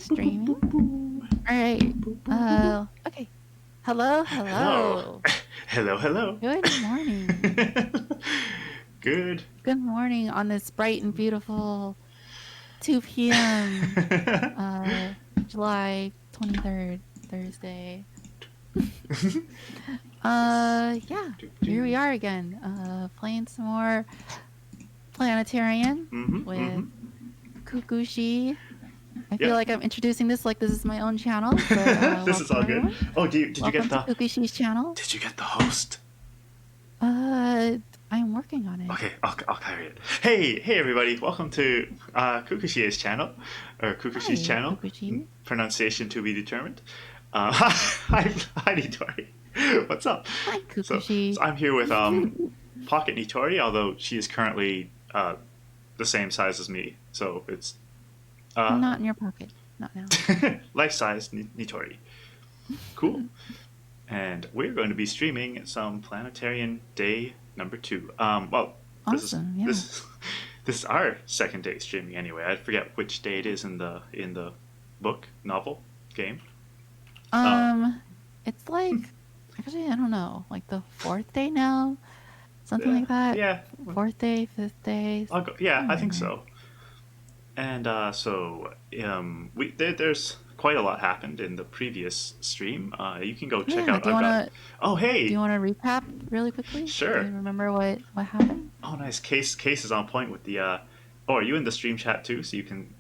Streaming. All right. Okay. Hello, Hello. hello. Hello, hello. Good morning. Good. Good morning on this bright and beautiful 2 p.m. July 23rd, Thursday. Yeah. Here we are again. Playing some more Planetarian with Kukushi. I feel like I'm introducing this like this is my own channel, but This is welcome all good. everyone. Oh, did you Welcome get to the Kukushi's channel. Did you get the host? I'm working on it. Okay, I'll carry it. Hey everybody. Welcome to Kukushi's channel or Kukushi's Hi, channel. Kukushi. Pronunciation to be determined. Hi Nitori. What's up? Hi, Kukushi. So I'm here with Pocket Nitori, although she is currently the same size as me. So it's Not in your pocket. Not now. life-size Nitori. Cool. And we're going to be streaming some Planetarian Day number 2. Well, Awesome. this is our second day streaming anyway. I forget which day it is in the book, novel, game. It's like actually I don't know, like the 4th day now, something like that. Yeah. 4th day, 5th day. I think so. And there's quite a lot happened in the previous stream. You can go check out. Oh, hey. Do you want to recap really quickly? Sure. Do you remember what happened? Oh, nice. Case is on point with the. Oh, are you in the stream chat too? So you can.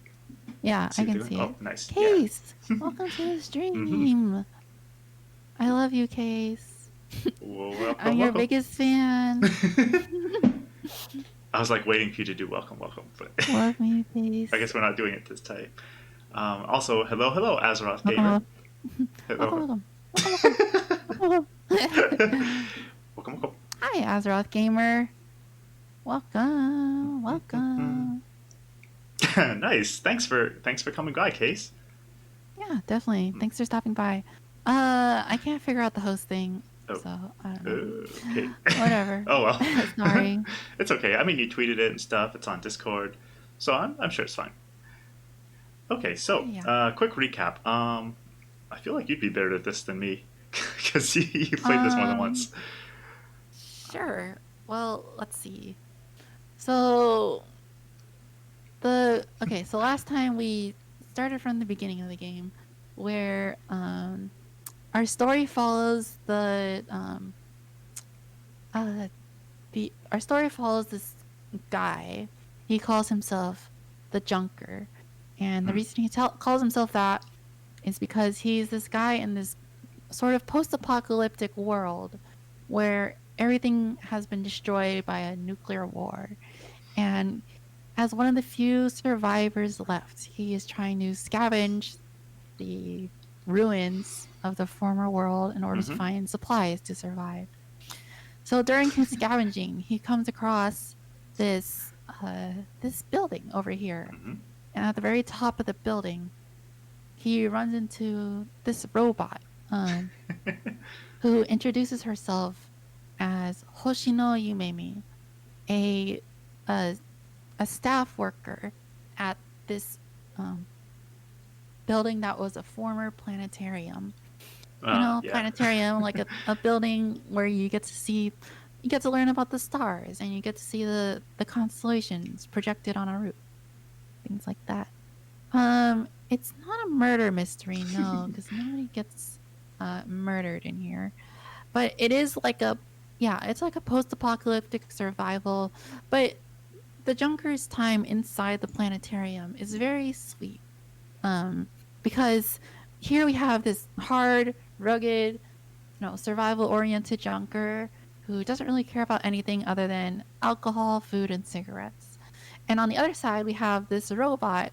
Yeah, I can see it. Oh, nice. Case, welcome to the stream. I love you, Case. Well, I'm your biggest fan. I was like waiting for you to do welcome, but love me, Case. I guess we're not doing it this time. Also, hello, Azeroth Gamer. Welcome. Welcome. Hi, Azeroth Gamer. Welcome. Nice. Thanks for coming by, Case. Yeah, definitely. Thanks for stopping by. I can't figure out the host thing, so I don't know. Okay. Whatever. Oh well. Sorry. It's okay. I mean, you tweeted it and stuff. It's on Discord, so I'm sure it's fine. Okay, so quick recap. I feel like you'd be better at this than me because you played this more than once. Sure. Well, let's see. So last time we started from the beginning of the game, where our story follows this guy. He calls himself the Junker, and the reason he calls himself that is because he's this guy in this sort of post-apocalyptic world where everything has been destroyed by a nuclear war, and as one of the few survivors left, he is trying to scavenge the ruins of the former world in order to find supplies to survive. So during his scavenging, he comes across this building over here, and at the very top of the building, he runs into this robot who introduces herself as Hoshino Yumemi, a staff worker at this building that was a former planetarium. Planetarium, like a building where you get to learn about the stars and you get to see the constellations projected on a roof, things like that. It's not a murder mystery, no, because nobody gets murdered in here, but it is like it's like a post-apocalyptic survival. But the Junker's time inside the planetarium is very sweet, because here we have this hard, rugged, survival-oriented Junker who doesn't really care about anything other than alcohol, food, and cigarettes. And on the other side, we have this robot,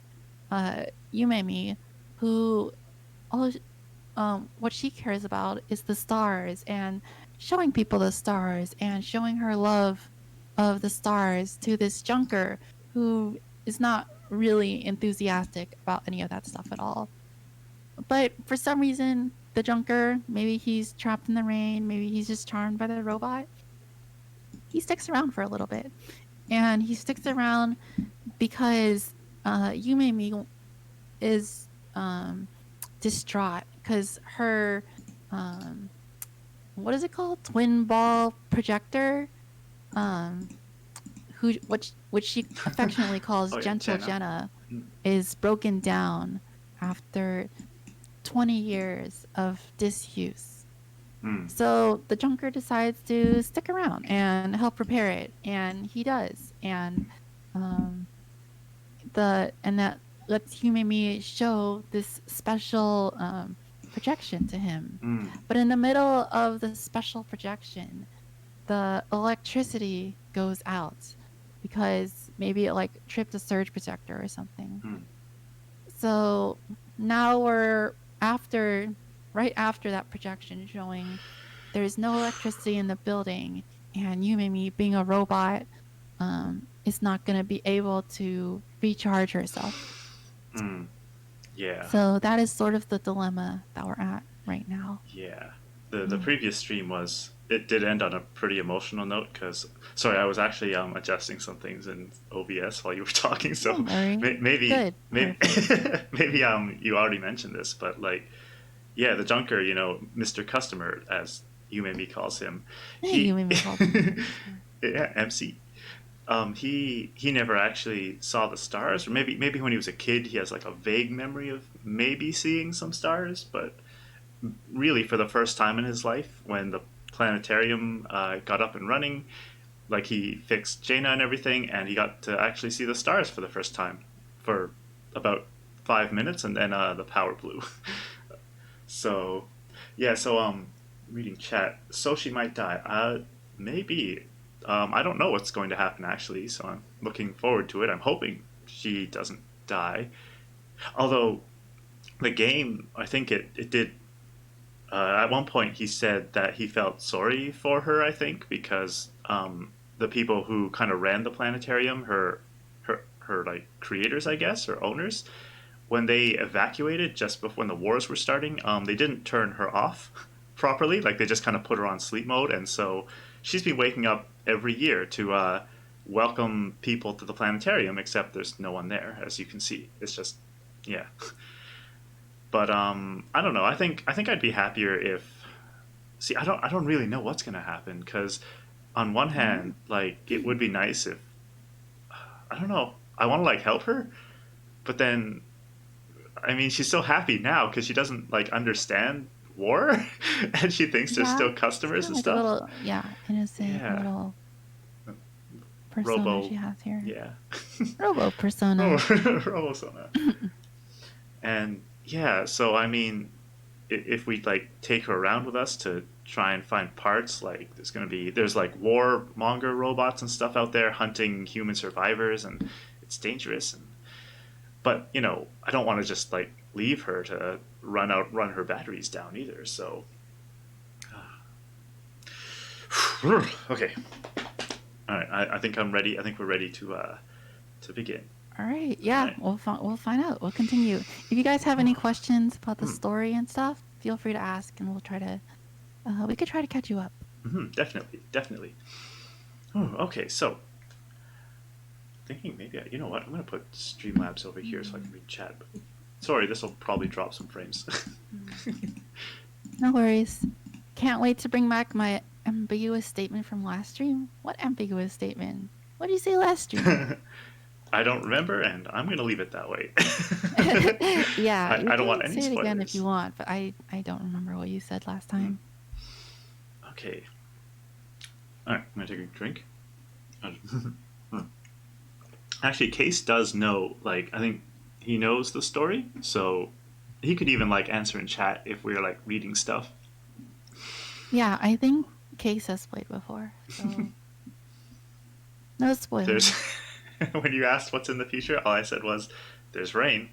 Yumemi, who what she cares about is the stars and showing people the stars and showing her love of the stars to this Junker who is not really enthusiastic about any of that stuff at all. But for some reason, the Junker, maybe he's trapped in the rain, maybe he's just charmed by the robot, he sticks around for a little bit. And he sticks around because Yumemi is distraught because her um, what is it called, twin ball projector, um, which she affectionately calls Oh yeah, Gentle Jenna. Jenna, Mm. is broken down after 20 years of disuse. Mm. So the Junker decides to stick around and help repair it, and he does. Um, and that lets Humimi show this special projection to him. Mm. But in the middle of the special projection, the electricity goes out because maybe it like tripped a surge protector or something. Mm. So now we're after right after that projection showing there's no electricity in the building, and Yumimi, being a robot, is not going to be able to recharge herself. Mm. Yeah. So that is sort of the dilemma that we're at right now. Yeah. The previous stream was, it did end on a pretty emotional note because, sorry, I was actually adjusting some things in OBS while you were talking, so Don't worry. maybe Good. maybe Perfect. maybe you already mentioned this, but like, yeah, the Junker, Mr. Customer, as Yumemi calls him, he Yumimi calls him Mr. Customer. yeah, MC. He never actually saw the stars, or maybe when he was a kid, he has like a vague memory of maybe seeing some stars, but really for the first time in his life, when the planetarium got up and running, like he fixed Jaina and everything, and he got to actually see the stars for the first time for about 5 minutes, and then the power blew. So, yeah. So reading chat. So she might die. Maybe. I don't know what's going to happen actually, so I'm looking forward to it. I'm hoping she doesn't die. Although the game, I think it did. At one point, he said that he felt sorry for her. I think because the people who kind of ran the planetarium, her like creators, I guess, or owners, when they evacuated just before when the wars were starting, they didn't turn her off properly. Like they just kind of put her on sleep mode, and so she's been waking up every year to welcome people to the planetarium. Except there's no one there, as you can see. It's just, yeah. But I don't know. I think I'd be happier if. See, I don't really know what's gonna happen because, on one hand, like it would be nice if I don't know. I want to like help her, but then I mean, she's so happy now because she doesn't like understand war, and she thinks there's Yeah. still It's customers kind of and like a stuff. little, yeah, innocent Yeah, little persona Robo. she has here. Yeah, Robo persona. Robo Sona. And yeah, so I mean, if we like take her around with us to try and find parts, like there's like warmonger robots and stuff out there hunting human survivors, and it's dangerous. But I don't want to just like leave her to run her batteries down either. So okay, all right. I think I'm ready. I think we're ready to begin. All right. All Yeah, right. we'll find out. We'll continue. If you guys have any questions about the Mm, story and stuff, feel free to ask, and we'll try to we could try to catch you up. definitely, definitely. Okay, so thinking maybe you know what, I'm gonna put Streamlabs over here so I can read chat. But sorry, this will probably drop some frames. No worries. Can't wait to bring back my ambiguous statement from last stream. What ambiguous statement? What did you say last stream? I don't remember, and I'm gonna leave it that way. Yeah, you I don't want can any say it again if you spoilers. want, but I don't remember what you said last Hmm. time. Okay. All right, I'm gonna take a drink. Actually, Case does know. Like, I think he knows the story, so he could even like answer in chat if we are like reading stuff. Yeah, I think Case has played before, so no There's spoilers. when you asked what's in the future, all I said was, "There's rain."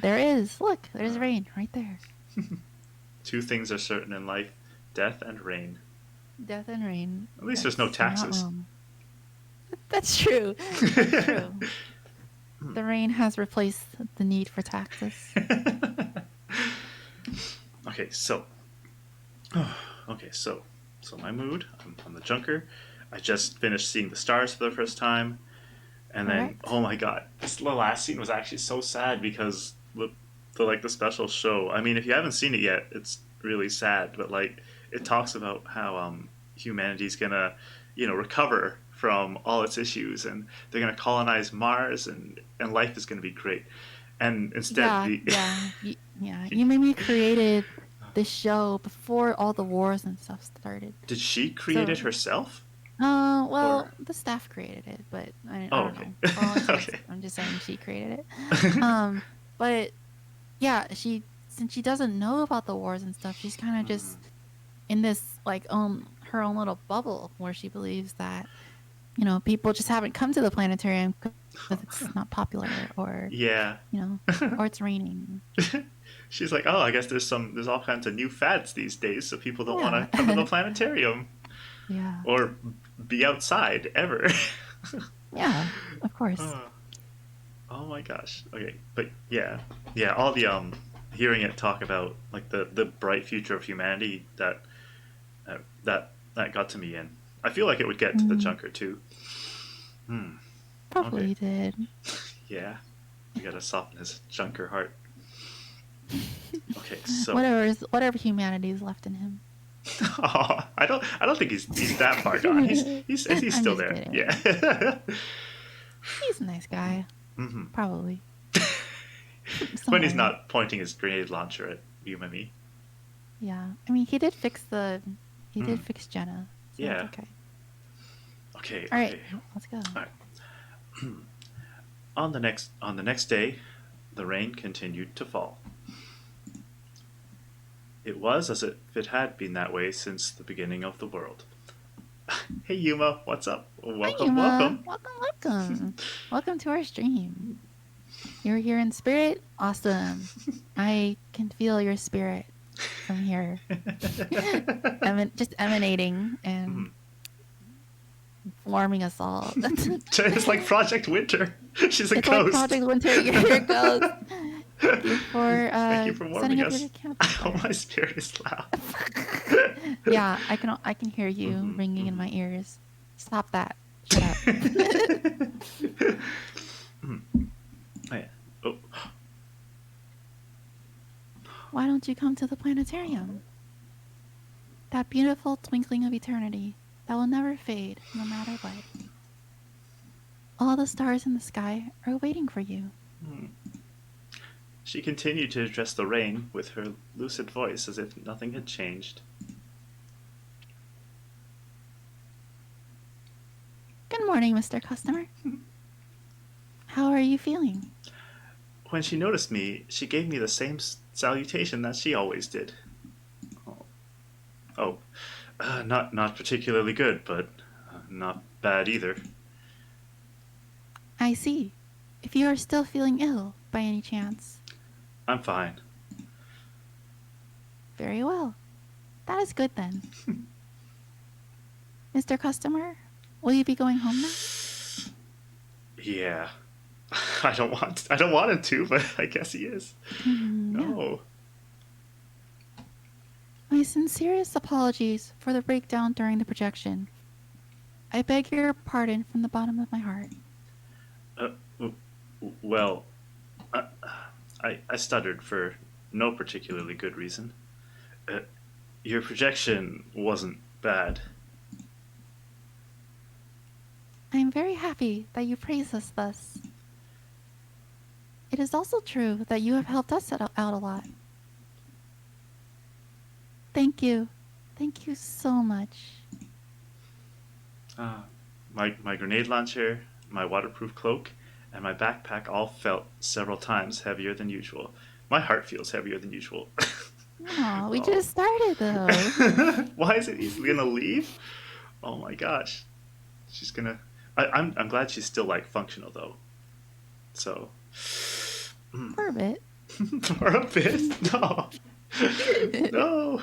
There is. Look, there's rain right there. Two things are certain in life: death and rain. Death and rain. At least there's no That's, you're not taxes. wrong. That's true. That's true. The rain has replaced the need for taxes. Okay, so so my mood. I'm the Junker. I just finished seeing the stars for the first time, and then Correct? oh my god, this last scene was actually so sad because the special show. I mean, if you haven't seen it yet, it's really sad, but like it talks about how humanity's gonna, recover from all its issues, and they're gonna colonize Mars, and life is gonna be great. And instead, Yeah, yeah, yeah. You maybe created this show before all the wars and stuff started. did she create it So, herself? well, Or the staff created it, but I oh, don't okay, know. For all intents, okay. I'm just saying she created it. But yeah, since she doesn't know about the wars and stuff, she's kind of Mm, just in this like her own little bubble where she believes that people just haven't come to the planetarium because it's not popular, or yeah. or it's raining. She's like, oh, I guess there's all kinds of new fads these days, so people don't want to come to the Yeah. planetarium Yeah. or be outside ever. Yeah, of course. Oh, oh my gosh. Okay, but yeah, yeah. All the hearing it talk about like the bright future of humanity that got to me, and I feel like it would get to the Mm, Junker too. Hmm. Okay. probably did. Yeah. We gotta soften his Junker heart. Okay, so Whatever humanity is left in him. oh, I don't think he's that far gone. He's I'm still just there. kidding. Yeah. He's a nice guy. Hmm. Probably. When he's Somewhere. not pointing his grenade launcher at you and me. Yeah. I mean, he did Mm. fix Jenna, so it's Yeah. okay. Okay. All right, Okay. let's go. All right. On the next day, the rain continued to fall. It was as if it had been that way since the beginning of the world. Hey Yuma, what's up? Hi, Welcome, Yuma. welcome. Welcome, welcome. Welcome to our stream. You're here in spirit? Awesome. I can feel your spirit from here. Just emanating and Mhm. warming us all. It's like Project Winter. She's a It's like ghost. Project Winter. Here it goes. Thank you for Thank you for setting warming up your us. Oh, campfire. my spirit is loud. Yeah, I can hear you Hmm. ringing in Hmm. my ears. Stop that. Shut up. Hmm. Oh, yeah. Oh. Why don't you come to the planetarium? That beautiful twinkling of eternity that will never fade, no matter what. All the stars in the sky are waiting for you. Hmm. She continued to address the rain with her lucid voice as if nothing had changed. Good morning, Mr. Customer. How are you feeling? When she noticed me, she gave me the same salutation that she always did. Oh, oh. Not particularly good, but not bad either. I see. If you are still feeling ill, by any chance. I'm fine. Very well. That is good then. Mr. Customer, will you be going home now? Yeah. I don't want him to, but I guess he is. Yeah. No. My sincerest apologies for the breakdown during the projection. I beg your pardon from the bottom of my heart. Uh, well, I stuttered for no particularly good reason. Uh, your projection wasn't bad. I am very happy that you praise us thus. It is also true that you have helped us out a lot. Thank you. Thank you so much. My grenade launcher, my waterproof cloak, and my backpack all felt several times heavier than usual. My heart feels heavier than usual. Oh, we Oh. just started though. Why is it he's gonna leave? Oh my gosh. She's gonna. I'm glad she's still like functional though. So. For a bit. For a bit? No. No.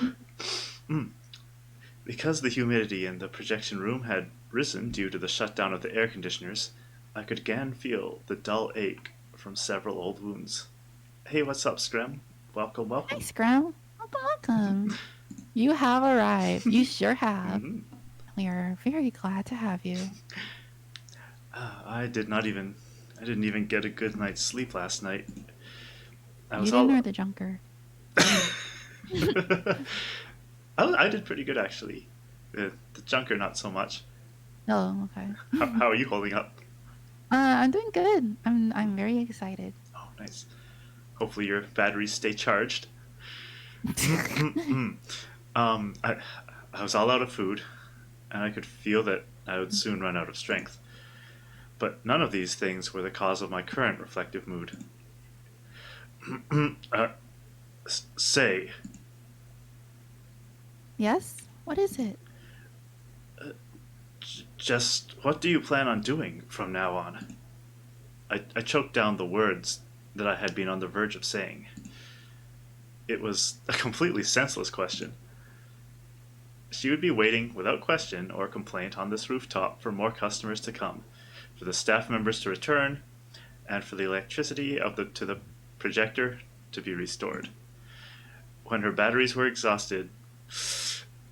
Because the humidity in the projection room had risen due to the shutdown of the air conditioners, I could again feel the dull ache from several old wounds. Hey, what's up, Scrim? Welcome, Hi, welcome. Scrum. Welcome, welcome. You have arrived. You sure have. Hmm. We are very glad to have you. I didn't even get a good night's sleep last night. I You was didn't all. or the junker? I did pretty good actually. The junker not so much. Oh, okay. How are you holding up? I'm doing good. I'm very excited. Oh, nice. Hopefully your batteries stay charged. I I was all out of food, and I could feel that I would soon run out of strength. But none of these things were the cause of my current reflective mood. uh, say, Yes? What is it? just what do you plan on doing from now on? I choked down the words that I had been on the verge of saying. It was a completely senseless question. She would be waiting without question or complaint on this rooftop for more customers to come, for the staff members to return, and for the electricity to the projector to be restored. When her batteries were exhausted,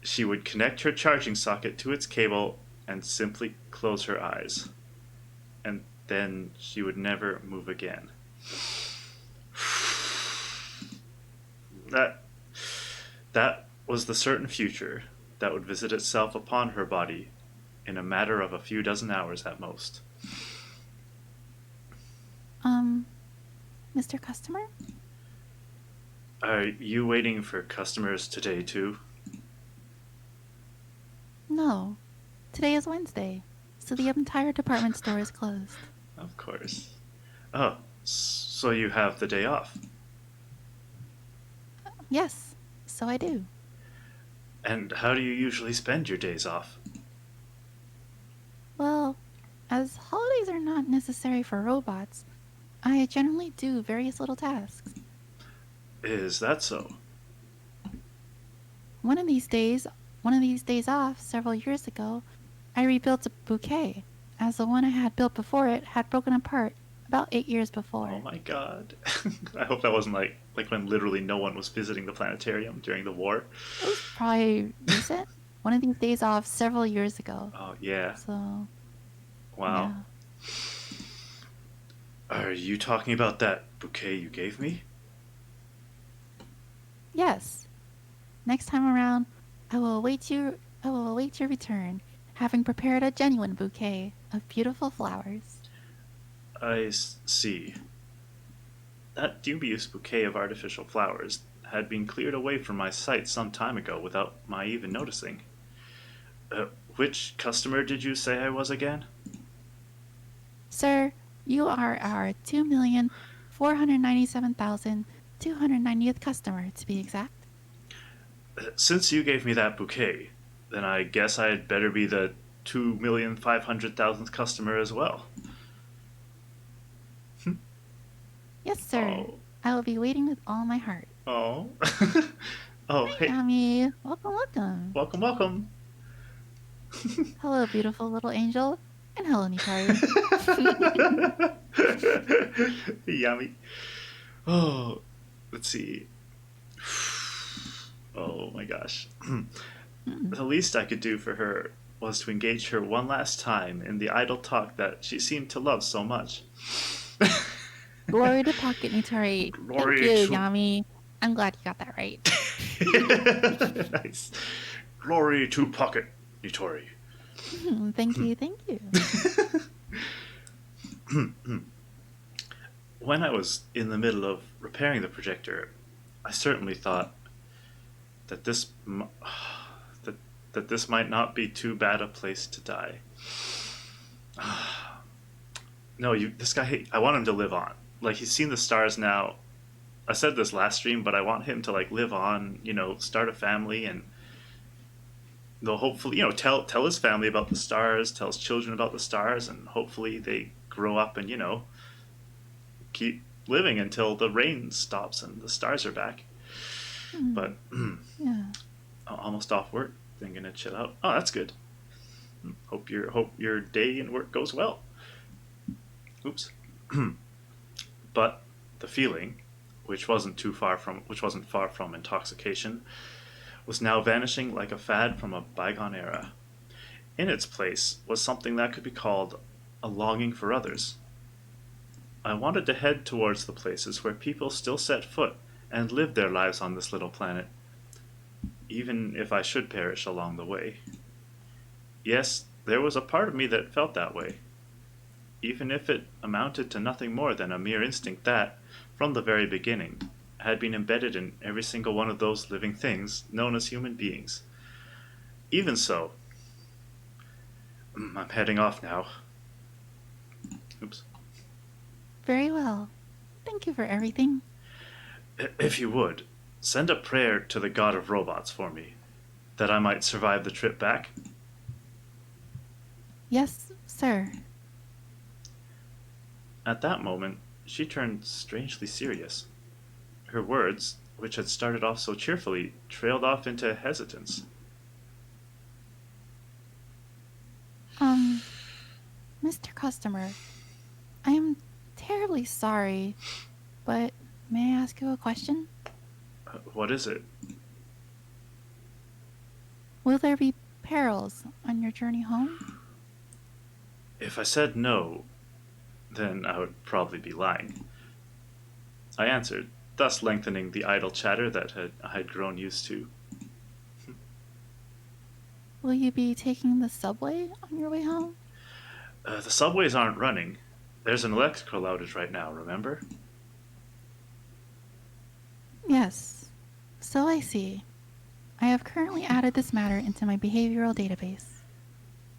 she would connect her charging socket to its cable and simply close her eyes. And then she would never move again. That that was the certain future that would visit itself upon her body in a matter of a few dozen hours at most. Um, Mr. Customer? Are you waiting for customers today too? No. Today is Wednesday, so the entire department store is closed. Of course. Oh, so you have the day off. Yes, so I do. And how do you usually spend your days off? Well, as holidays are not necessary for robots, I generally do various little tasks. Is that so? One of these days, one of these days off several years ago, I rebuilt a bouquet, as the one I had built before it had broken apart about 8 years Oh before. my god. I hope that wasn't like when literally no one was visiting the planetarium during the war. It was probably recent. One of these days off several years ago. Oh yeah. So, Wow. yeah. Are you talking about that bouquet you gave me? Yes. Next time around, I will await your return, having prepared a genuine bouquet of beautiful flowers. See. That dubious bouquet of artificial flowers had been cleared away from my sight some time ago without my even noticing. Which customer did you say I was again? Sir, you are our 2,497,290th customer, to be exact. Since you gave me that bouquet, then I guess I'd better be the 2,500,000th customer as well. Yes, sir. Oh. I will be waiting with all my heart. Oh. Oh, Hi, hey. Yami. Welcome, welcome. Welcome, welcome. Hello, beautiful little angel. And hello, Nitori. Yummy. Oh, let's see. Oh my gosh. The least I could do for her was to engage her one last time in the idle talk that she seemed to love so much. Glory to Pocket Nitori. Thank Glory you, to. Yami. I'm glad you got that right. Nice. Glory to Pocket Nitori. Thank you, thank you. When I was in the middle of repairing the projector, I certainly thought that that that this might not be too bad a place to die. No, this guy. I want him to live on. Like he's seen the stars now. I said this last stream, but I want him to like live on. Start a family, and they'll hopefully tell his family about the stars, tell his children about the stars, and hopefully they grow up and keep living until the rain stops and the stars are back. But Yeah. almost off work, then gonna chill out. Oh, that's good. Hope your day and work goes well. Oops. But the feeling, which wasn't far from intoxication, was now vanishing like a fad from a bygone era. In its place was something that could be called a longing for others. I wanted to head towards the places where people still set foot and live their lives on this little planet, even if I should perish along the way. Yes, there was a part of me that felt that way, even if it amounted to nothing more than a mere instinct that, from the very beginning, had been embedded in every single one of those living things known as human beings. Even so, I'm heading off now. Oops. Very well. Thank you for everything. If you would, send a prayer to the god of robots for me, that I might survive the trip back. Yes, sir. At that moment, she turned strangely serious. Her words, which had started off so cheerfully, trailed off into hesitance. Mr. Customer, I am terribly sorry, but may I ask you a question? What is it? Will there be perils on your journey home? If I said no, then I would probably be lying. I answered, thus lengthening the idle chatter that I had grown used to. Will you be taking the subway on your way home? The subways aren't running. There's an electrical outage right now, remember? Yes. So I see. I have currently added this matter into my behavioral database.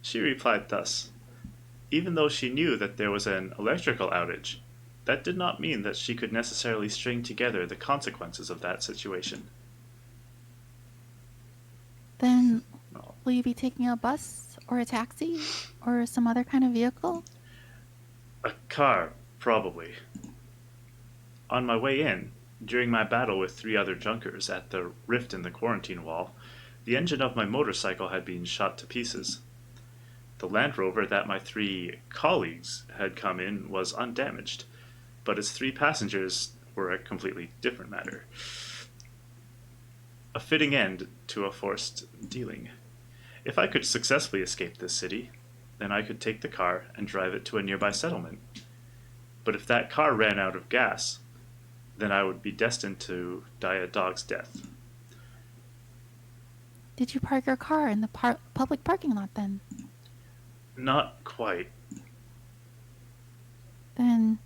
She replied thus. Even though she knew that there was an electrical outage, that did not mean that she could necessarily string together the consequences of that situation. Then, will you be taking a bus or a taxi or some other kind of vehicle? A car, probably. On my way in, during my battle with 3 other junkers at the rift in the quarantine wall, the engine of my motorcycle had been shot to pieces. The Land Rover that my 3 colleagues had come in was undamaged, but its 3 passengers were a completely different matter. A fitting end to a forced dealing. If I could successfully escape this city, then I could take the car and drive it to a nearby settlement. But if that car ran out of gas, then I would be destined to die a dog's death. Did you park your car in the public parking lot then? Not quite. Then,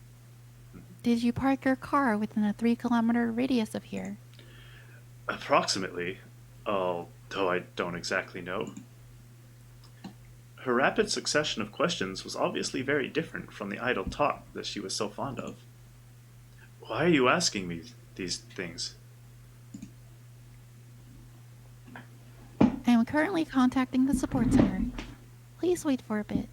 did you park your car within a 3-kilometer radius of here? Approximately, although I don't exactly know. Her rapid succession of questions was obviously very different from the idle talk that she was so fond of. Why are you asking me these things? I am currently contacting the support center. Please wait for a bit.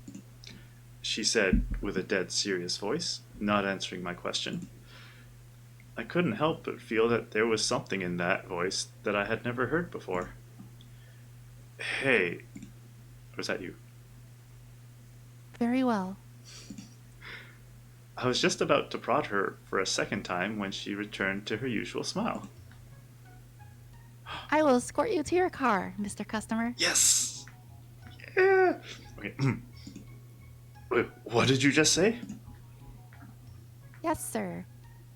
She said with a dead serious voice, not answering my question. I couldn't help but feel that there was something in that voice that I had never heard before. Hey, was that you? Very well. I was just about to prod her for a second time when she returned to her usual smile. I will escort you to your car, Mr. Customer. Yes! Yeah! Okay. Wait, what did you just say? Yes, sir.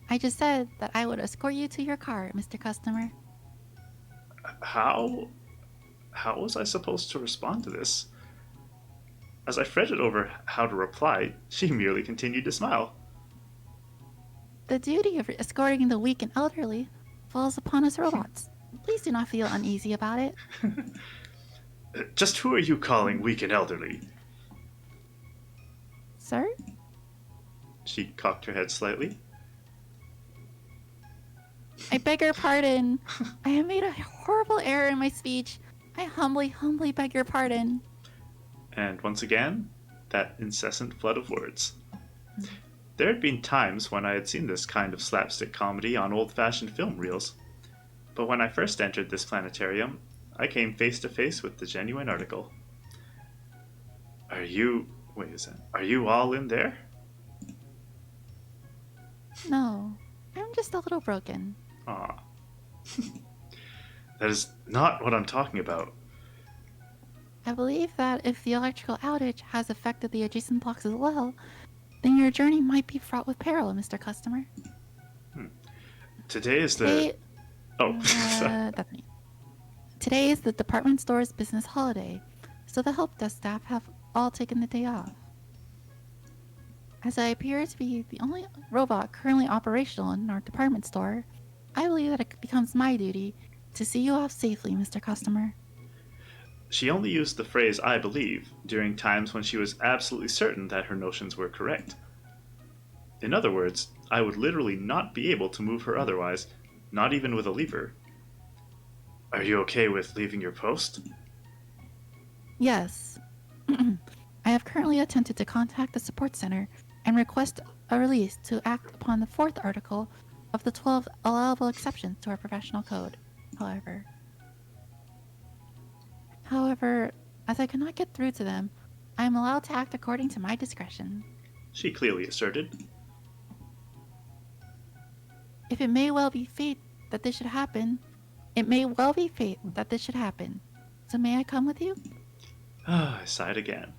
I just said that I would escort you to your car, Mr. Customer. How was I supposed to respond to this? As I fretted over how to reply, she merely continued to smile. The duty of escorting the weak and elderly falls upon us robots. Please do not feel uneasy about it. Just who are you calling weak and elderly? Sir? She cocked her head slightly. I beg your pardon. I have made a horrible error in my speech. I humbly beg your pardon. And once again, that incessant flood of words. There had been times when I had seen this kind of slapstick comedy on old-fashioned film reels. But when I first entered this planetarium, I came face to face with the genuine article. Are you all in there? No, I'm just a little broken. Aw. That is not what I'm talking about. I believe that if the electrical outage has affected the adjacent blocks as well, then your journey might be fraught with peril, Mr. Customer. Today is Today, the... Oh, that's me. Today is the department store's business holiday, so the help desk staff have all taken the day off. As I appear to be the only robot currently operational in our department store, I believe that it becomes my duty to see you off safely, Mr. Customer. She only used the phrase "I believe" during times when she was absolutely certain that her notions were correct. In other words, I would literally not be able to move her otherwise, not even with a lever. Are you okay with leaving your post? Yes. I have currently attempted to contact the support center and request a release to act upon the fourth article of the 12 allowable exceptions to our professional code. However, as I cannot get through to them, I am allowed to act according to my discretion. She clearly asserted. If it may well be fate that this should happen, it may well be fate that this should happen. So may I come with you? I sighed again.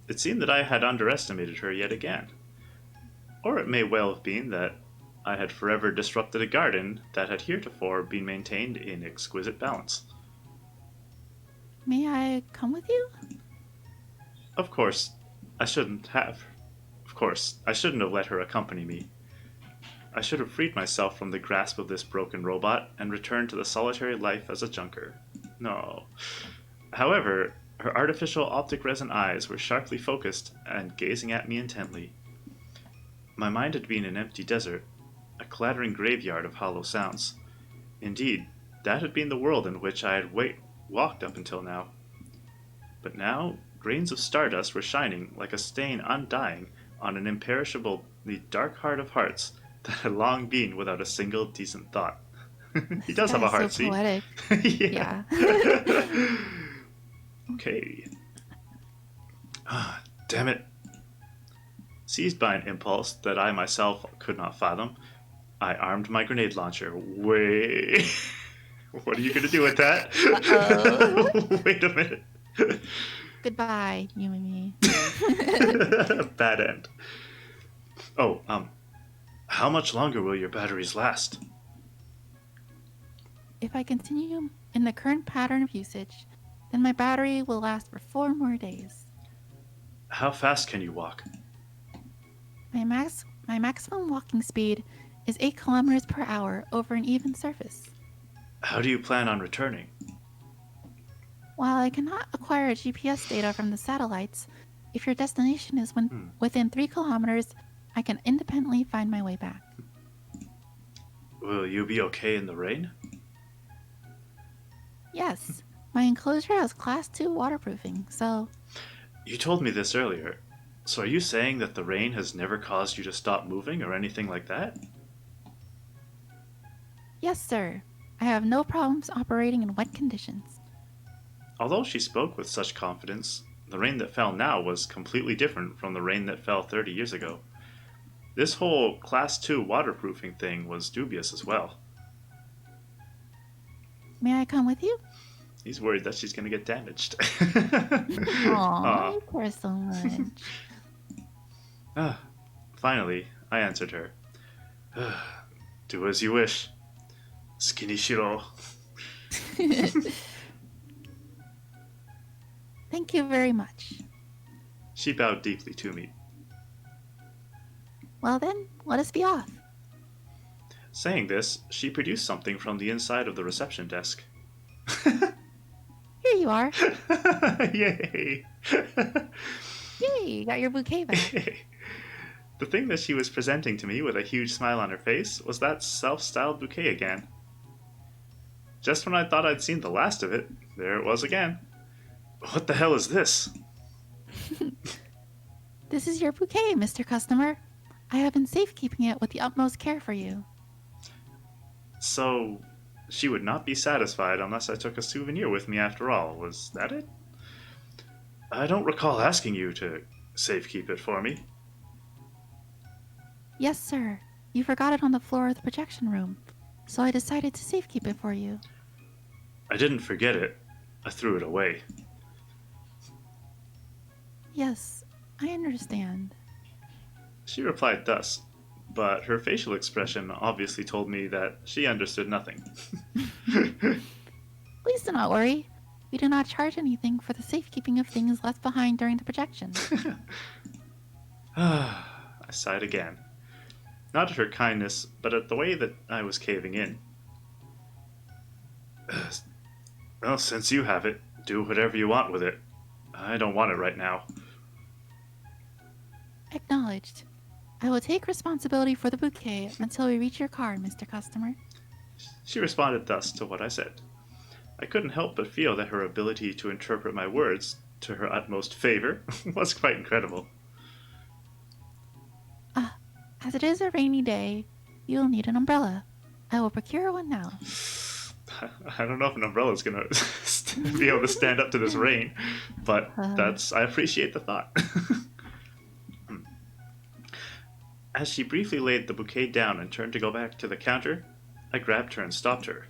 It seemed that I had underestimated her yet again. Or it may well have been that I had forever disrupted a garden that had heretofore been maintained in exquisite balance. May I come with you? Of course, I shouldn't have. Of course, I shouldn't have let her accompany me. I should have freed myself from the grasp of this broken robot and returned to the solitary life as a junker. No. However, her artificial optic resin eyes were sharply focused and gazing at me intently. My mind had been an empty desert, a clattering graveyard of hollow sounds. Indeed, that had been the world in which I had walked up until now. But now, grains of stardust were shining like a stain undying on an imperishably dark heart of hearts that had long been without a single decent thought. He does have a heart, so poetic. Yeah. Okay. Ah, damn it. Seized by an impulse that I myself could not fathom, I armed my grenade launcher. Wait. What are you going to do with that? Wait a minute. Goodbye, you and me. Bad end. Oh, how much longer will your batteries last? If I continue in the current pattern of usage, then my battery will last for 4 more days. How fast can you walk? My maximum walking speed is 8 kilometers per hour over an even surface. How do you plan on returning? While I cannot acquire GPS data from the satellites, if your destination is within 3 kilometers, I can independently find my way back. Will you be okay in the rain? Yes. My enclosure has Class 2 waterproofing, so... You told me this earlier. So are you saying that the rain has never caused you to stop moving or anything like that? Yes, sir. I have no problems operating in wet conditions. Although she spoke with such confidence, the rain that fell now was completely different from the rain that fell 30 years ago. This whole Class 2 waterproofing thing was dubious as well. May I come with you? He's worried that she's going to get damaged. Aww, you poor so much. Finally, I answered her. Do as you wish. Skinny shiro. Thank you very much. She bowed deeply to me. Well then, let us be off. Saying this, she produced something from the inside of the reception desk. Here you are. Yay! Yay, you got your bouquet back. The thing that she was presenting to me with a huge smile on her face was that self-styled bouquet again. Just when I thought I'd seen the last of it, there it was again. What the hell is this? This is your bouquet, Mr. Customer. I have been safekeeping it with the utmost care for you. So, she would not be satisfied unless I took a souvenir with me after all, was that it? I don't recall asking you to safekeep it for me. Yes, sir. You forgot it on the floor of the projection room, so I decided to safekeep it for you. I didn't forget it. I threw it away. Yes, I understand. She replied thus, but her facial expression obviously told me that she understood nothing. Please do not worry. We do not charge anything for the safekeeping of things left behind during the projection. I sighed again, not at her kindness, but at the way that I was caving in. Well, since you have it, do whatever you want with it. I don't want it right now. Acknowledged. I will take responsibility for the bouquet until we reach your car, Mr. Customer. She responded thus to what I said. I couldn't help but feel that her ability to interpret my words to her utmost favor was quite incredible. As it is a rainy day, you will need an umbrella. I will procure one now. I don't know if an umbrella is going to be able to stand up to this rain, but I appreciate the thought. As she briefly laid the bouquet down and turned to go back to the counter, I grabbed her and stopped her.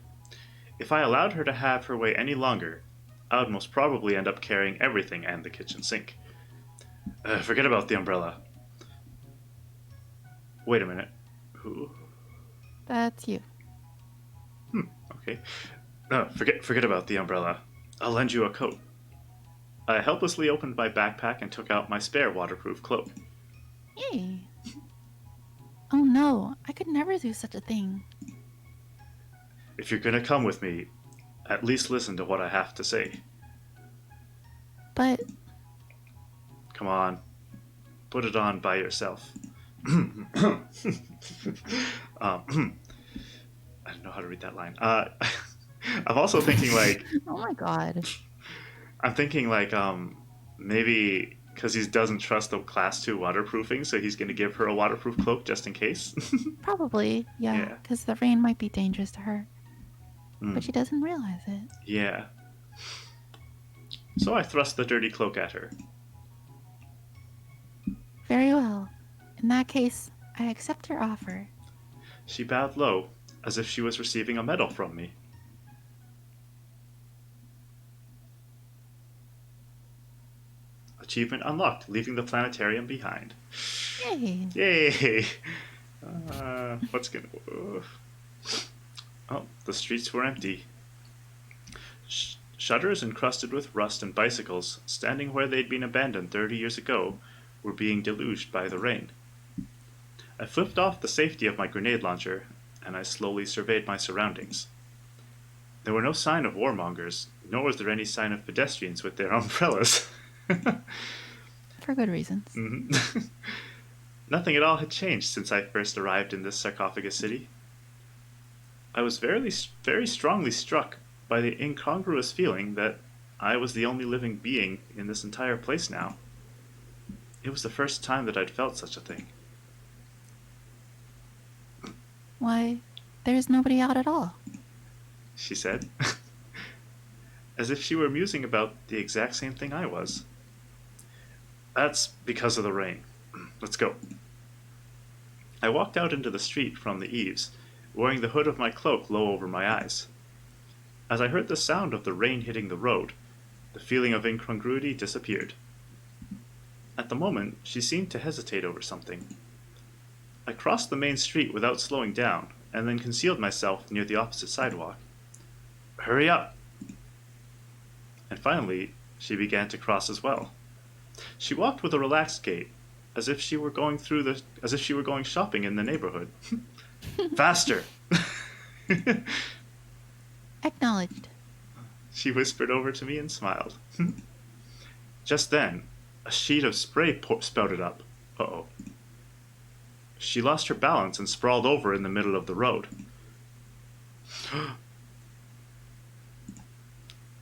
If I allowed her to have her way any longer, I would most probably end up carrying everything and the kitchen sink. Forget about the umbrella. Wait a minute. Who? That's you. Okay. No, forget about the umbrella. I'll lend you a coat. I helplessly opened my backpack and took out my spare waterproof cloak. Yay. Oh no, I could never do such a thing. If you're gonna come with me, at least listen to what I have to say. But... Come on. Put it on by yourself. I don't know how to read that line. I'm also thinking like... Oh my god. I'm thinking like, maybe because he doesn't trust the class 2 waterproofing, so he's going to give her a waterproof cloak just in case. Probably, yeah, because the rain might be dangerous to her. But she doesn't realize it. Yeah. So I thrust the dirty cloak at her. Very well. In that case, I accept your offer. She bowed low, as if she was receiving a medal from me. Achievement unlocked, leaving the planetarium behind. Yay! Yay! What's gonna... Oh, the streets were empty. Shutters encrusted with rust and bicycles, standing where they'd been abandoned 30 years ago, were being deluged by the rain. I flipped off the safety of my grenade launcher, and I slowly surveyed my surroundings. There were no sign of warmongers, nor was there any sign of pedestrians with their umbrellas. For good reasons. Mm-hmm. Nothing at all had changed since I first arrived in this sarcophagus city. I was very strongly struck by the incongruous feeling that I was the only living being in this entire place now. It was the first time that I'd felt such a thing. Why, there's nobody out at all, she said, as if she were musing about the exact same thing I was. That's because of the rain. Let's go. I walked out into the street from the eaves, wearing the hood of my cloak low over my eyes. As I heard the sound of the rain hitting the road, the feeling of incongruity disappeared. At the moment, she seemed to hesitate over something. I crossed the main street without slowing down, and then concealed myself near the opposite sidewalk. Hurry up! And finally, she began to cross as well. She walked with a relaxed gait, as if she were going shopping in the neighborhood. Faster! Acknowledged. She whispered over to me and smiled. Just then, a sheet of spray spouted up. Uh-oh. She lost her balance and sprawled over in the middle of the road.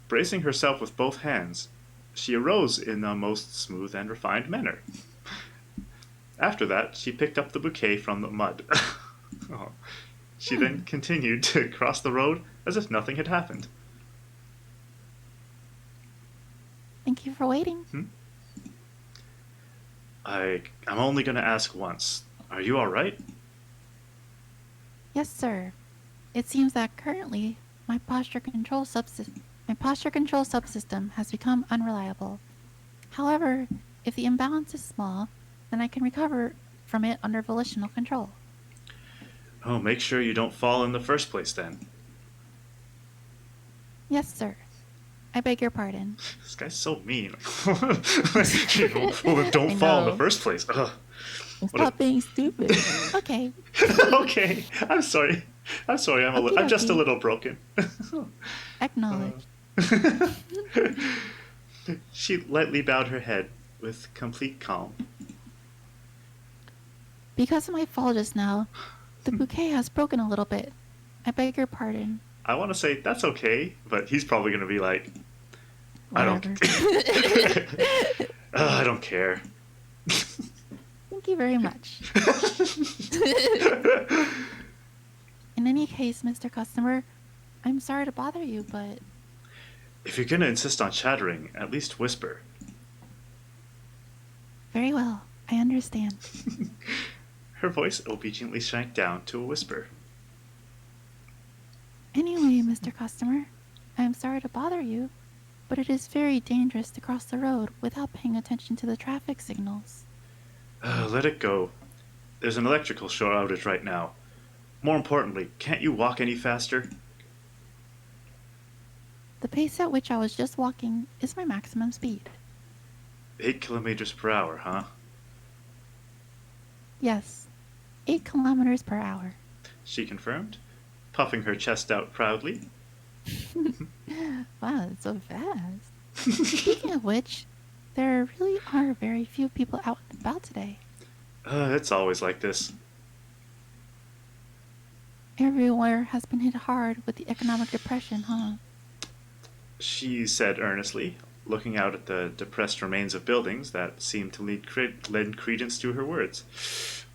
Bracing herself with both hands, she arose in the most smooth and refined manner. After that, she picked up the bouquet from the mud. Oh. She then continued to cross the road as if nothing had happened. Thank you for waiting. I'm only going to ask once. Are you all right? Yes, sir. It seems that currently my posture control subsystem has become unreliable. However, if the imbalance is small, then I can recover from it under volitional control. Oh, make sure you don't fall in the first place then. Yes, sir. I beg your pardon. This guy's so mean. Well, then don't fall in the first place. Ugh. Stop being stupid. Okay. Okay. I'm sorry. I'm just a little broken. Acknowledged. She lightly bowed her head with complete calm. Because of my fall just now, the bouquet has broken a little bit. I beg your pardon. I want to say that's okay, but he's probably going to be like, Whatever. I don't care. Thank you very much. In any case, Mr. Customer, I'm sorry to bother you, but... If you're going to insist on chattering, at least whisper. Very well. I understand. Her voice obediently shrank down to a whisper. Anyway, Mr. Customer, I am sorry to bother you, but it is very dangerous to cross the road without paying attention to the traffic signals. Let it go. There's an electrical outage right now. More importantly, can't you walk any faster? The pace at which I was just walking is my maximum speed. 8 kilometers per hour, huh? Yes, 8 kilometers per hour. She confirmed, puffing her chest out proudly. Wow, that's so fast. Speaking of which, there really are very few people out and about today. It's always like this. Everywhere has been hit hard with the economic depression, huh? She said earnestly, looking out at the depressed remains of buildings that seemed to lend credence to her words.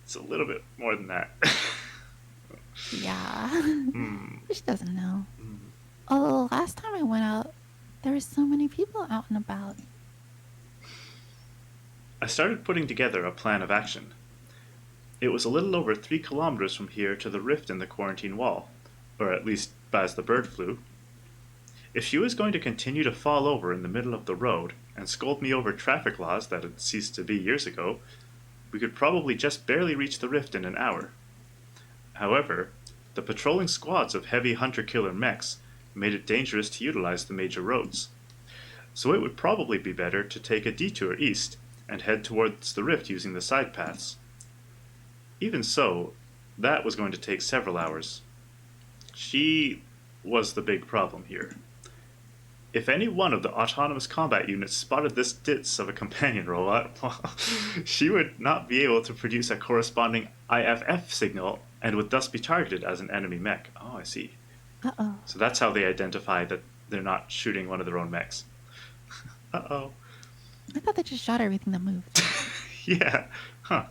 It's a little bit more than that. Yeah. She doesn't know. Although last time I went out, there were so many people out and about. I started putting together a plan of action. It was a little over 3 kilometers from here to the rift in the quarantine wall, or at least as the bird flew. If she was going to continue to fall over in the middle of the road and scold me over traffic laws that had ceased to be years ago, we could probably just barely reach the rift in an hour. However, the patrolling squads of heavy hunter-killer mechs made it dangerous to utilize the major roads. So it would probably be better to take a detour east and head towards the rift using the side paths. Even so, that was going to take several hours. She was the big problem here. If any one of the autonomous combat units spotted this ditz of a companion robot, well, she would not be able to produce a corresponding IFF signal and would thus be targeted as an enemy mech. Oh, I see. Uh-oh. So that's how they identify that they're not shooting one of their own mechs. Uh-oh. I thought they just shot everything that moved. Yeah, huh.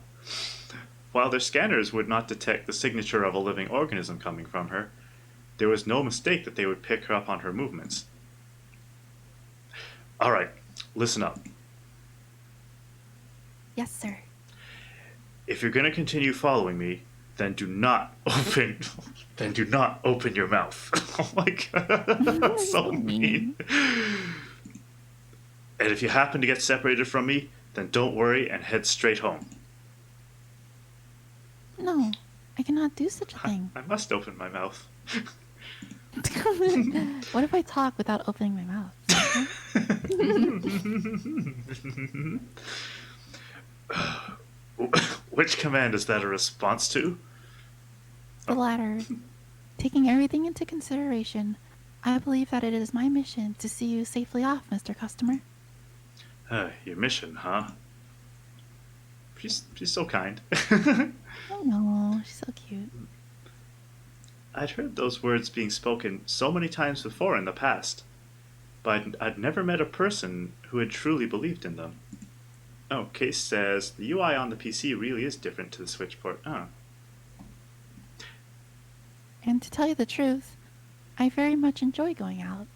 While their scanners would not detect the signature of a living organism coming from her, there was no mistake that they would pick her up on her movements. All right, listen up. Yes, sir. If you're going to continue following me, then do not open your mouth. Oh my god, that's so mean. And if you happen to get separated from me, then don't worry and head straight home. No, I cannot do such a thing. I must open my mouth. What if I talk without opening my mouth? Which command is that a response to? The latter. Taking everything into consideration, I believe that it is my mission to see you safely off, Mr. Customer. Your mission, huh? She's so kind. Oh no, she's so cute. I'd heard those words being spoken so many times before in the past, but I'd never met a person who had truly believed in them. Oh, Case says the UI on the PC really is different to the Switch port. Oh. And to tell you the truth, I very much enjoy going out.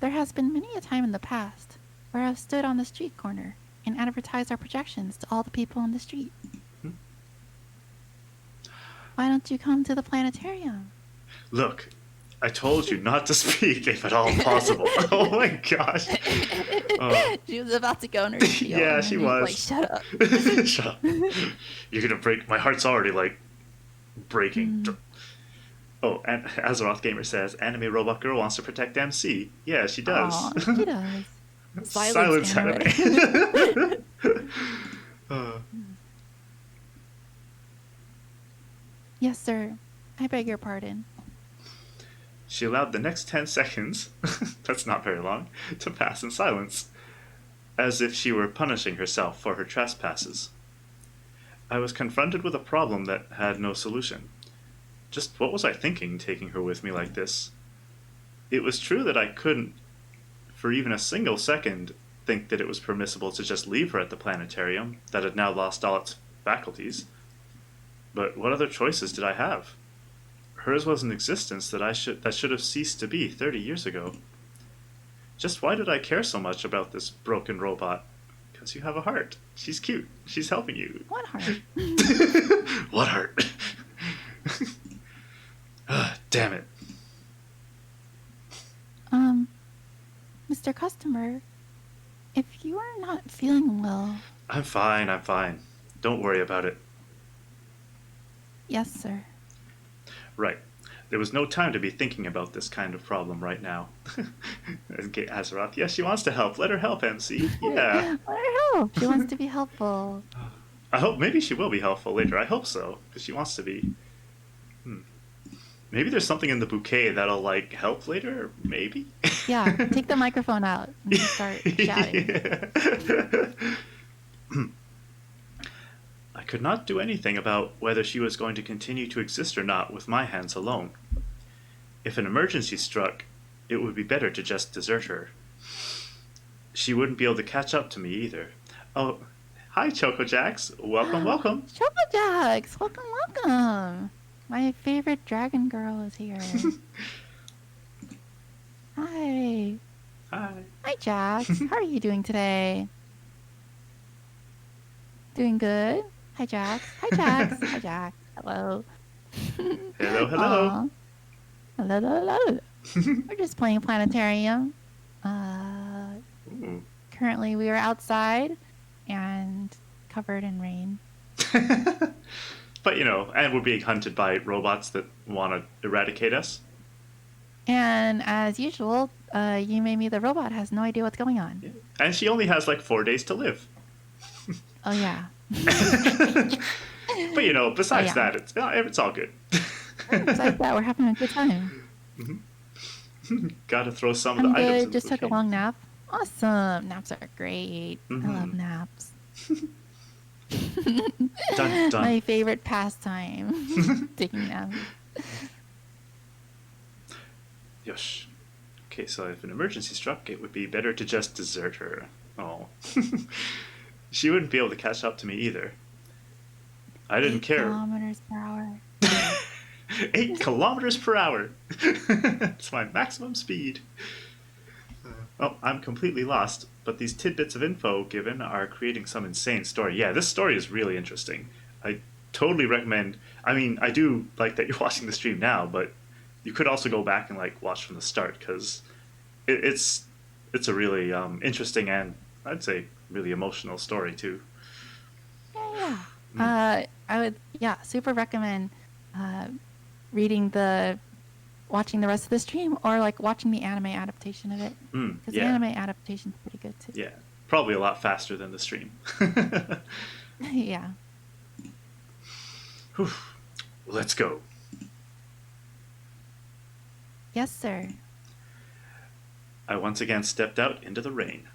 There has been many a time in the past where I've stood on the street corner and advertised our projections to all the people on the street. Why don't you come to the planetarium? Look, I told you not to speak if at all possible. Oh my gosh. She was about to go on her spiel. Yeah, and she then was. Like, shut up. Shut up. You're gonna break. My heart's already like breaking. Oh, and Azeroth Gamer says, anime robot girl wants to protect MC. Yeah, she does. Aw, she does. Silence anime. Yes, sir. I beg your pardon. She allowed the next 10 seconds, that's not very long, to pass in silence, as if she were punishing herself for her trespasses. I was confronted with a problem that had no solution. Just what was I thinking, taking her with me like this? It was true that I couldn't, for even a single second, think that it was permissible to just leave her at the planetarium that had now lost all its faculties. But what other choices did I have? Hers was an existence that should have ceased to be 30 years ago. Just why did I care so much about this broken robot? Because you have a heart. She's cute. She's helping you. What heart? What heart? Damn it. Mr. Customer, if you are not feeling well... I'm fine. Don't worry about it. Yes, sir. Right. There was no time to be thinking about this kind of problem right now. Azeroth, yes, she wants to help. Let her help, MC. Yeah. Let her help. She wants to be helpful. I hope maybe she will be helpful later. I hope so, because she wants to be. Maybe there's something in the bouquet that'll like help later. Maybe. Yeah. Take the microphone out and start shouting. I could not do anything about whether she was going to continue to exist or not with my hands alone. If an emergency struck, it would be better to just desert her. She wouldn't be able to catch up to me either. Oh, hi, Choco Jax. Welcome, welcome. Choco Jax, welcome. My favorite dragon girl is here. Hi. Hi. Hi, Jax. How are you doing today? Doing good? Hi, Jax. Hi, Jax. Hi, Jax. Hello. Hello. Aww. Hello. We're just playing Planetarium. Currently, we are outside and covered in rain. But, and we're being hunted by robots that want to eradicate us. And as usual, Yumemi the robot has no idea what's going on. Yeah. And she only has like 4 days to live. Oh, yeah. But, besides that, it's all good. Besides that, we're having a good time. Gotta throw some of I'm the good. items in Just the took a long nap. Awesome. Naps are great. I love naps. Dun. My favorite pastime. Taking naps. Yosh. Okay, so if an emergency struck, it would be better to just desert her. Oh. She wouldn't be able to catch up to me either. I didn't care. 8 kilometers per hour. 8 kilometers per hour. It's my maximum speed. Oh, I'm completely lost, but these tidbits of info given are creating some insane story. Yeah, this story is really interesting. I totally recommend. I mean, I do like that you're watching the stream now, but you could also go back and watch from the start, because it's a really interesting and I'd say really emotional story too. Yeah. I would super recommend watching the rest of the stream, or watching the anime adaptation of it, because the anime adaptation is pretty good too. Yeah, probably a lot faster than the stream. Yeah. Whew. Let's go. Yes, sir. I once again stepped out into the rain.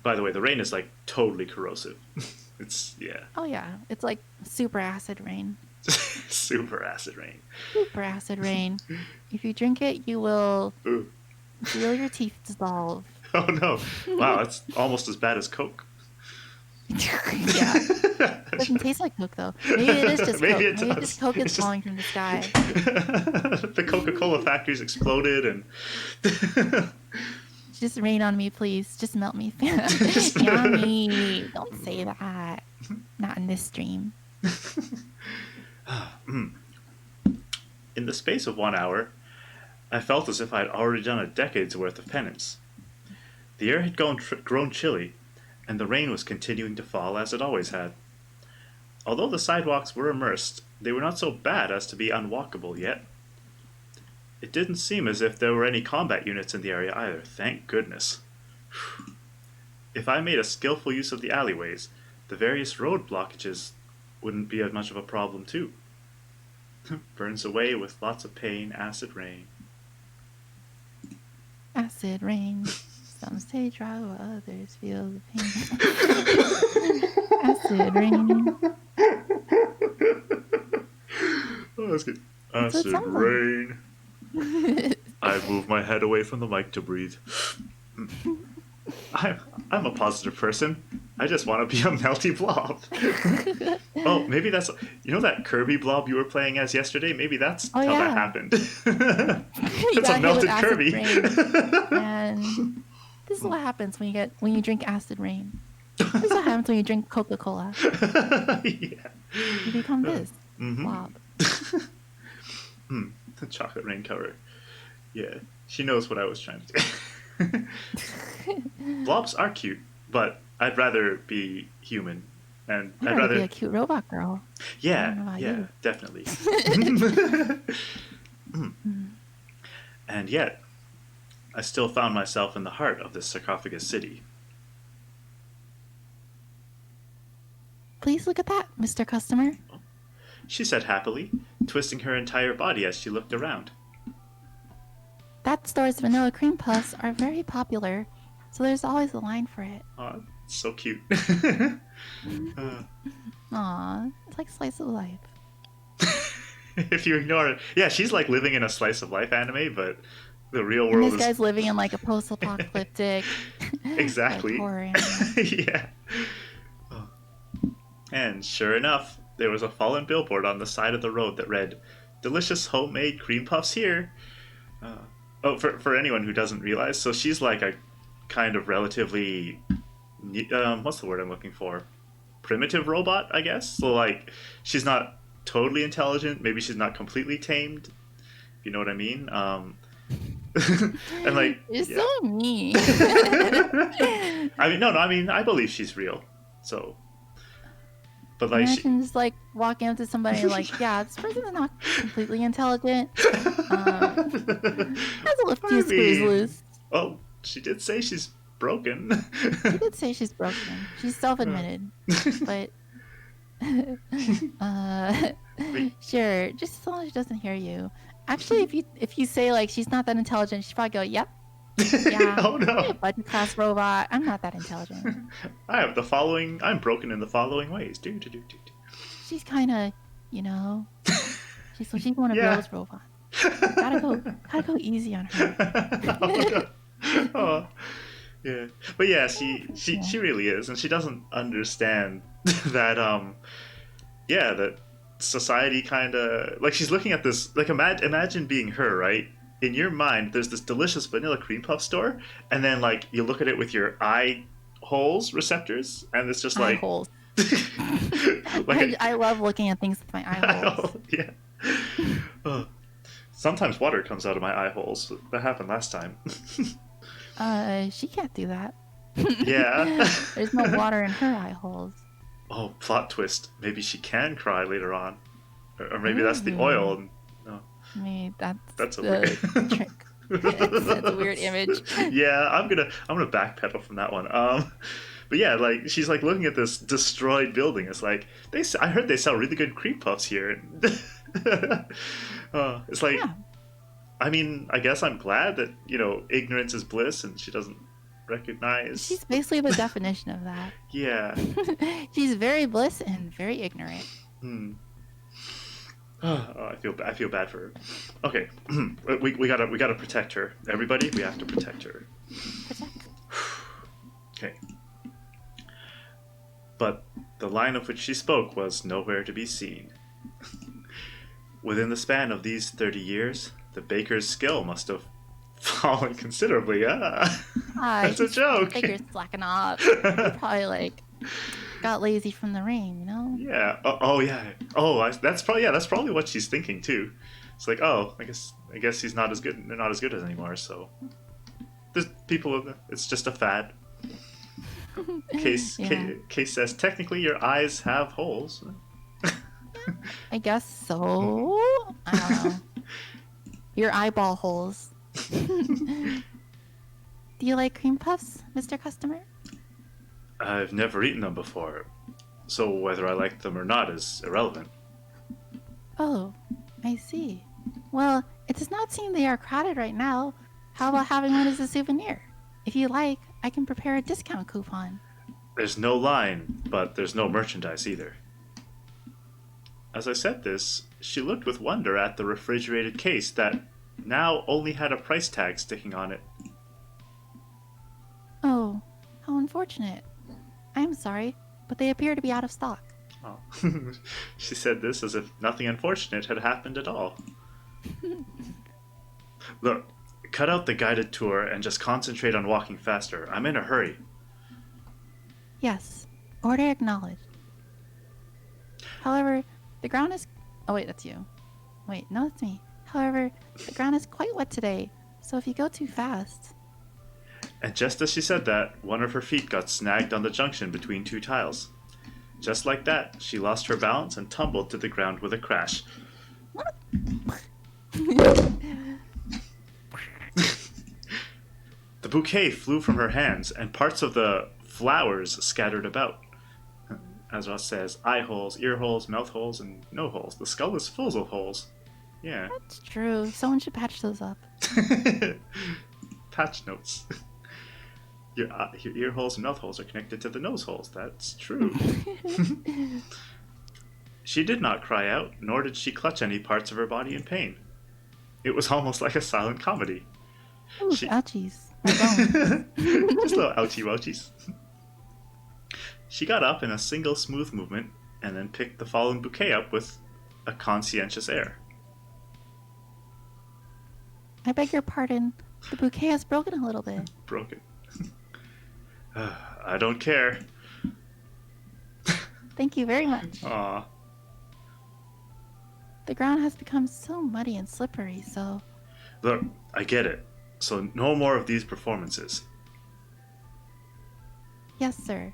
By the way, the rain is totally corrosive. Oh yeah, it's super acid rain. Super acid rain. Super acid rain. If you drink it, you will feel your teeth dissolve. Oh no! Wow, that's almost as bad as Coke. Yeah. It doesn't taste like Coke though. Maybe it is just Coke. Maybe just Coke is falling from the sky. The Coca-Cola factory's exploded and... Just rain on me, please. Just melt me. Yummy. Don't say that. Not in this stream. In the space of 1 hour, I felt as if I had already done a decade's worth of penance. The air had grown chilly, and the rain was continuing to fall as it always had. Although the sidewalks were immersed, they were not so bad as to be unwalkable yet. It didn't seem as if there were any combat units in the area either, thank goodness. If I made a skillful use of the alleyways, the various road blockages wouldn't be as much of a problem too. Burns away with lots of pain, acid rain. Acid rain. Some say dry while others feel the pain. Acid rain. Oh, that's good. Acid rain. I move my head away from the mic to breathe. I'm a positive person. I just want to be a melty blob. Oh, maybe that's... You know that Kirby blob you were playing as yesterday? Maybe that's how that happened. It's a melted Kirby. And this is what happens when you drink acid rain. This is what happens when you drink Coca-Cola. Yeah. You become this blob. The chocolate rain cover. Yeah, she knows what I was trying to do. Blobs are cute, but I'd rather be human, and I'd rather be a cute robot girl. Yeah, definitely. And yet, I still found myself in the heart of this sarcophagus city. Please look at that, Mr. Customer. She said happily, twisting her entire body as she looked around. That store's vanilla cream puffs are very popular, so there's always a line for it. Aw, so cute. Aw, it's like slice of life. If you ignore it. Yeah, she's like living in a slice of life anime, but the real world and this guy's living in like a post-apocalyptic exactly. like, horror anime. Yeah. Oh. And sure enough, there was a fallen billboard on the side of the road that read, "Delicious homemade cream puffs here." For anyone who doesn't realize, so she's like a kind of relatively, what's the word I'm looking for? Primitive robot, I guess. So like, she's not totally intelligent. Maybe she's not completely tamed. If you know what I mean. And like, you're so mean. I mean, no. I mean, I believe she's real. So. But like, imagine just like walking up to somebody like, yeah, this person is not completely intelligent. Has a few screws loose. Oh, she did say she's broken. She did say she's broken. She's self-admitted. But sure, just as long as she doesn't hear you. Actually, if you say like she's not that intelligent, she'd probably go, "Yep, yeah, oh no, I'm a budget class robot. I'm not that intelligent. I have the following. I'm broken in the following ways." She's kind of, she's one of those robots. Gotta go easy on her. Oh, no. Oh, yeah, but yeah, she really is, and she doesn't understand that that society kind of like she's looking at this like imagine being her, right? In your mind, there's this delicious vanilla cream puff store, and then like you look at it with your eye holes receptors, and it's just eye like holes. Like I love looking at things with my eye holes. Yeah. Sometimes water comes out of my eye holes. That happened last time. She can't do that. Yeah. There's no water in her eye holes. Oh, plot twist. Maybe she can cry later on. Or maybe that's the oil. And, no. I mean, that's a the weird trick. That's a weird image. Yeah, I'm gonna backpedal from that one. But yeah, like she's like looking at this destroyed building. It's like I heard they sell really good cream puffs here. It's like, yeah. I mean, I guess I'm glad that ignorance is bliss, and she doesn't recognize. She's basically the definition of that. Yeah. She's very bliss and very ignorant. Oh, I feel bad for her. Okay, we gotta protect her. Everybody, we have to protect her. Okay. But the line of which she spoke was nowhere to be seen. Within the span of these 30 years, the baker's skill must have fallen considerably. That's a joke. Baker's slacking off. You're probably like, got lazy from the rain, you know? Yeah. Oh yeah. Oh, that's probably what she's thinking too. It's like, oh, I guess he's not as good. They're not as good as anymore. So there's people. It's just a fad. Yeah, Case says technically your eyes have holes. I guess so. I don't know. Your eyeball holes. Do you like cream puffs, Mr. Customer? I've never eaten them before, so whether I like them or not is irrelevant. Oh, I see. Well, it does not seem they are crowded right now. How about having one as a souvenir? If you like, I can prepare a discount coupon. There's no line, but there's no merchandise either. As I said this, she looked with wonder at the refrigerated case that now only had a price tag sticking on it. Oh, how unfortunate. I am sorry, but they appear to be out of stock. Oh. She said this as if nothing unfortunate had happened at all. Look, cut out the guided tour and just concentrate on walking faster. I'm in a hurry. Yes, order acknowledged. However, the ground is... Oh wait, that's you. Wait, no, it's me. However, the ground is quite wet today, so if you go too fast... And just as she said that, one of her feet got snagged on the junction between two tiles. Just like that, she lost her balance and tumbled to the ground with a crash. The bouquet flew from her hands, and parts of the flowers scattered about. As Ross says, eye holes, ear holes, mouth holes, and no holes. The skull is full of holes. Yeah. That's true. Someone should patch those up. Patch notes. Your ear holes and mouth holes are connected to the nose holes. That's true. She did not cry out, nor did she clutch any parts of her body in pain. It was almost like a silent comedy. Ooh, ouchies. My bones. Just little ouchie wouchies. She got up in a single smooth movement and then picked the fallen bouquet up with a conscientious air. I beg your pardon. The bouquet has broken a little bit. Broken. I don't care. Thank you very much. Aw. The ground has become so muddy and slippery, so... Look, I get it. So no more of these performances. Yes, sir.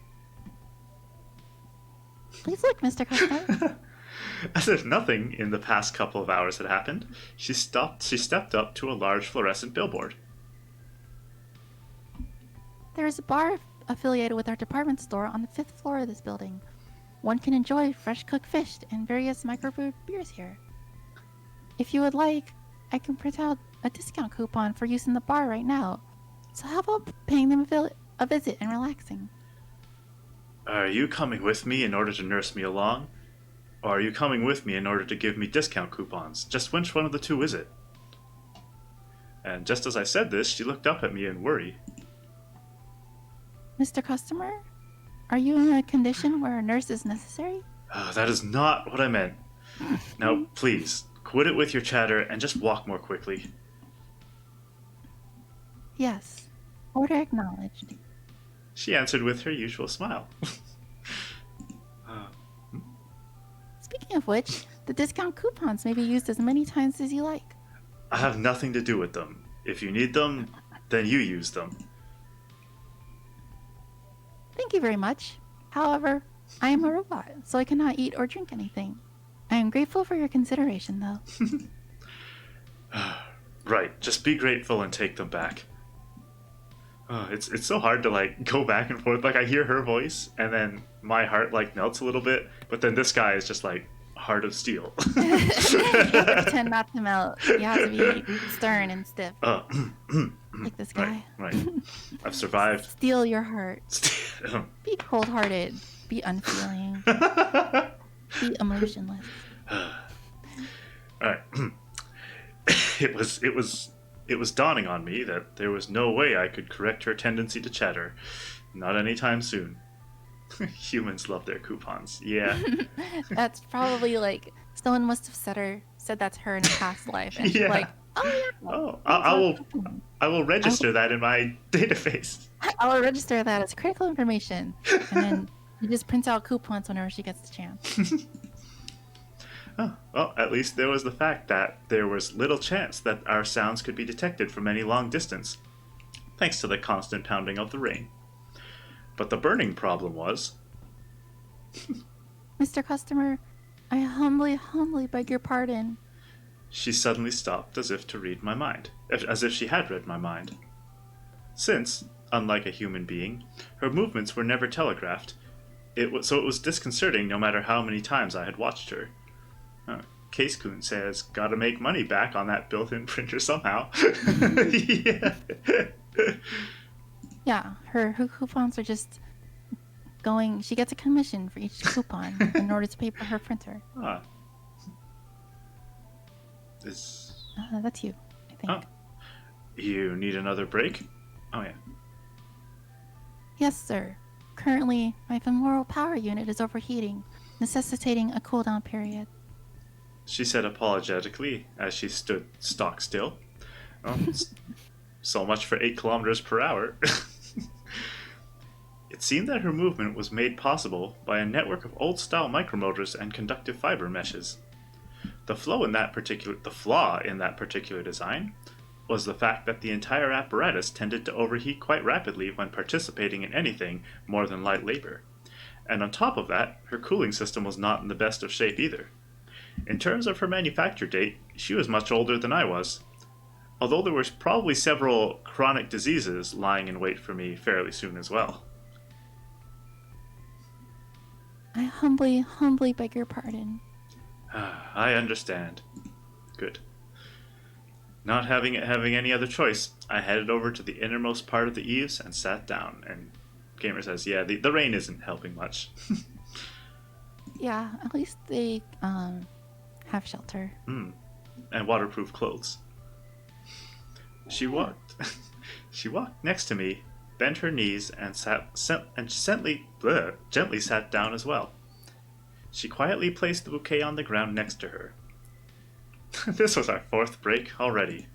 Please look, Mr. Customer. As if nothing in the past couple of hours had happened, she stepped up to a large fluorescent billboard. There is a bar affiliated with our department store on the 5th floor of this building. One can enjoy fresh cooked fish and various microbrewed beers here. If you would like, I can print out a discount coupon for use in the bar right now. So how about paying them a visit and relaxing? Are you coming with me in order to nurse me along? Or are you coming with me in order to give me discount coupons? Just which one of the two is it? And just as I said this, she looked up at me in worry. Mr. Customer, are you in a condition where a nurse is necessary? That is not what I meant. Now, please, quit it with your chatter and just walk more quickly. Yes. Order acknowledged. She answered with her usual smile. Speaking of which, the discount coupons may be used as many times as you like. I have nothing to do with them. If you need them, then you use them. Thank you very much. However, I am a robot, so I cannot eat or drink anything. I am grateful for your consideration, though. Right, just be grateful and take them back. It's so hard to like go back and forth. Like I hear her voice and then my heart like melts a little bit, but then this guy is just like heart of steel. You have to pretend not to melt. You have to be stern and stiff. Like this guy. Right. I've survived. Steal your heart. Be cold-hearted. Be unfeeling. Be emotionless. Alright. It was dawning on me that there was no way I could correct her tendency to chatter. Not anytime soon. Humans love their coupons. Yeah. That's probably like someone must have said that to her in a past life, and she's like, "Oh yeah." Oh, I will register that in my database. I will register that as critical information, and then She just prints out coupons whenever she gets the chance. Oh, well, at least there was the fact that there was little chance that our sounds could be detected from any long distance, thanks to the constant pounding of the rain. But the burning problem was... Mr. Customer, I humbly beg your pardon. She suddenly stopped as if to read my mind, as if she had read my mind. Since, unlike a human being, her movements were never telegraphed, it was disconcerting no matter how many times I had watched her. Case-Kun says, gotta make money back on that built-in printer somehow. Yeah. Yeah, her coupons are just going. She gets a commission for each coupon in order to pay for her printer. That's you, I think. Oh. You need another break? Oh, yeah. Yes, sir. Currently, my femoral power unit is overheating, necessitating a cooldown period. She said apologetically as she stood stock still. Oh, so much for 8 kilometers per hour. It seemed that her movement was made possible by a network of old-style micromotors and conductive fiber meshes. The flaw in that particular design was the fact that the entire apparatus tended to overheat quite rapidly when participating in anything more than light labor. And on top of that, her cooling system was not in the best of shape either. In terms of her manufacture date, she was much older than I was, although there were probably several chronic diseases lying in wait for me fairly soon as well. I humbly beg your pardon. I understand. Good. Not having any other choice, I headed over to the innermost part of the eaves and sat down, and Gamer says, yeah, the rain isn't helping much. Yeah, at least they have shelter. And waterproof clothes. She walked next to me, bent her knees, and gently sat down as well. She quietly placed the bouquet on the ground next to her. This was our 4th break already.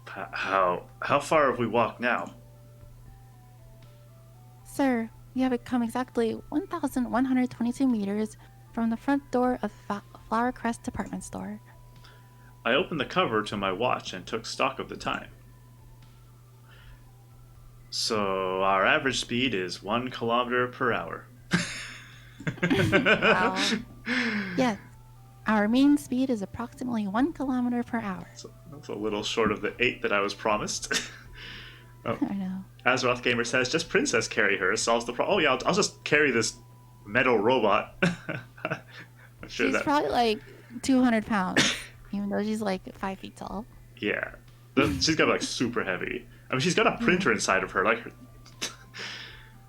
How far have we walked now? Sir, we have come exactly 1,122 meters from the front door of Flower Crest Department Store. I opened the cover to my watch and took stock of the time. So our average speed is 1 kilometer per hour. Wow. Yes. Our mean speed is approximately 1 kilometer per hour. So that's a little short of the 8 that I was promised. Oh. I know. Azeroth Gamer says, just Princess carry her solves the problem. Oh yeah, I'll just carry this metal robot. I'm sure she's probably like 200 pounds, even though she's like 5 feet tall. Yeah. She's got like super heavy. I mean, she's got a printer inside of her. Like her.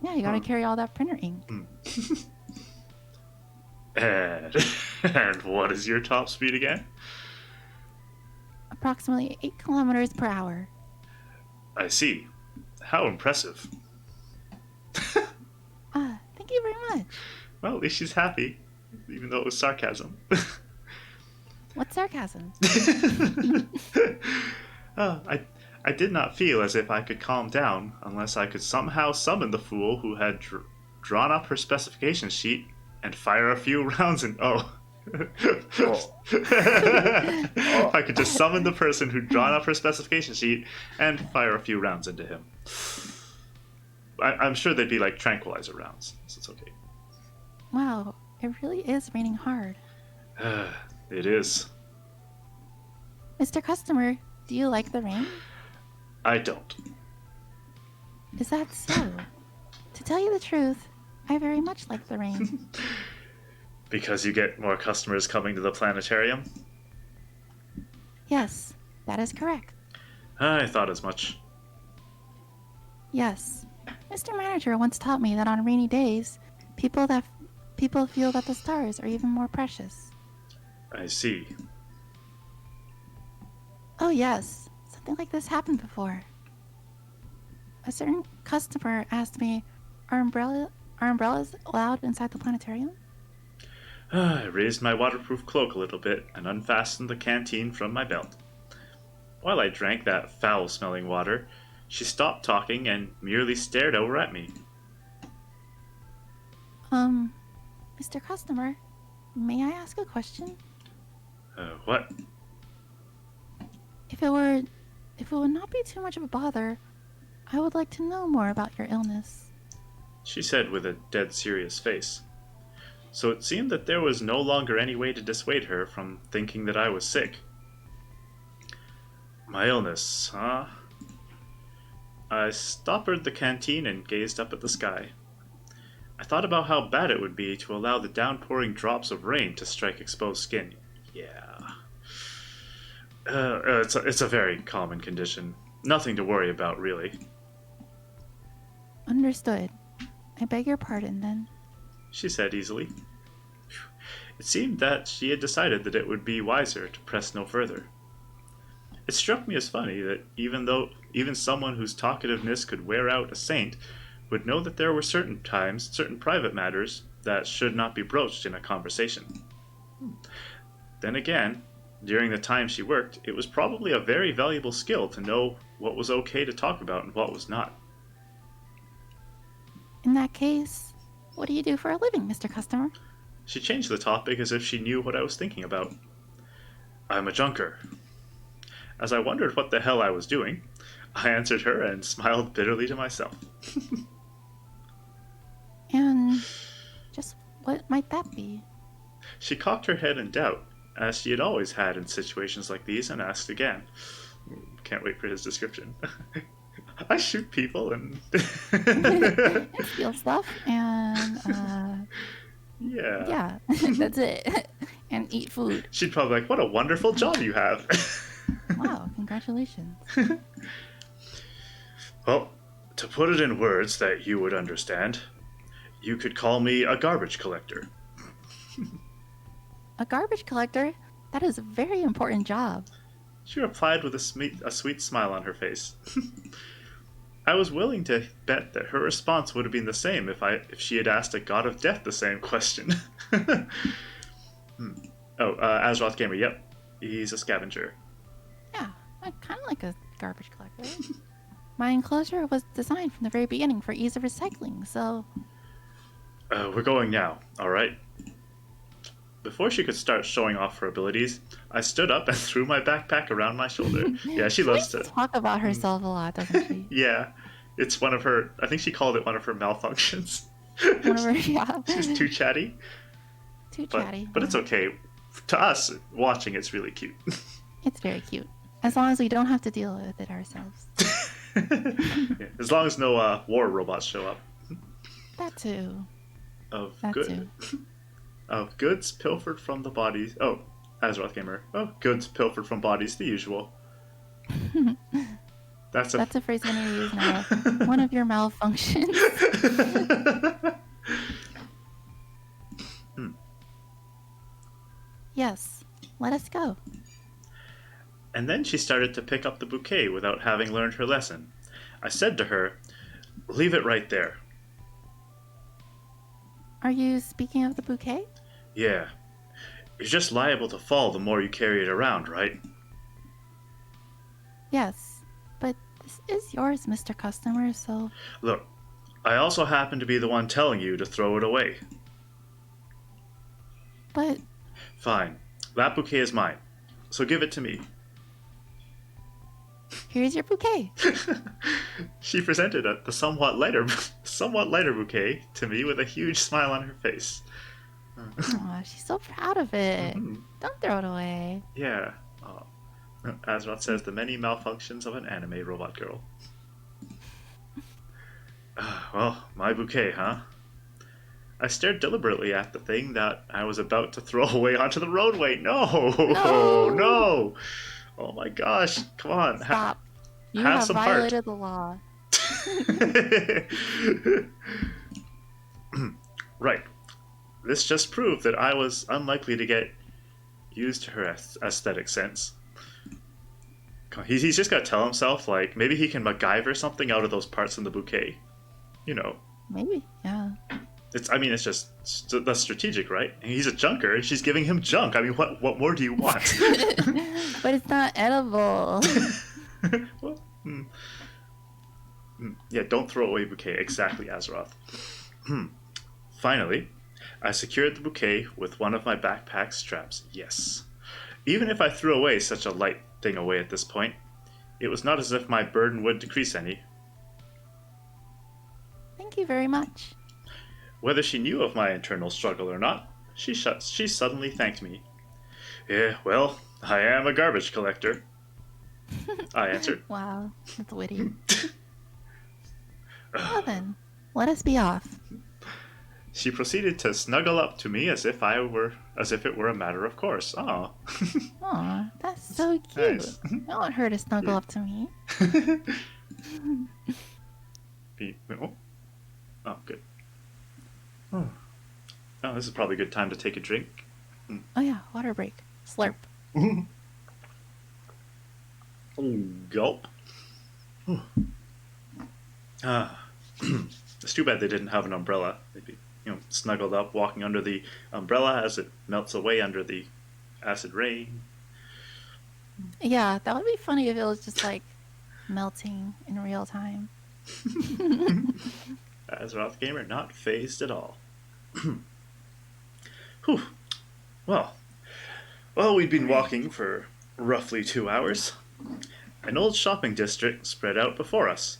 Yeah, you gotta carry all that printer ink. And what is your top speed again? Approximately 8 kilometers per hour. I see. How impressive. Thank you very much. Well, at least she's happy, even though it was sarcasm. What sarcasm? I did not feel as if I could calm down unless I could somehow summon the fool who had drawn up her specification sheet and fire a few rounds in... If I could just summon the person who'd drawn up her specification sheet and fire a few rounds into him. I'm sure they'd be like tranquilizer rounds, so it's okay. Wow, it really is raining hard. It is. Mr. Customer, do you like the rain? I don't. Is that so? To tell you the truth, I very much like the rain. Because you get more customers coming to the planetarium? Yes, that is correct. I thought as much. Yes. Mr. Manager once taught me that on rainy days, people feel that the stars are even more precious. I see. Oh yes, something like this happened before. A certain customer asked me, are umbrellas allowed inside the planetarium? I raised my waterproof cloak a little bit and unfastened the canteen from my belt. While I drank that foul-smelling water, She stopped talking and merely stared over at me. Mr. Customer, may I ask a question? What? If it would not be too much of a bother, I would like to know more about your illness. She said with a dead serious face. So it seemed that there was no longer any way to dissuade her from thinking that I was sick. My illness, huh? I stoppered the canteen and gazed up at the sky. I thought about how bad it would be to allow the downpouring drops of rain to strike exposed skin. Yeah. It's a very common condition. Nothing to worry about, really. Understood. I beg your pardon, then. She said easily. It seemed that she had decided that it would be wiser to press no further. It struck me as funny that even someone whose talkativeness could wear out a saint would know that there were certain times, certain private matters, that should not be broached in a conversation. Then again, during the time she worked, it was probably a very valuable skill to know what was okay to talk about and what was not. In that case, what do you do for a living, Mr. Customer? She changed the topic as if she knew what I was thinking about. I'm a junker. As I wondered what the hell I was doing, I answered her and smiled bitterly to myself. And just what might that be? She cocked her head in doubt, as she had always had in situations like these, and asked again. Can't wait for his description. I shoot people and steal stuff and yeah, that's it. And eat food. She'd probably be like, what a wonderful job you have. Wow, congratulations. Well, to put it in words that you would understand, you could call me a garbage collector. A garbage collector? That is a very important job. She replied with a sweet smile on her face. I was willing to bet that her response would have been the same if she had asked a god of death the same question. Azeroth Gamer, yep. He's a scavenger. Yeah, kind of like a garbage collector. My enclosure was designed from the very beginning for ease of recycling, so... We're going now, alright? Before she could start showing off her abilities, I stood up and threw my backpack around my shoulder. Yeah, she loves to talk about herself a lot, doesn't she? Yeah, it's one of her. I think she called it one of her malfunctions. One of her, yeah. She's too chatty. But it's okay. To us, watching it's really cute. It's very cute, as long as we don't have to deal with it ourselves. Yeah, as long as no war robots show up. That too. Of goods pilfered from the bodies. Oh, Azeroth Gamer. Oh, goods pilfered from bodies, the usual. That's a phrase I'm going to use now. One of your malfunctions. Yes, let us go. And then she started to pick up the bouquet without having learned her lesson. I said to her, leave it right there. Are you speaking of the bouquet? Yeah. You're just liable to fall the more you carry it around, right? Yes, but this is yours, Mr. Customer, so... Look, I also happen to be the one telling you to throw it away. But... Fine. That bouquet is mine. So give it to me. Here's your bouquet. She presented the somewhat lighter bouquet to me with a huge smile on her face. Aw, she's so proud of it. Mm-hmm. Don't throw it away. Yeah. Azeroth says the many malfunctions of an anime robot girl. Well, my bouquet, huh? I stared deliberately at the thing that I was about to throw away onto the roadway. No! No! Oh my gosh, come on. Stop. You have violated the law. Right. This just proved that I was unlikely to get used to her aesthetic sense. He's just got to tell himself, like, maybe he can MacGyver something out of those parts in the bouquet. You know. Maybe, yeah. It's just, that's strategic, right? And he's a junker, and she's giving him junk. I mean, what more do you want? But it's not edible. Well, Yeah, don't throw away bouquet. Exactly, Azeroth. Finally, I secured the bouquet with one of my backpack straps. Yes. Even if I threw away such a light thing away at this point, it was not as if my burden would decrease any. Thank you very much. Whether she knew of my internal struggle or not, she suddenly thanked me. Yeah, well, I am a garbage collector, I answered. Wow, that's witty. Well then, let us be off. She proceeded to snuggle up to me as if it were a matter of course. Aw. Aw, that's so cute. Nice. I want her to snuggle up to me. Oh, good. Oh, this is probably a good time to take a drink. Oh yeah, water break. Slurp. Gulp. It's too bad they didn't have an umbrella. They'd be, snuggled up, walking under the umbrella as it melts away under the acid rain. Yeah, that would be funny if it was just like melting in real time. Azeroth Gamer not phased at all. Whew. Well, we'd been walking for roughly 2 hours. An old shopping district spread out before us.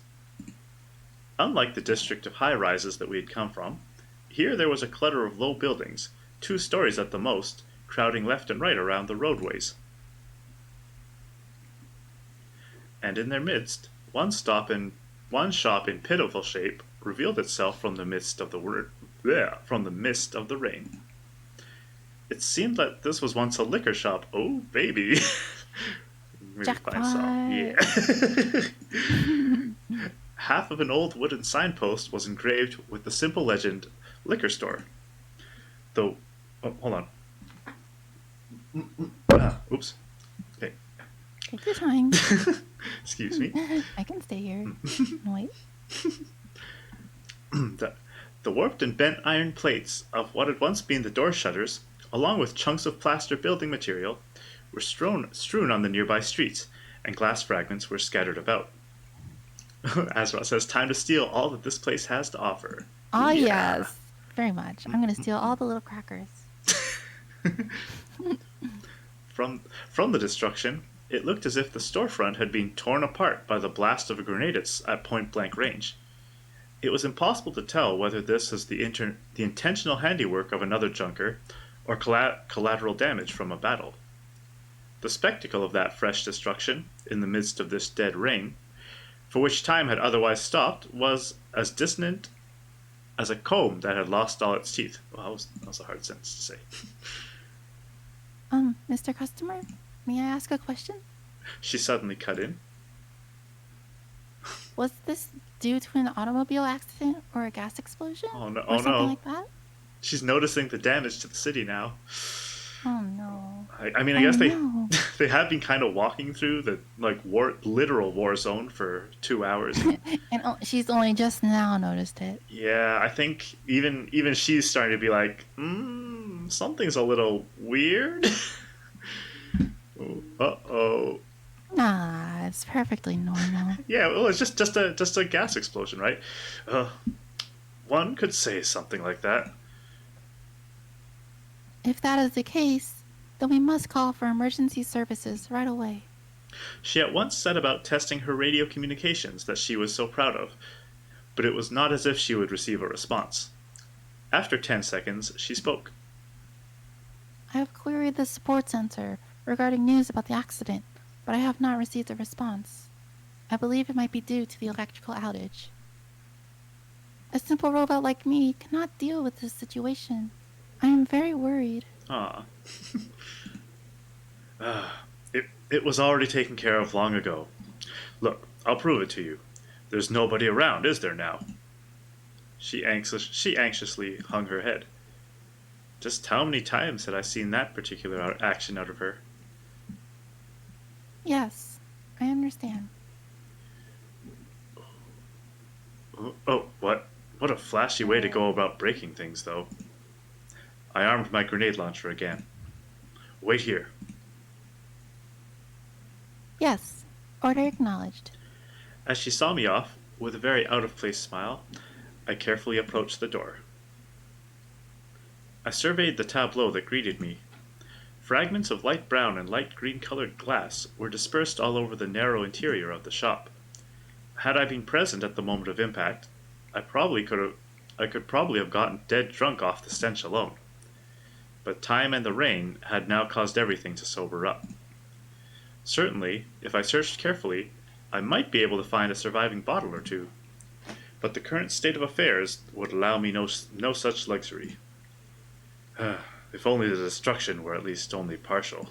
Unlike the district of high-rises that we had come from, here there was a clutter of low buildings, 2 stories at the most, crowding left and right around the roadways. And in their midst, one shop in pitiful shape revealed itself from the mist of the rain. It seemed that this was once a liquor shop. Oh, baby. Jackpot. Yeah. Half of an old wooden signpost was engraved with the simple legend, liquor store. Though, hold on. Oops. Okay. Take your time. Excuse me. I can stay here. Wait. The warped and bent iron plates of what had once been the door shutters, along with chunks of plaster building material, were strewn on the nearby streets, and glass fragments were scattered about. Azeroth says, time to steal all that this place has to offer. Oh, yeah. Yes. Very much. I'm going to steal all the little crackers. From the destruction, it looked as if the storefront had been torn apart by the blast of a grenade at point-blank range. It was impossible to tell whether this was the intentional handiwork of another junker or collateral damage from a battle. The spectacle of that fresh destruction, in the midst of this dead rain, for which time had otherwise stopped, was as dissonant as a comb that had lost all its teeth. Well, that was a hard sentence to say. Mr. Customer, may I ask a question? She suddenly cut in. Was this due to an automobile accident or a gas explosion? Oh no! Or something like that? She's noticing the damage to the city now. Oh no! I mean, I guess they have been kind of walking through the literal war zone for 2 hours. And she's only just now noticed it. Yeah, I think even she's starting to be like, something's a little weird. Uh-oh. Nah, it's perfectly normal. Yeah, well, it's just a gas explosion, right? One could say something like that. If that is the case, then we must call for emergency services right away. She at once set about testing her radio communications that she was so proud of, but it was not as if she would receive a response. After 10 seconds, she spoke. I have queried the support center regarding news about the accident, but I have not received a response. I believe it might be due to the electrical outage. A simple robot like me cannot deal with this situation. I am very worried. It was already taken care of long ago. Look, I'll prove it to you. There's nobody around, is there now? She anxiously hung her head. Just how many times had I seen that particular action out of her? Yes, I understand. Oh, what a flashy way to go about breaking things, though. I armed my grenade launcher again. Wait here. Yes, order acknowledged. As she saw me off, With a very out-of-place smile, I carefully approached the door. I surveyed the tableau that greeted me. Fragments of light brown and light green colored glass were dispersed all over the narrow interior of the shop. Had I been present at the moment of impact, I could probably have gotten dead drunk off the stench alone. But time and the rain had now caused everything to sober up. Certainly, if I searched carefully, I might be able to find a surviving bottle or two. But the current state of affairs would allow me no such luxury. If only the destruction were at least only partial.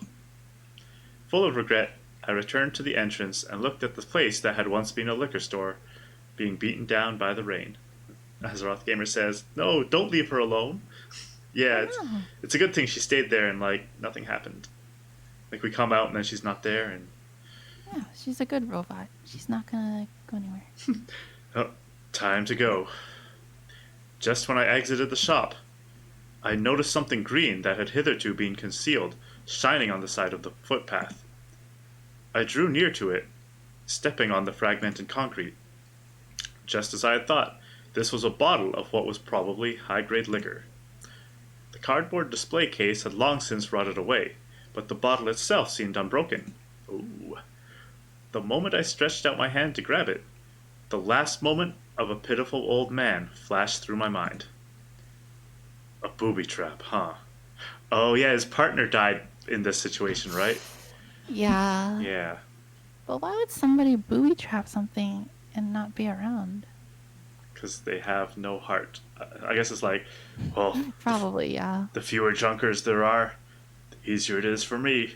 Full of regret, I returned to the entrance and looked at the place that had once been a liquor store, being beaten down by the rain. Azeroth Gamer says, "No, don't leave her alone." Yeah, it's a good thing she stayed there and, like, nothing happened. Like, we come out and then she's not there and... Yeah, she's a good robot. She's not gonna go anywhere. Oh, time to go. Just when I exited the shop, I noticed something green that had hitherto been concealed, shining on the side of the footpath. I drew near to it, stepping on the fragmented concrete. Just as I had thought, this was a bottle of what was probably high-grade liquor. The cardboard display case had long since rotted away, but the bottle itself seemed unbroken. Ooh. The moment I stretched out my hand to grab it, the last moment of a pitiful old man flashed through my mind. A booby trap, huh? Oh yeah, his partner died in this situation, right? Yeah. Yeah. But why would somebody booby trap something and not be around? Because they have no heart. I guess it's like, well... Probably, yeah. The fewer junkers there are, the easier it is for me.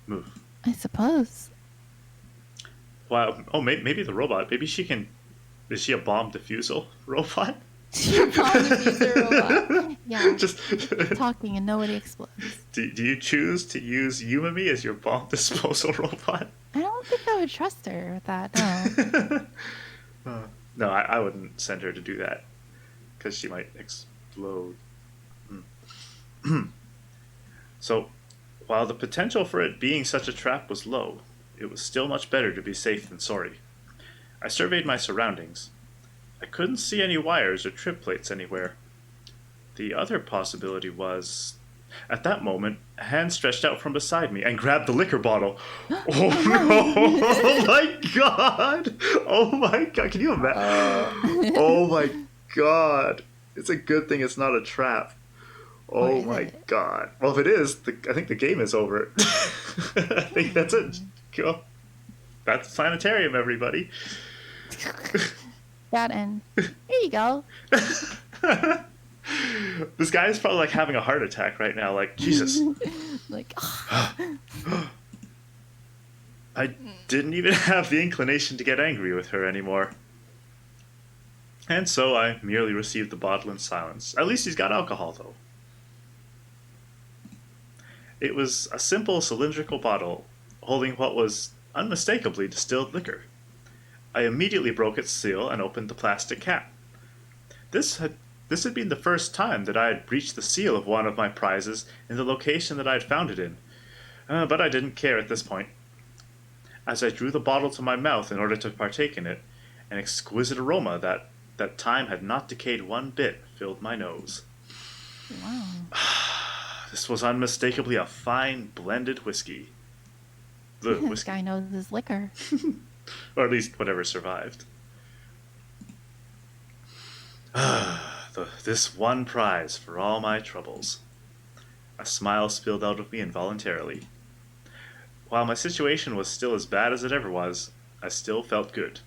Move. I suppose. Wow. Oh, maybe the robot. Maybe she can... Is she a bomb defusal robot? She's a bomb defusal robot. Yeah. Just talking and nobody explodes. Do you choose to use Yumami as your bomb disposal robot? I don't think I would trust her with that, no. No, I wouldn't send her to do that. Because she might explode. So, while the potential for it being such a trap was low, it was still much better to be safe than sorry. I surveyed my surroundings. I couldn't see any wires or trip plates anywhere. The other possibility was... At that moment, a hand stretched out from beside me and grabbed the liquor bottle. Oh no! Oh my god! Oh my god! Can you imagine? Oh my god! It's a good thing it's not a trap. Oh my god! Well, if it is, I think the game is over. I think that's it. Go. That's Planetarian, everybody. That end. Here you go. This guy is probably like having a heart attack right now. Like, Jesus. Like, I didn't even have the inclination to get angry with her anymore. And so I merely received the bottle in silence. At least he's got alcohol, though. It was a simple cylindrical bottle holding what was unmistakably distilled liquor. I immediately broke its seal and opened the plastic cap. This had been the first time that I had breached the seal of one of my prizes in the location that I had found it in. But I didn't care at this point. As I drew the bottle to my mouth in order to partake in it, an exquisite aroma that time had not decayed one bit filled my nose. Wow. This was unmistakably a fine blended whiskey. This guy knows his liquor. Or at least whatever survived. This one prize for all my troubles. A smile spilled out of me involuntarily. While my situation was still as bad as it ever was, I still felt good,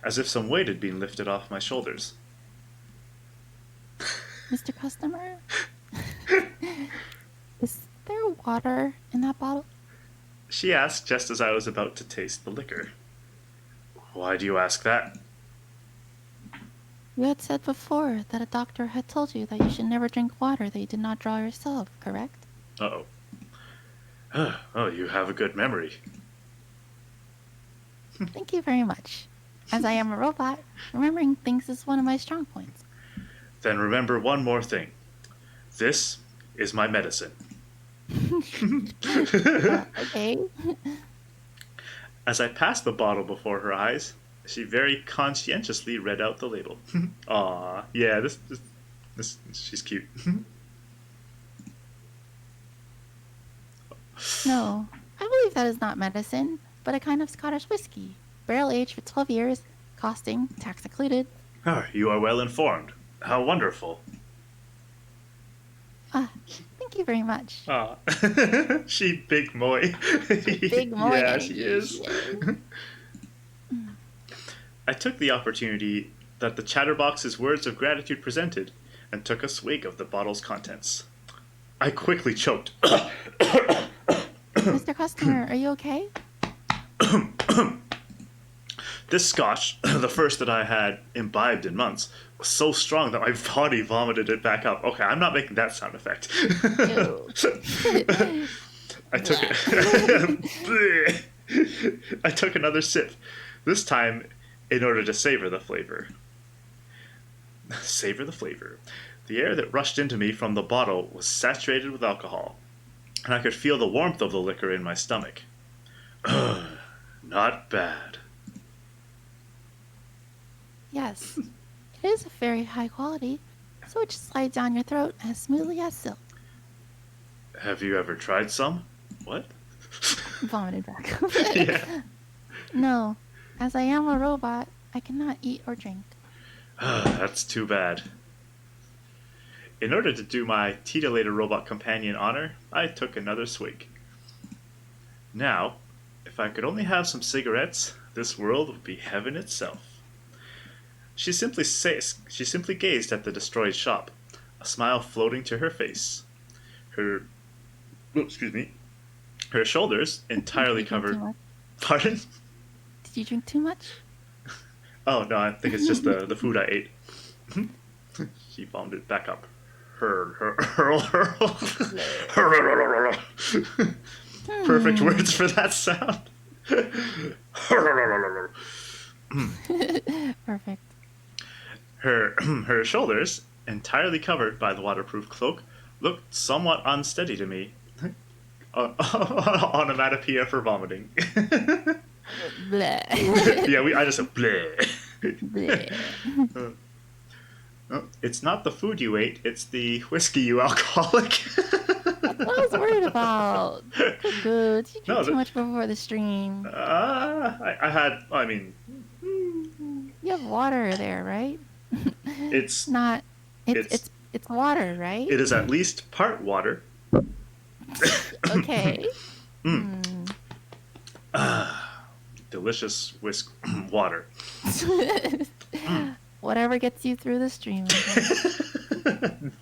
as if some weight had been lifted off my shoulders. Mr. Customer? Is there water in that bottle? She asked just as I was about to taste the liquor. Why do you ask that? You had said before that a doctor had told you that you should never drink water that you did not draw yourself, correct? Uh-oh. Oh, you have a good memory. Thank you very much. As I am a robot, remembering things is one of my strong points. Then remember one more thing. This is my medicine. Okay. As I passed the bottle before her eyes, She very conscientiously read out the label. Aw, yeah, this she's cute. No, I believe that is not medicine, but a kind of Scottish whiskey, barrel aged for 12 years, costing, tax included. Oh, you are well informed. How wonderful. Ah, thank you very much. Ah, she big moy. Big Moy Yeah, she energy. is. I took the opportunity that the chatterbox's words of gratitude presented and took a swig of the bottle's contents. I quickly choked. Mr. Customer, are you okay? This scotch, the first that I had imbibed in months, was so strong that my body vomited it back up. Okay, I'm not making that sound effect. I took it. I took another sip, this time in order to savor the flavor. Savor the flavor. The air that rushed into me from the bottle was saturated with alcohol, and I could feel the warmth of the liquor in my stomach. Not bad. Yes, it is of very high quality, so it just slides down your throat as smoothly as silk. Have you ever tried some? What? Vomited back. Yeah. No, as I am a robot, I cannot eat or drink. That's too bad. In order to do my titillator robot companion honor, I took another swig. Now, if I could only have some cigarettes, this world would be heaven itself. She simply gazed at the destroyed shop, a smile floating to her face. Her shoulders entirely covered. Pardon? Did you drink too much? Oh no, I think it's just the food I ate. She vomited back up. Perfect words for that sound. Perfect. Her shoulders, entirely covered by the waterproof cloak, looked somewhat unsteady to me. Onomatopoeia for vomiting. Yeah, I just said bleh. It's not the food you ate, it's the whiskey, you alcoholic. That's what I was worried about. Good. Did you drink too much before the stream? I mean... You have water there, right? It's not... It's water, right? It is at least part water. Okay. Delicious water. Whatever gets you through the stream.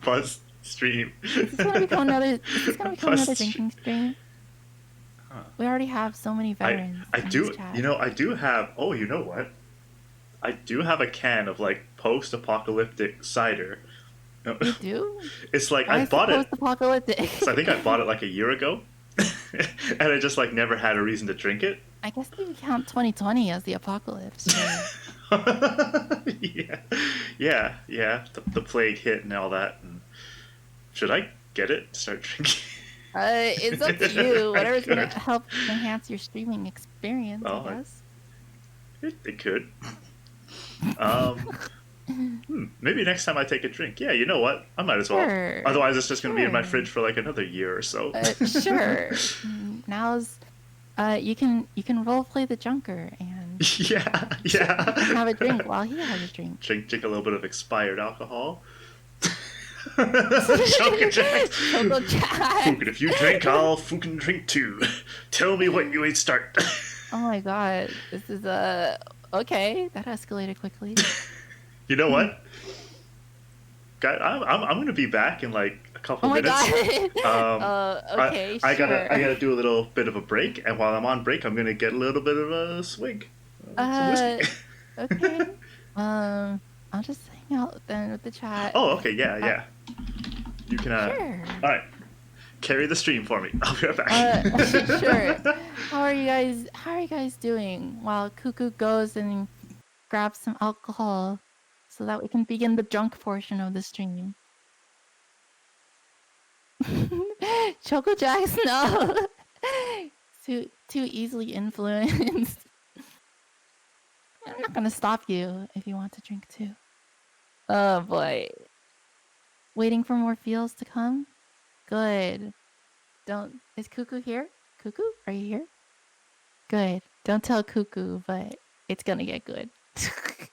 Buzz stream. Is this gonna become another drinking stream? Huh. We already have so many veterans. I do. I do have. Oh, you know what? I do have a can of like post-apocalyptic cider. You do? It's like I bought it. Post-apocalyptic. So I think I bought it like a year ago, and I just like never had a reason to drink it. I guess you count 2020 as the apocalypse. Yeah. The plague hit and all that. And should I get it? Start drinking? It's up to you. Whatever's gonna help enhance your streaming experience, I guess. It could. Maybe next time I take a drink. Yeah, you know what? I might as well. Sure. Otherwise, it's just gonna be in my fridge for like another year or so. Sure. Now's. You can role play the junker and have a drink while he has a drink. Drink a little bit of expired alcohol. Choco Jack. Fucking, if you drink, I'll fucking drink too. Tell me what you ate. Start. Oh my god, this is okay. That escalated quickly. You know what? I'm gonna be back in like a couple minutes. God. Okay, I gotta do a little bit of a break, and while I'm on break, I'm gonna get a little bit of a swig. Okay. I'll just hang out then with the chat. Oh, okay, yeah. You can. Sure. All right. Carry the stream for me. I'll be right back. Sure. How are you guys doing? While Cuckoo goes and grabs some alcohol, so that we can begin the drunk portion of the stream. Choco Jacks, no. Too easily influenced. I'm not gonna stop you if you want to drink too. Oh boy. Waiting for more feels to come? Good. Don't. Is Cuckoo here? Cuckoo, are you here? Good. Don't tell Cuckoo, but it's gonna get good.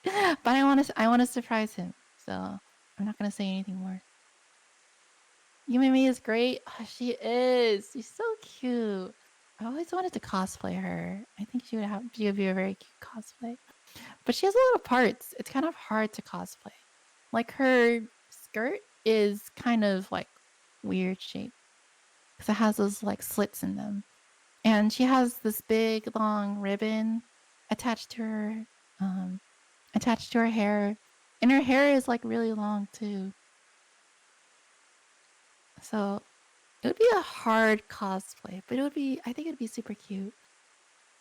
But I want to surprise him, so I'm not gonna say anything more. Yumimi is great. Oh, she is. She's so cute. I always wanted to cosplay her. I think she would be a very cute cosplay. But she has a lot of parts. It's kind of hard to cosplay. Like her skirt is kind of like weird shape because it has those like slits in them, and she has this big long ribbon attached to her hair, and her hair is like really long too. So it would be a hard cosplay, but I think it'd be super cute.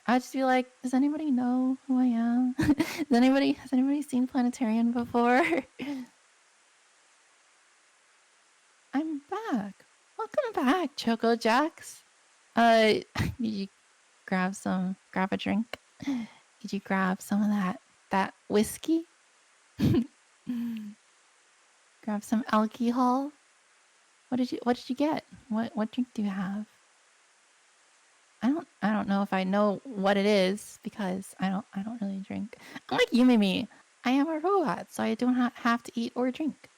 I'd just be like, does anybody know who I am? Has anybody seen Planetarian before? I'm back. Welcome back, Choco Jacks. Did you grab a drink? Did you grab some of that whiskey? Grab some alcohol? What did you get? What drink do you have? I don't know if I know what it is because I don't really drink. I'm like Yumimi. I am a robot, so I don't have to eat or drink.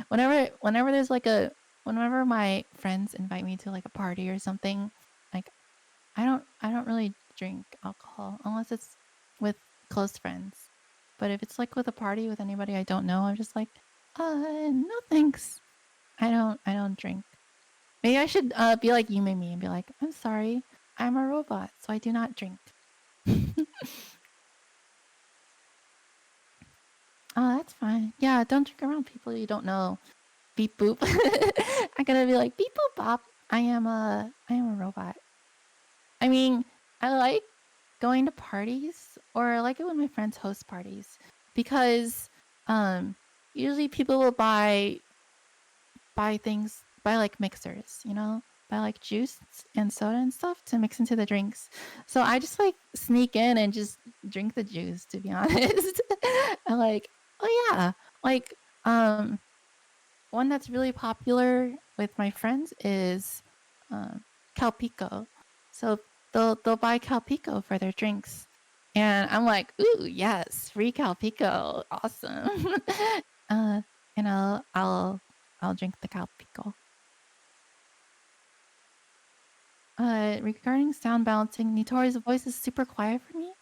Whenever there's like whenever my friends invite me to like a party or something, like I don't really drink alcohol unless it's with close friends. But if it's like with a party with anybody I don't know, I'm just like, no thanks. I don't drink. Maybe I should be like you made me and be like, I'm sorry, I'm a robot, so I do not drink. Oh, that's fine. Yeah, don't drink around people you don't know. Beep boop. I'm gonna be like beep boop bop. I am a robot. I mean, I like going to parties, or I like it when my friends host parties because usually people will buy things, buy like mixers, buy like juice and soda and stuff to mix into the drinks. So I just like sneak in and just drink the juice, to be honest. I'm like, oh yeah, like one that's really popular with my friends is Calpico. So they'll buy Calpico for their drinks, and I'm like, ooh, yes, free Calpico, awesome. And I'll drink the Calpico. Regarding sound balancing, Nitori's voice is super quiet for me.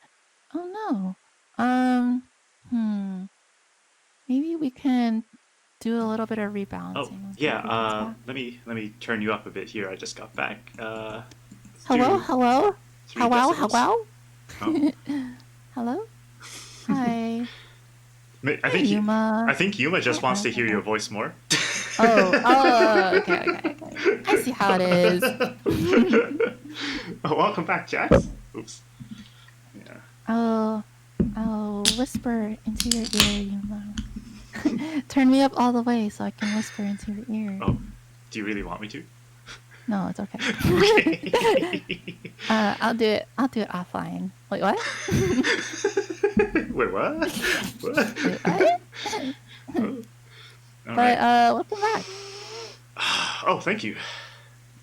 Oh no. Maybe we can do a little bit of rebalancing. Oh yeah. Let me turn you up a bit here. I just got back. Hello. Hello. Oh. Hello. Hi. I think Yuma. I think Yuma just wants to hear your voice more. Okay. I see how it is. Welcome back, Jax. Oops. Yeah. I'll whisper into your ear, Yuma. Turn me up all the way so I can whisper into your ear. Oh, do you really want me to? No, it's okay. Okay. I'll do it offline. Wait, what? Wait, what? What? Wait, what? But right. Welcome back. Oh, thank you.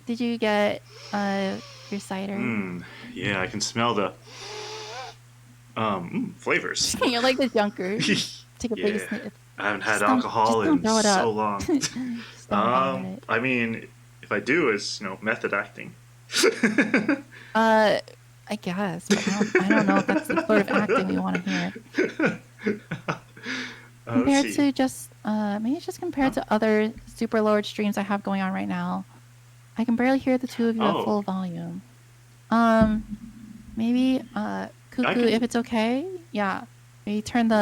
Did you get your cider? Yeah, I can smell the flavors. You're like the junker. Take a big sniff. I haven't had alcohol in so long. I mean, if I do, it's method acting. I guess, but I don't know if that's the sort of acting we want to hear. Compared to just maybe just compared to other super lowered streams I have going on right now, I can barely hear the two of you at full volume. Maybe Cuckoo, if it's okay, yeah, maybe turn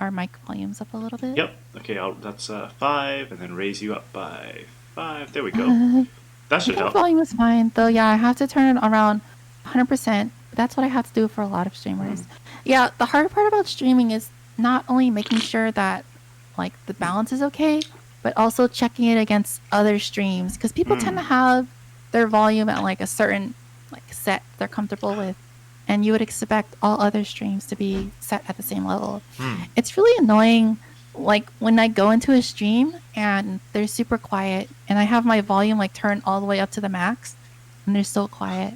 our mic volumes up a little bit. Yep. Okay, that's 5, and then raise you up by 5. There we go. That should help. Volume is fine, though. Yeah, I have to turn it around 100%. That's what I have to do for a lot of streamers. Yeah, the hard part about streaming is not only making sure that like the balance is okay, but also checking it against other streams, because people tend to have their volume at like a certain like set they're comfortable with, and you would expect all other streams to be set at the same level. Hmm. It's really annoying, like when I go into a stream and they're super quiet, and I have my volume like turned all the way up to the max, and they're so quiet,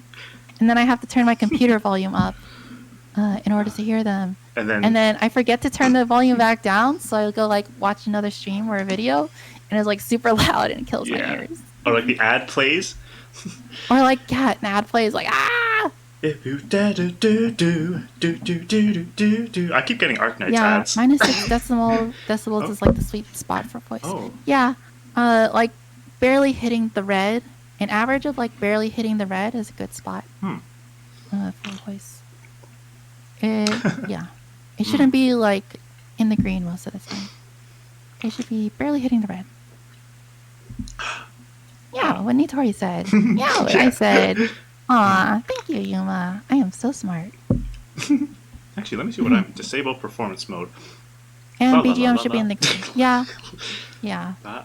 and then I have to turn my computer volume up in order to hear them. And then I forget to turn the volume back down, so I'll go like watch another stream or a video, and it's like super loud and it kills my ears. Or like the ad plays. Or like an ad plays like ah. I keep getting Arknight's ads. Yeah, -6 decibels is like the sweet spot for voice. Oh. Yeah, like barely hitting the red. An average of like barely hitting the red is a good spot for voice. It shouldn't be like in the green most of the time. It should be barely hitting the red. Yeah, what Nitori said. Yeah, what I said. Aw, thank you, Yuma. I am so smart. Actually, let me see what I'm... Disable performance mode. And BGM should be in the green. Yeah.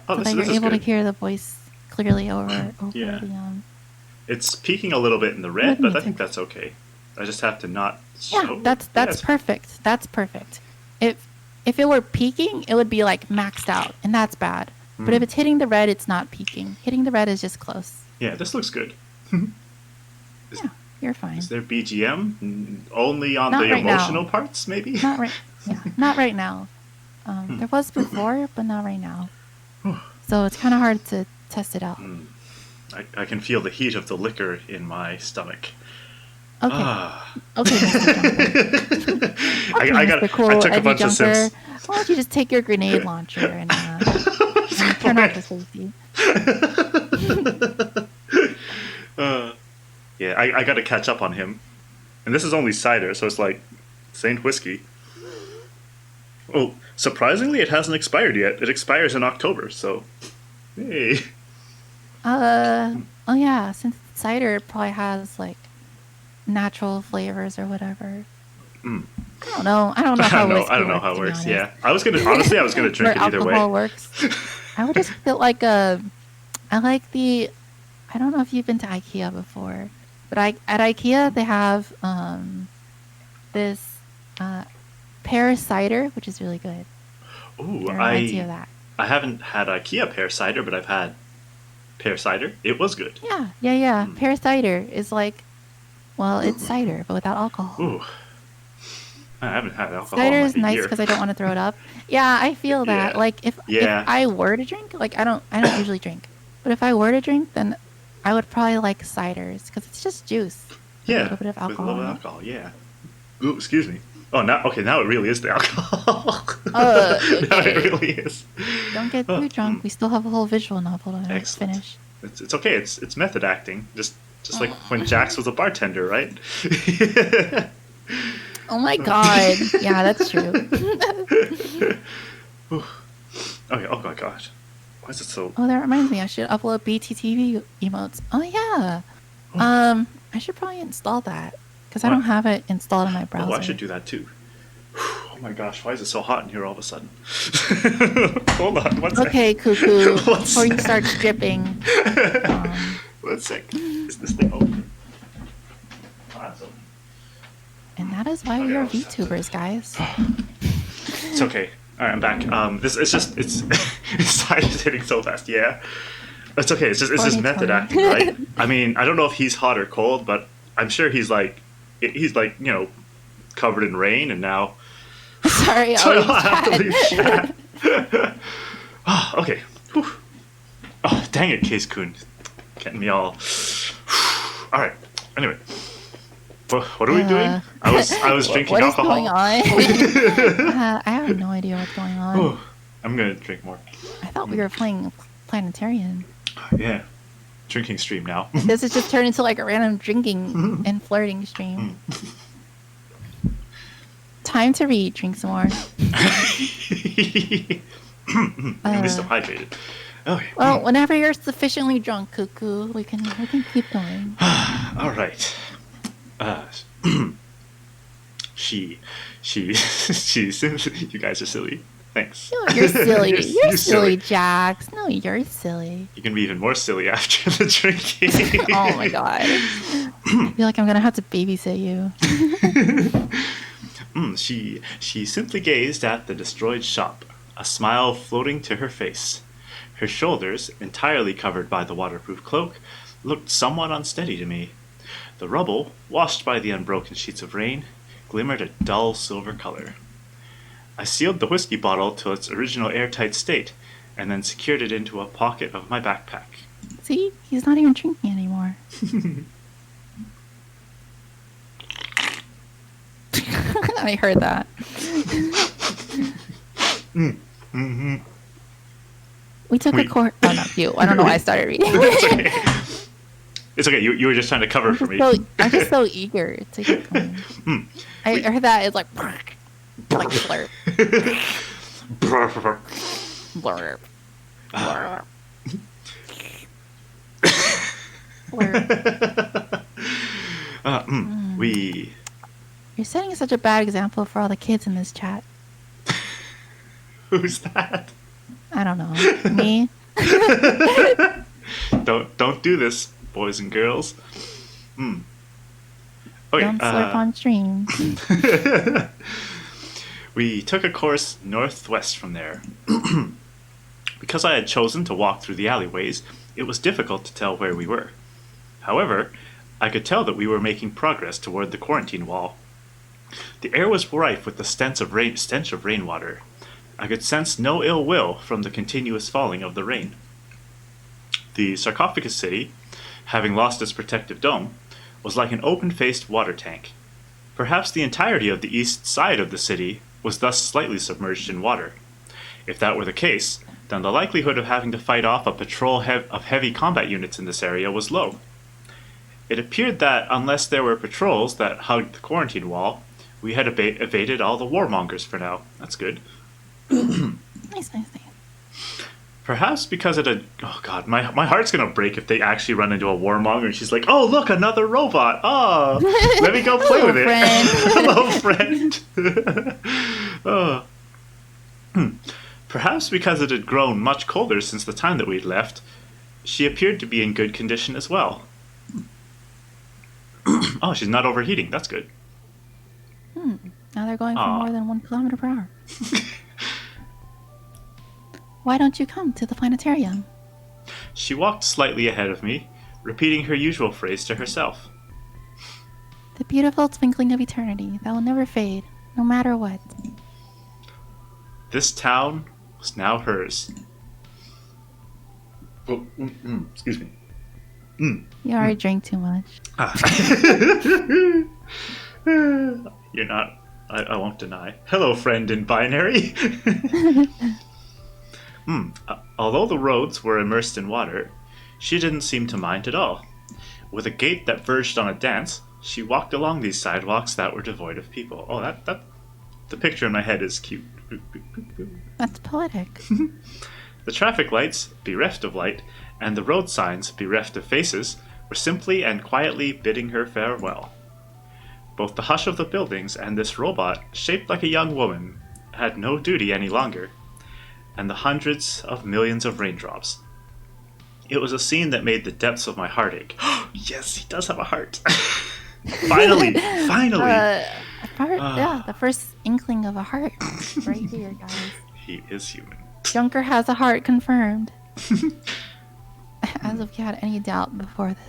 So that you're able to hear the voice clearly over the... It's peaking a little bit in the red, but I think that's okay. I just have to not show... Yeah, that's perfect. That's perfect. If it were peaking, it would be like maxed out, and that's bad. But if it's hitting the red, it's not peaking. Hitting the red is just close. Yeah, this looks good. Yeah, you're fine. Is there BGM only on not the right emotional now. parts, maybe? Not right. Yeah, not right now. There was before, but not right now. So it's kind of hard to test it out. I can feel the heat of the liquor in my stomach. Okay. Okay, Mr. Jumper. I took a bunch of sips. Why don't you just take your grenade launcher and turn off the safety? Yeah, I got to catch up on him. And this is only cider, so it's like Saint Whiskey. Oh, surprisingly, it hasn't expired yet. It expires in October, so... Hey. Oh yeah, since cider probably has, like, natural flavors or whatever. I don't know. I don't know how it works. Yeah, I was gonna drink it either way. Alcohol works. I would just feel like I like the. I don't know if you've been to IKEA before, but at IKEA they have this pear cider, which is really good. Ooh, that. I haven't had IKEA pear cider, but I've had pear cider. It was good. Yeah. Pear cider is like, well, it's cider but without alcohol. Ooh. I haven't had alcohol. Cider in is like a nice year. because I don't want to throw it up. Yeah, I feel that. Yeah. Like if I were to drink, like I don't usually drink, but if I were to drink, then I would probably like ciders because it's just juice. Yeah, a little bit of alcohol. With a little alcohol. Yeah. Ooh, excuse me. Oh, now it really is the alcohol. Now it really is. Don't get too drunk. We still have a whole visual novel to finish. It's okay. It's method acting. Just like when Jax was a bartender, right? Oh my god. Yeah, that's true. Okay, oh my gosh. Why is it so... Oh, that reminds me. I should upload BTTV emotes. Oh, yeah. I should probably install that because I don't have it installed in my browser. Oh, I should do that too. Oh my gosh, why is it so hot in here all of a sudden? Hold on, one sec. Okay, Cuckoo. Before you start stripping. 1 sec. Is this thing open? Oh, that's open. And that is why we are VTubers, guys. It's okay. All right, I'm back. It's side is hitting so fast. Yeah, it's okay. It's just method acting, right? I mean, I don't know if he's hot or cold, but I'm sure he's like covered in rain, and now. Sorry, so I have to leave chat. Okay. Whew. Oh, dang it, Case-kun, getting me all. All right. Anyway. What are we doing? I was drinking alcohol. What is going on? I have no idea what's going on. Ooh, I'm gonna drink more. I thought we were playing Planetarian. Yeah, drinking stream now. This has just turned into like a random drinking and flirting stream. Time to read. Drink some more. At least I'm hydrated. Okay. Well, whenever you're sufficiently drunk, Cuckoo, we can keep going. All right. She's you guys are silly. Thanks. You're silly. You're silly, Jax. No, you're silly. You can be even more silly after the drinking. Oh my god. I feel like I'm gonna have to babysit you. She simply gazed at the destroyed shop, a smile floating to her face. Her shoulders, entirely covered by the waterproof cloak, looked somewhat unsteady to me. The rubble, washed by the unbroken sheets of rain, glimmered a dull silver color. I sealed the whiskey bottle to its original airtight state, and then secured it into a pocket of my backpack. See? He's not even drinking anymore. I heard that. We took a course. Oh, not you. I don't know why I started reading. It's okay. You were just trying to cover for me. I'm just so eager to get going. I heard that. It's like blurp. Blurp. Blurp. We. You're setting such a bad example for all the kids in this chat. Who's that? I don't know. Me? Don't do this, boys and girls. Okay, Don't slurp on stream. We took a course northwest from there. Because I had chosen to walk through the alleyways, it was difficult to tell where we were. However, I could tell that we were making progress toward the quarantine wall. The air was rife with the stench of rainwater. I could sense no ill will from the continuous falling of the rain. The sarcophagus city, having lost its protective dome, was like an open-faced water tank. Perhaps the entirety of the east side of the city was thus slightly submerged in water. If that were the case, then the likelihood of having to fight off a patrol of heavy combat units in this area was low. It appeared that, unless there were patrols that hugged the quarantine wall, we had evaded all the warmongers for now. That's good. Nice. Perhaps because it had... Oh god, my heart's gonna break if they actually run into a warmonger and she's like, oh look, another robot! Oh, let me go play with it. Hello, friend. Oh. Perhaps because it had grown much colder since the time that we'd left, she appeared to be in good condition as well. Oh, she's not overheating. That's good. Now they're going for more than 1 kilometer per hour. Why don't you come to the planetarium? She walked slightly ahead of me, repeating her usual phrase to herself. The beautiful twinkling of eternity that will never fade, no matter what. This town was now hers. Oh, excuse me. You already drank too much. You're not... I won't deny. Hello, friend in binary. Although the roads were immersed in water, she didn't seem to mind at all. With a gait that verged on a dance, she walked along these sidewalks that were devoid of people. Oh, that the picture in my head is cute. That's poetic. The traffic lights, bereft of light, and the road signs, bereft of faces, were simply and quietly bidding her farewell. Both the hush of the buildings and this robot, shaped like a young woman, had no duty any longer, and the hundreds of millions of raindrops. It was a scene that made the depths of my heart ache. Yes, he does have a heart. Finally. The first inkling of a heart right here, guys. He is human. Junker has a heart confirmed. As if you had any doubt before this.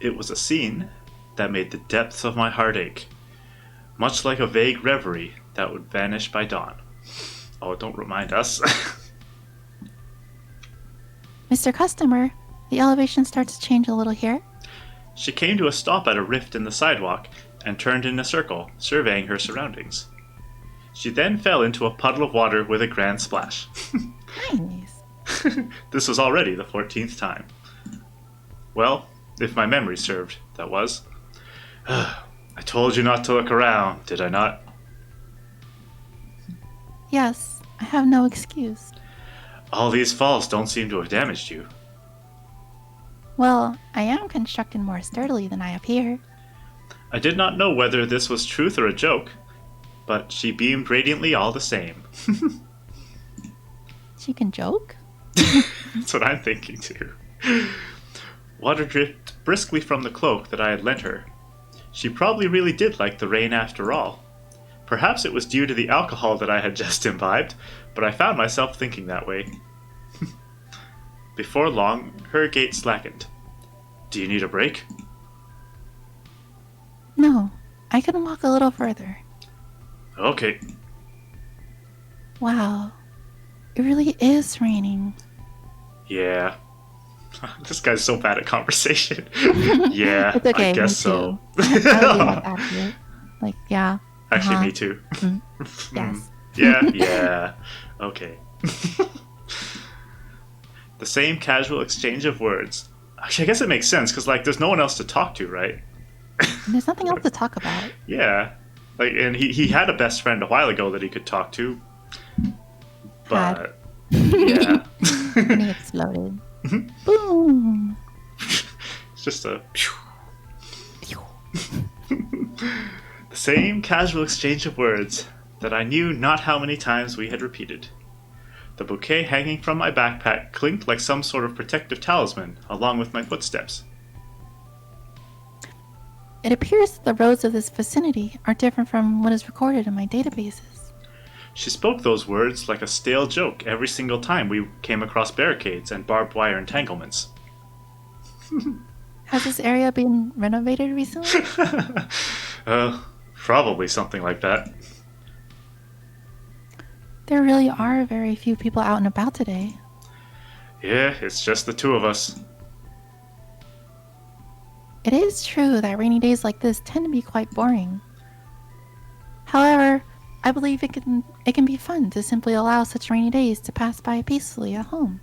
It was a scene that made the depths of my heart ache, much like a vague reverie that would vanish by dawn. Oh, don't remind us. Mr. Customer, the elevation starts to change a little here. She came to a stop at a rift in the sidewalk and turned in a circle, surveying her surroundings. She then fell into a puddle of water with a grand splash. Nice. This was already the 14th time. Well, if my memory served, that was. I told you not to look around, did I not? Yes, I have no excuse. All these falls don't seem to have damaged you. Well, I am constructed more sturdily than I appear. I did not know whether this was truth or a joke, but she beamed radiantly all the same. She can joke? That's what I'm thinking too. Water dripped briskly from the cloak that I had lent her. She probably really did like the rain after all. Perhaps it was due to the alcohol that I had just imbibed, but I found myself thinking that way. Before long, her gait slackened. Do you need a break? No, I can walk a little further. Okay. Wow, it really is raining. Yeah. This guy's so bad at conversation. Yeah, It's okay, I guess me so. too. I would be like accurate. Like, yeah. Actually, me too. Yes. Yeah. Okay. The same casual exchange of words. Actually, I guess it makes sense because like there's no one else to talk to, right? There's nothing else to talk about. Yeah. Like, and he had a best friend a while ago that he could talk to. But yeah. And he exploded. Boom. It's just a the same casual exchange of words that I knew not how many times we had repeated. The bouquet hanging from my backpack clinked like some sort of protective talisman, along with my footsteps. It appears that the roads of this vicinity are different from what is recorded in my databases. She spoke those words like a stale joke every single time we came across barricades and barbed wire entanglements. Has this area been renovated recently? Probably something like that. There really are very few people out and about today. Yeah, it's just the two of us. It is true that rainy days like this tend to be quite boring. However, I believe it can be fun to simply allow such rainy days to pass by peacefully at home.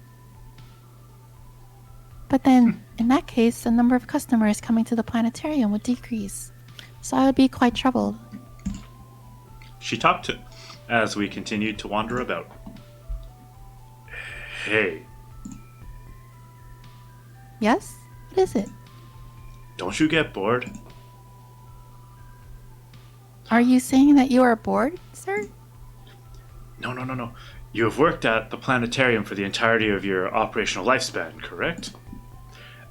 But then, in that case, the number of customers coming to the planetarium would decrease, so I would be quite troubled. She talked as we continued to wander about. Hey. Yes? What is it? Don't you get bored? Are you saying that you are bored, sir? No. You have worked at the planetarium for the entirety of your operational lifespan, correct?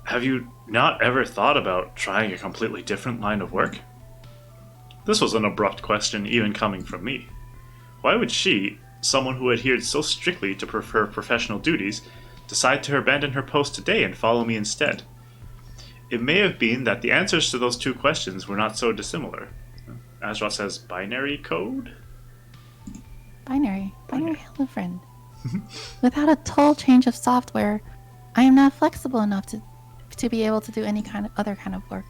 Have you not ever thought about trying a completely different line of work? This was an abrupt question, even coming from me. Why would she, someone who adhered so strictly to her professional duties, decide to abandon her post today and follow me instead? It may have been that the answers to those two questions were not so dissimilar. Azra says binary code? Binary hello friend. Without a total change of software, I am not flexible enough to be able to do any other kind of work.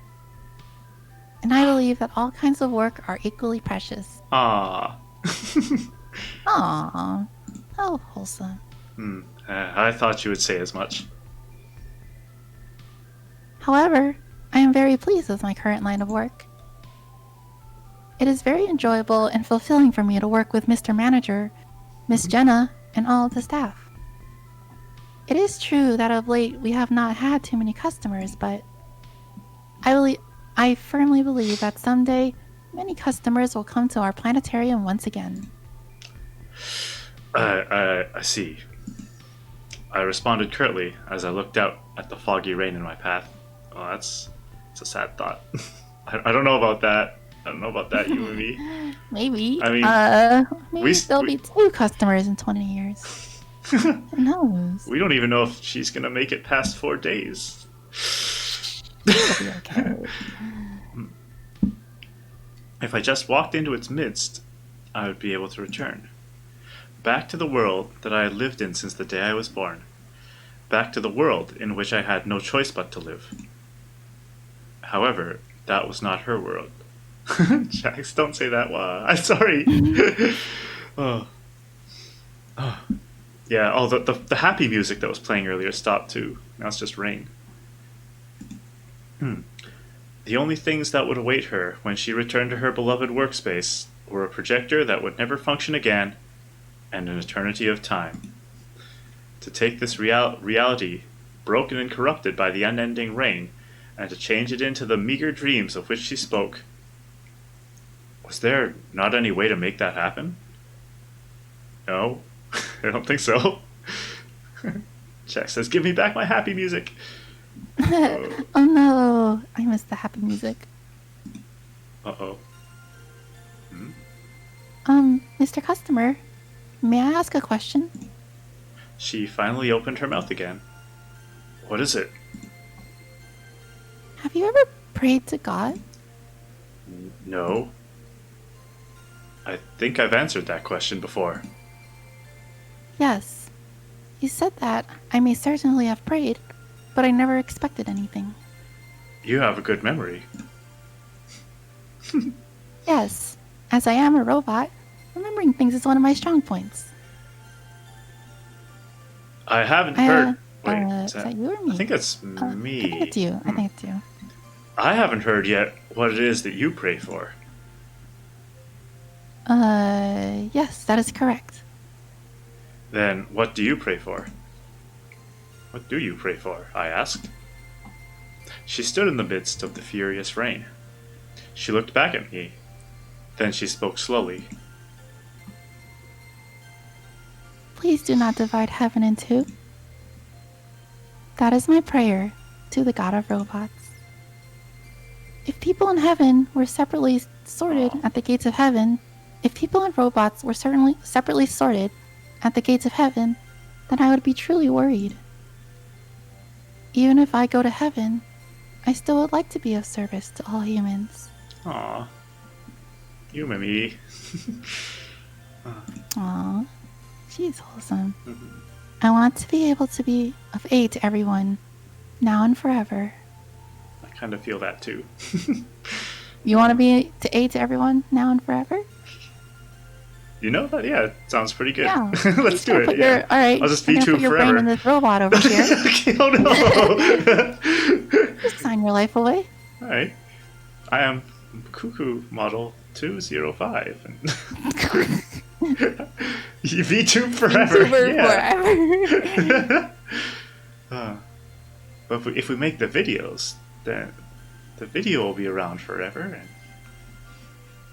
And I believe that all kinds of work are equally precious. Ah. Aww. How wholesome. I thought you would say as much. However, I am very pleased with my current line of work. It is very enjoyable and fulfilling for me to work with Mr. Manager, Miss Jenna, and all of the staff. It is true that of late we have not had too many customers, but I firmly believe that someday many customers will come to our planetarium once again. I see. I responded curtly as I looked out at the foggy rain in my path. Oh, it's a sad thought. I don't know about that. I don't know about that, you and me. Maybe. I mean, maybe there'll be 2 customers in 20 years. Who knows? We don't even know if she's gonna make it past 4 days. It'll be okay. If I just walked into its midst, I would be able to return. Back to the world that I had lived in since the day I was born. Back to the world in which I had no choice but to live. However, that was not her world. Jax, don't say that. I'm sorry. Oh. Yeah, the happy music that was playing earlier stopped too. Now it's just rain. The only things that would await her when she returned to her beloved workspace were a projector that would never function again and an eternity of time. To take this reality, broken and corrupted by the unending rain, and to change it into the meager dreams of which she spoke. Was there not any way to make that happen? No, I don't think so. Jack says, give me back my happy music. Oh no, I missed the happy music. Uh-oh. Hmm? Mr. Customer, may I ask a question? She finally opened her mouth again. What is it? Have you ever prayed to God? No. I think I've answered that question before. Yes. You said that I may certainly have prayed, but I never expected anything. You have a good memory. Yes, as I am a robot, remembering things is one of my strong points. I haven't heard... Wait, is that you or me? I think it's me. I think it's you. I think it's you. I haven't heard yet what it is that you pray for. Yes, that is correct. Then what do you pray for? What do you pray for? I asked. She stood in the midst of the furious rain. She looked back at me. Then she spoke slowly. Please do not divide heaven in two. That is my prayer to the God of robots. If people in heaven were separately sorted at the gates of heaven, if people and robots were certainly separately sorted at the gates of heaven, then I would be truly worried. Even if I go to heaven, I still would like to be of service to all humans. Aw. You and me. Aw. She's wholesome. I want to be able to be of aid to everyone, now and forever. I kind of feel that too. You want to be to aid to everyone, now and forever? You know that? Yeah, it sounds pretty good. Yeah. Let's do it. Yeah. All right. I'll just be put your forever. brain in this robot over here. Oh no! Just sign your life away. All right. I am Cuckoo Model 205. VTube forever. VTuber forever. But if we make the videos, then the video will be around forever. And...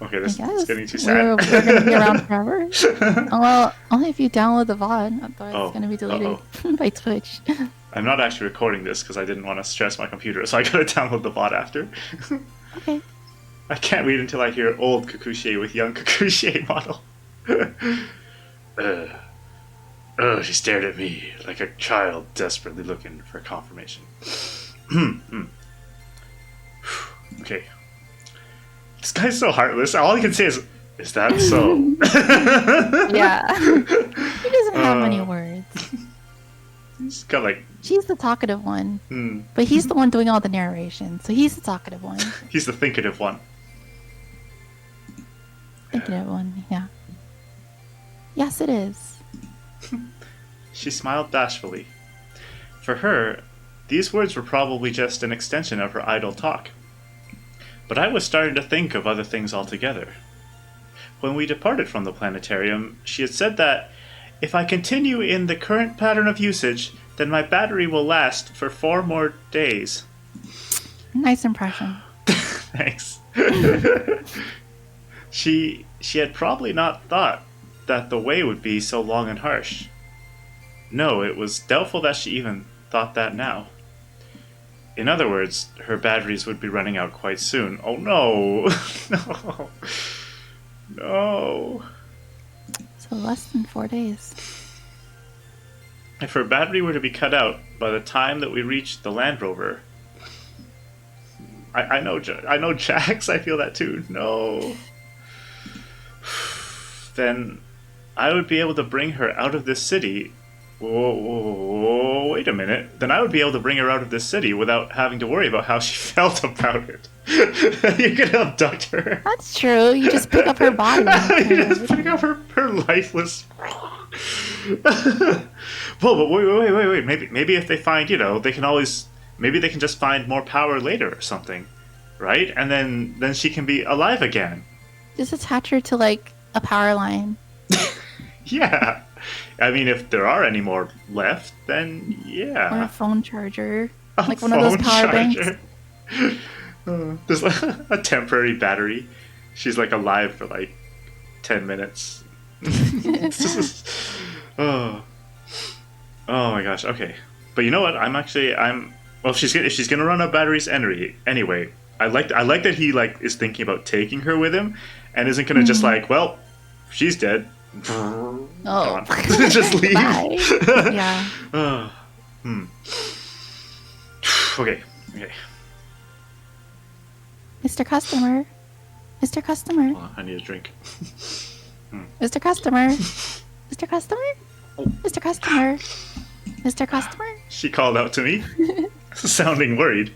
Okay, this is getting too sad. We're going to be around forever? Well, only if you download the VOD. Otherwise, it's going to be deleted by Twitch. I'm not actually recording this because I didn't want to stress my computer, so I gotta download the VOD after. Okay. I can't wait until I hear old Kakushie with young Kakushie model. She stared at me like a child desperately looking for confirmation. Okay. This guy's so heartless. All he can say is that so? Yeah. He doesn't have many words. He's got like... She's the talkative one. But he's the one doing all the narration, so he's the talkative one. He's the thinkative one. Thinkative one, yeah. Yes, it is. She smiled bashfully. For her, these words were probably just an extension of her idle talk. But I was starting to think of other things altogether. When we departed from the planetarium, she had said that if I continue in the current pattern of usage, then my battery will last for 4 more days. Nice impression. Thanks. She had probably not thought that the way would be so long and harsh. No, it was doubtful that she even thought that now. In other words, her batteries would be running out quite soon. Oh no! No! No! So less than 4 days. If her battery were to be cut out by the time that we reached the Land Rover... I know Jax, I feel that too. No. Then I would be able to bring her out of this city. Whoa, wait a minute. Then I would be able to bring her out of this city without having to worry about how she felt about it. You can abduct her. That's true. You just pick up her body. You just pick up her lifeless... Whoa, but wait. Maybe if they find, they can always... Maybe they can just find more power later or something. Right? And then she can be alive again. Just attach her to, like, a power line. Yeah. I mean, if there are any more left, then yeah. Or a phone charger. Like one of those power banks. There's like a temporary battery. She's like alive for like 10 minutes. Oh my gosh. Okay. But you know what? I'm Well, if she's gonna run out of batteries anyway, I like that he like is thinking about taking her with him, and isn't gonna just like, well, she's dead. Oh, just leave. Yeah. Okay. Mr. Customer. Mr. Customer. Oh, I need a drink. Mr. Customer. Mr. Customer. Mr. Customer. Mr. Customer. She called out to me, sounding worried.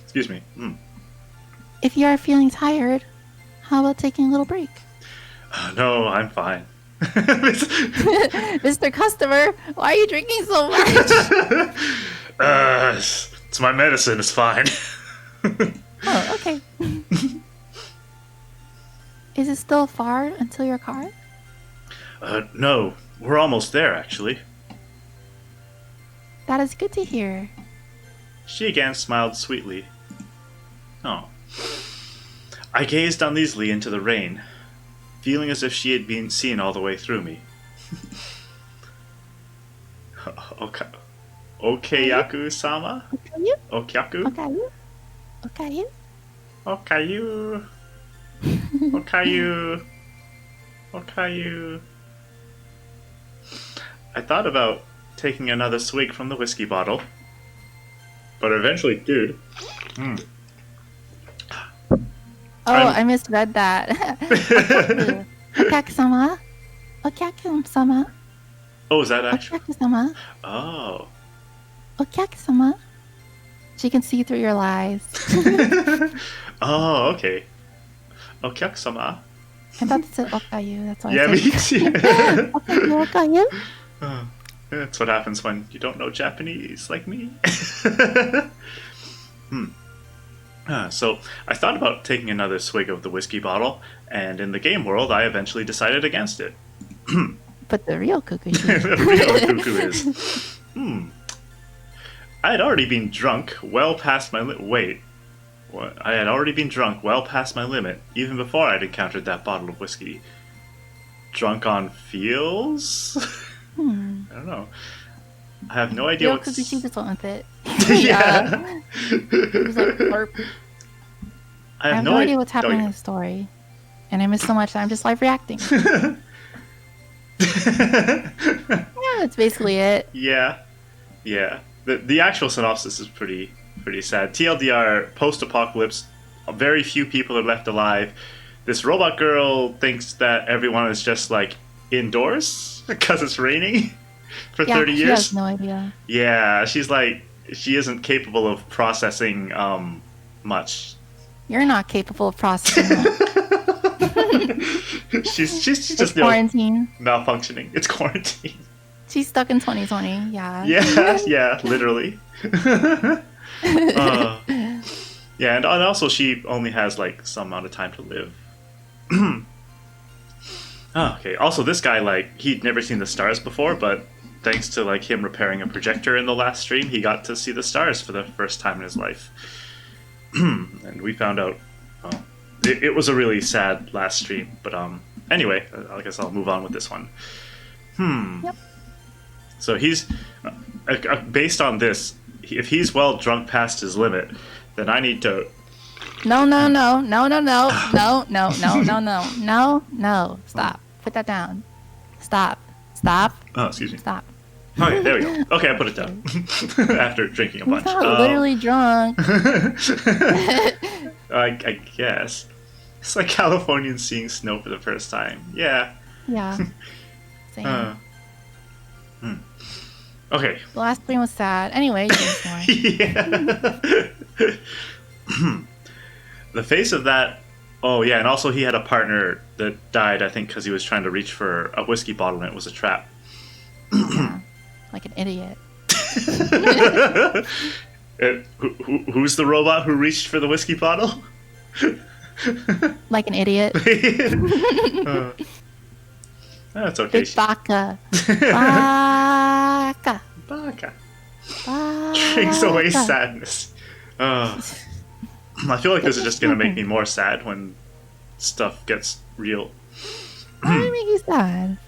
Excuse me. If you are feeling tired, how about taking a little break? No, I'm fine. Mr. Customer, why are you drinking so much? It's my medicine. It's fine. Oh, okay. Is it still far until your car? No, we're almost there, actually. That is good to hear. She again smiled sweetly. Oh. I gazed uneasily into the rain, feeling as if she had been seen all the way through me. Okayaku-sama? Okyaku? Okayu? Okayu? Okayu. Okayu. Okayu. I thought about taking another swig from the whiskey bottle, but eventually did. I misread that. Okaku-sama? Okaku-sama? Oh, is that actually? Okaku-sama? Oh. Okaku-sama? She can see through your lies. Oh, okay. Okyaku-sama? I thought it said Okayu, that's why Yeah, I me said too. Okayu? That's what happens when you don't know Japanese like me. So I thought about taking another swig of the whiskey bottle, and in the game world, I eventually decided against it. But the real cuckoo. The real cuckoo is. I had already been drunk well past my wait. What? I had already been drunk well past my limit, even before I'd encountered that bottle of whiskey. Drunk on feels? I don't know. I have no idea what. Cuckoo, she just went with it. Yeah. It was like, burp. I have no idea what's happening in the story. And I miss so much that I'm just live reacting. Yeah, that's basically it. Yeah. The actual synopsis is pretty sad. TLDR, post-apocalypse, very few people are left alive. This robot girl thinks that everyone is just like indoors because it's raining for 30 years. She has no idea. Yeah, she's like, she isn't capable of processing much. You're not capable of processing that. she's just it's quarantine. Malfunctioning. It's quarantine. She's stuck in 2020. Yeah. Yeah, literally. Yeah, and also she only has like some amount of time to live. Okay. Also, this guy, like, he'd never seen the stars before, but thanks to like him repairing a projector in the last stream, he got to see the stars for the first time in his life. And we found out, well, it was a really sad last stream. But anyway, I guess I'll move on with this one. Yep. So he's based on this. If he's well drunk past his limit, then I need to. No. Stop. Put that down. Stop. Oh, excuse me. Stop. Okay, there we go. Okay, I put it down after drinking a bunch. He's not literally drunk. I guess it's like Californians seeing snow for the first time. Yeah. Yeah. Same. Okay. The last stream was sad. Anyway, Yeah. The face of that. Oh yeah, and also he had a partner that died, I think, because he was trying to reach for a whiskey bottle and it was a trap. Yeah, like an idiot. Who's the robot who reached for the whiskey bottle? Like an idiot. That's okay. Big baka. Baka. Baka. Drinks away sadness. I feel like this is just going to make me more sad when stuff gets real. Why do you make you sad?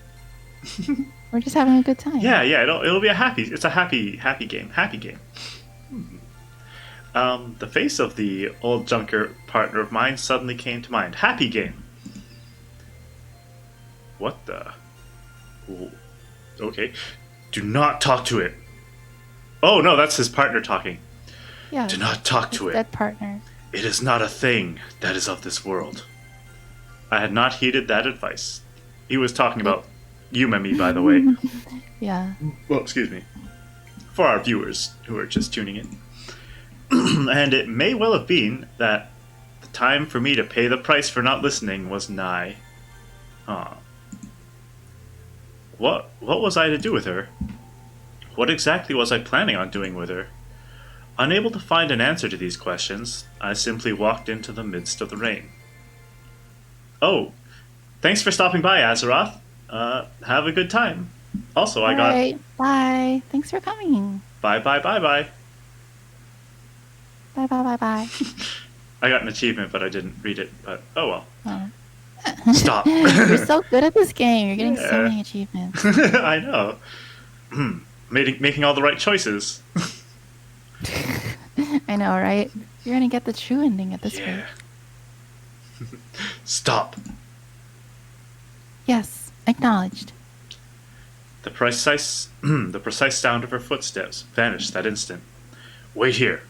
We're just having a good time. Yeah, it'll be a happy. It's a happy game. Happy game. The face of the old junker partner of mine suddenly came to mind. Happy game. What the? Ooh. Okay. Do not talk to it. Oh no, that's his partner talking. Yeah. Do not talk to it. Dead partner. It is not a thing that is of this world. I had not heeded that advice. He was talking about you and me, by the way. Yeah. Well, excuse me. For our viewers who are just tuning in. And it may well have been that the time for me to pay the price for not listening was nigh. Huh. What was I to do with her? What exactly was I planning on doing with her? Unable to find an answer to these questions, I simply walked into the midst of the rain. Oh, thanks for stopping by, Azeroth. Have a good time. Also, I got... Alright, bye. Thanks for coming. Bye. Bye, bye, bye, bye. I got an achievement, but I didn't read it. But, oh well. Oh. Stop. You're so good at this game. You're getting so many achievements. I know. Making all the right choices. I know, right? You're gonna get the true ending at this rate. Stop. Yes, acknowledged. The precise sound of her footsteps vanished that instant. Wait here.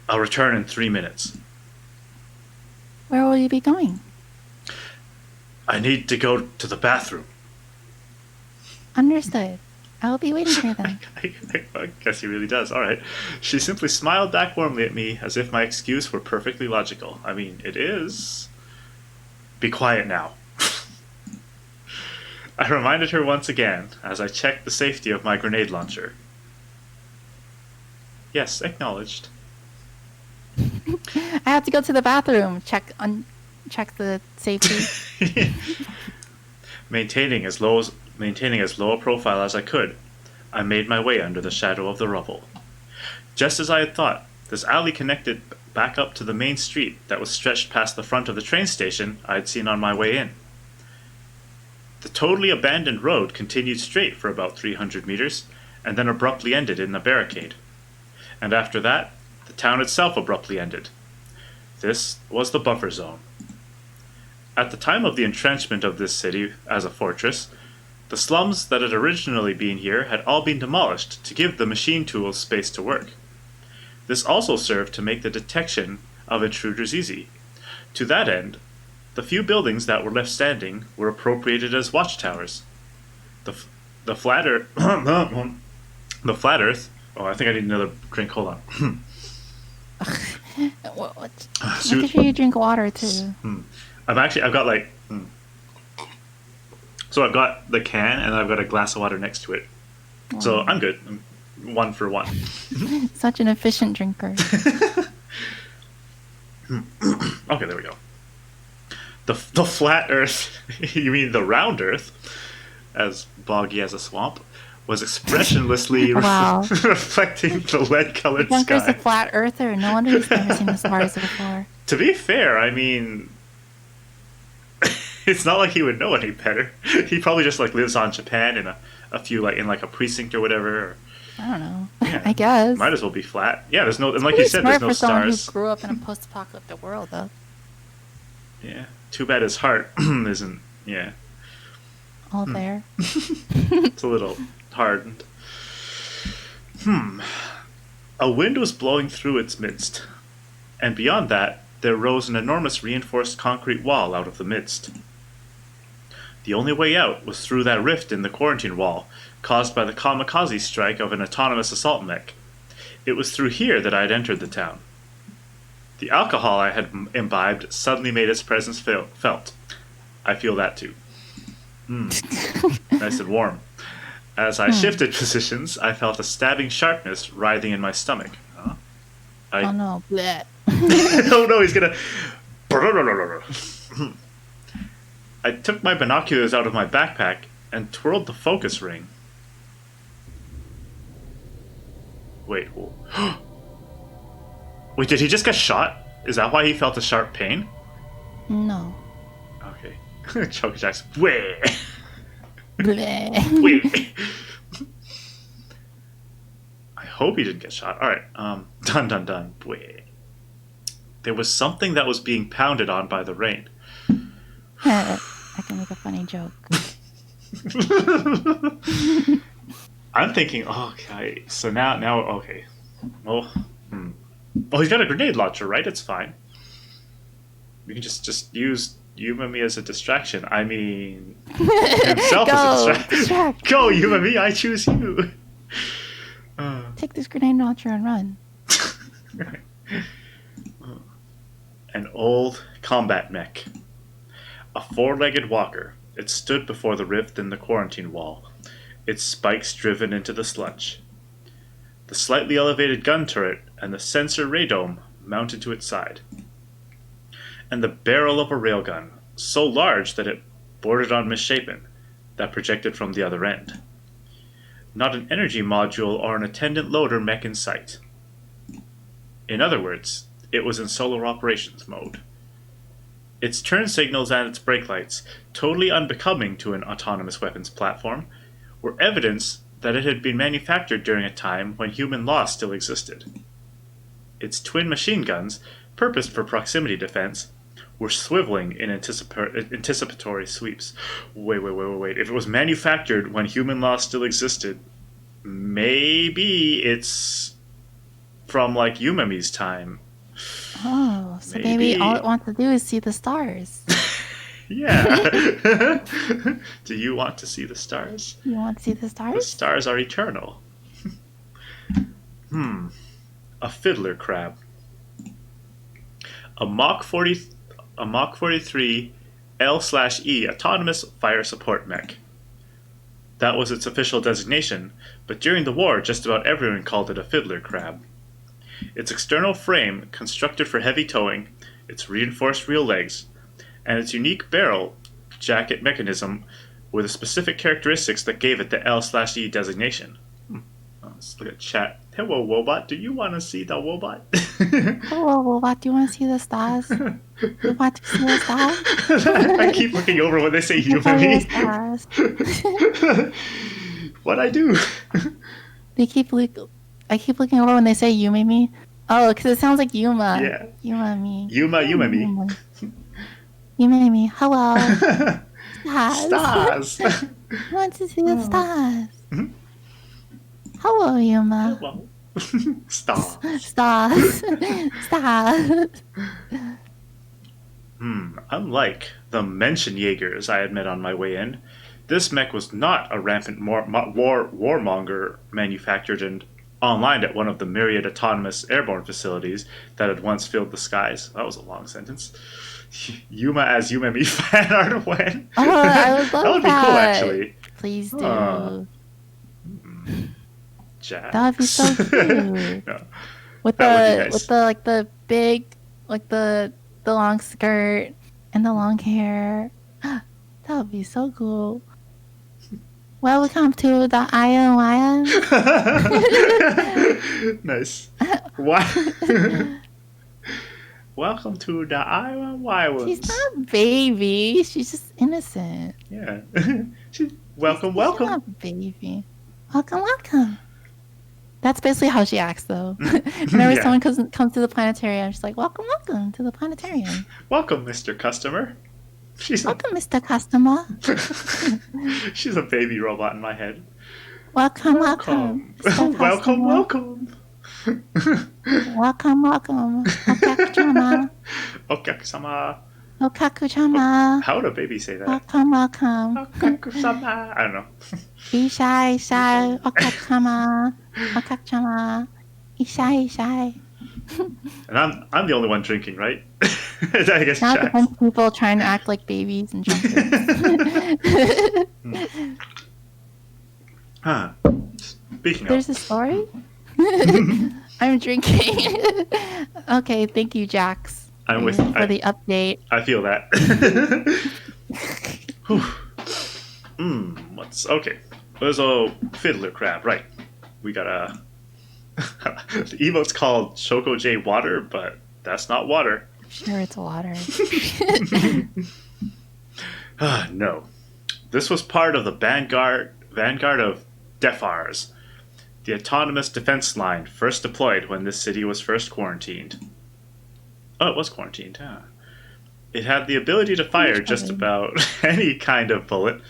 I'll return in 3 minutes. Where will you be going? I need to go to the bathroom. Understood. I will be waiting for you then. I guess he really does. All right. She simply smiled back warmly at me as if my excuse were perfectly logical. I mean, it is. Be quiet now. I reminded her once again as I checked the safety of my grenade launcher. Yes, acknowledged. I have to go to the bathroom. Check the safety. Maintaining as low a profile as I could, I made my way under the shadow of the rubble. Just as I had thought, this alley connected back up to the main street that was stretched past the front of the train station I had seen on my way in. The totally abandoned road continued straight for about 300 meters, and then abruptly ended in a barricade. And after that, the town itself abruptly ended. This was the buffer zone. At the time of the entrenchment of this city as a fortress, the slums that had originally been here had all been demolished to give the machine tools space to work. This also served to make the detection of intruders easy. To that end, the few buildings that were left standing were appropriated as watchtowers. The flat Earth... the flat Earth... Oh, I think I need another drink. Hold on. Make sure you drink water, too. I've got like... So I've got the can, and I've got a glass of water next to it. Wow. So I'm good. I'm 1 for 1. Such an efficient drinker. Okay, there we go. The flat Earth, you mean the round Earth, as boggy as a swamp, was expressionlessly wow. reflecting the lead-colored sky. Junker's a flat earther. No wonder he's never seen the stars before. To be fair, I mean, it's not like he would know any better. He probably just like lives on Japan in a few like in like a precinct or whatever. Or, I don't know. Yeah, I guess might as well be flat. Yeah, there's no, and like you said, there's no for someone stars. Who grew up in a post-apocalyptic world, though. Yeah. Too bad his heart isn't. Yeah. All there. It's a little hardened. A wind was blowing through its midst, and beyond that, there rose an enormous reinforced concrete wall out of the midst. The only way out was through that rift in the quarantine wall, caused by the kamikaze strike of an autonomous assault mech. It was through here that I had entered the town. The alcohol I had imbibed suddenly made its presence felt. I feel that too. Nice and warm. As I shifted positions, I felt a stabbing sharpness writhing in my stomach. Oh no, bleh. Oh no, he's gonna... I took my binoculars out of my backpack and twirled the focus ring. Wait. Wait, did he just get shot? Is that why he felt a sharp pain? No. Okay. Choker Jackson. Wait. hope he didn't get shot. All right. Dun dun dun. Wait. There was something that was being pounded on by the rain. I can make a funny joke. I'm thinking, okay, so now, okay. Well, well, he's got a grenade launcher, right? It's fine. We can just use Yuma me as a distraction. I mean, himself as a distraction. Go, Yuma me, I choose you. Take this grenade launcher and run. An old combat mech. A four-legged walker. It stood before the rift in the quarantine wall, its spikes driven into the sludge. The slightly elevated gun turret and the sensor radome mounted to its side. And the barrel of a railgun, so large that it bordered on misshapen, that projected from the other end. Not an energy module or an attendant loader mech in sight. In other words, it was in solar operations mode. Its turn signals and its brake lights, totally unbecoming to an autonomous weapons platform, were evidence that it had been manufactured during a time when human law still existed. Its twin machine guns, purposed for proximity defense, were swiveling in anticipatory sweeps. Wait. If it was manufactured when human law still existed, maybe it's from like Yumami's time. Oh, so maybe all it wants to do is see the stars. Yeah. Do you want to see the stars? You want to see the stars? The stars are eternal. A fiddler crab. A Mach 43 L/E autonomous fire support mech. That was its official designation, but during the war just about everyone called it a fiddler crab. Its external frame, constructed for heavy towing, its reinforced rear legs, and its unique barrel jacket mechanism were the specific characteristics that gave it the L/E designation. Let's look at chat. Hello, Wobot. Do you want to see the Wobot? Hello, Wobot. Do you want to see the stars? You want to see the stars? I keep looking over when they say Yumami. What'd I do? I keep looking over when they say Yumami. Oh, because it sounds like Yuma. Yeah. Yumami. Yumami. Yumami. Hello. Stars. I want to see the stars. Hello, Yuma. Hello. Stars. Stars. Unlike the mentioned Jaegers I had met on my way in, this mech was not a rampant warmonger manufactured and online at one of the myriad autonomous airborne facilities that had once filled the skies. That was a long sentence. Yuma as Yumami fan art when? Oh, I would love that would be cool, actually. Please do. Jack. That would be so cute. No, with the big, like the long skirt and the long hair. That would be so cool. Welcome to the Iron. Nice. What? Welcome to the Iron. She's not a baby. She's just innocent. Yeah. Welcome. She's not a baby. Welcome. That's basically how she acts, though. Whenever someone comes to the planetarium, she's like, welcome to the planetarium. Welcome, Mr. Customer. Welcome, Mr. Customer. She's a baby robot in my head. Welcome. Welcome. Okaku-sama. Okaku-sama. How would a baby say that? Welcome. Okaku-sama. I don't know. Be shy. Okaku-sama. Okaku-sama. Ishai. And I'm the only one drinking, right? I guess Not a bunch of people trying to act like babies and junkers. Speaking There's a story? I'm drinking. Okay, thank you, Jax. I'm with you for the update. I feel that. What's okay? There's a fiddler crab, right? We got a. The emote's called Choco J Water, but that's not water. I'm sure it's water. No, this was part of the vanguard of Defars, The autonomous defense line first deployed when this city was first quarantined. Oh, it was quarantined, huh? It had the ability to fire just about any kind of bullet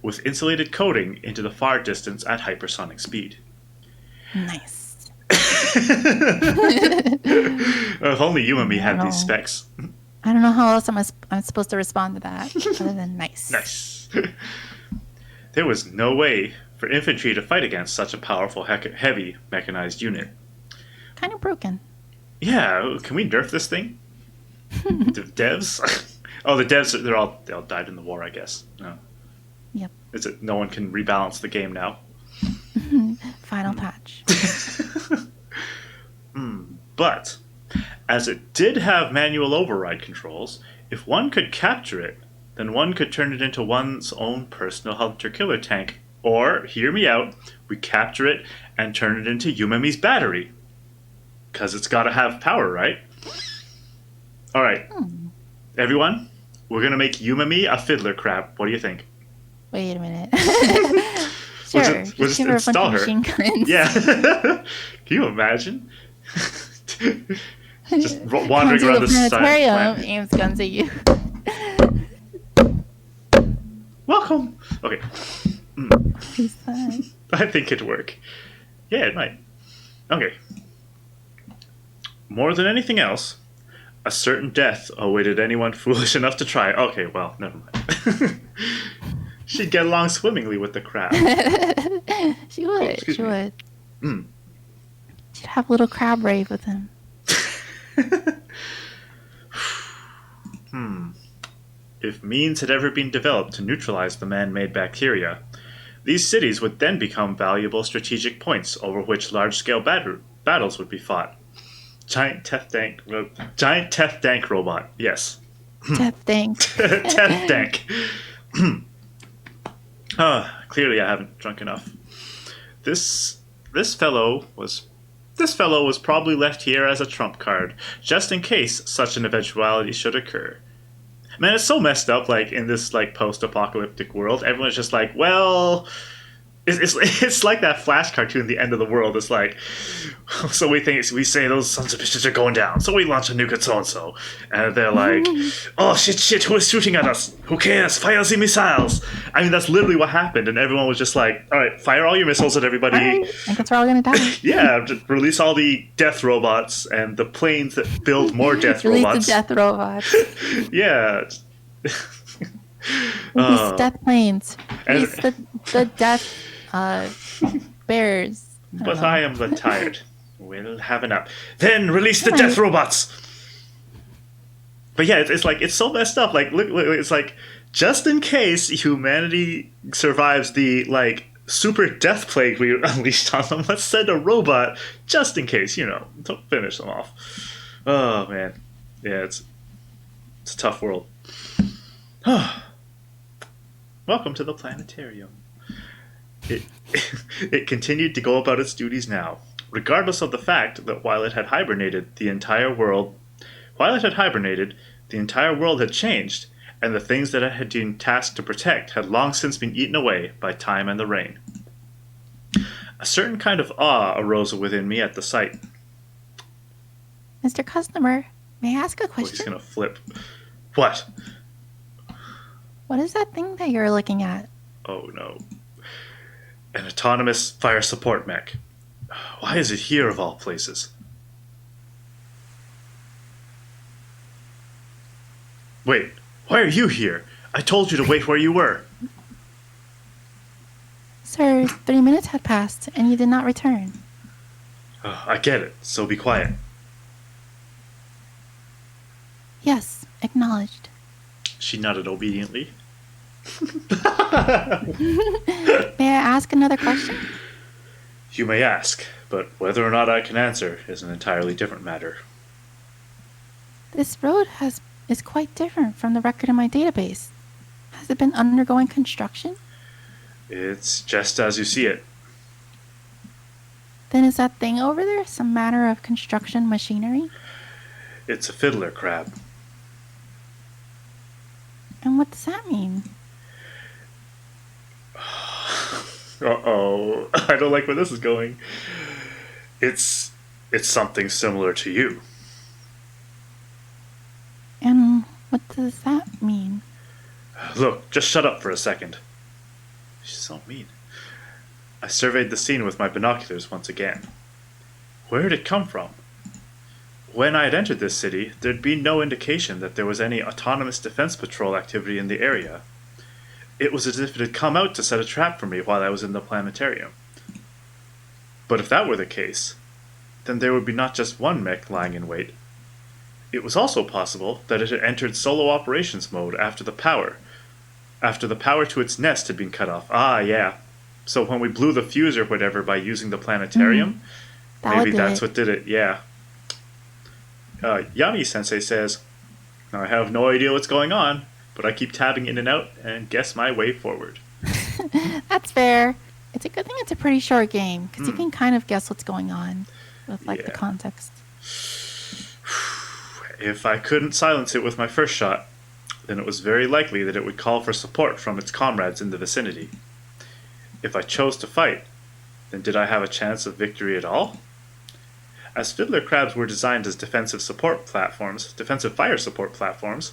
with insulated coating into the far distance at hypersonic speed. Nice. If only you and me had these specs. I don't know how else I'm supposed to respond to that other than nice. Nice. There was no way for infantry to fight against such a powerful, heavy mechanized unit. Kind of broken. Yeah, can we nerf this thing? The devs? Oh, the devs, they all died in the war, I guess. No. Yep. Is it no one can rebalance the game now? Final patch. But, as it did have manual override controls, if one could capture it, then one could turn it into one's own personal hunter-killer tank. Or, hear me out, we capture it and turn it into Yumemi's battery. Because it's got to have power, right? Alright, everyone, we're going to make Yumemi a fiddler crab. What do you think? Wait a minute. Sure, we'll just install her. Yeah. Can you imagine? Just wandering around the planetarium, aims guns at you. Welcome. Okay. Who's that? I think it'd work. Yeah, it might. Okay. More than anything else, a certain death awaited anyone foolish enough to try. Okay, well, never mind. She'd get along swimmingly with the crab. She would. She would. She'd have a little crab rave with him. If means had ever been developed to neutralize the man-made bacteria, these cities would then become valuable strategic points over which large-scale battles would be fought. Giant Teth Dank robot. Yes. Teth Dank. Teth Dank. Clearly, I haven't drunk enough. This fellow was probably left here as a trump card, just in case such an eventuality should occur. Man, it's so messed up. Like in this like post-apocalyptic world, everyone's just like, well, it's like that Flash cartoon, The End of the World. It's like, so we say those sons of bitches are going down, so we launch a nuke at so-and-so. And they're like, oh, shit, who is shooting at us? Who cares? Fire the missiles. I mean, that's literally what happened. And everyone was just like, all right, fire all your missiles at everybody. Right. I guess we're all going to die. Yeah, just release all the death robots and the planes that build more death robots. Release the death robots. Yeah. Release death planes. Release the death bears. But I am the tired. We'll have an up. Then release the death robots. But yeah, it's like it's so messed up. Like look, it's like just in case humanity survives the like super death plague we unleashed on them, let's send a robot just in case, to finish them off. Oh man, yeah, it's a tough world. Welcome to the planetarium. It continued to go about its duties now, regardless of the fact that while it had hibernated, the entire world had changed, and the things that it had been tasked to protect had long since been eaten away by time and the rain. A certain kind of awe arose within me at the sight. Mr. Customer, may I ask a question? Oh, he's gonna flip. What? What is that thing that you're looking at? Oh no. An autonomous fire support mech. Why is it here of all places? Wait, why are you here? I told you to wait where you were. Sir, 3 minutes had passed and you did not return. I get it, so be quiet. Yes, acknowledged. She nodded obediently. May I ask another question? You may ask, but whether or not I can answer is an entirely different matter. This road is quite different from the record in my database. Has it been undergoing construction? It's just as you see it. Then is that thing over there some matter of construction machinery? It's a fiddler crab. And what does that mean? Uh-oh. I don't like where this is going. It's it's something similar to you. And what does that mean? Look, just shut up for a second. She's so mean. I surveyed the scene with my binoculars once again. Where had it come from? When I had entered this city, there'd been no indication that there was any autonomous defense patrol activity in the area. It was as if it had come out to set a trap for me while I was in the planetarium. But if that were the case, then there would be not just one mech lying in wait. It was also possible that it had entered solo operations mode after the power to its nest had been cut off. Ah, yeah. So when we blew the fuse or whatever by using the planetarium, maybe that's what did it, yeah. Yami Sensei says, I have no idea what's going on, but I keep tabbing in and out and guess my way forward. That's fair. It's a good thing it's a pretty short game, because you can kind of guess what's going on with the context. If I couldn't silence it with my first shot, then it was very likely that it would call for support from its comrades in the vicinity. If I chose to fight, then did I have a chance of victory at all? As fiddler crabs were designed as defensive fire support platforms,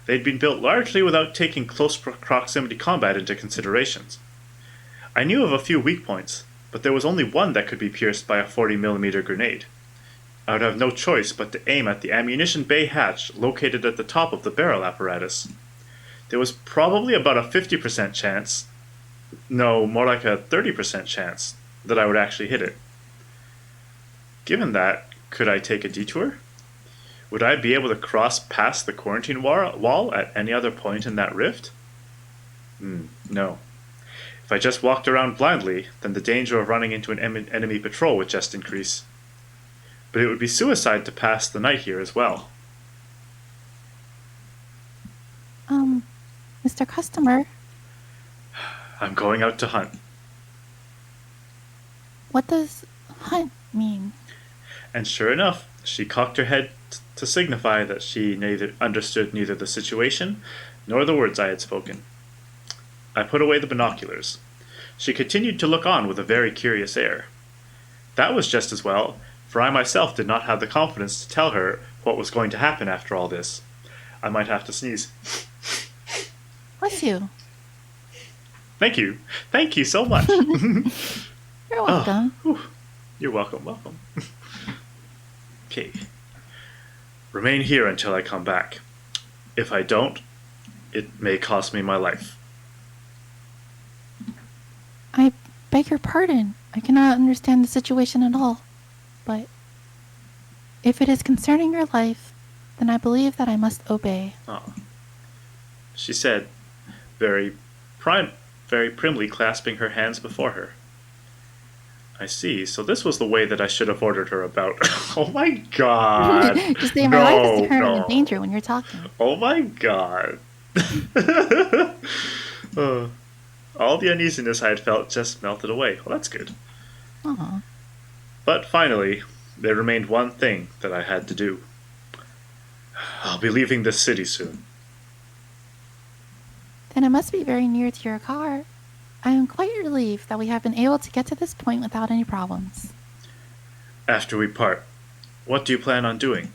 they'd been built largely without taking close proximity combat into considerations. I knew of a few weak points, but there was only one that could be pierced by a 40mm grenade. I would have no choice but to aim at the ammunition bay hatch located at the top of the barrel apparatus. There was probably about a 50% chance, no, more like a 30% chance, that I would actually hit it. Given that, could I take a detour? Would I be able to cross past the quarantine wall at any other point in that rift? No. If I just walked around blindly, then the danger of running into an enemy patrol would just increase. But it would be suicide to pass the night here as well. Mr. Customer? I'm going out to hunt. What does hunt mean? And sure enough, she cocked her head to signify that she understood neither the situation nor the words I had spoken. I put away the binoculars. She continued to look on with a very curious air. That was just as well, for I myself did not have the confidence to tell her what was going to happen after all this. I might have to sneeze. Bless you. Thank you. Thank you so much. You're welcome. You're welcome. Okay. Remain here until I come back. If I don't, it may cost me my life. I beg your pardon. I cannot understand the situation at all. But if it is concerning your life, then I believe that I must obey. She said, very primly clasping her hands before her. I see. So this was the way that I should have ordered her about. Oh my god. Just say my life is currently in danger when you're talking. Oh my god. All the uneasiness I had felt just melted away. Well, that's good. Aww. But finally, there remained one thing that I had to do. I'll be leaving this city soon. Then it must be very near to your car. I am quite relieved that we have been able to get to this point without any problems. After we part, what do you plan on doing?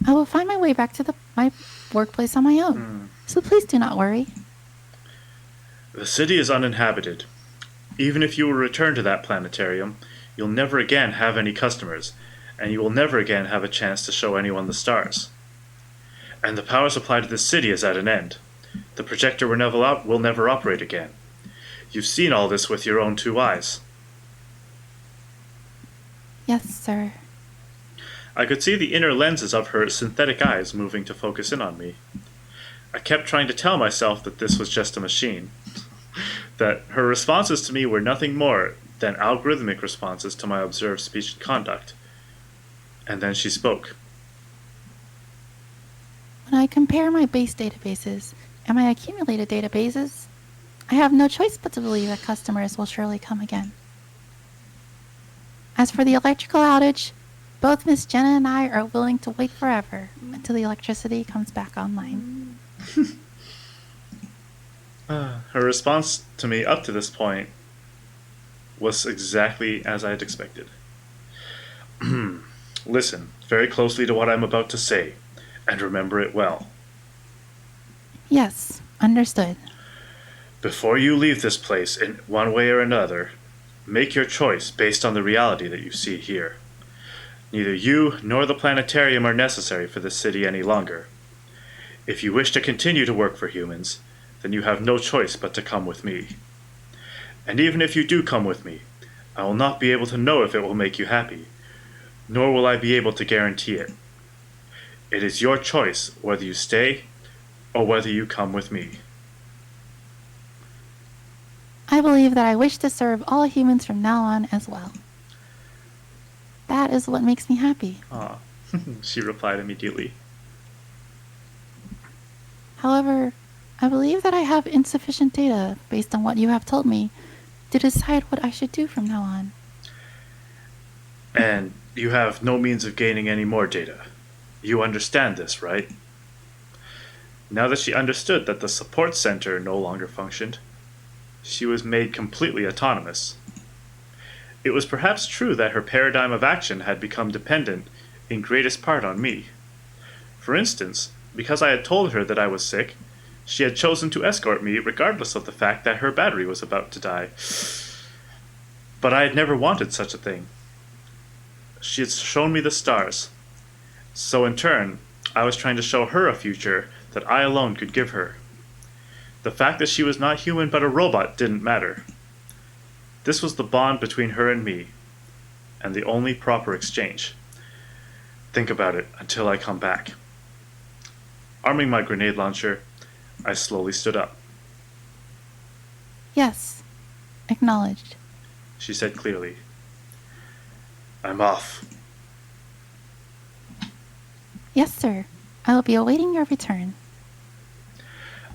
I will find my way back to my workplace on my own, so please do not worry. The city is uninhabited. Even if you will return to that planetarium, you'll never again have any customers, and you will never again have a chance to show anyone the stars. And the power supply to this city is at an end. The projector will never operate again. You've seen all this with your own 2 eyes. Yes, sir. I could see the inner lenses of her synthetic eyes moving to focus in on me. I kept trying to tell myself that this was just a machine, that her responses to me were nothing more than algorithmic responses to my observed speech and conduct. And then she spoke. When I compare my base databases and my accumulated databases, I have no choice but to believe that customers will surely come again. As for the electrical outage, both Miss Jenna and I are willing to wait forever until the electricity comes back online. Her response to me up to this point was exactly as I had expected. Listen very closely to what I'm about to say, and remember it well. Yes, understood. Before you leave this place in one way or another, make your choice based on the reality that you see here. Neither you nor the Planetarium are necessary for this city any longer. If you wish to continue to work for humans, then you have no choice but to come with me. And even if you do come with me, I will not be able to know if it will make you happy, nor will I be able to guarantee it. It is your choice whether you stay or whether you come with me. I believe that I wish to serve all humans from now on as well. That is what makes me happy. Ah, she replied immediately. However, I believe that I have insufficient data, based on what you have told me, to decide what I should do from now on. And you have no means of gaining any more data. You understand this, right? Now that she understood that the support center no longer functioned, she was made completely autonomous. It was perhaps true that her paradigm of action had become dependent in greatest part on me. For instance, because I had told her that I was sick, she had chosen to escort me regardless of the fact that her battery was about to die. But I had never wanted such a thing. She had shown me the stars. So in turn, I was trying to show her a future that I alone could give her. The fact that she was not human but a robot didn't matter. This was the bond between her and me, and the only proper exchange. Think about it until I come back. Arming my grenade launcher, I slowly stood up. Yes, acknowledged. She said clearly, I'm off. Yes, sir. I will be awaiting your return.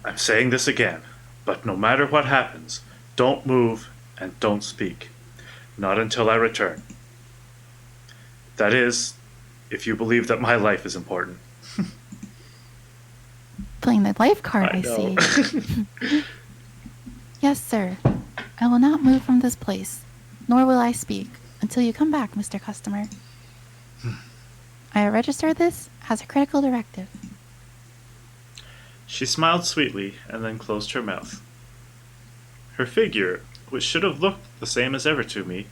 I'm saying this again, but no matter what happens, don't move and don't speak. Not until I return. That is, if you believe that my life is important. Playing the life card, I know. see. Yes, sir. I will not move from this place, nor will I speak, until you come back, Mr. Customer. I have registered this as a critical directive. She smiled sweetly and then closed her mouth. Her figure, which should have looked the same as ever to me,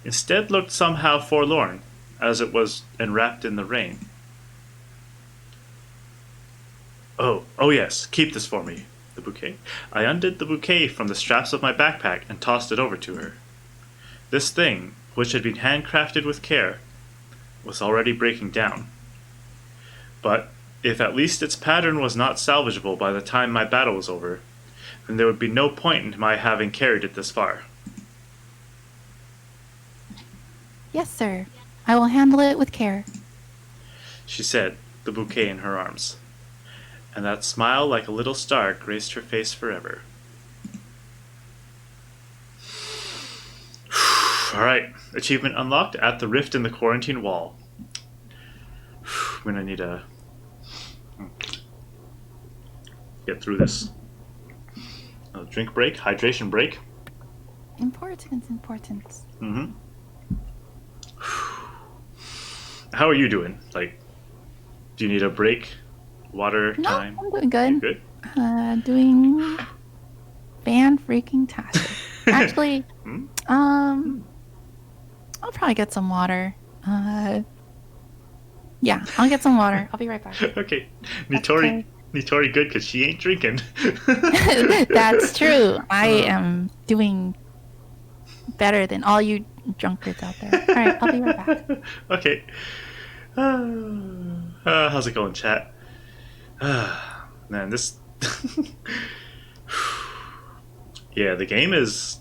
instead looked somehow forlorn, as it was enwrapped in the rain. Oh yes, keep this for me, the bouquet. I undid the bouquet from the straps of my backpack and tossed it over to her. This thing, which had been handcrafted with care, was already breaking down. But if at least its pattern was not salvageable by the time my battle was over, then there would be no point in my having carried it this far. Yes, sir. I will handle it with care, She said, the bouquet in her arms. And that smile like a little star graced her face forever. Alright, achievement unlocked at the rift in the quarantine wall. I'm gonna need to get through this. A drink break, hydration break. Important. Mm-hmm. How are you doing? Like, do you need a break? Water No, time? I'm doing good. You good? Doing fan-freaking-tastic. Actually, I'll probably get some water. Yeah, I'll get some water. I'll be right back. Okay. Nitori good because she ain't drinking. That's true. I am doing better than all you drunkards out there. All right, I'll be right back. Okay. How's it going, chat? Man, this... Yeah, the game is...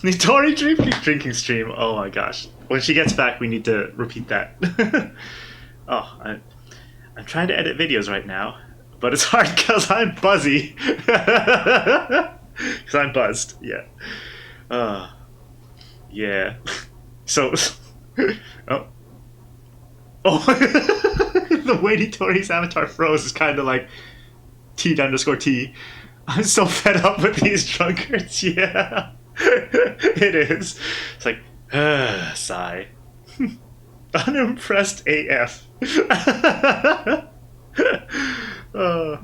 Nitori drinking stream. Oh my gosh. When she gets back, we need to repeat that. I'm trying to edit videos right now, but it's hard because I'm buzzy. Because I'm buzzed. Yeah. Yeah. So. Oh. The way Nitori's avatar froze is kind of like. T_T. I'm so fed up with these drunkards. Yeah, it is. It's like, sigh. Unimpressed AF. uh,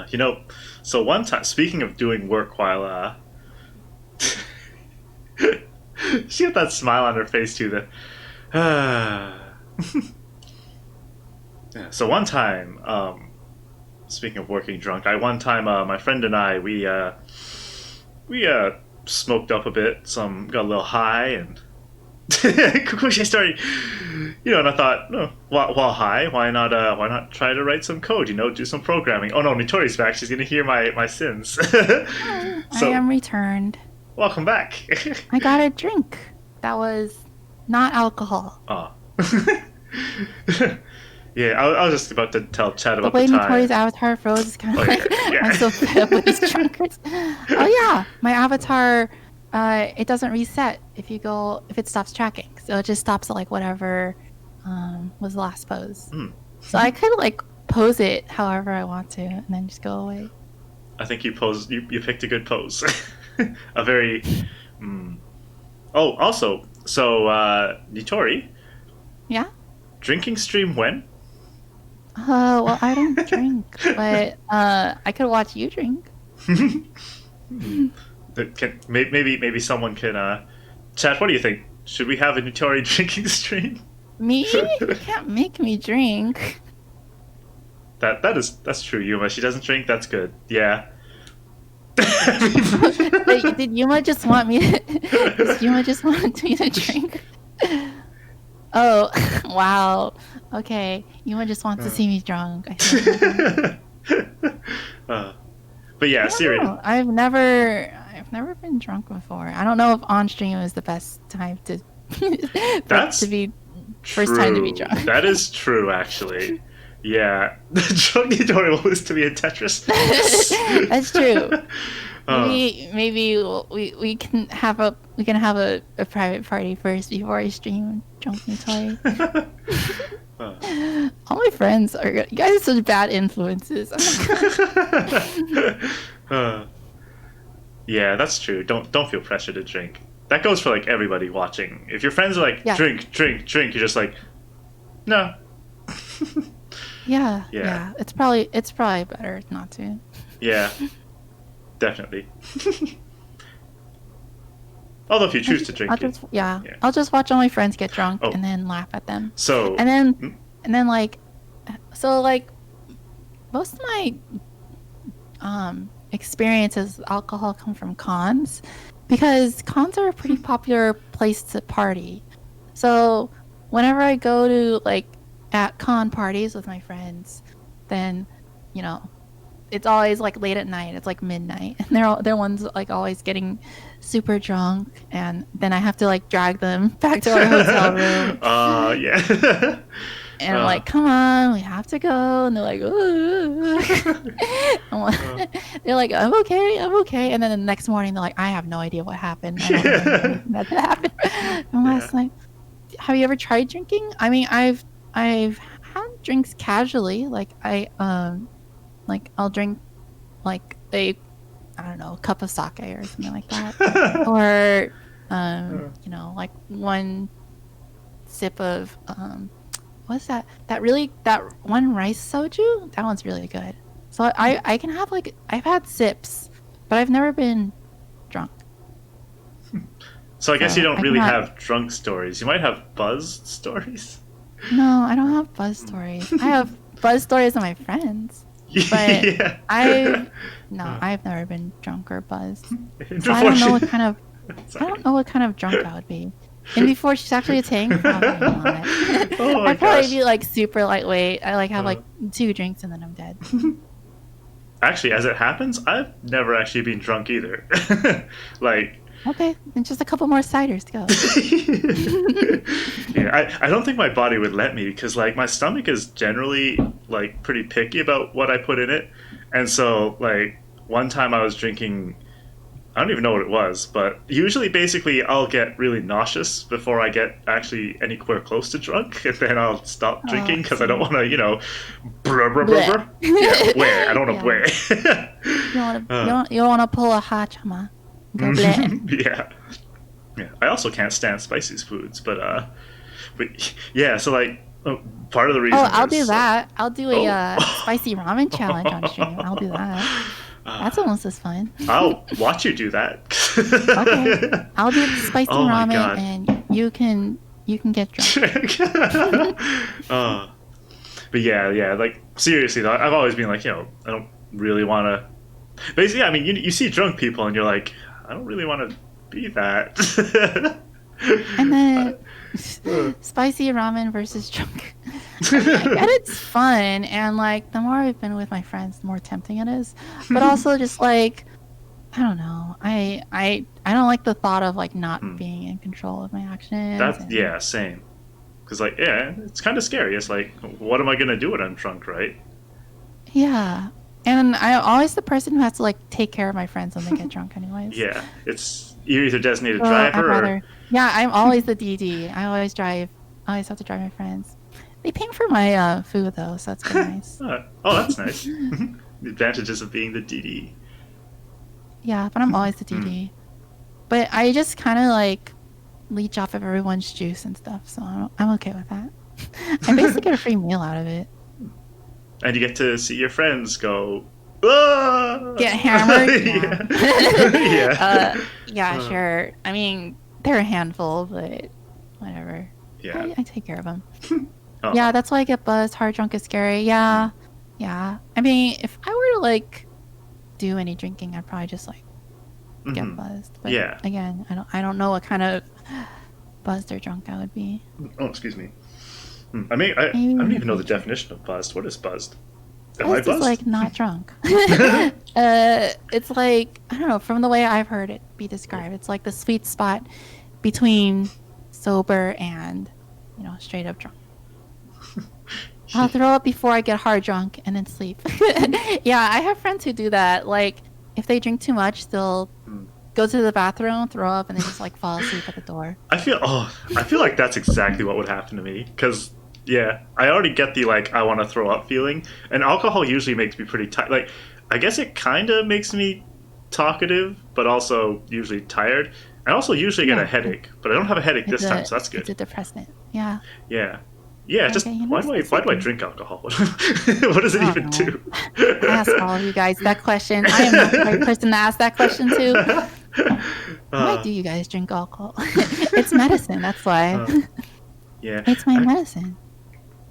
you know, so one time, speaking of doing work while, she had that smile on her face too. Yeah, so one time, speaking of working drunk, my friend and I, we smoked up a bit, got a little high, and Kukushi started, and I thought, while high, why not try to write some code, do some programming. Oh no, Nitori's back. She's gonna hear my sins. I am returned. Welcome back. I got a drink that was not alcohol. Oh. Yeah, I was just about to tell Chad about the way time. Nitori's avatar froze is kind of I'm so fed up with these drunkards. Oh yeah, my avatar, it doesn't reset if it stops tracking. So it just stops at like whatever was the last pose. So I could like pose it however I want to and then just go away. I think you picked a good pose. A very Oh, also, so Nitori. Yeah? Drinking stream when? Well, I don't drink, but I could watch you drink. Maybe someone can. Chat. What do you think? Should we have a Nitori drinking stream? Me? You can't make me drink. That's true, Yuma. She doesn't drink. That's good. Yeah. Did Yuma just want me? Does Yuma just want me to drink? Oh, wow. Okay, Yuma just wants to see me drunk. But yeah, seriously. I've never been drunk before. I don't know if on stream is the best time to That's first time to be drunk. That is true, actually. Yeah, the drunk Nitori was to be in Tetris. That's true. Maybe we can have a private party first before I stream drunk Nitori. All my friends are good. You guys are such bad influences. Yeah, that's true. Don't feel pressure to drink. That goes for like everybody watching. If your friends are like drink, you're just like, no. Yeah. It's probably better not to. Yeah, definitely. Although if you choose to drink, I'll just watch all my friends get drunk and then laugh at them. So and then like most of my experiences with alcohol come from cons, because cons are a pretty popular place to party. So whenever I go to like at con parties with my friends, then it's always like late at night. It's like midnight, and they're ones like always getting super drunk, and then I have to like drag them back to our hotel room. Yeah. And I'm like, come on, we have to go. And they're like, they're like, I'm okay. And then the next morning, they're like, I have no idea what happened. I don't know that happened. And last night, have you ever tried drinking? I mean, I've had drinks casually. Like I'll drink like a cup of sake or something like that, or like one sip of what's that one rice soju. That one's really good. So I can have like, I've had sips, but I've never been drunk. So I guess you don't really have drunk stories. You might have buzz stories. No, I don't have buzz stories. I have buzz stories of my friends. But I've never been drunk or buzzed. So I don't know what kind of drunk I would be. And before she's actually a tank, probably not. I'd probably be like super lightweight. I like have like 2 drinks and then I'm dead. Actually, as it happens, I've never actually been drunk either. Like, okay, then just a couple more ciders to go. Yeah, I don't think my body would let me, because like my stomach is generally like pretty picky about what I put in it, and so like one time I was drinking I don't even know what it was, but usually, basically, I'll get really nauseous before I get actually anywhere close to drunk, and then I'll stop Oh, drinking I because I don't see. want to, brr, brr, brr, Blech. brr. Yeah, bleh. I don't want to Yeah. bleh. uh, You don't want to pull a hachama. Go bleh. yeah, yeah. I also can't stand spicy foods, but yeah. So like, part of the Oh, reason I'll do is that. I'll do a oh. spicy ramen challenge on stream. I'll do that. That's uh, almost as fun. I'll watch you do that. Okay. I'll do the spicy Oh my ramen god. and you can get drunk. uh, but yeah, like seriously though, I've always been like, I don't really want to. Basically, I mean, you see drunk people and you're like, I don't really want to be that. And then Uh, spicy ramen versus drunk. I mean, I get it's fun, and like the more I've been with my friends, the more tempting it is. But also just like I don't know. I don't like the thought of like not hmm. being in control of my actions That's and yeah, same. Because like, yeah, it's kind of scary. It's like, what am I gonna do when I'm drunk, right? yeah. And I'm always the person who has to like take care of my friends when they get drunk anyways. Yeah, it's you're either designated So I'd driver or rather yeah, I'm always the DD. I always drive. I always have to drive my friends. They pay for my food though, so that's pretty nice. oh, that's nice. The advantages of being the DD. Yeah, but I'm always the DD. But I just kind of like leech off of everyone's juice and stuff, so I'm okay with that. I basically get a free meal out of it. And you get to see your friends go, ah! Get hammered? Yeah. Yeah. Yeah. Yeah, sure. I mean, they're a handful, but whatever. Yeah. I take care of them. Oh. Yeah, that's why I get buzzed. Hard drunk is scary. Yeah. Yeah. I mean, if I were to like do any drinking, I'd probably just like get buzzed. But Yeah. again, I don't know what kind of buzzed or drunk I would be. Oh, excuse me. I mean, I don't even know the definition of buzzed. What is buzzed? Am I Buzzed is buzzed? like not drunk. It's like I don't know. From the way I've heard it be described, it's like the sweet spot between sober and straight up drunk. I'll throw up before I get hard drunk and then sleep. Yeah, I have friends who do that. Like if they drink too much, they'll go to the bathroom, throw up, and then just like fall asleep at the door. I feel like that's exactly what would happen to me. Because yeah, I already get the like I want to throw up feeling, and alcohol usually makes me pretty tired. Like I guess it kind of makes me talkative, but also usually tired. I also usually get a headache, but I don't have a headache this time, so that's good. It's a depressant. Yeah. Yeah. Yeah, just Okay, why do I drink alcohol? What does it even do? I ask all of you guys that question. I am not the right person to ask that question to. Why do you guys drink alcohol? It's medicine, that's why. Yeah. It's my medicine.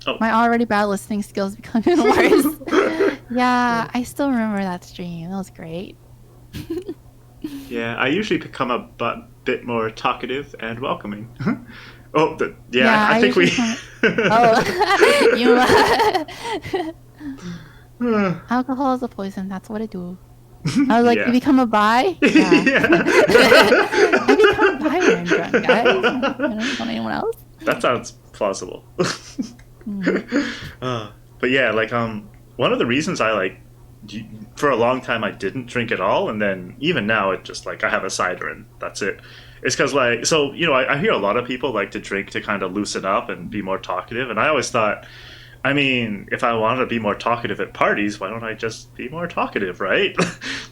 Oh. My already bad listening skills becoming worse. Yeah, I still remember that stream. That was great. Yeah, I usually become a bit more talkative and welcoming. Oh, I think we. Alcohol is a poison. That's what it do. I was like, Yeah. You become a bi? Yeah. I become a bi when I'm drunk, guys. I don't want anyone else. That sounds plausible. But yeah, like one of the reasons I like for a long time I didn't drink at all, and then even now it just like I have a cider and that's it. It's because like I hear a lot of people like to drink to kind of loosen up and be more talkative, and I always thought, I mean, if I wanted to be more talkative at parties, why don't I just be more talkative, right?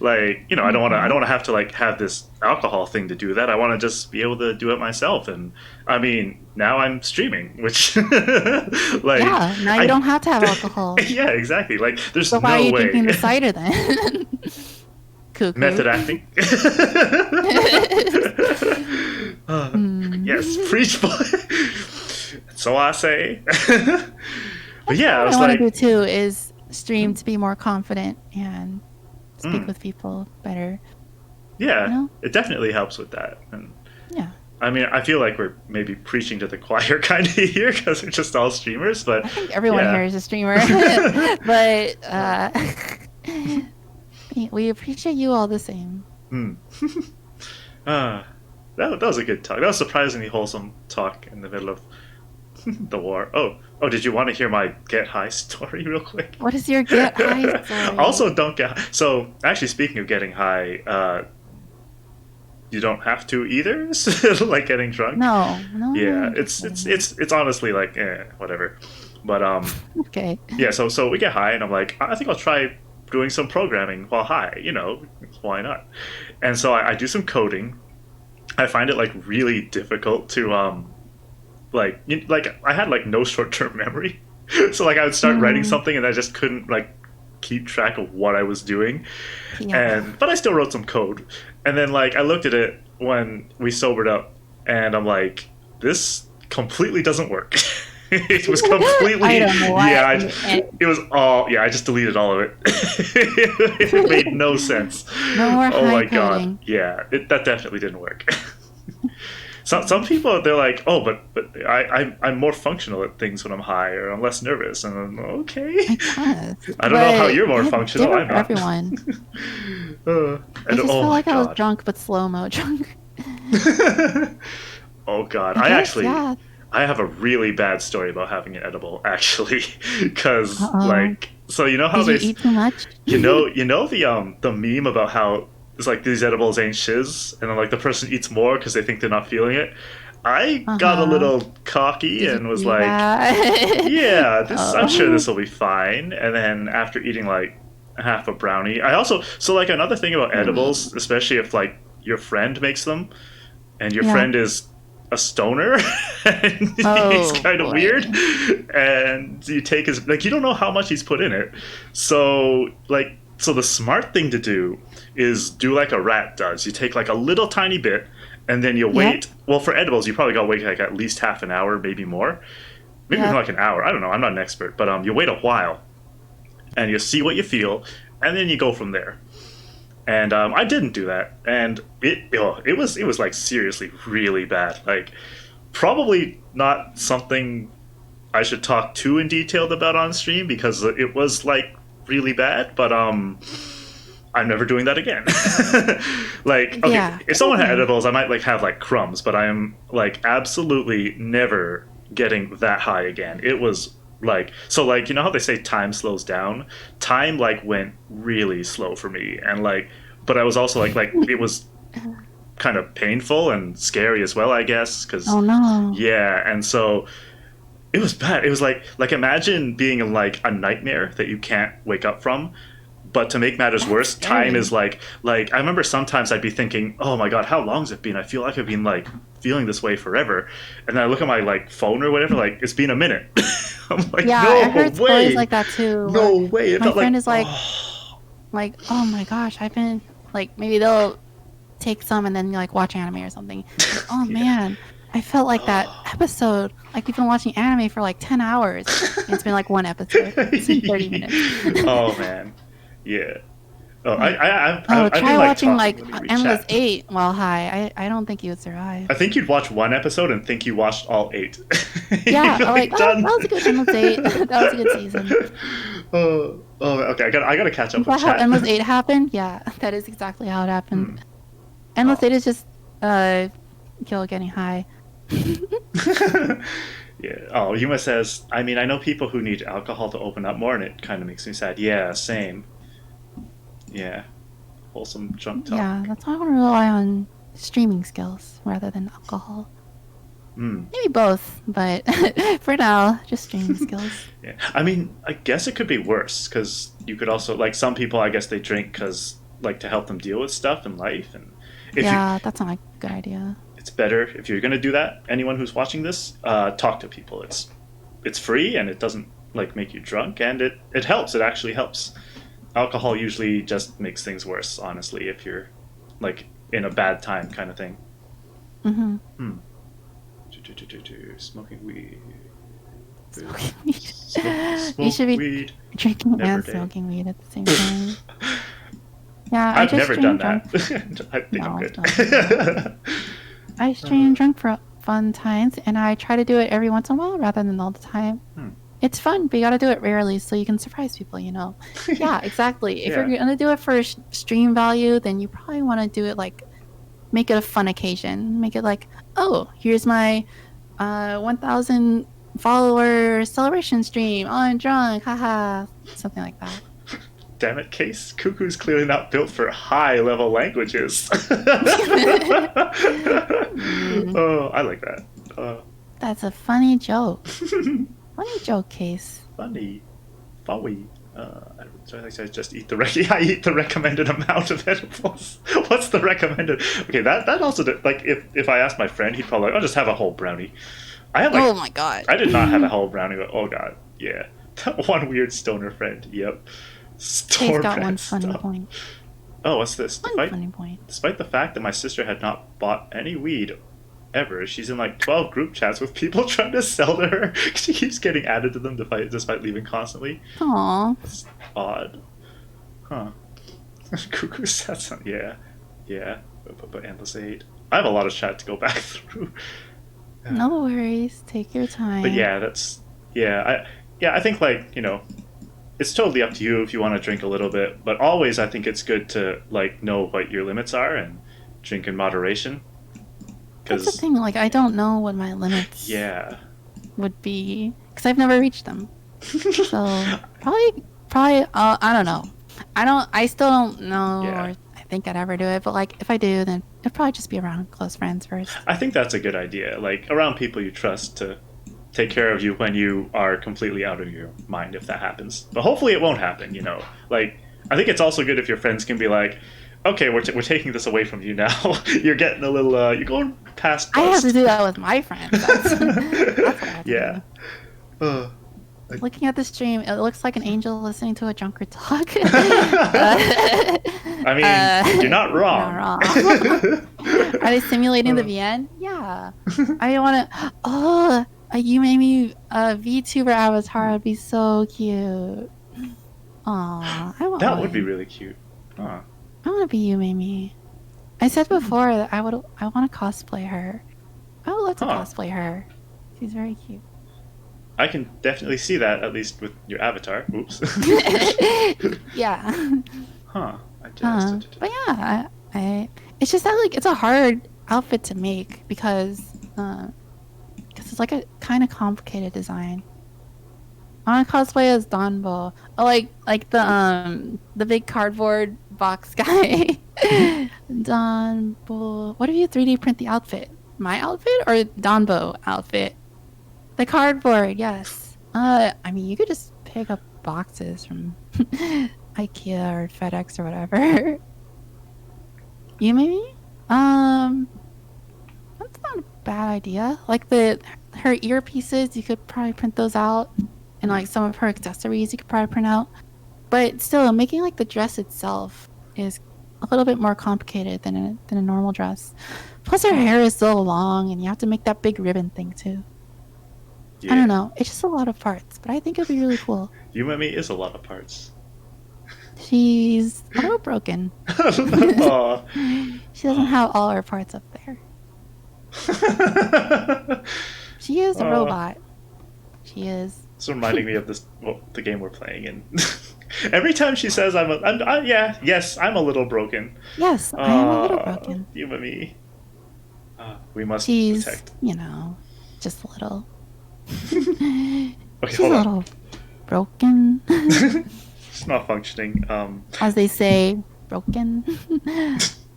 Like, I don't want to have to like have this alcohol thing to do that. I want to just be able to do it myself. And I mean, now I'm streaming, which like yeah, now you don't have to have alcohol. Yeah, exactly. Like, there's so why no are you way. drinking the cider then? Cuckoo. Method acting. Yes, preach, boy. So I say. But yeah, I was what I like, want to do too is stream to be more confident and speak with people better. Yeah, it definitely helps with that. And yeah, I mean, I feel like we're maybe preaching to the choir kind of here because we're just all streamers. But I think everyone here is a streamer. But we appreciate you all the same. That was a good talk. That was surprisingly wholesome talk in the middle of the war. Oh, did you want to hear my get high story real quick? What is your get high story? Also, don't get high. So, actually, speaking of getting high, you don't have to either. Like getting drunk. No, no, Yeah, no. it's honestly like whatever. But Okay. yeah, so we get high, and I'm like, I think I'll try doing some programming while high. Why not? And so I do some coding. I find it like really difficult to like I had like no short term memory, so like I would start writing Mm, something and I just couldn't like keep track of what I was doing, yeah. and but I still wrote some code, and then like I looked at it when we sobered up, and I'm like, this completely doesn't work. It was I completely don't know why. yeah. It was all yeah. I just deleted all of it. It made no sense. No more Oh high my god. coding. Yeah, that definitely didn't work. Some people they're like, oh, but I'm more functional at things when I'm high or I'm less nervous, and I'm okay. I guess, I don't know how but you're more it's functional. different I'm for not. everyone. I And just oh felt my like I was god. drunk, but slow mo drunk. Oh god. I guess, yeah. I have a really bad story about having an edible actually, because Uh-oh. like so you know how Did you eat too much? you know the meme about how it's like these edibles ain't shiz, and then like the person eats more because they think they're not feeling it. I got a Uh-huh. little cocky Did you and was do like, that? yeah, this I'm sure Oh. this will be fine. And then after eating like half a brownie, I also so like another thing about edibles, Mm. especially if like your friend makes them and your Yeah. friend is a stoner and he's Oh kind of weird, boy. and you take his like you don't know how much he's put in it, so the smart thing to do is do like a rat does. You take like a little tiny bit, and then you Yep. wait. Well, for edibles you probably gotta wait like at least half an hour, maybe more, maybe even Yep. like an hour. I don't know, I'm not an expert, but you wait a while and you see what you feel, and then you go from there. And I didn't do that, and it was like seriously really bad. Like probably not something I should talk too in detail about on stream because it was like really bad. But I'm never doing that again. Like okay, Yeah. if someone had Okay. edibles, I might like have like crumbs, but I am like absolutely never getting that high again. It was like so like you know how they say time slows down, time like went really slow for me, and like but I was also like it was kind of painful and scary as well, I guess, because Oh no. yeah, and so it was bad. It was like imagine being in like a nightmare that you can't wake up from. But to make matters That's worse, time scary. is like I remember sometimes I'd be thinking, oh my god, how long's it been? I feel like I've been like feeling this way forever, and then I look at my like phone or whatever, like it's been a minute. I'm like, Yeah, I no heard stories way, like that too, where no way. It my felt like friend is oh like, oh my gosh, I've been like, maybe they'll take some and then like watch anime or something. Like, oh yeah. man, I felt like that episode. Like we've been watching anime for like 10 hours, and it's been like one episode. It's been 30 minutes. Oh man, yeah. Oh, Like, oh, I've been try like watching talking like when we Endless chat. Eight while high. I don't think you would survive. I think you'd watch one episode and think you watched all eight. You'd Yeah, be I'm like, like oh, done. that was a good Endless Eight. That was a good season. Oh, okay. I gotta catch Is up with that how chat. Endless Eight happened? Yeah, that is exactly how it happened. Hmm. Endless Oh. Eight is just uh, Gil getting high. Yeah. Oh, Yuma says, I mean, I know people who need alcohol to open up more, and it kind of makes me sad. Yeah, same. Yeah. Wholesome drunk talk. Yeah, that's why I want to rely on streaming skills rather than alcohol. Hmm. Maybe both, but for now, just streaming skills. Yeah. I mean, I guess it could be worse because you could also like some people. I guess they drink because like to help them deal with stuff in life, and if you, Yeah, that's not a good idea. it's better if you're gonna do that. Anyone who's watching this, talk to people. It's free and it doesn't like make you drunk, and it helps. It actually helps. Alcohol usually just makes things worse, honestly, if you're like in a bad time kind of thing. Mm-hmm. Hmm. Smoking weed. Smoking weed. You Smoke should be weed. drinking Never and day. smoking weed at the same time. Yeah, I I've just never done stream that. drunk. I think I'm No, good. don't do that. I stream drunk for fun times, and I try to do it every once in a while rather than all the time. Hmm. It's fun, but you gotta do it rarely so you can surprise people, you know? Yeah, exactly. If Yeah. you're gonna do it for stream value, then you probably want to do it like, make it a fun occasion. Make it like, oh, here's my 1,000 follower celebration stream. Oh, I'm drunk, haha. Something like that. Damn it, Case. Cuckoo's clearly not built for high-level languages. Oh, I like that. That's a funny joke. Funny joke, Case. Funny. Fowie. So I said just eat I eat the recommended amount of edibles. What's the recommended? Okay, that also like if I asked my friend, he'd probably I'll just have a whole brownie. I had like Oh my god. I did not have a whole brownie. But, oh god, yeah, that one weird stoner friend. Yep, Case got one funny point. Oh, what's this? One funny point. Despite the fact that my sister had not bought any weed ever, she's in like 12 group chats with people trying to sell to her. She keeps getting added to them despite leaving constantly. Aww. It's odd. Huh. Cuckoo sets on. Yeah. But endless hate. I have a lot of chat to go back through. No worries. Take your time. But yeah, I think like, it's totally up to you if you want to drink a little bit, but always I think it's good to like know what your limits are and drink in moderation. That's the thing, like I don't know what my limits would be because I've never reached them. So probably I don't know. I still don't know or I think I'd ever do it, but like if I do, then it'd probably just be around close friends first. I think that's a good idea, like around people you trust to take care of you when you are completely out of your mind if that happens. But hopefully it won't happen, Like I think it's also good if your friends can be like, okay, we're taking this away from you now. You're getting a little, you're going past I have to do that with my friends. That's what I have to do. Looking at the stream, it looks like an angel listening to a drunkard talk. I mean, you're not wrong. Are they simulating the VN? Yeah. I want to... Oh, you made me a VTuber avatar. Would be so cute. Aw, I want That one. would be really cute. Huh. I want to be you, Mimi. I said before that I want to cosplay her. I would love to cosplay her. She's very cute. I can definitely see that, at least with your avatar. Oops. Yeah. Huh. But yeah, it's just that like it's a hard outfit to make because it's like a kind of complicated design. I want to cosplay as Donbo. Oh, like the big cardboard box guy. Donbo. What if you 3D print the outfit? My outfit or Donbo outfit? The cardboard, yes. I mean, you could just pick up boxes from IKEA or FedEx or whatever. You maybe? That's not a bad idea. Like her earpieces, you could probably print those out. And like some of her accessories you could probably print out. But still, making like the dress itself is a little bit more complicated than a normal dress. Plus her hair is so long and you have to make that big ribbon thing too. Yeah. I don't know. It's just a lot of parts, but I think it'd be really cool. Yumemi is a lot of parts. She's a little broken. She doesn't have all her parts up there. She is a robot. She is. It's reminding me of the game we're playing, and every time she says I'm a little broken. Yes, I am a little broken. Yumemi. We must She's, protect. Just a little. Okay, she's a little broken. It's not functioning. As they say, broken.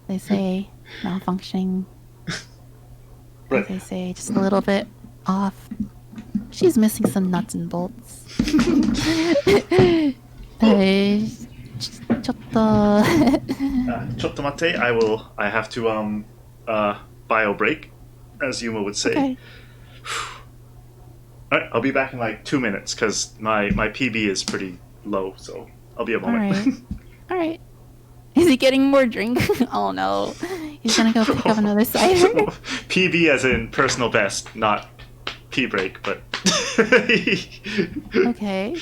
They say malfunctioning. Right. As they say, just a little bit off. She's missing some nuts and bolts. Chotto mate, I have to bio break, as Yuma would say. Okay. Alright, I'll be back in like 2 minutes because my PB is pretty low, so I'll be a moment. Alright. Is he getting more drink? Oh no. He's gonna go pick up another cider. PB as in personal best, not pee break, but okay.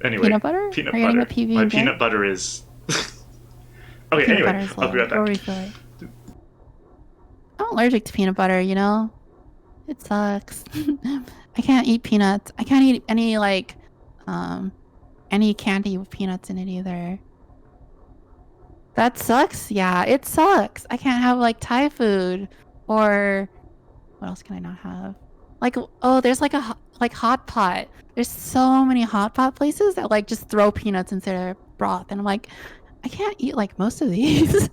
Anyway, peanut butter? Peanut Are you butter. A PB my again? peanut butter is okay, anyway, I'll be right back. I'm allergic to peanut butter, It sucks. I can't eat peanuts. I can't eat any any candy with peanuts in it either. That sucks? Yeah, it sucks. I can't have Thai food or what else can I not have? There's a hot pot. There's so many hot pot places that just throw peanuts into broth. And I'm like, I can't eat like most of these.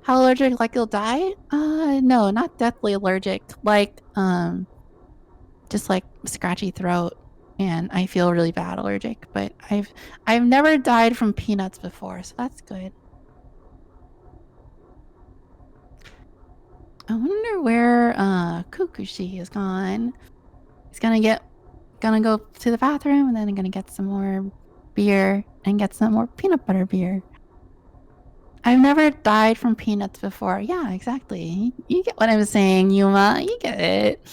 How allergic? Like you'll die? No, not deathly allergic. Like, just like scratchy throat, and I feel really bad allergic. But I've never died from peanuts before, so that's good. I wonder where Kukushi is gone. He's gonna go to the bathroom, and then I'm gonna get some more beer and get some more peanut butter beer. I've never died from peanuts before. Yeah, exactly. You get what I'm saying, Yuma. You get it.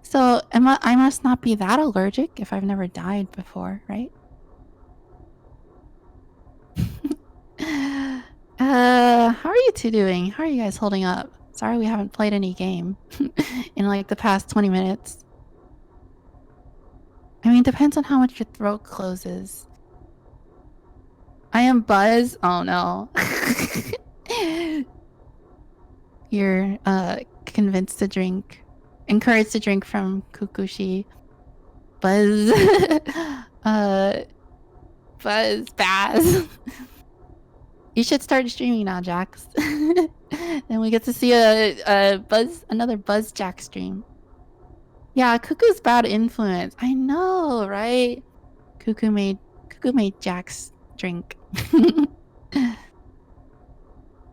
So I must not be that allergic if I've never died before, right? How are you two doing? How are you guys holding up? Sorry we haven't played any game in like the past 20 minutes. I mean, depends on how much your throat closes. I am Buzz. Oh no. You're encouraged to drink from Kukushi. Buzz. Buzz Baz. You should start streaming now, Jax. Then we get to see another Buzz Jack stream. Yeah, Cuckoo's bad influence. I know, right? Cuckoo made Jax drink.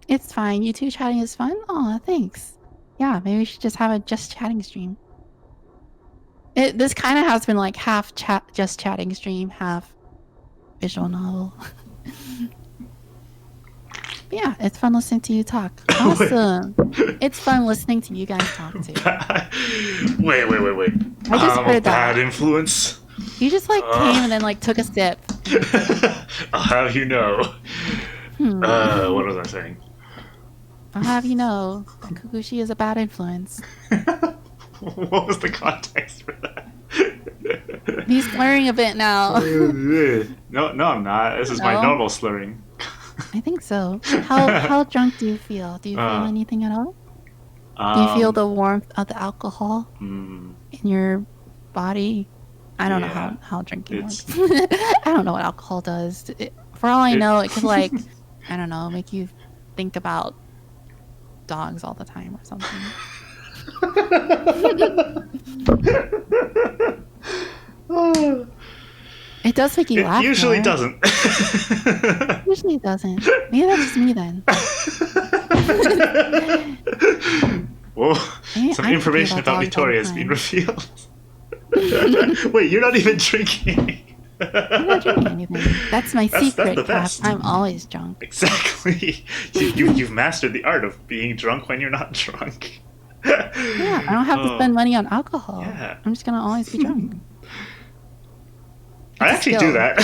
It's fine. You two chatting is fun? Aw, thanks. Yeah, maybe we should just have a just chatting stream. This kind of has been like half just chatting stream, half visual novel. Yeah, it's fun listening to you talk. Awesome. It's fun listening to you guys talk too. Wait. I just heard that. Bad influence? You just like came and then like took a sip. I'll have you know. What was I saying? I'll have you know that Kukushi is a bad influence. What was the context for that? He's slurring a bit now. No, I'm not. This is my normal slurring. I think so. How drunk do you feel? Do you feel anything at all? Do you feel the warmth of the alcohol in your body? I don't know how drinking works. I don't know what alcohol does. For all I know, it could like, I don't know, make you think about dogs all the time or something. It does make you laugh. Usually doesn't. Usually it doesn't. Maybe that's just me then. Whoa, some information about Nitori has been revealed. Wait, you're not even drinking. I'm not drinking anything. That's my secret. That's the best. I'm always drunk. Exactly. You've mastered the art of being drunk when you're not drunk. Yeah, I don't have to spend money on alcohol. Yeah. I'm just gonna always be drunk. I actually do that.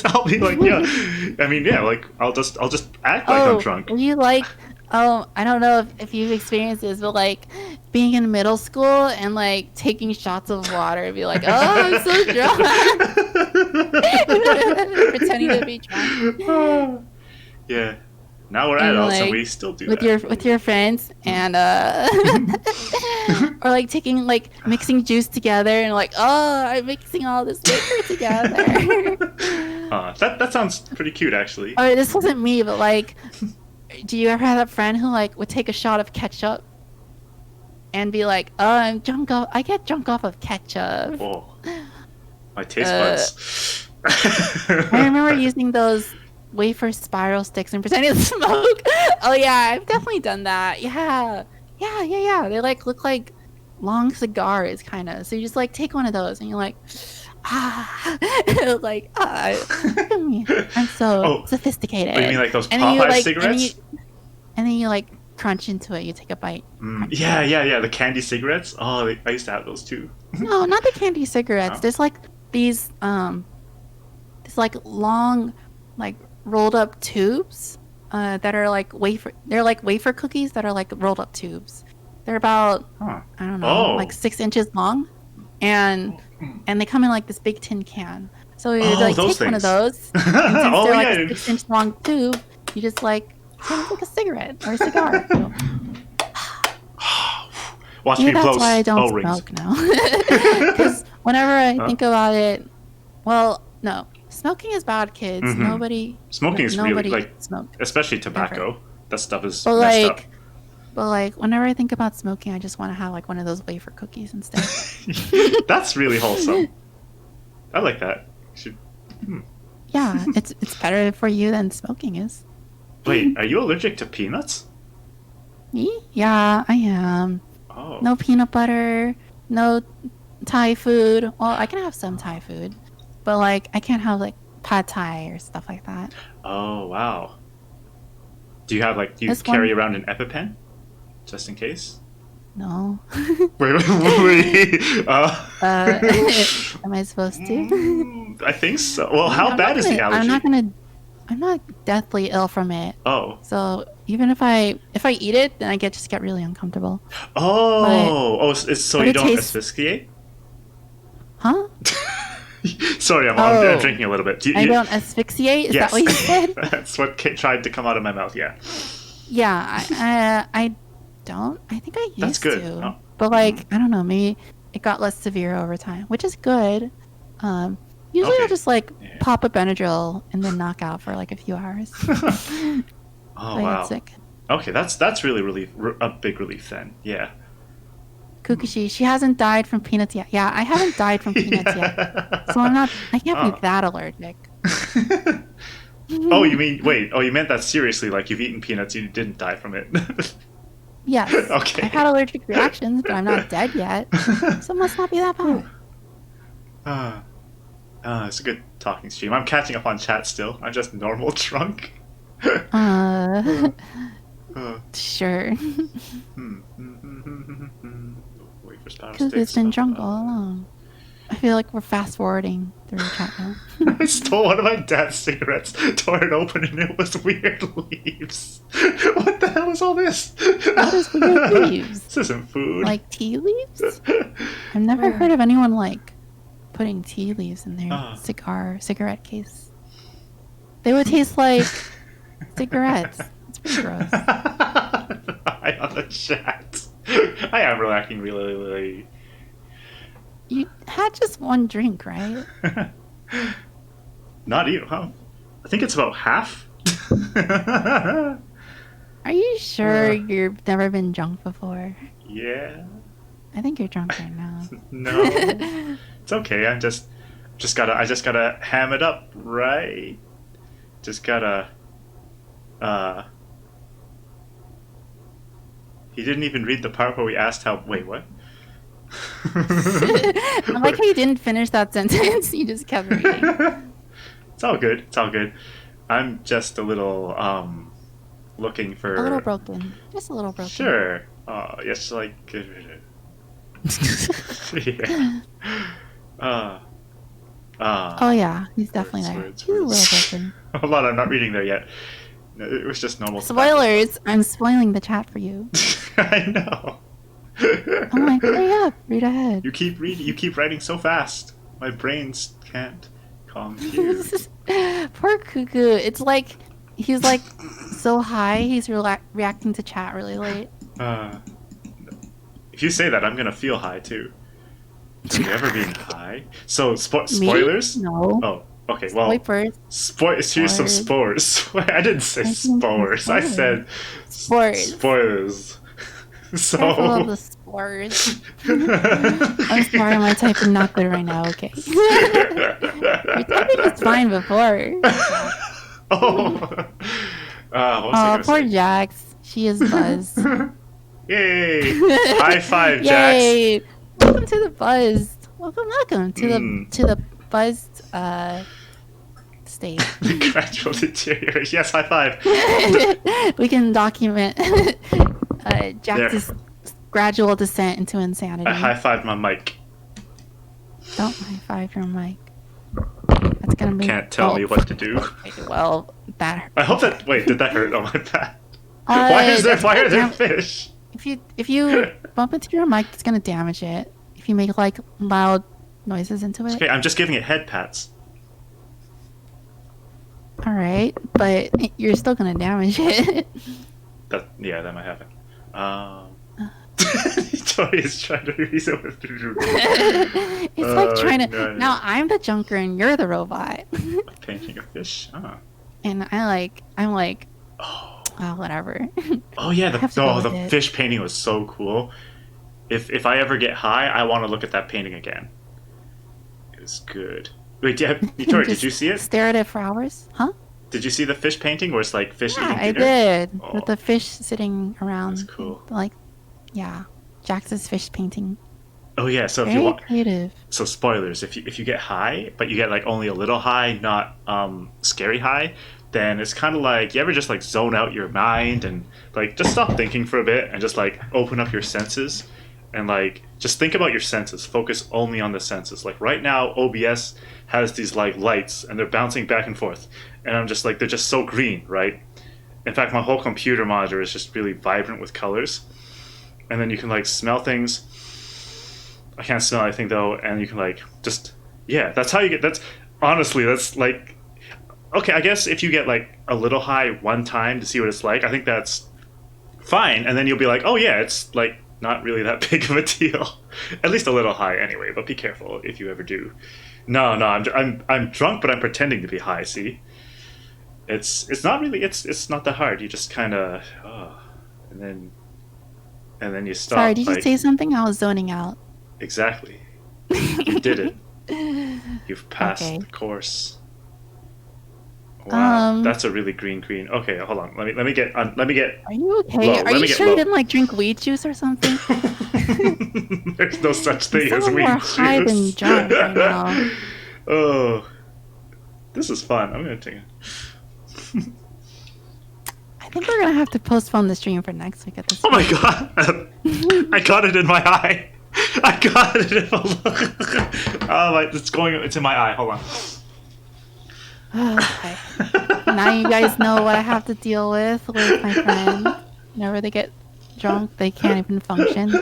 I'll be like, like I'll just act like I'm drunk. Were you like, I don't know if you've experienced this, but like being in middle school and like taking shots of water and be like, oh, I'm so drunk. Pretending to be drunk. Yeah. Now we're adults and we still do that. With your friends and or like mixing juice together and like, oh, I'm mixing all this liquor together. That sounds pretty cute actually. Oh, this wasn't me, but like, do you ever have that friend who like would take a shot of ketchup and be like, oh, I get drunk off of ketchup. Whoa. My taste buds. I remember using those wafer spiral sticks and pretending to smoke. Oh yeah, I've definitely done that. Yeah. They like look like long cigars kind of. So you just like take one of those and you're like, look at me. I'm so sophisticated. Oh, you mean like those Popeye cigarettes? And then you like crunch into it. You take a bite. Yeah. The candy cigarettes. Oh, I used to have those too. No, not the candy cigarettes. There's like these this like long like rolled up tubes that are like wafer cookies that are like rolled up tubes. They're about I don't know, like 6 inches long, and they come in like this big tin can. So you like take one of those, and since they're like a 6 inch long tube, you just like like a cigarette or a cigar. Watch me blow. That's why I don't smoke now. Because whenever I think about it, well, No, smoking is bad, kids. Mm-hmm. Smoking is really Nobody like, smoked especially tobacco. ever. That stuff is But messed up. like, but like, whenever I think about smoking, I just want to have like one of those wafer cookies instead. That's really wholesome. I like that. Should... Yeah, it's better for you than smoking is. Wait, are you allergic to peanuts? Me? Yeah, I am. Oh. No peanut butter, no Thai food. Well, I can have some Thai food, but like I can't have like pad Thai or stuff like that. Oh, wow. Do you have like, do you This carry one, around an EpiPen? Just in case? no. Wait. Am I supposed to? I think so. Well, how bad is the allergy? I'm not deathly ill from it. Oh. So even if I eat it, then I just get really uncomfortable. Oh, so but you it don't tastes, asphyxiate? huh? Sorry, I'm drinking a little bit. I don't asphyxiate. Is Yes. that what you said? That's what tried to come out of my mouth. Yeah. Yeah, I don't. I think I That's used good. to, Oh. but like I don't know. Maybe it got less severe over time, which is good. Usually Okay. I'll just like Yeah. pop a Benadryl and then knock out for like a few hours. Oh, I wow. get sick. Okay, that's really a big relief then. Yeah. Kukushi, she hasn't died from peanuts yet. Yeah, I haven't died from peanuts yet, so I can't Oh. be that allergic. Oh, you meant that seriously, like you've eaten peanuts, you didn't die from it. Yes. Okay. I've had allergic reactions, but I'm not dead yet, so it must not be that bad. It's a good talking stream. I'm catching up on chat still. I'm just normal drunk. Sure. Wait for Star Because Sticks. it's been drunk all along. I feel like we're fast forwarding through the chat now. I stole one of my dad's cigarettes, tore it open, and it was weird leaves. What the hell is all this? What is weird leaves? This isn't food. Like tea leaves? I've never heard of anyone like putting tea leaves in their cigarette case. They would taste like cigarettes. It's pretty gross. Hi on the chat. I am reacting really. You had just one drink, right? Not even, huh? I think it's about half. Are you sure you've never been drunk before? Yeah. I think you're drunk right now. No. It's okay. I just gotta ham it up, right? Just gotta he didn't even read the part where we asked how. Wait, what? I like how you didn't finish that sentence. You just kept reading. It's all good. It's all good. I'm just a little looking for a little broken. Just a little broken. Sure. Yes, like yeah. Oh yeah, he's definitely there. He's a little broken. Hold on, I'm not reading there yet. It was just normal. Spoilers! I'm spoiling the chat for you. I know. I'm like, hurry up, read ahead. You keep reading. You keep writing so fast. My brains can't compute. Poor Cuckoo. It's like he's like so high. He's reacting to chat really late. If you say that, I'm gonna feel high too. Have you ever been high? So spoilers? Me? No. Oh, okay. Well, here's some spores. I didn't say spores. I said spores. Spoilers. So. Careful of the spores. I'm sorry, my typing not good right now. Okay. Your typing was fine before. Poor Jax. She is buzzed. Yay! High five, Jax. Yay! Welcome to the buzzed. Welcome to the buzzed state. Gradual deterioration. Yes, high five. We can document Jax's gradual descent into insanity. I high fived my mic. Don't high five your mic. That's gonna be. Can't tell me what to do. Well, that hurt. I hope that. Wait, did that hurt? Oh my bad. Why are there fish? If you bump into your mic, it's gonna damage it. If you make like loud noises into it. Okay, I'm just giving it head pats. All right, but you're still gonna damage it. That might happen. Nitori is trying to reason with It's like trying to. no. Now I'm the junker and you're the robot. Painting a fish. Oh. And I'm like, oh, whatever. Oh yeah, the it. fish painting was so cool. If I ever get high, I want to look at that painting again. It was good. Wait, Nitori, did you see it? Stare at it for hours, huh? Did you see the fish painting where it's like fish eating dinner? I did. With the fish sitting around. That's cool. Like, yeah, Jax's fish painting. Oh yeah, so Very if you want, creative. so spoilers, if you get high, but you get like only a little high, not scary high, then it's kind of like you ever just like zone out your mind and like just stop thinking for a bit and just like open up your senses and like just think about your senses. Focus only on the senses. Like right now, OBS has these like lights and they're bouncing back and forth, and I'm just like they're just so green, right? In fact, my whole computer monitor is just really vibrant with colors, and then you can like smell things. I can't smell anything though, and you can like just that's how you get. That's honestly that's like okay. I guess if you get like a little high one time to see what it's like, I think that's fine, and then you'll be like, oh yeah, it's like not really that big of a deal. At least a little high anyway, but be careful if you ever do. No, I'm drunk, but I'm pretending to be high. See, it's not really it's not that hard. You just kind of and then you stop. Sorry, did you say something? I was zoning out. Exactly, you did it. You've passed the course. Wow, that's a really green. Okay, hold on. Let me get. Are you okay? Are you sure you didn't like drink weed juice or something? There's no such thing as weed more juice. High than drunk right now. Oh, this is fun. I'm gonna take it. I think we're gonna have to postpone the stream for next week at this. Oh my god! I got it in my eye. I got it. It's going. It's in my eye. Hold on. Okay. Now you guys know what I have to deal with my friend. Whenever they get drunk, they can't even function.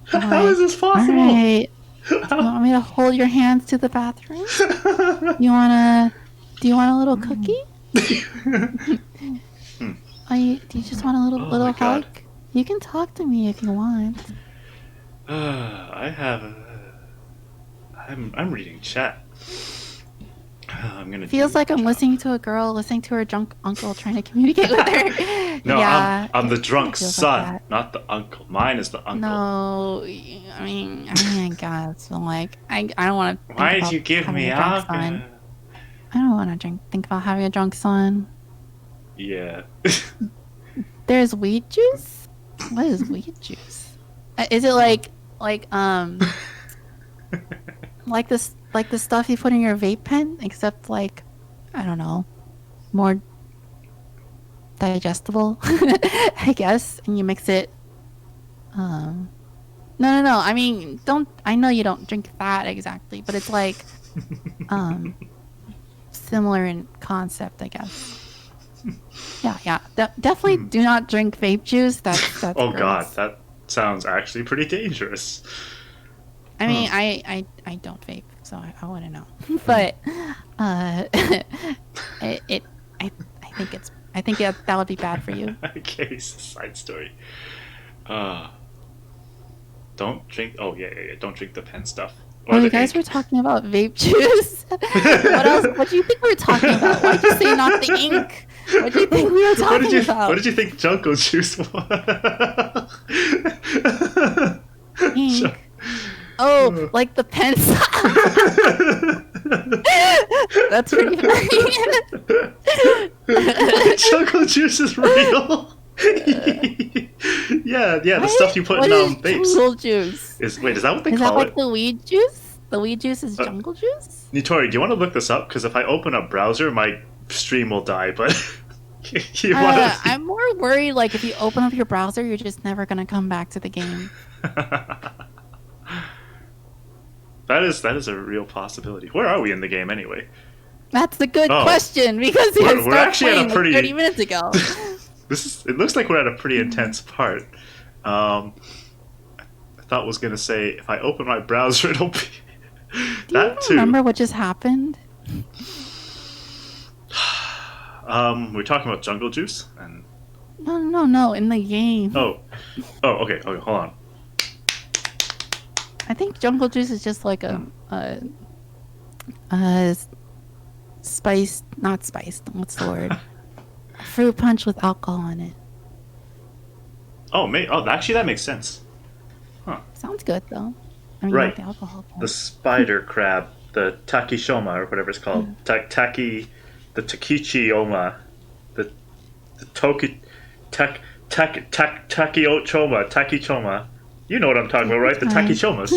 How is this possible? All right. Do you want me to hold your hands to the bathroom? Do you want a little cookie? Do you just want a little hug? You can talk to me if you want. I'm reading chat. I'm gonna. Feels like I'm listening to a girl listening to her drunk uncle trying to communicate with her. No, yeah, I'm the drunk son, not the uncle. Mine is the uncle. No, I mean, I guess. So like, I don't want to. Why did you give me alcohol? I don't want to think about having a drunk son. Yeah. There's weed juice. What is weed juice? Is it like this? Like the stuff you put in your vape pen, except like, I don't know, more digestible, I guess, and you mix it. No. I mean, I know you don't drink that exactly, but it's like, similar in concept, I guess. Yeah. Definitely do not drink vape juice. That's oh gross. God, that sounds actually pretty dangerous. I mean, I don't vape. So I want to know, but I think that would be bad for you. Okay, side story. Don't drink. Oh yeah. Don't drink the pen stuff. You guys were talking about vape juice. What else? What do you think we were talking about? Why'd you say not the ink? What do you think we were talking about? What did you think Jungle juice was? Ink. Oh, like the pencil. That's pretty funny. Jungle juice is real. yeah, the stuff you put in vapes. Jungle juice. Is that what they call it? Is that like the weed juice? The weed juice is jungle juice? Nitori, do you want to look this up? Because if I open up browser, my stream will die, but... I'm more worried, like, if you open up your browser, you're just never going to come back to the game. That is a real possibility. Where are we in the game anyway? That's the good question, because we're actually at a pretty 30 minutes ago. It looks like we're at a pretty intense part. I thought was gonna say if I open my browser, it'll be that too. Remember what just happened? We're talking about jungle juice and No, in the game. Okay, hold on. I think jungle juice is just like a spiced, not spiced. What's the word? A fruit punch with alcohol in it. Actually, that makes sense. Huh. Sounds good though. I mean, Right. the alcohol part. The spider crab, the takishoma or whatever it's called, the takichioma, the takichoma. You know what I'm talking about, right? The takichomas.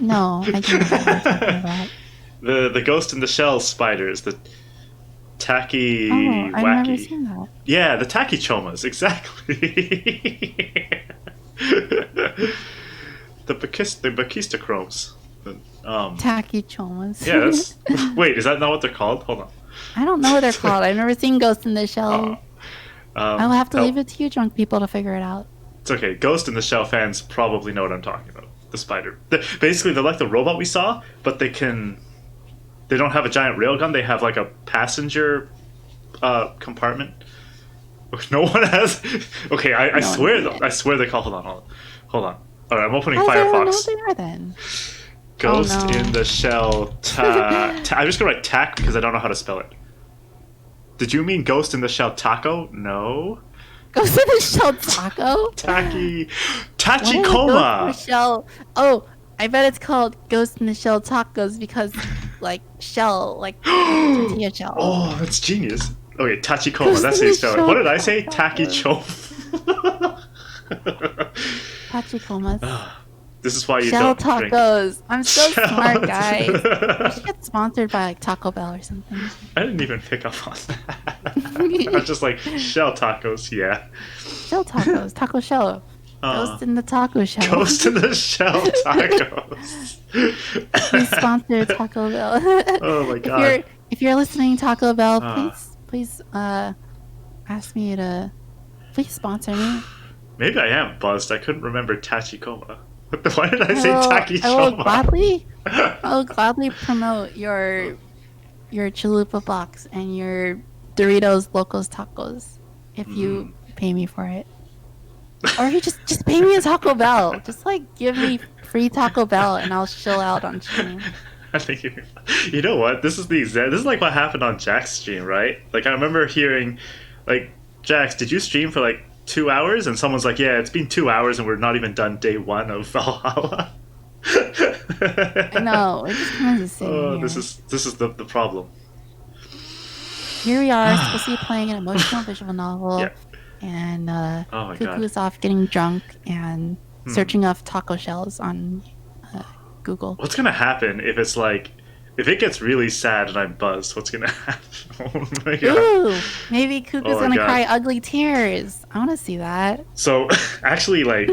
No, I don't know what you're talking about. The ghost in the shell spiders, the tacky I've wacky. never seen that. Yeah, the takichomas, exactly. the Bakistachomes. Takichomas. Yeah, wait, is that not what they're called? Hold on. I don't know what they're called. I've never seen Ghost in the Shell. I'll have to leave it to you drunk people to figure it out. It's okay. Ghost in the Shell fans probably know what I'm talking about. The spider. Basically, they're like the robot we saw, but they don't have a giant railgun. They have like a passenger compartment. No one has. Okay, I swear they call. Hold on. All right, I'm opening Firefox. How do they know then? Ghost in the Shell. I'm just gonna write tack because I don't know how to spell it. Did you mean Ghost in the Shell taco? No. Ghost in the Shell taco? Tachikoma. Shell. Oh, I bet it's called Ghost in the Shell tacos because, like, shell, like tortilla shell. Oh, that's genius. Okay, Tachikoma. That's how you spell it. What did I say? Takichoma. Tachikomas. This is why you Shell don't drink. tacos. I'm so smart, guys. We should get sponsored by like Taco Bell or something. I didn't even pick up on that. I was just like, shell tacos, yeah. Shell tacos. Taco shell. Ghost in the taco shell. Ghost in the Shell tacos. Please sponsor Taco Bell. Oh my god. If you're listening, Taco Bell, please ask me to please sponsor me. Maybe I am buzzed. I couldn't remember Tachikoma. Why did I say Takichoma? I will gladly promote your chalupa box and your Doritos Locos Tacos if you pay me for it. Or if you just pay me a Taco Bell. Just like give me free Taco Bell and I'll chill out on stream. I think you know what? This is like what happened on Jack's stream, right? Like I remember hearing, like, Jax, did you stream for like 2 hours? And someone's like, yeah, it's been 2 hours and we're not even done day 1 of Valhalla. I know. We're just kind of the same. Oh, this is the problem. Here we are, supposed to be playing an emotional visual novel, and Cuckoo's off getting drunk and searching up taco shells on Google. What's gonna happen if it's like, if it gets really sad and I'm buzzed? What's gonna happen? Oh my god. Ooh, maybe Cuckoo's gonna cry ugly tears. I want to see that. So actually, like,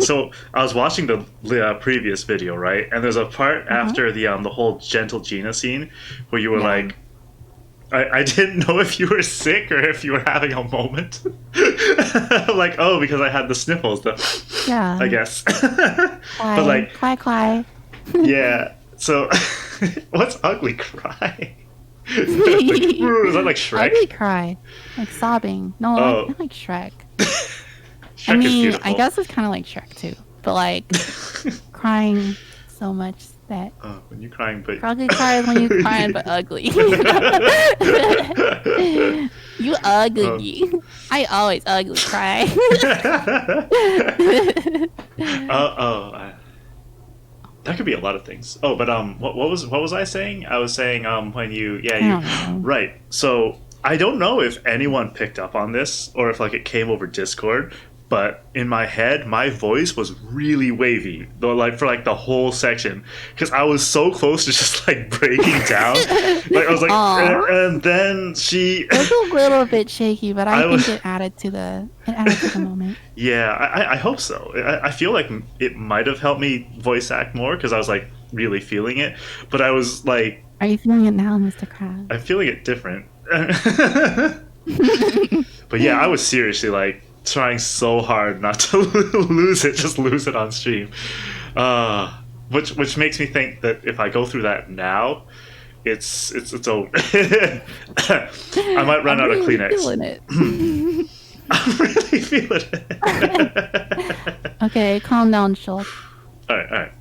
I was watching the previous video, right? And there's a part after the whole Gentle Gina scene where you were like, I didn't know if you were sick or if you were having a moment. Like, oh, because I had the sniffles. I guess. But like, cry. Yeah. So, what's ugly cry? Is that like Shrek? Ugly cry, like sobbing. No, not like Shrek. Shrek I mean, is beautiful. I guess it's kind of like Shrek too, but like crying so much that. Oh, when you're crying, but ugly cry is when you're crying, but ugly. You ugly. I always ugly cry. That could be a lot of things. Oh, but what was I saying? I was saying when you right. So I don't know if anyone picked up on this or if like it came over Discord, but in my head, my voice was really wavy, though, like for like the whole section, because I was so close to just like breaking down. Like I was like, and then she. It was a little bit shaky, but I think it added to the moment. Yeah, I hope so. I feel like it might have helped me voice act more because I was like really feeling it, but I was like. Are you feeling it now, Mr. Krabs? I'm feeling it different. But yeah, I was seriously like trying so hard not to lose it on stream, which makes me think that if I go through that now, it's over. I might run out of Kleenex. Feeling it. I'm really feeling it. Okay, calm down, Shulk. All right.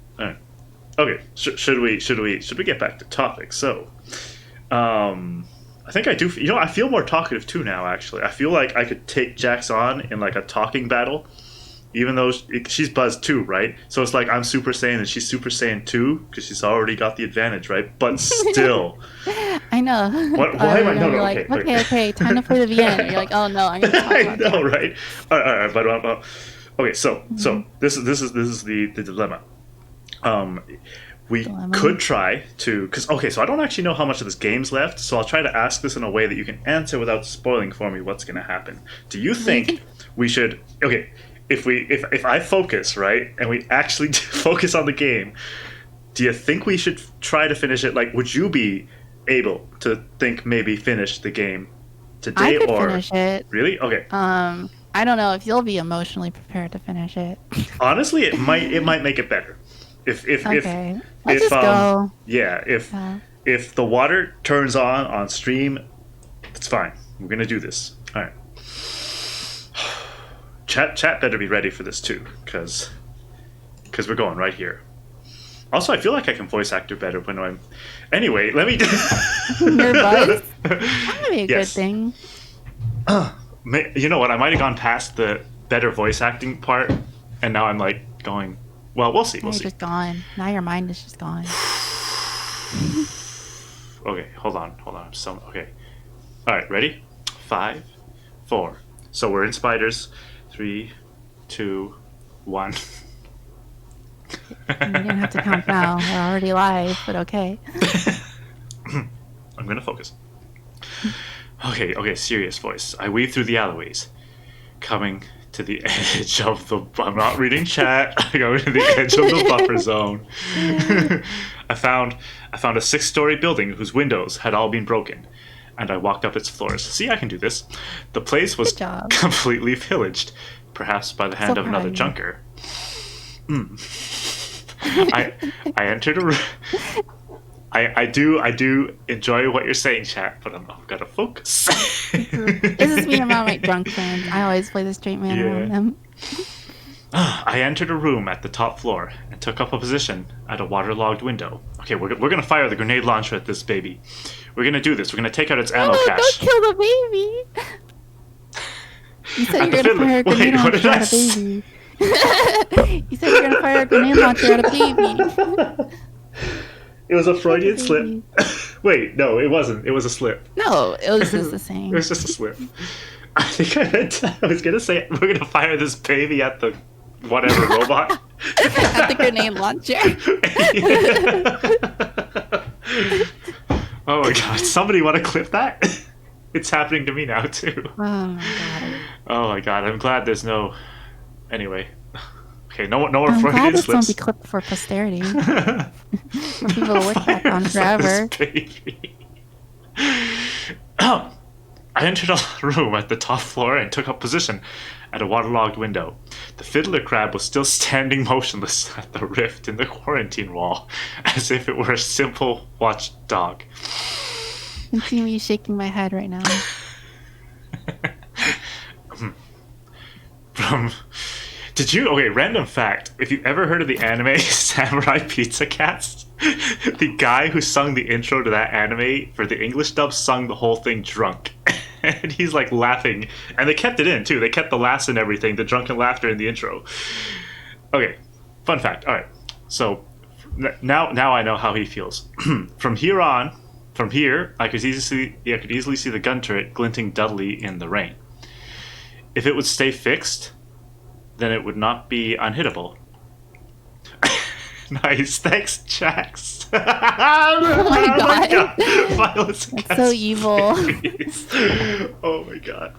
Okay, should we get back to topic? So, I think I do. You know, I feel more talkative too now. Actually, I feel like I could take Jax on in like a talking battle, even though she's buzzed too, right? So it's like I'm Super Saiyan and she's Super Saiyan 2 because she's already got the advantage, right? But still, I know. What? Why am I? No, like, okay, time to play the VN. You're like, oh no, I'm gonna talk I about know, that. right? All right, but okay. So this is the dilemma. We could try to, because okay, so I don't actually know how much of this game's left, so I'll try to ask this in a way that you can answer without spoiling for me what's going to happen. Do you think we should? Okay, if I focus right and we actually focus on the game, do you think we should try to finish it? Like, would you be able to think maybe finish the game today I could or finish it. Really? Okay. I don't know if you'll be emotionally prepared to finish it. Honestly, it might make it better. Okay. Let's just go. Yeah, if the water turns on stream, it's fine. We're gonna do this. All right. Chat better be ready for this too, because we're going right here. Also, I feel like I can voice actor better when I'm. Anyway, let me. Your buzz? That would be a good thing. You know what? I might have gone past the better voice acting part, and now I'm like going. Well, we'll see. You're just gone. Now your mind is just gone. Okay, hold on. Okay. All right, ready? 5, 4. So we're in spiders. 3, 2, 1. You didn't have to count now. We're already live, but okay. I'm gonna focus. Okay, serious voice. I weave through the alleyways, coming to the edge of the. I'm not reading chat. I go to the edge of the buffer zone. I found a 6-story building whose windows had all been broken, and I walked up its floors. See, I can do this. The place was completely pillaged, perhaps by the hand of another junker. I entered a room. I do enjoy what you're saying, chat, but I'm not gonna focus. This is me around my drunk friends. I always play the straight man around them. I entered a room at the top floor and took up a position at a waterlogged window. Okay, we're gonna fire the grenade launcher at this baby. We're gonna do this. We're gonna take out its ammo cache. Don't kill the baby. You said you're gonna fire a grenade launcher at a baby. You said you're gonna fire a grenade launcher at a baby. It was a Freudian slip. Wait, no, it wasn't. It was a slip. No, it was just the same. It was just a slip. I think I was gonna say we're gonna fire this baby at the whatever robot. At the grenade launcher. Oh my god! Somebody want to clip that? It's happening to me now too. Oh my god. Oh my god! I'm glad there's no. Anyway. Okay, no more I'm Freudian glad this won't slips. be clipped for posterity. For people to look back on forever. I entered a room at the top floor and took up position at a waterlogged window. The fiddler crab was still standing motionless at the rift in the quarantine wall, as if it were a simple watchdog. You can see me shaking my head right now. Okay, random fact. If you've ever heard of the anime Samurai Pizza Cats, the guy who sung the intro to that anime for the English dub sung the whole thing drunk. And he's like laughing. And they kept it in too. They kept the laughs and everything, the drunken laughter in the intro. Okay, fun fact. All right. So now I know how he feels. From here, I could easily see the gun turret glinting dullly in the rain. If it would stay fixed, then it would not be unhittable. Nice, thanks, Jax. Oh my god. Violence That's so evil. babies. Oh my god.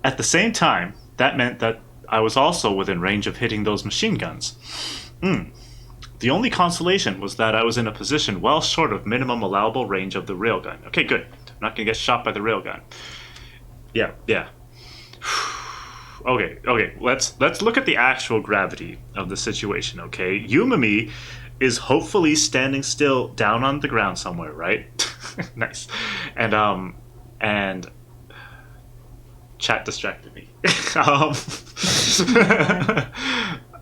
At the same time, that meant that I was also within range of hitting those machine guns. The only consolation was that I was in a position well short of minimum allowable range of the railgun. Okay, good. I'm not gonna get shot by the railgun. Yeah. Okay. Let's look at the actual gravity of the situation. Okay, Yumami is hopefully standing still down on the ground somewhere, right? Nice. And chat distracted me.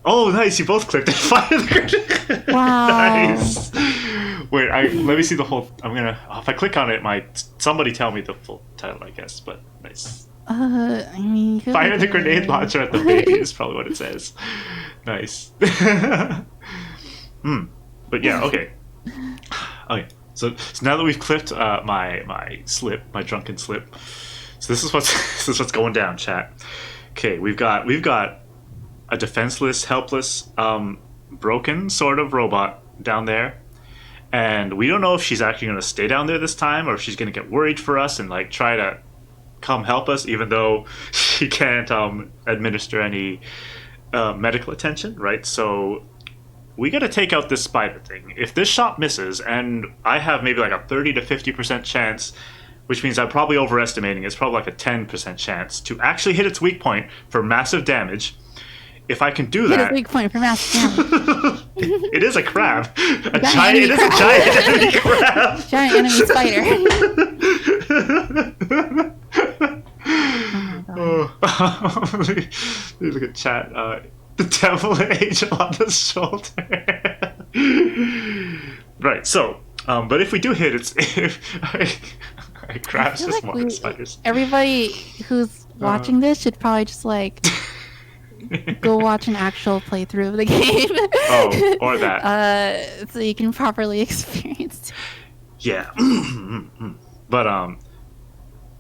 Oh, nice! You both clicked. Fire the grenade. Wow. Nice. Wait, let me see the whole. If I click on it, somebody tell me the full title, I guess. But nice. I mean, Fire the grenade launcher at the baby is probably what it says. Nice. But yeah, okay. Okay. So now that we've clipped my drunken slip. So this is what's going down, chat. Okay, we've got a defenseless, helpless, broken sort of robot down there, and we don't know if she's actually going to stay down there this time or if she's going to get worried for us and like try to come help us, even though she can't administer any medical attention, right? So we got to take out this spider thing. If this shot misses, and I have maybe like a 30 to 50% chance, which means I'm probably overestimating, it's probably like a 10% chance to actually hit its weak point for massive damage. If I can do that, hit its weak point for massive damage. It is a crab. It is a giant enemy crab. Giant enemy spider. Look at chat. The devil angel on the shoulder. Right. So, but if we do hit, crabs just more than spiders. Everybody who's watching this should probably just like go watch an actual playthrough of the game. Oh, or that. So you can properly experience it. Yeah. But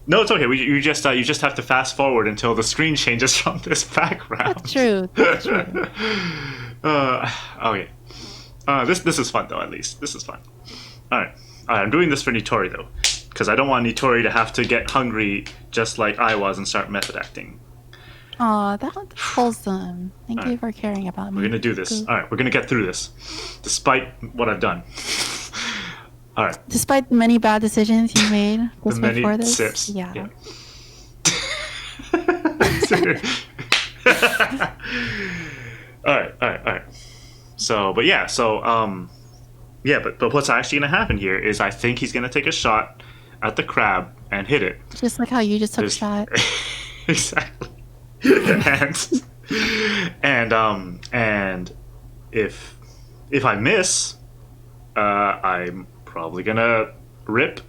no, it's okay. You just have to fast forward until the screen changes from this background. That's true. That's true. Okay. This is fun though. At least this is fun. All right. I'm doing this for Nitori though, because I don't want Nitori to have to get hungry just like I was and start method acting. Aw, that was wholesome. Thank you for caring about me. We're gonna do this. All right, we're gonna get through this, despite what I've done. All right. Despite the many bad decisions you made just before this. Sips. Yeah. All right. So, but what's actually gonna happen here is I think he's gonna take a shot at the crab and hit it. Just like how you just took a shot. Exactly. and if I miss, I'm probably gonna rip,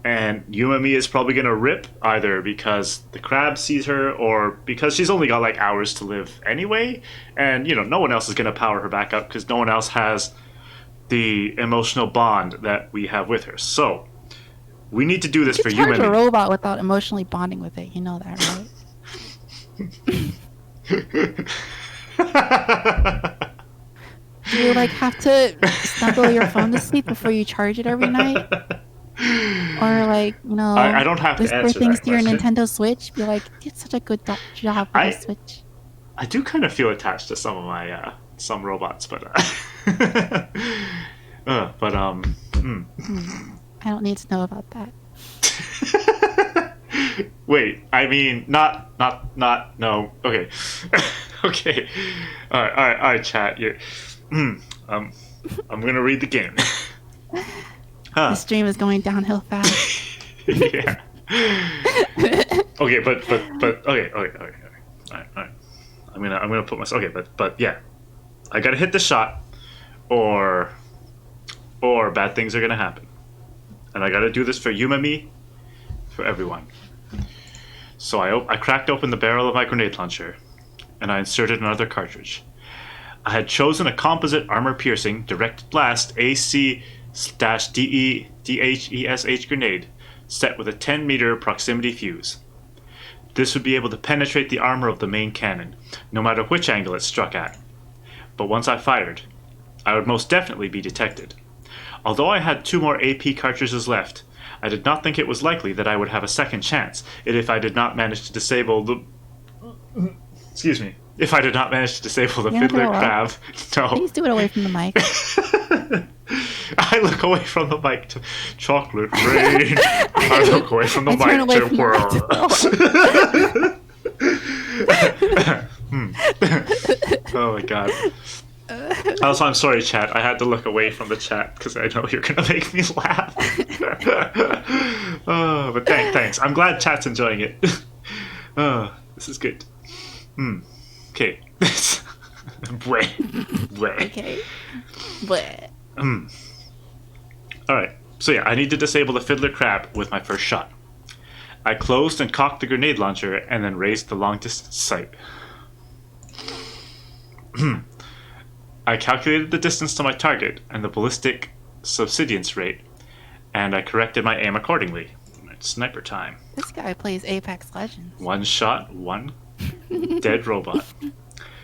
and Yumami is probably gonna rip either because the crab sees her or because she's only got like hours to live anyway, and no one else is gonna power her back up because no one else has the emotional bond that we have with her. So we need to do this for Yumami. You can charge a robot without emotionally bonding with it. You know that, right? Do you like have to snuggle your phone to sleep before you charge it every night? Or like, I don't have to answer things that to your question. Nintendo Switch? Be like, you did such a good job with the Switch. I do kind of feel attached to some of my some robots, but I don't need to know about that. Wait, I mean, not, no. Okay, okay. All right, chat. I'm gonna read the game. The stream is going downhill fast. Yeah. Okay, but okay. All right. I'm gonna put myself. Okay, but yeah, I gotta hit the shot, or bad things are gonna happen, and I gotta do this for Yumami, for everyone. So I cracked open the barrel of my grenade launcher, and I inserted another cartridge. I had chosen a composite armor-piercing directed blast AC/DE/DHESH grenade set with a 10-meter proximity fuse. This would be able to penetrate the armor of the main cannon, no matter which angle it struck at. But once I fired, I would most definitely be detected. Although I had 2 more AP cartridges left, I did not think it was likely that I would have a second chance if I did not manage to disable the... Excuse me. If I did not manage to disable the fiddler crab. No. Please do it away from the mic. I look away from the mic to chocolate rain. I look away from the mic to Oh my god. Also, I'm sorry, chat. I had to look away from the chat because I know you're gonna make me laugh. But thanks. I'm glad chat's enjoying it. This is good. Okay. Bleh. Bleh. Okay. Bleh. Alright. So yeah, I need to disable the fiddler crab with my first shot. I closed and cocked the grenade launcher and then raised the long distance sight. I calculated the distance to my target and the ballistic subsidence rate, and I corrected my aim accordingly. It's sniper time. This guy plays Apex Legends. One shot, one dead robot.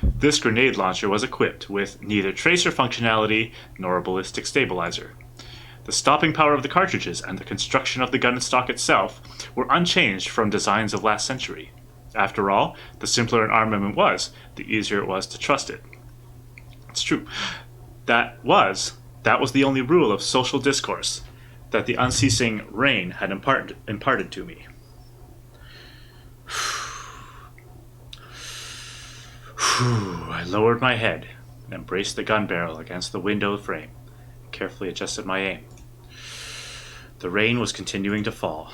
This grenade launcher was equipped with neither tracer functionality nor a ballistic stabilizer. The stopping power of the cartridges and the construction of the gun stock itself were unchanged from designs of last century. After all, the simpler an armament was, the easier it was to trust it. It's true. That was the only rule of social discourse that the unceasing rain had imparted to me. I lowered my head and braced the gun barrel against the window frame and carefully adjusted my aim. The rain was continuing to fall.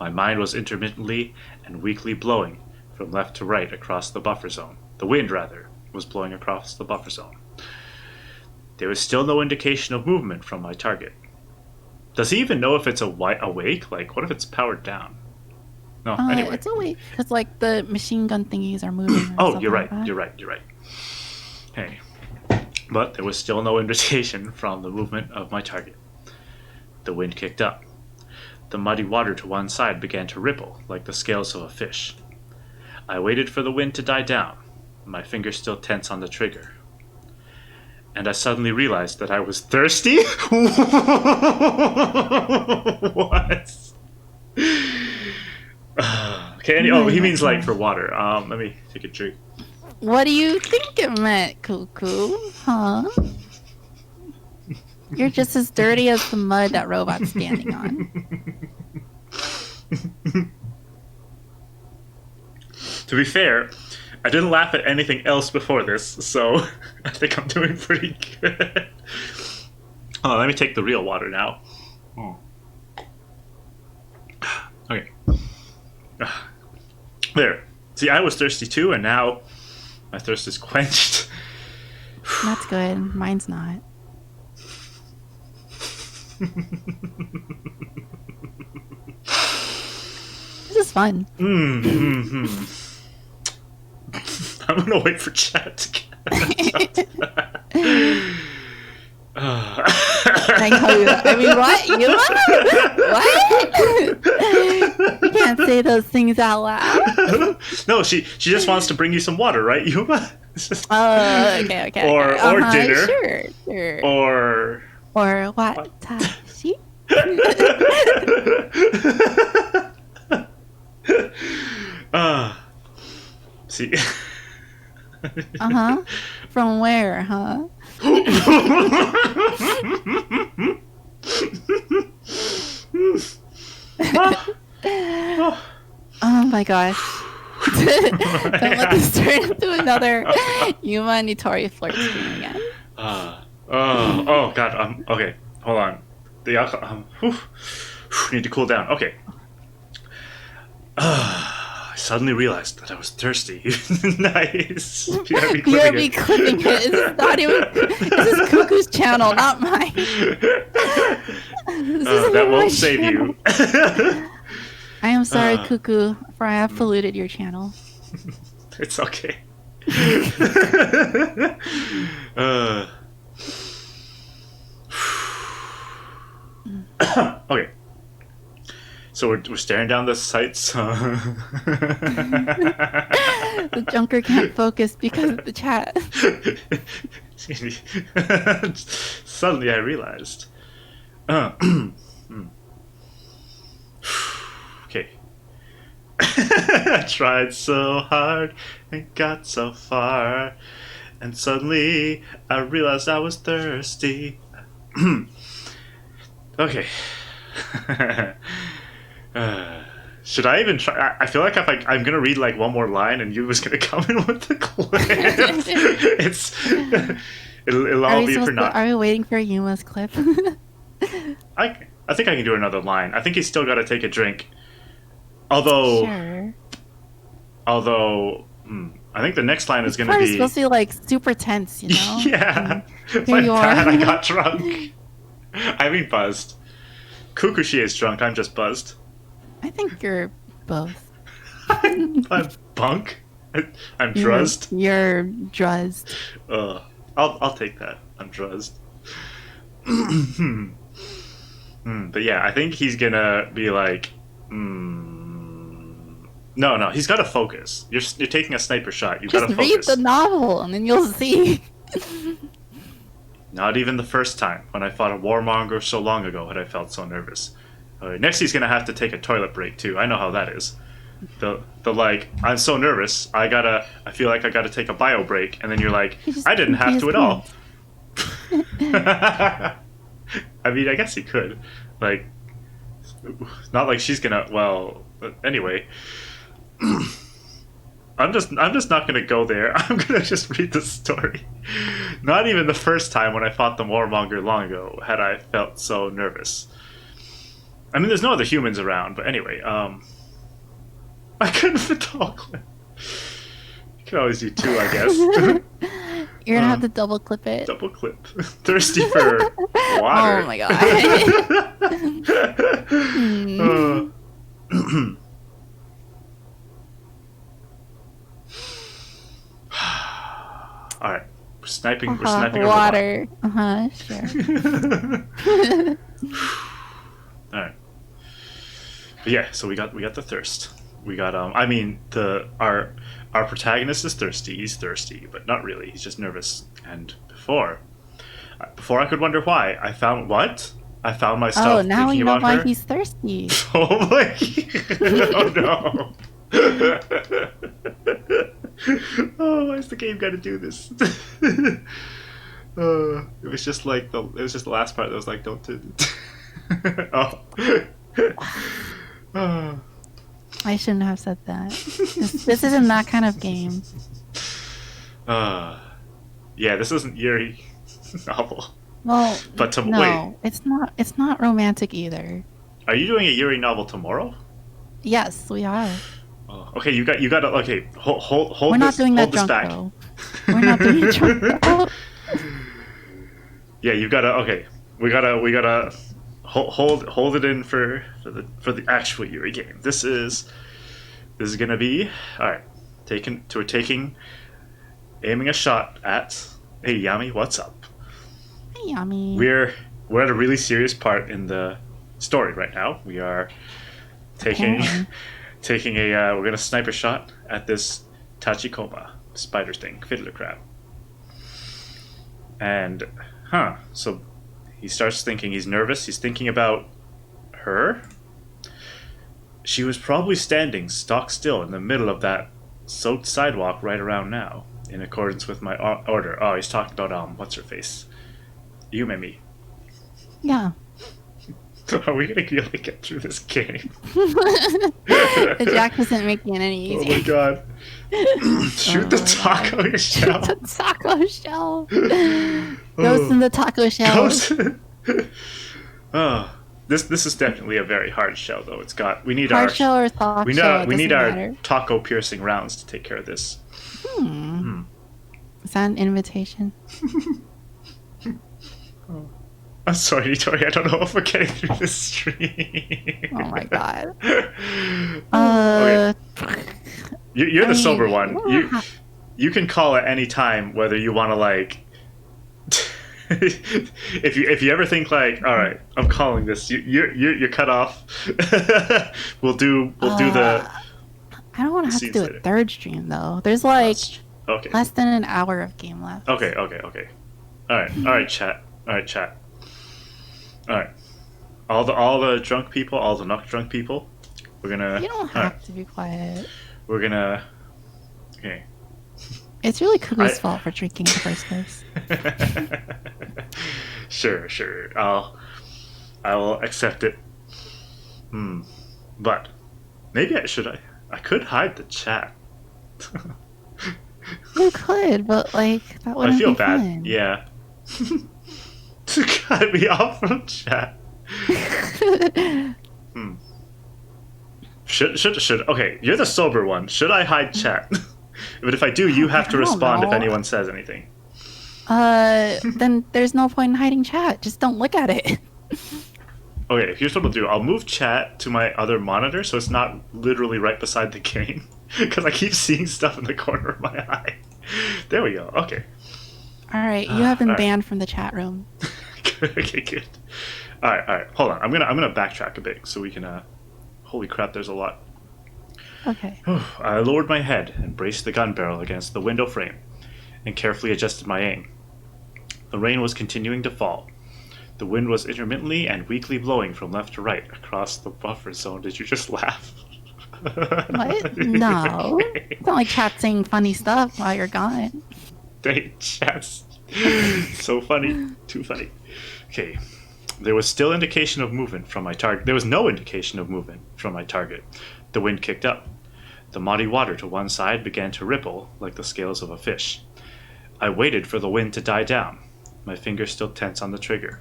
My mind was intermittently and weakly blowing from left to right across the buffer zone. The wind, rather, was blowing across the buffer zone. There was still no indication of movement from my target. Does he even know if it's awake? Like, what if it's powered down? No, anyway. It's awake because like the machine gun thingies are moving. Oh, you're right. You're right. Hey, but there was still no indication from the movement of my target. The wind kicked up. The muddy water to one side began to ripple like the scales of a fish. I waited for the wind to die down, my fingers still tense on the trigger. And I suddenly realized that I was thirsty? What? Okay, he means like for water. Let me take a drink. What do you think it meant, Cuckoo? Huh? You're just as dirty as the mud that robot's standing on. To be fair, I didn't laugh at anything else before this, so I think I'm doing pretty good. Hold on, let me take the real water now. Okay. There. See, I was thirsty too, and now my thirst is quenched. That's good. Mine's not. This is fun. I'm gonna wait for chat to get I mean, what? You what? You can't say those things out loud. No, she just wants to bring you some water, right, Yuma? Oh, okay. Or dinner. Sure. Or what? Taxi? See. From where, huh? Oh my gosh. Don't let this turn into another Yuma and Nitori flirt scene again. Oh god, okay, hold on. The alcohol, need to cool down. Okay. I suddenly realized that I was thirsty. Nice. BRB clipping it. This is Cuckoo's channel, not mine. That won't save you. I am sorry, Cuckoo, for I have polluted your channel. It's okay. Okay. So we're staring down the sights. The Junker can't focus because of the chat. Suddenly I realized. Okay. I tried so hard and got so far, and suddenly I realized I was thirsty. Okay. Should I even try? I feel like if I'm gonna read like one more line and you was gonna come in with the clip. It'll all be for naught. Are we waiting for Yuma's clip? I think I can do another line. I think he's still got to take a drink. Although, sure. Although, I think the next line is going to It's be supposed to be like super tense, you know? yeah. Here My you bad, are. I got drunk. I mean buzzed. Kukushi is drunk. I'm just buzzed. I think you're both. I'm bunk. I'm druzzed. You're druzzed. I'll take that. I'm druzzed. But yeah, I think he's gonna be like, no, he's got to focus. You're taking a sniper shot. You got to Just focus. read the novel and then you'll see. Not even the first time when I fought a warmonger so long ago had I felt so nervous. Next, he's gonna have to take a toilet break too. I know how that is. The like, I'm so nervous. I feel like I gotta take a bio break, and then you're like, I didn't have to at all. I mean, I guess he could. Like, not like she's gonna. Well, anyway. I'm just not gonna go there. I'm gonna just read the story. Not even the first time when I fought the warmonger long ago had I felt so nervous. I mean, there's no other humans around, but anyway, I couldn't fit the whole clip. You can always do two, I guess. You're gonna have to double clip it. Double clip. Thirsty for water. Oh my god. All right, we're sniping water. Sure. All right. But yeah, so we got the thirst. We got I mean our protagonist is thirsty. He's thirsty, but not really. He's just nervous. And before I could wonder why, I found myself Oh, now thinking you know about why her. he's thirsty. Oh my! Oh no! Oh, why's the game got to do this? It was just the last part that was like, don't do it. Oh. I shouldn't have said that. This isn't that kind of game. Yeah, this isn't Yuri novel. Well, but no, wait. It's not romantic either. Are you doing a Yuri novel tomorrow? Yes, we are. Oh, okay, you got to okay. Hold. We're not doing that drunk back. though. We're not doing it drunk though. Yeah, you gotta. Okay, we gotta hold it in for the actual Yuri game. This is gonna be all right. Aiming a shot at. Hey Yami, what's up? Hey Yami. We're at a really serious part in the story right now. We are taking we're gonna sniper shot at this Tachikoma spider sting fiddler crab. And so he starts thinking, he's nervous, he's thinking about her. She was probably standing stock still in the middle of that soaked sidewalk right around now, in accordance with my order. Oh, he's talking about what's her face? Yumemi. Yeah. Are we gonna be able to get through this game? The Jack isn't making it any easier. Oh my god. Shoot the taco shell. Shoot the taco shell. Ghost in the taco shell. This is definitely a very hard shell though. We need hard our shell or soft shell. We need our matter. taco piercing rounds to take care of this. Is that an invitation? I'm sorry, Nitori. I don't know if we're getting through this stream. Oh my god. Okay. You're the sober one. You can call at any time whether you want to like. if you ever think like, all right, I'm calling this. You're cut off. we'll do the. I don't want to have to do a third stream though. There's like less than an hour of game left. Okay. All right, chat. All right. All the drunk people, all the not drunk people. We're gonna. You don't have to be quiet. We're gonna. Okay. It's really Kugu's fault for drinking in the first place. Sure. I will accept it. But maybe I could hide the chat. You could, but like that wouldn't be fun. I feel bad. Yeah. To cut me off from chat. Should. Okay, you're the sober one. Should I hide chat? But if I do, you have to respond if anyone says anything. Then there's no point in hiding chat. Just don't look at it. Okay, here's what I'll do. I'll move chat to my other monitor so it's not literally right beside the game. Because I keep seeing stuff in the corner of my eye. There we go. Okay. Alright, you have been banned from the chat room. Okay, good. Alright. Hold on. I'm gonna backtrack a bit so we can holy crap, there's a lot. Okay. I lowered my head and braced the gun barrel against the window frame and carefully adjusted my aim. The rain was continuing to fall. The wind was intermittently and weakly blowing from left to right across the buffer zone. Did you just laugh? What? No. It's not like chat saying funny stuff while you're gone. Dang, chat's so funny. Too funny. Okay. There was still indication of movement from my target. There was no indication of movement from my target. The wind kicked up. The muddy water to one side began to ripple like the scales of a fish. I waited for the wind to die down, my fingers still tense on the trigger.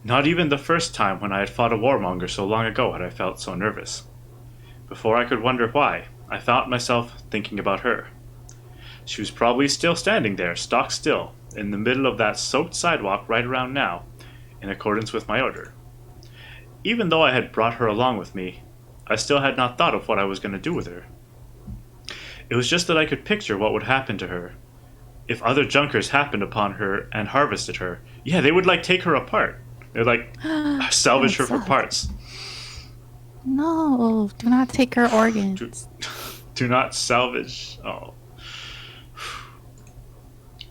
Not even the first time when I had fought a warmonger so long ago had I felt so nervous. Before I could wonder why, I found myself thinking about her. She was probably still standing there, stock still, in the middle of that soaked sidewalk right around now, in accordance with my order. Even though I had brought her along with me, I still had not thought of what I was going to do with her. It was just that I could picture what would happen to her. If other junkers happened upon her and harvested her, yeah, they would like take her apart. They'd like salvage her for parts. No, do not take her organs. Do not salvage. Oh.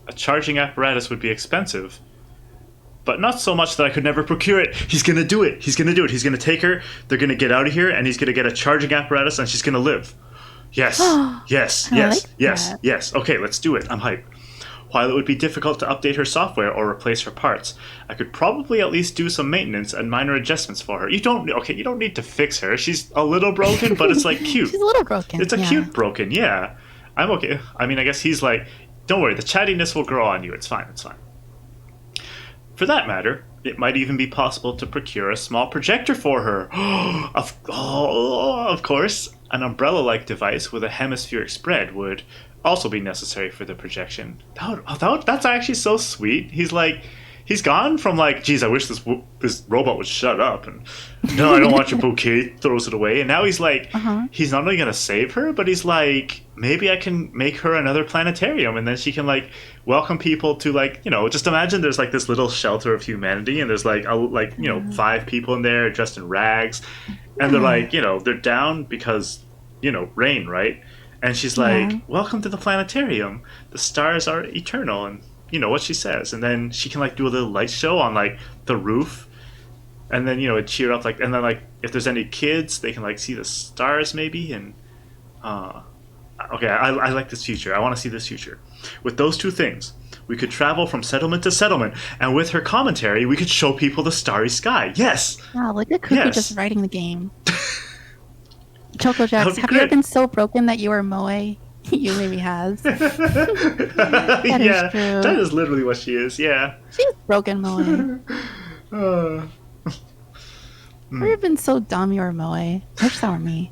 A charging apparatus would be expensive, but not so much that I could never procure it. He's gonna do it. He's gonna do it. He's gonna take her. They're gonna get out of here, and he's gonna get a charging apparatus, and she's gonna live. Yes, yes, yes, yes, yes. Okay, let's do it. I'm hyped. While it would be difficult to update her software or replace her parts, I could probably at least do some maintenance and minor adjustments for her. You don't need to fix her. She's a little broken, but it's like cute. She's a little broken. It's a cute broken, yeah. I'm okay. I mean, I guess he's like, don't worry, the chattiness will grow on you. It's fine, it's fine. For that matter, it might even be possible to procure a small projector for her. Of course, an umbrella-like device with a hemispheric spread would also be necessary for the projection. That's actually so sweet. He's gone from like, geez, I wish this robot would shut up, and no, I don't want your bouquet, throws it away, and now he's like, he's not only gonna save her, but he's like, maybe I can make her another planetarium, and then she can like welcome people to like, just imagine there's like this little shelter of humanity, and there's like 5 people in there dressed in rags, and they're like, they're down because rain, right? And she's like, welcome to the planetarium. The stars are eternal. And what she says. And then she can like do a little light show on like the roof. And then, it cheer up like, and then like if there's any kids, they can like see the stars maybe. And okay, I like this future. I want to see this future. With those two things, we could travel from settlement to settlement. And with her commentary, we could show people the starry sky. Yes. Wow, look at Cookie just writing the game. Choco Jax, have you ever been so broken that you were Moe? You maybe has. That is true. That is literally what she is, yeah. She's broken Moe. Have you ever been so dumb you were Moe? I wish that were me.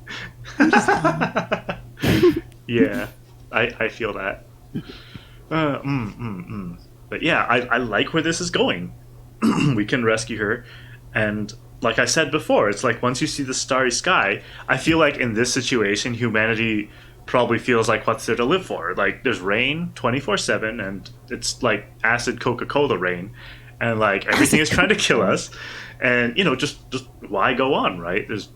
I'm just dumb. Yeah, I feel that. But yeah, I like where this is going. We can rescue her, and like I said before, it's like once you see the starry sky, I feel like in this situation, humanity probably feels like what's there to live for? Like there's rain 24/7, and it's like acid Coca-Cola rain, and like everything is trying to kill us, and just why go on, right? There's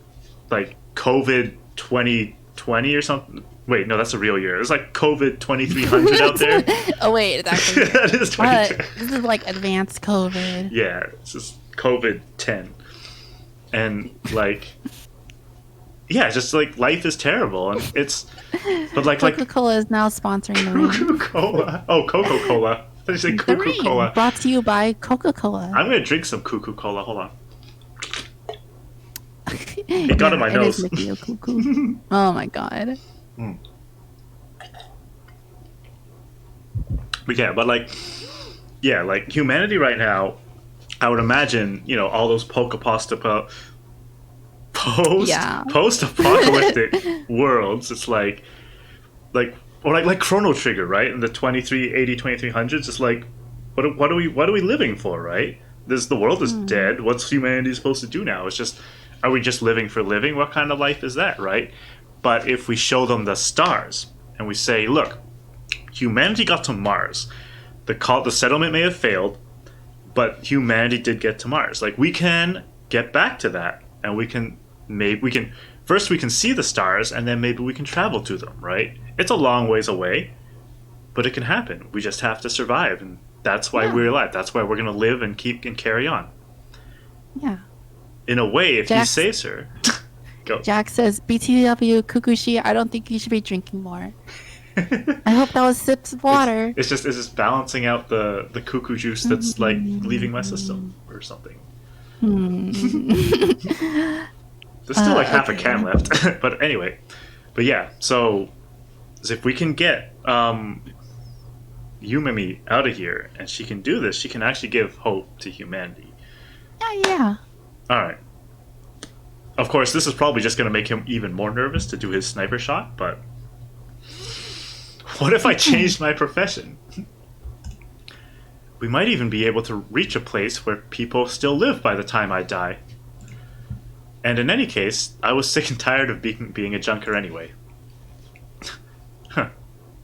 like COVID 2020 or something. Wait, no, that's a real year. There's like COVID 2300 out there. Oh wait, it's actually that is 2020. This is like advanced COVID. Yeah, it's just COVID 10. And like, yeah, just like life is terrible, and but like Coca-Cola is now sponsoring the rain. Coca-Cola. Oh, Coca-Cola. I thought you said Coca-Cola. Brought to you by Coca-Cola. I'm gonna drink some Coca-Cola. Hold on. It got in my nose. Oh my god. But yeah, like humanity right now, I would imagine, all those Yeah. Post-apocalyptic worlds, it's like or like Chrono Trigger, right? In the 2300s, it's like what are we living for, right? The world is dead. What's humanity supposed to do now? It's just, are we just living for living? What kind of life is that, right? But if we show them the stars and we say, look, humanity got to Mars. The settlement may have failed, but humanity did get to Mars. Like, we can get back to that, and we can first we can see the stars, and then maybe we can travel to them, right? It's a long ways away, but it can happen. We just have to survive, and that's why we're alive. That's why we're gonna live and keep and carry on. Yeah. In a way, if he saves her, go. Jack says, "BTW Kukushi, I don't think you should be drinking more." I hope that was sips of water. It's just balancing out the cuckoo juice that's like leaving my system or something. There's still like half a can left, but anyway. But yeah, so if we can get Yumimi out of here, and she can do this, she can actually give hope to humanity. Yeah. All right. Of course, this is probably just going to make him even more nervous to do his sniper shot, but what if I changed my profession? We might even be able to reach a place where people still live by the time I die. And in any case, I was sick and tired of being a junker anyway.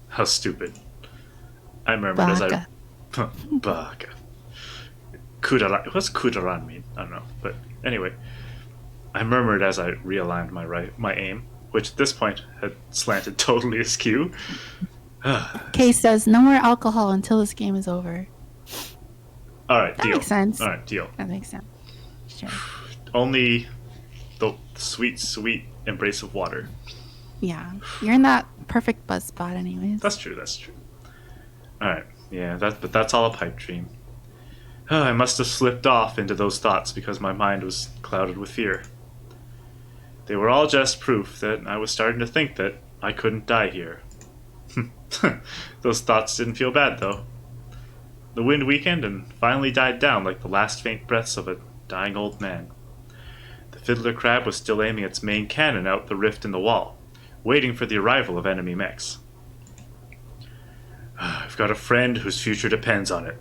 How stupid. I murmured as I... Baka. Kudaran. What's Kudaran mean? I don't know. But anyway, I murmured as I realigned my aim, which at this point had slanted totally askew. Kay says, no more alcohol until this game is over. Alright, deal. That makes sense. Alright, deal. That makes sense. Sure. Only the sweet, sweet embrace of water. Yeah. You're in that perfect buzz spot anyways. That's true. Alright, yeah, but that's all a pipe dream. I must have slipped off into those thoughts because my mind was clouded with fear. They were all just proof that I was starting to think that I couldn't die here. Those thoughts didn't feel bad, though. The wind weakened and finally died down like the last faint breaths of a dying old man. The fiddler crab was still aiming its main cannon out the rift in the wall, waiting for the arrival of enemy mechs. I've got a friend whose future depends on it.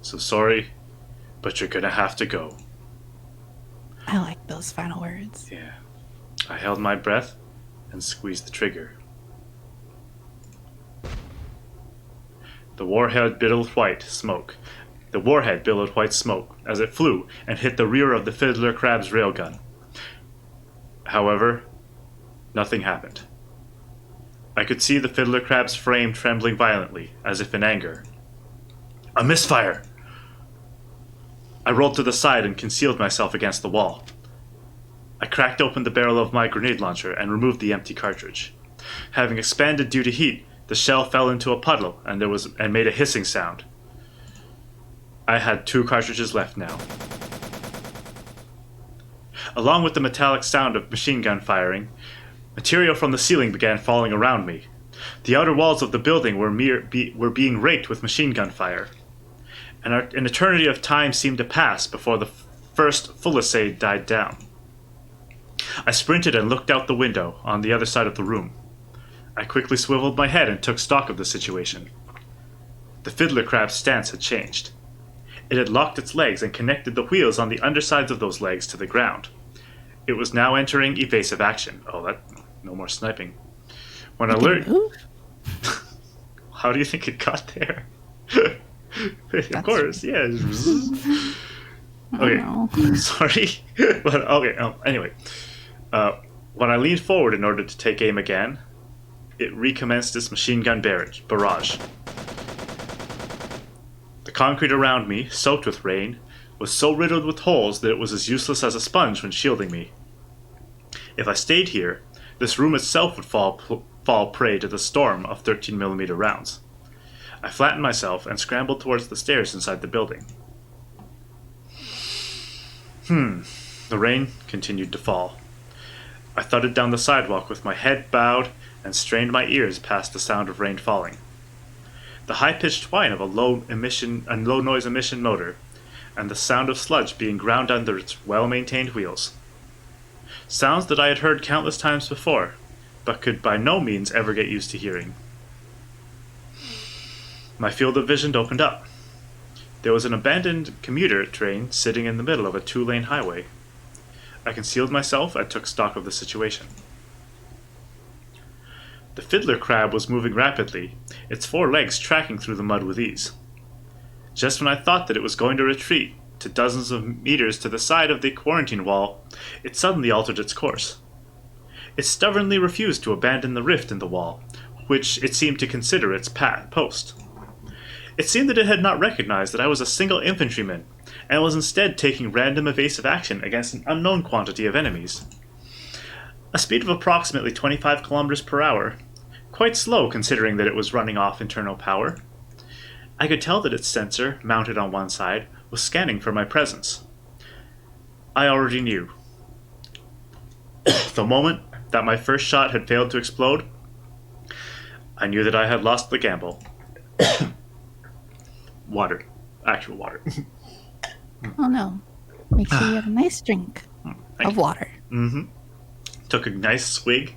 So sorry, but you're gonna have to go. I like those final words. Yeah. I held my breath and squeezed the trigger. The warhead billowed white smoke as it flew and hit the rear of the fiddler crab's railgun. However, nothing happened. I could see the fiddler crab's frame trembling violently, as if in anger. A misfire! I rolled to the side and concealed myself against the wall. I cracked open the barrel of my grenade launcher and removed the empty cartridge. Having expanded due to heat, the shell fell into a puddle and made a hissing sound. I had 2 cartridges left now. Along with the metallic sound of machine gun firing, material from the ceiling began falling around me. The outer walls of the building were being raked with machine gun fire. An eternity of time seemed to pass before the first fusillade died down. I sprinted and looked out the window on the other side of the room. I quickly swiveled my head and took stock of the situation. The fiddler crab's stance had changed. It had locked its legs and connected the wheels on the undersides of those legs to the ground. It was now entering evasive action. No more sniping. When I learned... How do you think it got there? Of course, yeah. Okay, sorry. But okay, anyway. When I leaned forward in order to take aim again, it recommenced its machine gun barrage. The concrete around me, soaked with rain, was so riddled with holes that it was as useless as a sponge when shielding me. If I stayed here, this room itself would fall prey to the storm of 13mm rounds. I flattened myself and scrambled towards the stairs inside the building. The rain continued to fall. I thudded down the sidewalk with my head bowed and strained my ears past the sound of rain falling. The high-pitched whine of a low-noise emission motor, and the sound of sludge being ground under its well-maintained wheels. Sounds that I had heard countless times before, but could by no means ever get used to hearing. My field of vision opened up. There was an abandoned commuter train sitting in the middle of a 2-lane highway. I concealed myself and took stock of the situation. The fiddler crab was moving rapidly, its 4 legs tracking through the mud with ease. Just when I thought that it was going to retreat to dozens of meters to the side of the quarantine wall, it suddenly altered its course. It stubbornly refused to abandon the rift in the wall, which it seemed to consider its post. It seemed that it had not recognized that I was a single infantryman, and was instead taking random evasive action against an unknown quantity of enemies. A speed of approximately 25 kilometers per hour, quite slow considering that it was running off internal power. I could tell that its sensor, mounted on one side, was scanning for my presence. I already knew. The moment that my first shot had failed to explode, I knew that I had lost the gamble. Water. Actual water. Oh no. Make sure you have a nice drink of water. Mm-hmm. Took a nice swig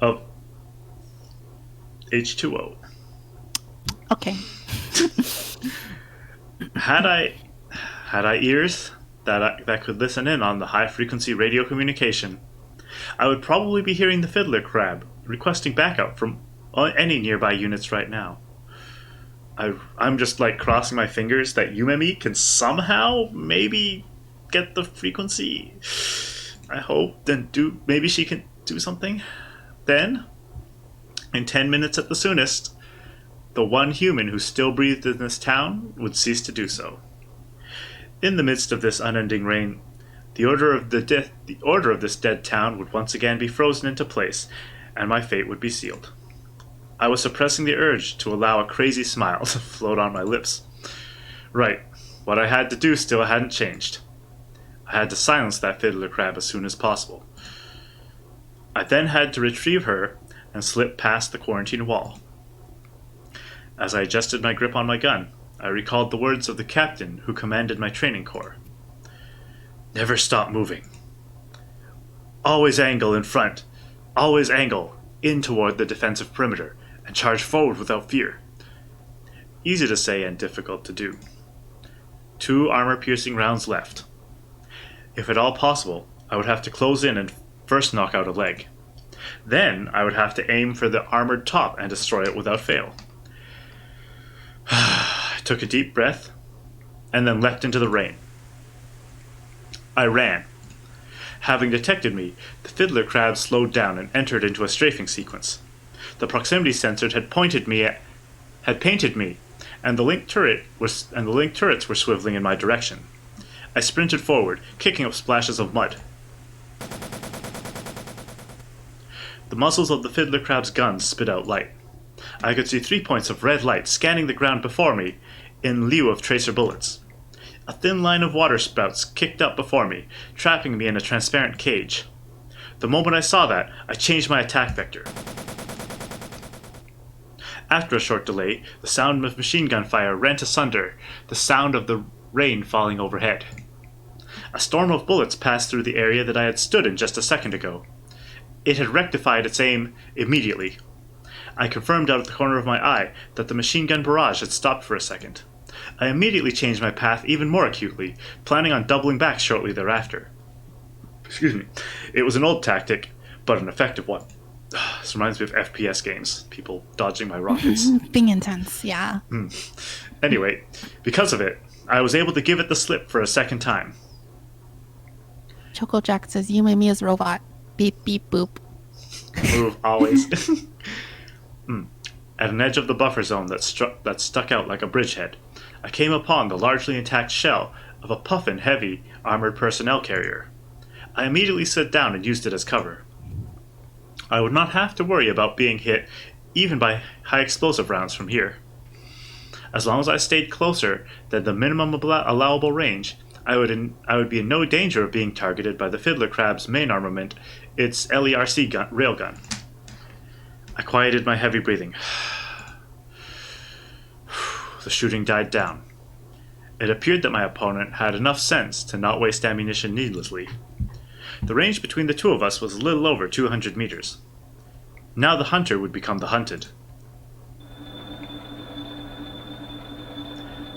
of H2O. Okay. Had I ears that could listen in on the high frequency radio communication, I would probably be hearing the fiddler crab requesting backup from any nearby units right now. I'm just like crossing my fingers that Yumemi can somehow maybe get the frequency. I hope. Then maybe she can do something. Then, in 10 minutes at the soonest, the one human who still breathed in this town would cease to do so. In the midst of this unending rain, the order of this dead town would once again be frozen into place, and my fate would be sealed. I was suppressing the urge to allow a crazy smile to float on my lips. Right, what I had to do still hadn't changed. I had to silence that fiddler crab as soon as possible. I then had to retrieve her and slip past the quarantine wall. As I adjusted my grip on my gun, I recalled the words of the captain who commanded my training corps. Never stop moving. Always angle in front. Always angle in toward the defensive perimeter and charge forward without fear. Easy to say and difficult to do. 2 armor-piercing rounds left. If at all possible, I would have to close in and first knock out a leg. Then I would have to aim for the armored top and destroy it without fail. I took a deep breath and then leapt into the rain. I ran. Having detected me, the fiddler crab slowed down and entered into a strafing sequence. The proximity sensor had painted me, and the link turrets were swiveling in my direction. I sprinted forward, kicking up splashes of mud. The muzzles of the fiddler crab's guns spit out light. I could see 3 points of red light scanning the ground before me in lieu of tracer bullets. A thin line of water spouts kicked up before me, trapping me in a transparent cage. The moment I saw that, I changed my attack vector. After a short delay, the sound of machine gun fire rent asunder the sound of the rain falling overhead. A storm of bullets passed through the area that I had stood in just a second ago. It had rectified its aim immediately. I confirmed out of the corner of my eye that the machine gun barrage had stopped for a second. I immediately changed my path even more acutely, planning on doubling back shortly thereafter. Excuse me. It was an old tactic, but an effective one. This reminds me of FPS games, people dodging my rockets. Being intense, yeah. Anyway, because of it, I was able to give it the slip for a second time. Choco Jack says, you made me as robot. Beep, beep, boop. Move, always. At an edge of the buffer zone that stuck out like a bridgehead, I came upon the largely intact shell of a puffin heavy armored personnel carrier. I immediately slid down and used it as cover. I would not have to worry about being hit even by high explosive rounds from here. As long as I stayed closer than the minimum allowable range, I would be in no danger of being targeted by the fiddler crab's main armament, its LERC railgun. I quieted my heavy breathing. The shooting died down. It appeared that my opponent had enough sense to not waste ammunition needlessly. The range between the two of us was a little over 200 meters. Now the hunter would become the hunted.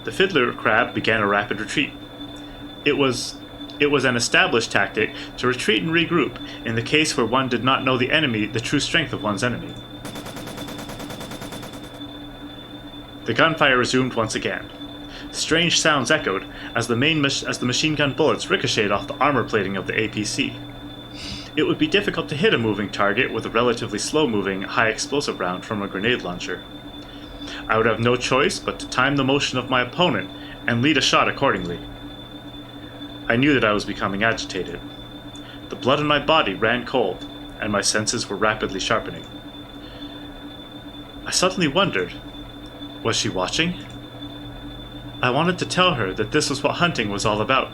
The fiddler crab began a rapid retreat. It was an established tactic to retreat and regroup in the case where one did not know the true strength of one's enemy. The gunfire resumed once again. Strange sounds echoed as the machine gun bullets ricocheted off the armor plating of the APC. It would be difficult to hit a moving target with a relatively slow-moving, high-explosive round from a grenade launcher. I would have no choice but to time the motion of my opponent and lead a shot accordingly. I knew that I was becoming agitated. The blood in my body ran cold, and my senses were rapidly sharpening. I suddenly wondered, was she watching? I wanted to tell her that this was what hunting was all about.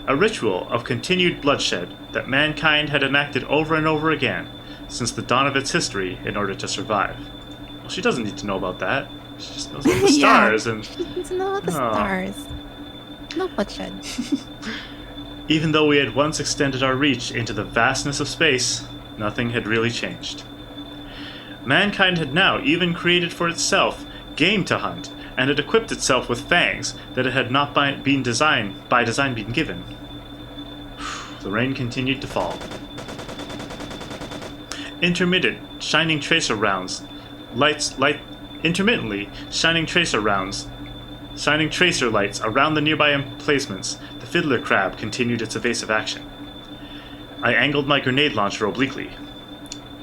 A ritual of continued bloodshed that mankind had enacted over and over again since the dawn of its history in order to survive. Well, she doesn't need to know about that. She just knows about the stars and... She needs to know about the stars. No bloodshed. Even though we had once extended our reach into the vastness of space, nothing had really changed. Mankind had now even created for itself game to hunt, and had equipped itself with fangs that it had not by design been given. The rain continued to fall. Intermittently shining tracer lights around the nearby emplacements. The fiddler crab continued its evasive action. I angled my grenade launcher obliquely.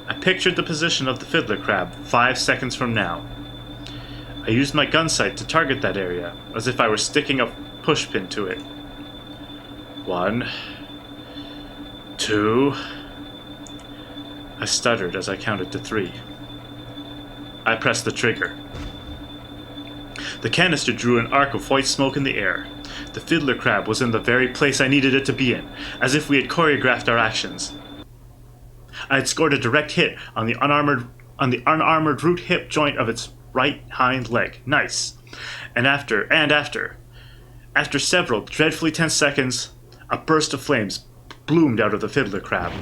I pictured the position of the fiddler crab 5 seconds from now. I used my gun sight to target that area, as if I were sticking a pushpin to it. 1, 2... I stuttered as I counted to 3. I pressed the trigger. The canister drew an arc of white smoke in the air. The fiddler crab was in the very place I needed it to be in, as if we had choreographed our actions. I had scored a direct hit on the unarmored root hip joint of its right hind leg. Nice. And after several dreadfully tense seconds, a burst of flames bloomed out of the fiddler crab.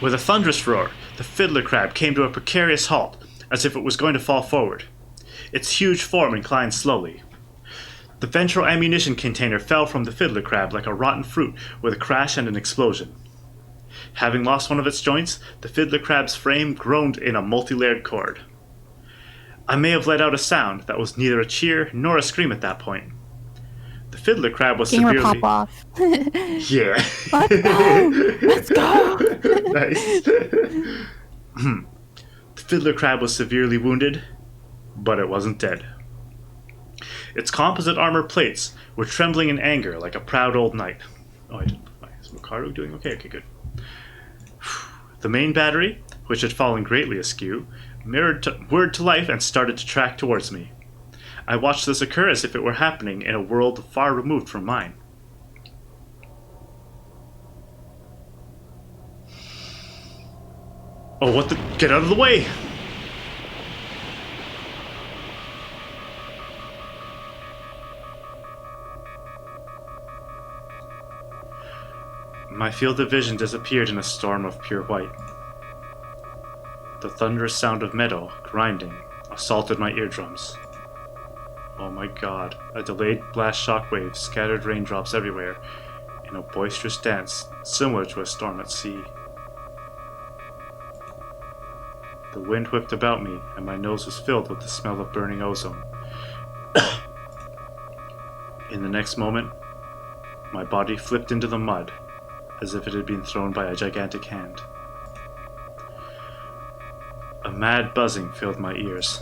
With a thunderous roar, the fiddler crab came to a precarious halt, as if it was going to fall forward. Its huge form inclined slowly. The ventral ammunition container fell from the fiddler crab like a rotten fruit with a crash and an explosion. Having lost one of its joints, the fiddler crab's frame groaned in a multi-layered chord. I may have let out a sound that was neither a cheer nor a scream at that point. The fiddler crab was Gamer severely... pop off. Yeah. Let's go! Nice. The fiddler crab was severely wounded, but it wasn't dead. Its composite armor plates were trembling in anger like a proud old knight. Oh, I didn't. Is Makaru doing okay? Okay, good. The main battery, which had fallen greatly askew, whirred to life and started to track towards me. I watched this occur as if it were happening in a world far removed from mine. Oh, what the? Get out of the way! My field of vision disappeared in a storm of pure white. The thunderous sound of metal grinding assaulted my eardrums. Oh my god, a delayed blast shockwave scattered raindrops everywhere in a boisterous dance similar to a storm at sea. The wind whipped about me and my nose was filled with the smell of burning ozone. In the next moment, my body flipped into the mud as if it had been thrown by a gigantic hand. A mad buzzing filled my ears.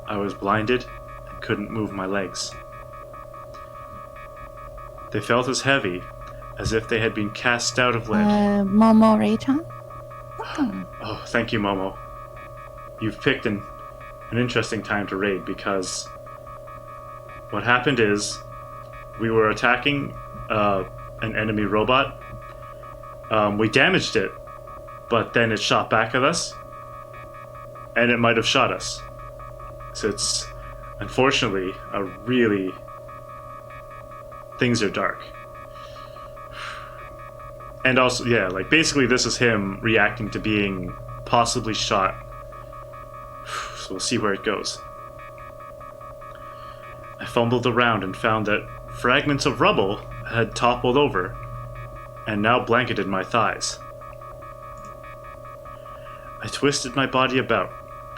I was blinded and couldn't move my legs. They felt as heavy as if they had been cast out of lead. Momo Ray-chan? Oh, thank you, Momo. You've picked an interesting time to raid because what happened is we were attacking an enemy robot. We damaged it, but then it shot back at us, and it might have shot us. So it's unfortunately a really things are dark. And also, yeah, like basically this is him reacting to being possibly shot. So we'll see where it goes. I fumbled around and found that fragments of rubble had toppled over and now blanketed my thighs. I twisted my body about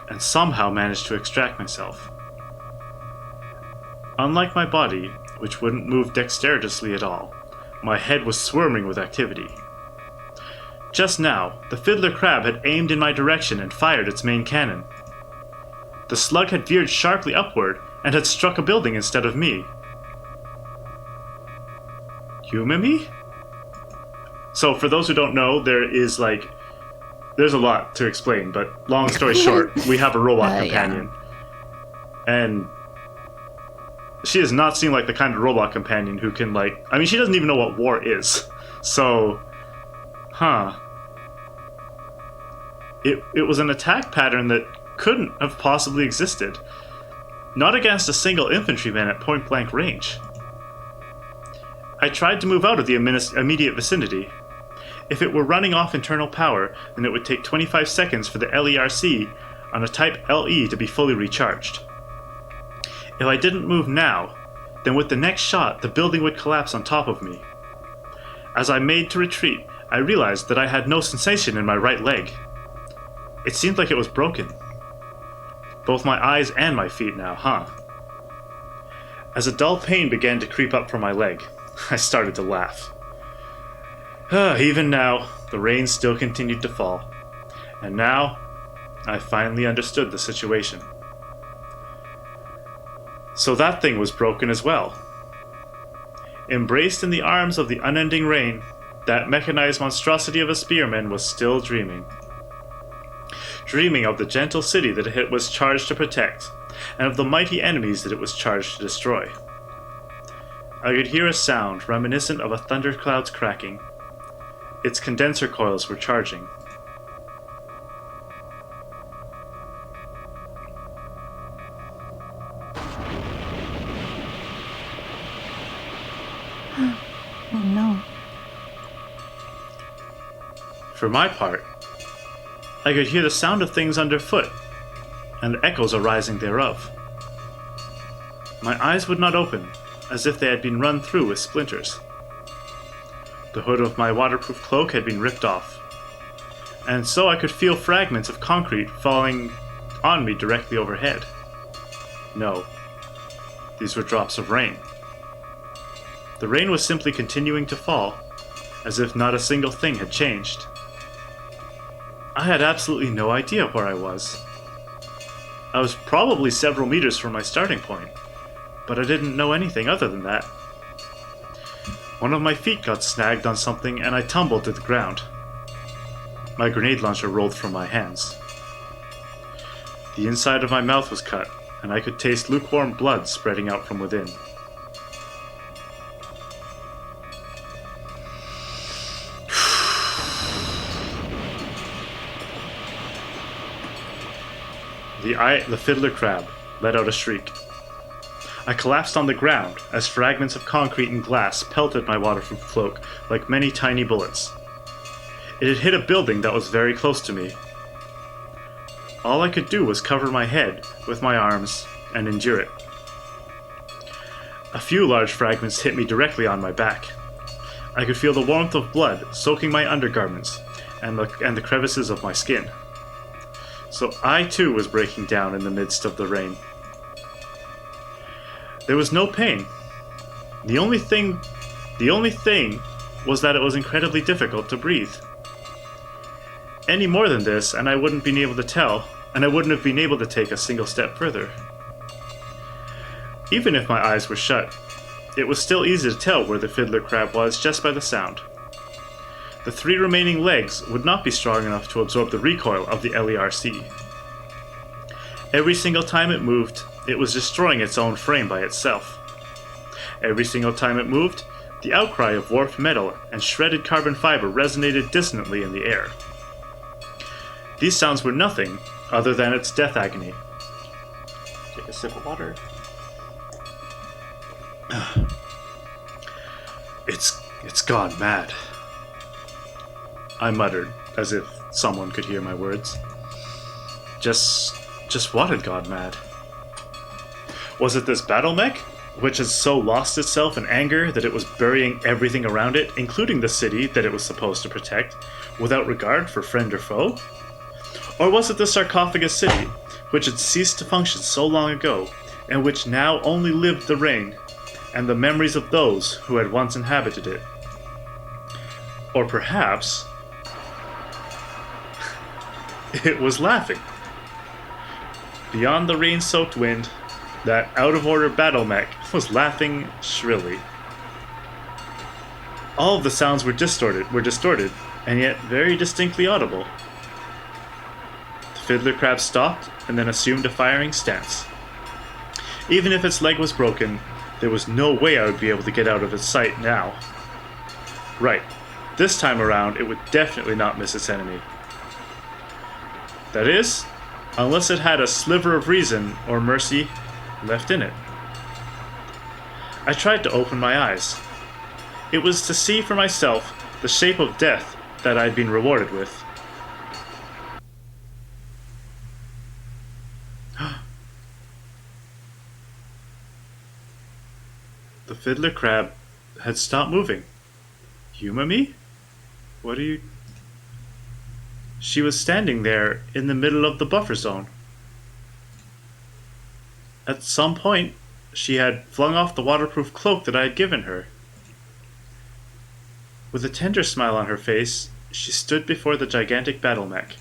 and somehow managed to extract myself. Unlike my body, which wouldn't move dexterously at all, my head was swarming with activity. Just now, the fiddler crab had aimed in my direction and fired its main cannon. The slug had veered sharply upward and had struck a building instead of me. Yumimi? So for those who don't know, there's a lot to explain, but long story short, we have a robot companion. Yeah. And she does not seem like the kind of robot companion who can she doesn't even know what war is. So, It was an attack pattern that couldn't have possibly existed. Not against a single infantryman at point-blank range. I tried to move out of the immediate vicinity. If it were running off internal power, then it would take 25 seconds for the LERC on a Type LE to be fully recharged. If I didn't move now, then with the next shot, the building would collapse on top of me. As I made to retreat, I realized that I had no sensation in my right leg. It seemed like it was broken. Both my eyes and my feet now, As a dull pain began to creep up from my leg, I started to laugh. Even now, the rain still continued to fall. And now, I finally understood the situation. So that thing was broken as well. Embraced in the arms of the unending rain, that mechanized monstrosity of a spearman was still dreaming. Dreaming of the gentle city that it was charged to protect, and of the mighty enemies that it was charged to destroy. I could hear a sound reminiscent of a thundercloud's cracking. Its condenser coils were charging. Oh no. For my part, I could hear the sound of things underfoot, and the echoes arising thereof. My eyes would not open, as if they had been run through with splinters. The hood of my waterproof cloak had been ripped off, and so I could feel fragments of concrete falling on me directly overhead. No, these were drops of rain. The rain was simply continuing to fall, as if not a single thing had changed. I had absolutely no idea where I was. I was probably several meters from my starting point, but I didn't know anything other than that. One of my feet got snagged on something and I tumbled to the ground. My grenade launcher rolled from my hands. The inside of my mouth was cut, and I could taste lukewarm blood spreading out from within. The fiddler crab let out a shriek. I collapsed on the ground as fragments of concrete and glass pelted my waterproof cloak like many tiny bullets. It had hit a building that was very close to me. All I could do was cover my head with my arms and endure it. A few large fragments hit me directly on my back. I could feel the warmth of blood soaking my undergarments and the crevices of my skin. So I too was breaking down in the midst of the rain. There was no pain. The only thing was that it was incredibly difficult to breathe. Any more than this, and I wouldn't have been able to tell, and I wouldn't have been able to take a single step further. Even if my eyes were shut, it was still easy to tell where the fiddler crab was just by the sound. The 3 remaining legs would not be strong enough to absorb the recoil of the LERC. Every single time it moved, it was destroying its own frame by itself. Every single time it moved, the outcry of warped metal and shredded carbon fiber resonated dissonantly in the air. These sounds were nothing other than its death agony. Take a sip of water. It's gone mad, I muttered, as if someone could hear my words. Just what had gone mad? Was it this battle mech, which had so lost itself in anger that it was burying everything around it, including the city that it was supposed to protect, without regard for friend or foe? Or was it the sarcophagus city, which had ceased to function so long ago, and which now only lived the rain, and the memories of those who had once inhabited it? Or perhaps it was laughing. Beyond the rain-soaked wind, that out-of-order battle mech was laughing shrilly. All of the sounds were distorted, and yet very distinctly audible. The fiddler crab stopped and then assumed a firing stance. Even if its leg was broken, there was no way I would be able to get out of its sight now. Right, this time around it would definitely not miss its enemy. That is, unless it had a sliver of reason or mercy left in it. I tried to open my eyes. It was to see for myself the shape of death that I'd been rewarded with. The fiddler crab had stopped moving. Yumami? What are you... She was standing there in the middle of the buffer zone. At some point, she had flung off the waterproof cloak that I had given her. With a tender smile on her face, she stood before the gigantic battle mech.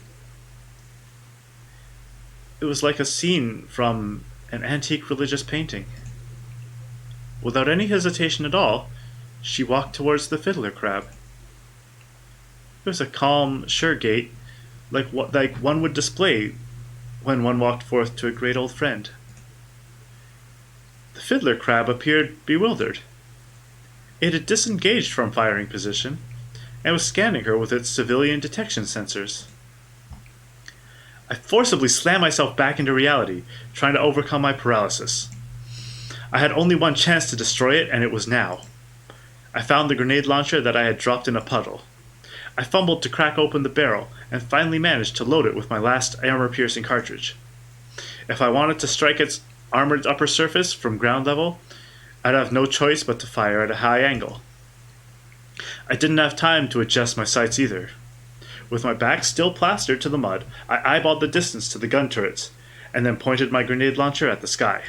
It was like a scene from an antique religious painting. Without any hesitation at all, she walked towards the fiddler crab. It was a calm, sure gait, like one would display when one walked forth to a great old friend. The fiddler crab appeared bewildered. It had disengaged from firing position and was scanning her with its civilian detection sensors. I forcibly slammed myself back into reality, trying to overcome my paralysis. I had only one chance to destroy it, and it was now. I found the grenade launcher that I had dropped in a puddle. I fumbled to crack open the barrel, and finally managed to load it with my last armor-piercing cartridge. If I wanted to strike its armored upper surface from ground level, I'd have no choice but to fire at a high angle. I didn't have time to adjust my sights either. With my back still plastered to the mud, I eyeballed the distance to the gun turrets, and then pointed my grenade launcher at the sky.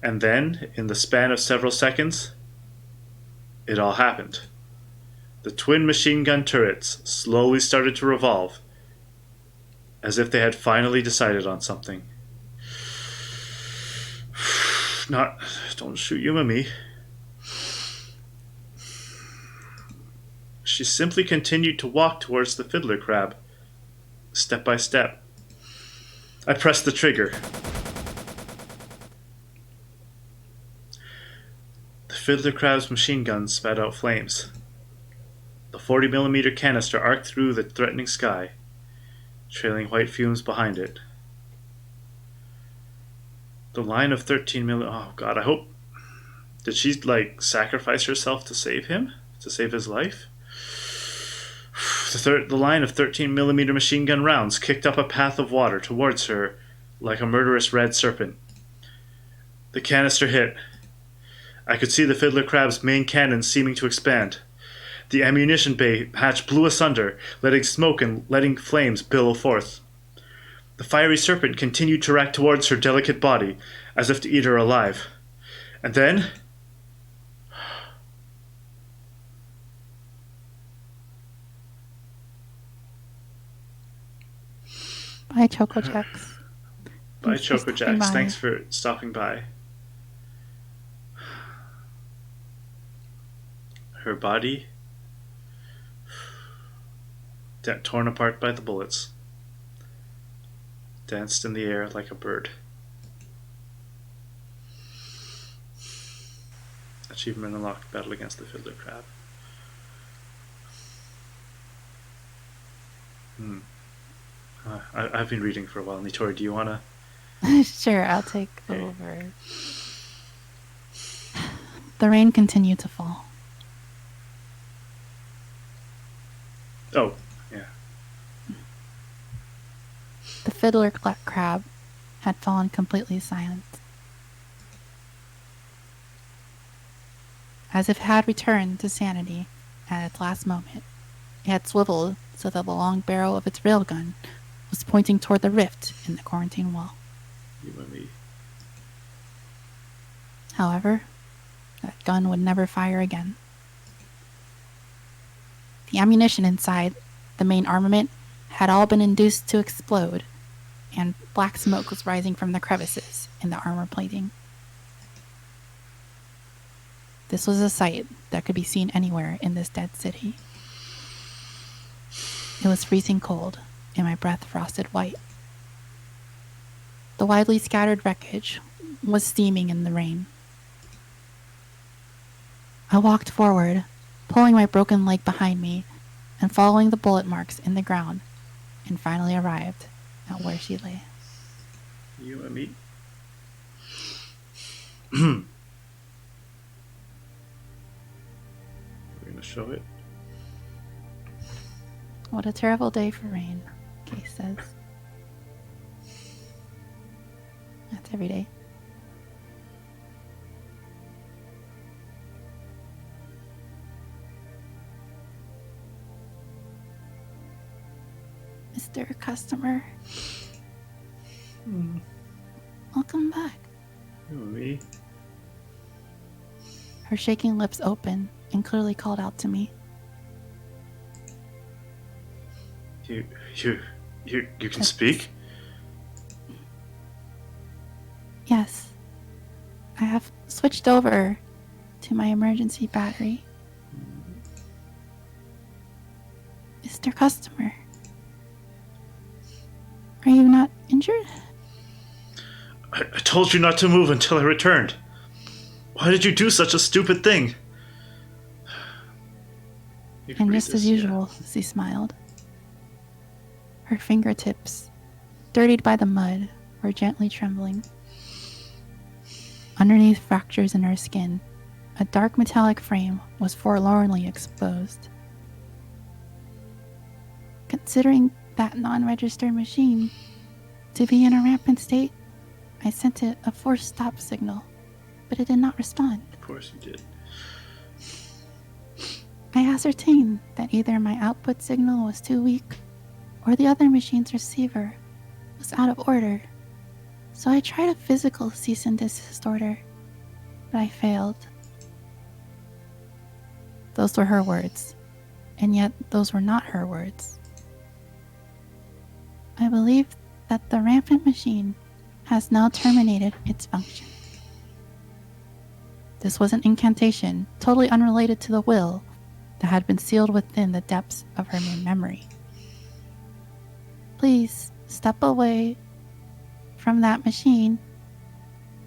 And then, in the span of several seconds, it all happened. The twin machine gun turrets slowly started to revolve, as if they had finally decided on something. Don't shoot Yumami. She simply continued to walk towards the fiddler crab, step by step. I pressed the trigger. The fiddler crab's machine gun spat out flames. The 40mm canister arced through the threatening sky, trailing white fumes behind it. The line of 13mm... Oh god, I hope... Did she, sacrifice herself to save him? To save his life? The line of 13mm machine gun rounds kicked up a path of water towards her like a murderous red serpent. The canister hit. I could see the fiddler crab's main cannon seeming to expand. The ammunition bay hatch blew asunder, letting smoke and letting flames billow forth. The fiery serpent continued to rack towards her delicate body, as if to eat her alive. And then... Bye, Choco Jacks. Bye, Choco Jacks. Thanks for stopping by. Her body torn apart by the bullets, danced in the air like a bird. Achievement unlocked. Battle against the fiddler crab. I've been reading for a while. Nitori, do you wanna? Sure, I'll take over. The rain continued to fall. Oh, yeah. The fiddler crab had fallen completely silent. As if it had returned to sanity at its last moment, it had swiveled so that the long barrel of its railgun was pointing toward the rift in the quarantine wall. You and me. However, that gun would never fire again. The ammunition inside the main armament had all been induced to explode, and black smoke was rising from the crevices in the armor plating. This was a sight that could be seen anywhere in this dead city. It was freezing cold, and my breath frosted white. The widely scattered wreckage was steaming in the rain. I walked forward, pulling my broken leg behind me and following the bullet marks in the ground, and finally arrived at where she lay. You and me. We're gonna show it. What a terrible day for rain, Case says. That's every day. Mr. Customer. Welcome back. You and me. Her shaking lips opened and clearly called out to me. You can speak? Yes. I have switched over to my emergency battery. Mr. Customer, are you not injured? I told you not to move until I returned. Why did you do such a stupid thing? And just as usual, she smiled. Her fingertips, dirtied by the mud, were gently trembling. Underneath fractures in her skin, a dark metallic frame was forlornly exposed. Considering that non-registered machine to be in a rampant state, I sent it a forced stop signal, but it did not respond. Of course you did. I ascertained that either my output signal was too weak or the other machine's receiver was out of order, so I tried a physical cease and desist order, but I failed. Those were her words, and yet those were not her words. I believe that the rampant machine has now terminated its function. This was an incantation totally unrelated to the will that had been sealed within the depths of her main memory. Please step away from that machine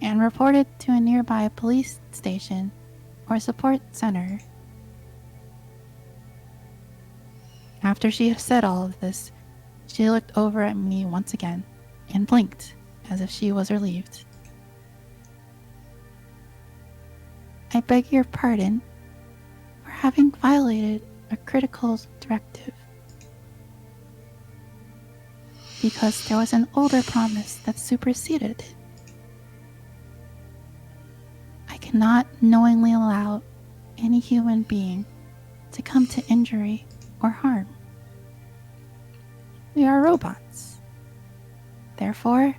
and report it to a nearby police station or support center. After she had said all of this, she looked over at me once again and blinked as if she was relieved. I beg your pardon for having violated a critical directive, because there was an older promise that superseded it. I cannot knowingly allow any human being to come to injury or harm. We are robots. Therefore,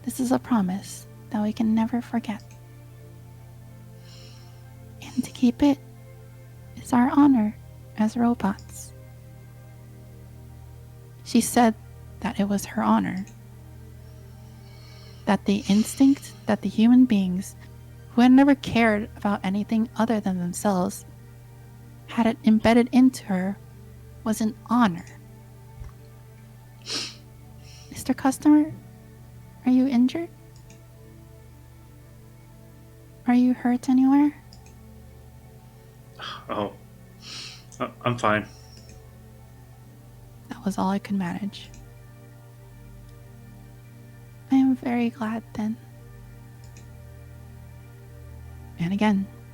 this is a promise that we can never forget. And to keep it is our honor as robots. She said that it was her honor. That the instinct that the human beings who had never cared about anything other than themselves had it embedded into her was an honor. Mr. Customer, are you injured? Are you hurt anywhere? Oh, I'm fine. That was all I could manage. I am very glad then. And again,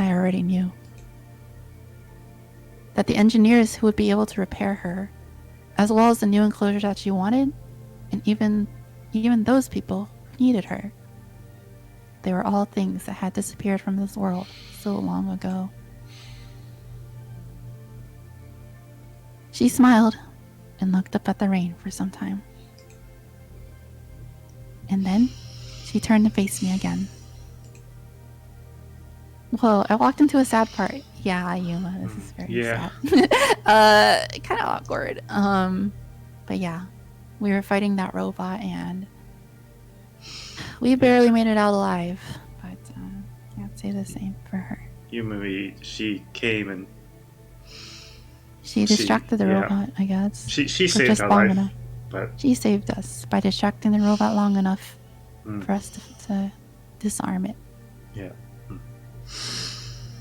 I already knew. That the engineers who would be able to repair her, as well as the new enclosure that she wanted, and even those people who needed her, they were all things that had disappeared from this world so long ago. She smiled and looked up at the rain for some time. And then she turned to face me again. Whoa, I walked into a sad part. Yeah, Yuma, this is very sad. Kind of awkward. But yeah, we were fighting that robot and we barely made it out alive. But can't say the same for her. Yuma, she came and she distracted the robot, I guess. She saved our life. Enough. But she saved us by distracting the robot long enough for us to disarm it. Yeah.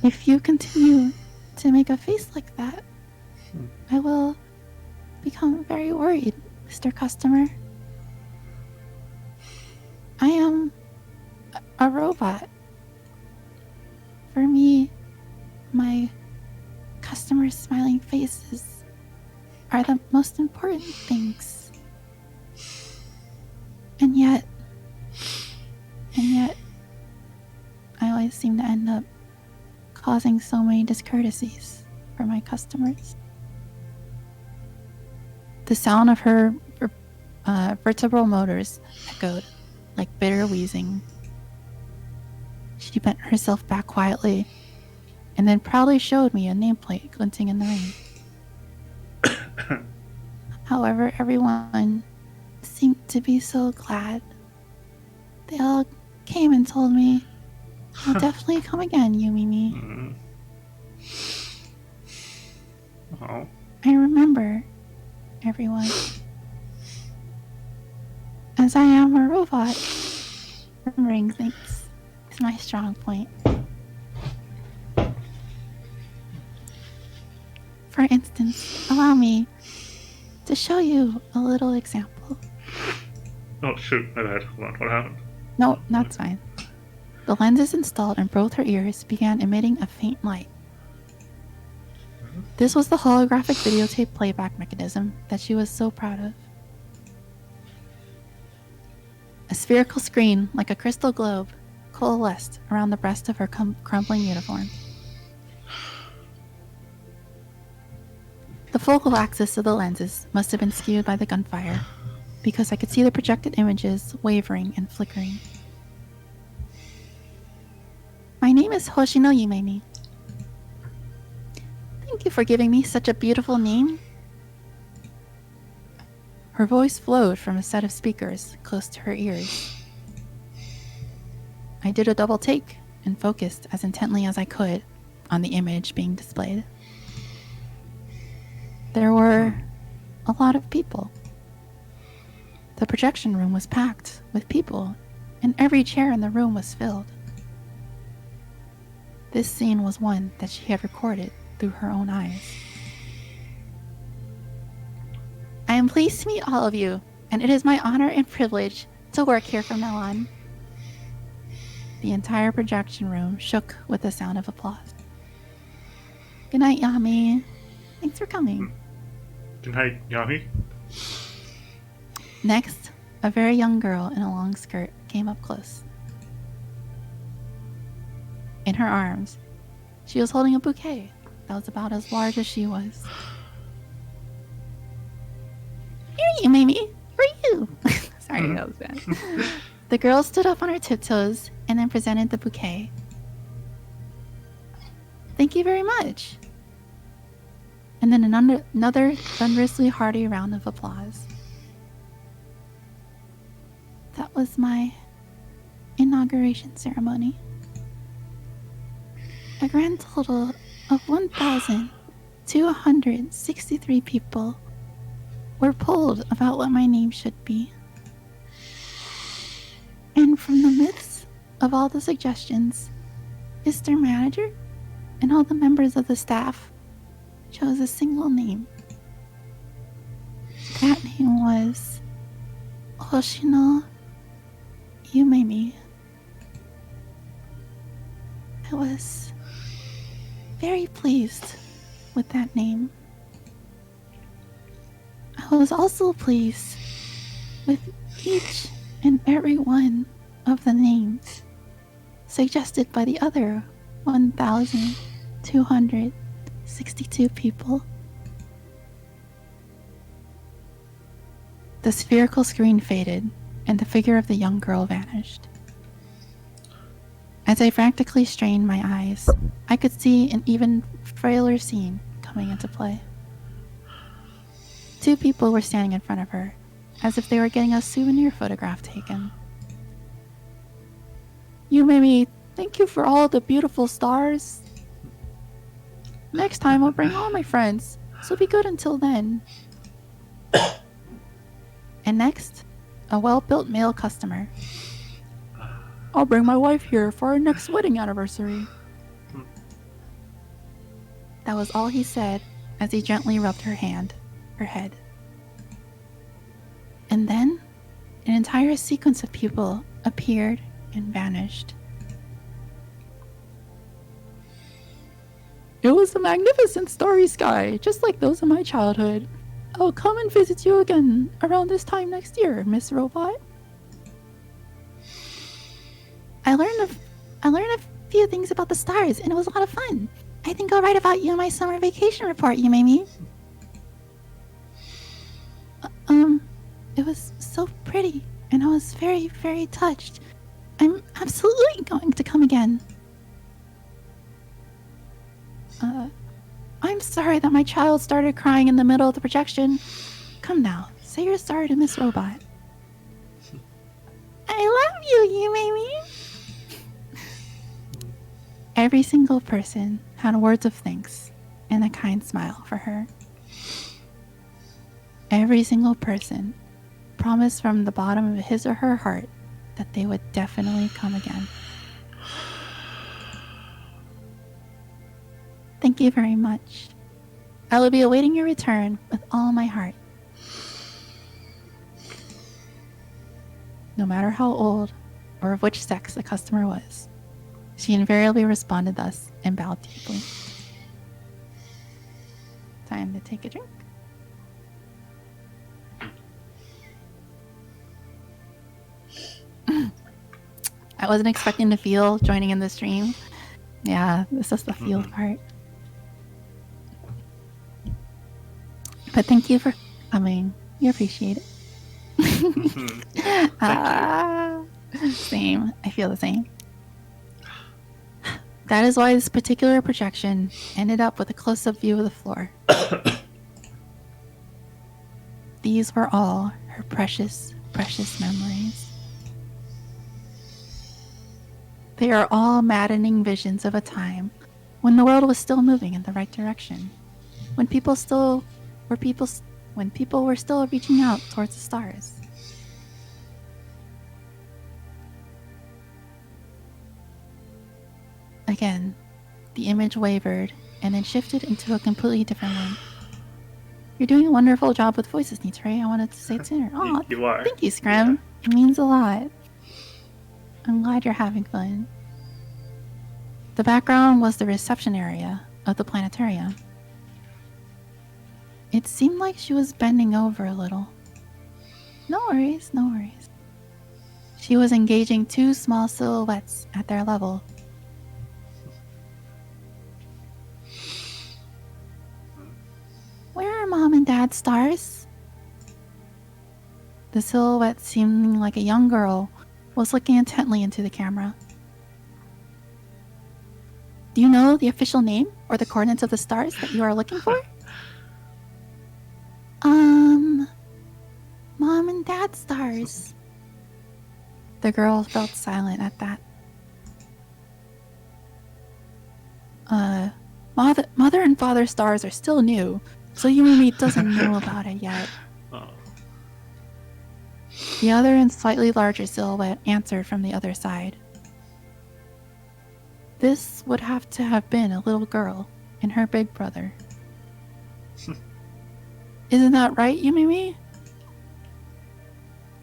If you continue to make a face like that, I will become very worried, Mr. Customer. I am a robot. For me, my customers' smiling faces are the most important things. And yet, I always seem to end up causing so many discourtesies for my customers. The sound of her vertebral motors echoed like bitter wheezing. She bent herself back quietly and then proudly showed me a nameplate glinting in the rain. However, everyone seemed to be so glad. They all came and told me, "I'll definitely come again, Yumimi." Oh. I remember everyone. As I am a robot, remembering things is my strong point. For instance, allow me to show you a little example. Oh shoot, my bad. Hold on, what happened? No, that's fine. The lenses installed in both her ears began emitting a faint light. This was the holographic videotape playback mechanism that she was so proud of. A spherical screen, like a crystal globe, coalesced around the breast of her crumbling uniform. The focal axis of the lenses must have been skewed by the gunfire, because I could see the projected images wavering and flickering. My name is Hoshino Yumemi. Thank you for giving me such a beautiful name. Her voice flowed from a set of speakers close to her ears. I did a double take and focused as intently as I could on the image being displayed. There were a lot of people. The projection room was packed with people, and every chair in the room was filled. This scene was one that she had recorded through her own eyes. I am pleased to meet all of you, and it is my honor and privilege to work here from now on. The entire projection room shook with the sound of applause. Good night, Yami. Thanks for coming. Good night, Yami. Next, a very young girl in a long skirt came up close. In her arms, she was holding a bouquet that was about as large as she was. Here you, Mimi. For you. Sorry, that was bad. The girl stood up on her tiptoes and then presented the bouquet. Thank you very much. And then another thunderously hearty round of applause. That was my inauguration ceremony. A grand total of 1,263 people were polled about what my name should be. And from the midst of all the suggestions, Mr. Manager and all the members of the staff chose a single name. That name was Hoshino Yumemi. I was very pleased with that name. I was also pleased with each and every one of the names suggested by the other 1,262 people. The spherical screen faded, and the figure of the young girl vanished. As I frantically strained my eyes, I could see an even frailer scene coming into play. 2 people were standing in front of her, as if they were getting a souvenir photograph taken. You made me thank you for all the beautiful stars. Next time I'll bring all my friends, so be good until then. And next, a well-built male customer. I'll bring my wife here for our next wedding anniversary. That was all he said as he gently rubbed her head. And then, an entire sequence of people appeared and vanished. It was a magnificent starry sky, just like those of my childhood. I'll come and visit you again around this time next year, Miss Robot. I learned a few things about the stars, and it was a lot of fun. I think I'll write about you in my summer vacation report, you Mimi. It was so pretty, and I was very, very touched. I'm absolutely going to come again. I'm sorry that my child started crying in the middle of the projection. Come now, say you're sorry to Miss Robot. I love you Mimi. Every single person had words of thanks and a kind smile for her. Every single person promised from the bottom of his or her heart that they would definitely come again. Thank you very much. I will be awaiting your return with all my heart. No matter how old or of which sex the customer was, she invariably responded thus and bowed deeply. Time to take a drink. I wasn't expecting to feel joining in the stream. Yeah, this is the feel part. But thank you for coming. You appreciate it. Same. I feel the same. That is why this particular projection ended up with a close-up view of the floor. These were all her precious, precious memories. They are all maddening visions of a time when the world was still moving in the right direction, when people were still reaching out towards the stars. Again, the image wavered and then shifted into a completely different one. You're doing a wonderful job with voices, Nitori. I wanted to say it sooner. Oh, you are. Thank you, Scrum. Yeah. It means a lot. I'm glad you're having fun. The background was the reception area of the planetarium. It seemed like she was bending over a little. No worries, no worries. She was engaging 2 small silhouettes at their level. Where are Mom and Dad's stars? The silhouette, seeming like a young girl, was looking intently into the camera. Do you know the official name or the coordinates of the stars that you are looking for? Mom and Dad stars. The girl felt silent at that. Mother and Father stars are still new, so Yumi doesn't know about it yet. The other and slightly larger silhouette answered from the other side. This would have to have been a little girl and her big brother. Isn't that right, Yumi?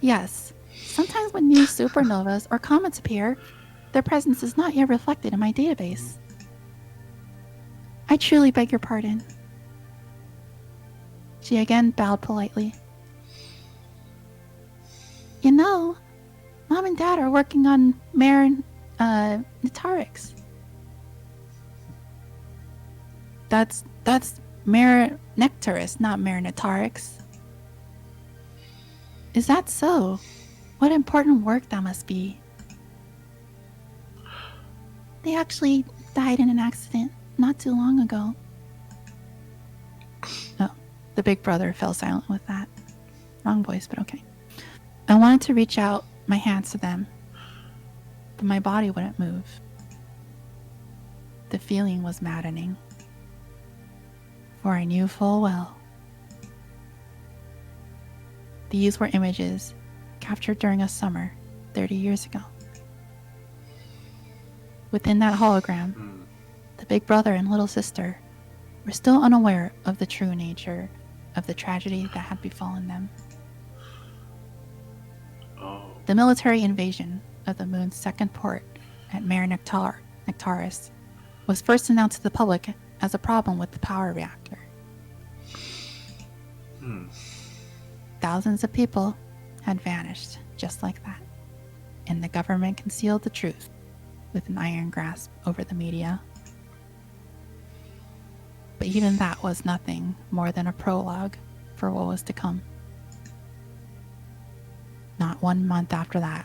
Yes. Sometimes when new supernovas or comets appear, their presence is not yet reflected in my database. I truly beg your pardon. She again bowed politely. You know, Mom and Dad are working on Mare Nitorix. That's Mare Nectaris, not Mare Nitorix. Is that so? What important work that must be. They actually died in an accident not too long ago. Oh, the big brother fell silent with that. Wrong voice, but okay. I wanted to reach out my hands to them, but my body wouldn't move. The feeling was maddening, for I knew full well. These were images captured during a summer 30 years ago. Within that hologram, the big brother and little sister were still unaware of the true nature of the tragedy that had befallen them. The military invasion of the moon's second port at Mare Nectaris was first announced to the public as a problem with the power reactor. Thousands of people had vanished just like that, and the government concealed the truth with an iron grasp over the media. But even that was nothing more than a prologue for what was to come. Not 1 month after that,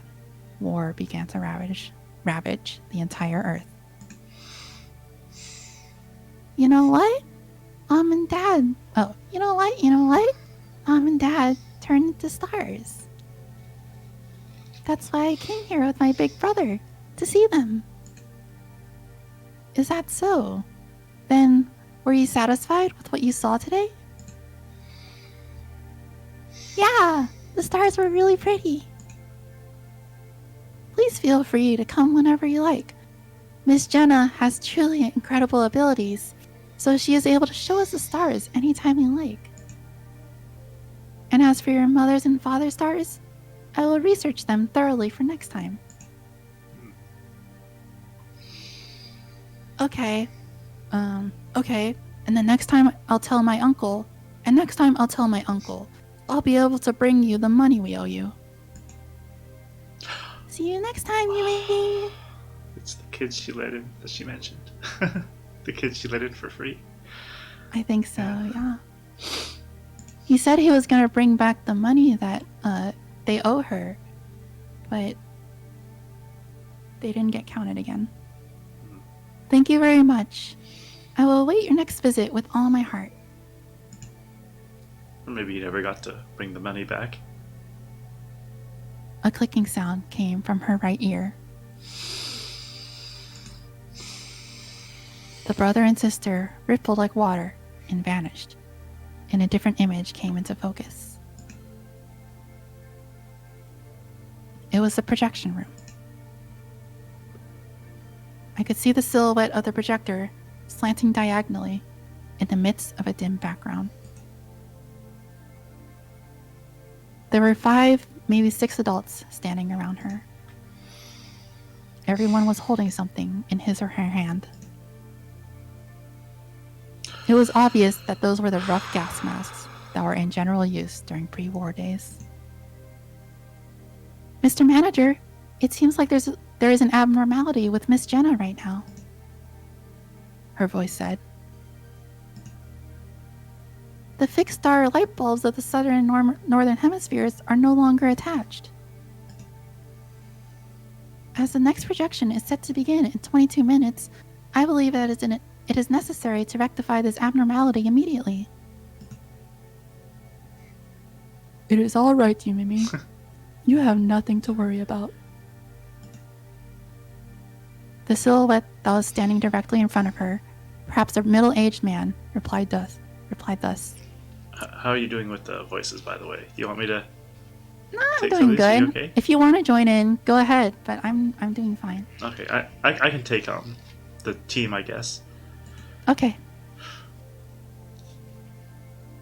war began to ravage the entire Earth. You know what? Mom and Dad. Oh, you know what? Mom and Dad turned into stars. That's why I came here with my big brother, to see them. Is that so? Then, were you satisfied with what you saw today? Yeah, the stars were really pretty. Please feel free to come whenever you like. Miss Jenna has truly incredible abilities, so she is able to show us the stars anytime we like. And as for your mother's and father's stars, I will research them thoroughly for next time. Okay. Okay. And the next time I'll tell my uncle. And next time I'll tell my uncle. I'll be able to bring you the money we owe you. See you next time, Yumi. It's the kids she let in that she mentioned. The kids she let in for free. I think so, yeah. He said he was going to bring back the money that they owe her, but they didn't get counted again. Thank you very much. I will await your next visit with all my heart. Or maybe you never got to bring the money back. A clicking sound came from her right ear. The brother and sister rippled like water and vanished, and a different image came into focus. It was the projection room. I could see the silhouette of the projector slanting diagonally in the midst of a dim background. There were 5, maybe 6 adults standing around her. Everyone was holding something in his or her hand. It was obvious that those were the rough gas masks that were in general use during pre-war days. Mr. Manager, it seems like there is an abnormality with Miss Jenna right now, her voice said. The fixed star light bulbs of the southern and northern hemispheres are no longer attached. As the next projection is set to begin in 22 minutes, I believe that it is necessary to rectify this abnormality immediately. It is all right, Yumimi. You have nothing to worry about. The silhouette that was standing directly in front of her, perhaps a middle-aged man, replied thus. How are you doing with the voices, by the way? Do you want me to? No, I'm doing good. Okay? If you want to join in, go ahead. But I'm doing fine. Okay, I can take on the team, I guess. Okay.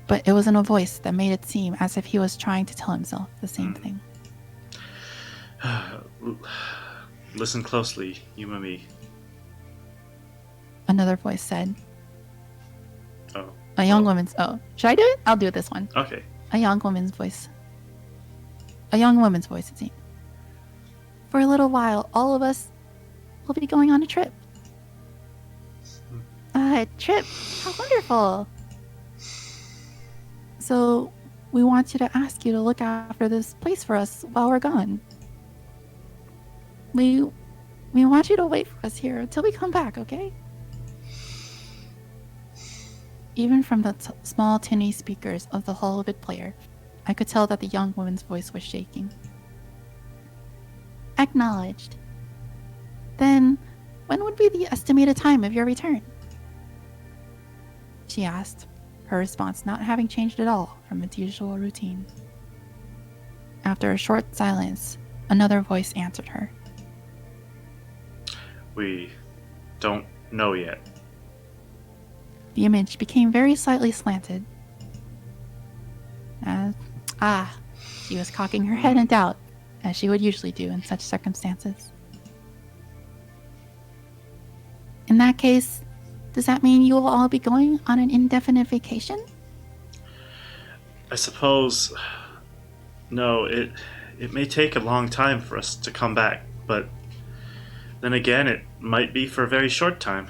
But it was in a voice that made it seem as if he was trying to tell himself the same thing. Listen closely, Yumami. Another voice said. Oh. A young woman's... Oh, should I do it? I'll do this one. Okay. A young woman's voice. A young woman's voice, it seems. For a little while, all of us will be going on a trip. A trip? How wonderful. So, we want you to ask you to look after this place for us while we're gone. We want you to wait for us here until we come back, okay? Even from the small tinny speakers of the holovid player, I could tell that the young woman's voice was shaking. Acknowledged. Then, when would be the estimated time of your return? She asked, her response not having changed at all from its usual routine. After a short silence, another voice answered her. We don't know yet. The image became very slightly slanted. She was cocking her head in doubt, as she would usually do in such circumstances. In that case, does that mean you will all be going on an indefinite vacation? I suppose... No, it may take a long time for us to come back, but then again, it might be for a very short time.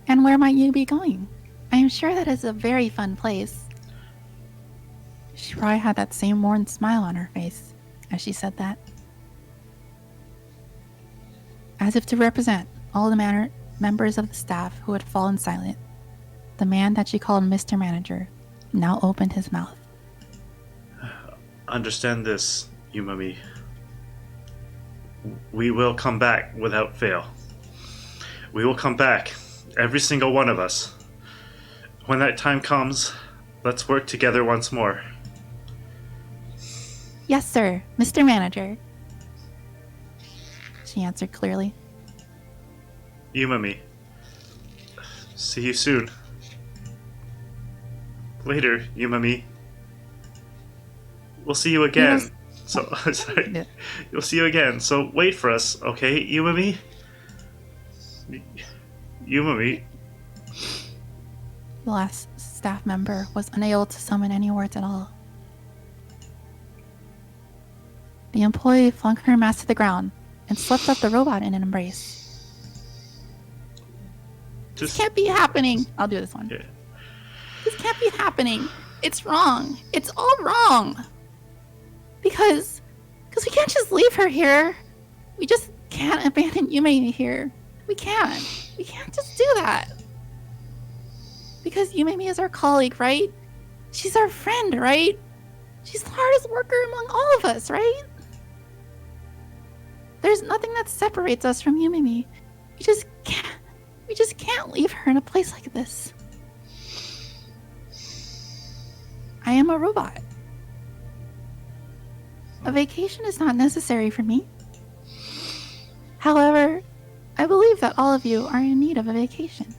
And where might you be going? I am sure that is a very fun place. She probably had that same worn smile on her face as she said that. As if to represent all the members of the staff who had fallen silent, the man that she called Mr. Manager now opened his mouth. Understand this, Umami. We will come back without fail. We will come back, every single one of us. When that time comes, let's work together once more. Yes, sir, Mr. Manager. She answered clearly. Umami. See you soon. Later, Umami. We'll see you again. Yes. So, sorry. Yeah. We'll see you again. So wait for us, okay, Umami? Umami. The last staff member was unable to summon any words at all. The employee flung her mask to the ground and swept up the robot in an embrace. This can't be happening. I'll do this one. Yeah. This can't be happening. It's wrong. It's all wrong. Because we can't just leave her here. We just can't abandon Yume here. We can't. We can't just do that. Because Yume is our colleague, right? She's our friend, right? She's the hardest worker among all of us, right? There's nothing that separates us from Yume. We just can't leave her in a place like this. I am a robot. A vacation is not necessary for me. However, I believe that all of you are in need of a vacation.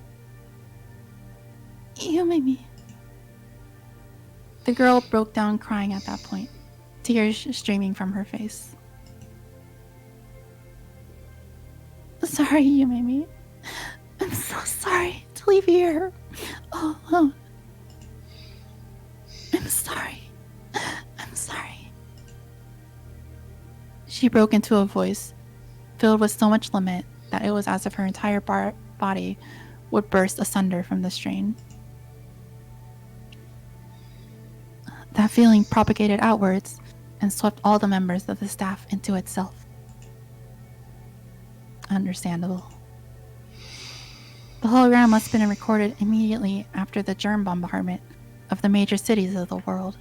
Yume. The girl broke down crying at that point, tears streaming from her face. Sorry, Yume. I'm so sorry to leave you here all alone. I'm sorry. I'm sorry. She broke into a voice filled with so much lament that it was as if her entire body would burst asunder from the strain. That feeling propagated outwards and swept all the members of the staff into itself. Understandable. The hologram must have been recorded immediately after the germ bombardment of the major cities of the world.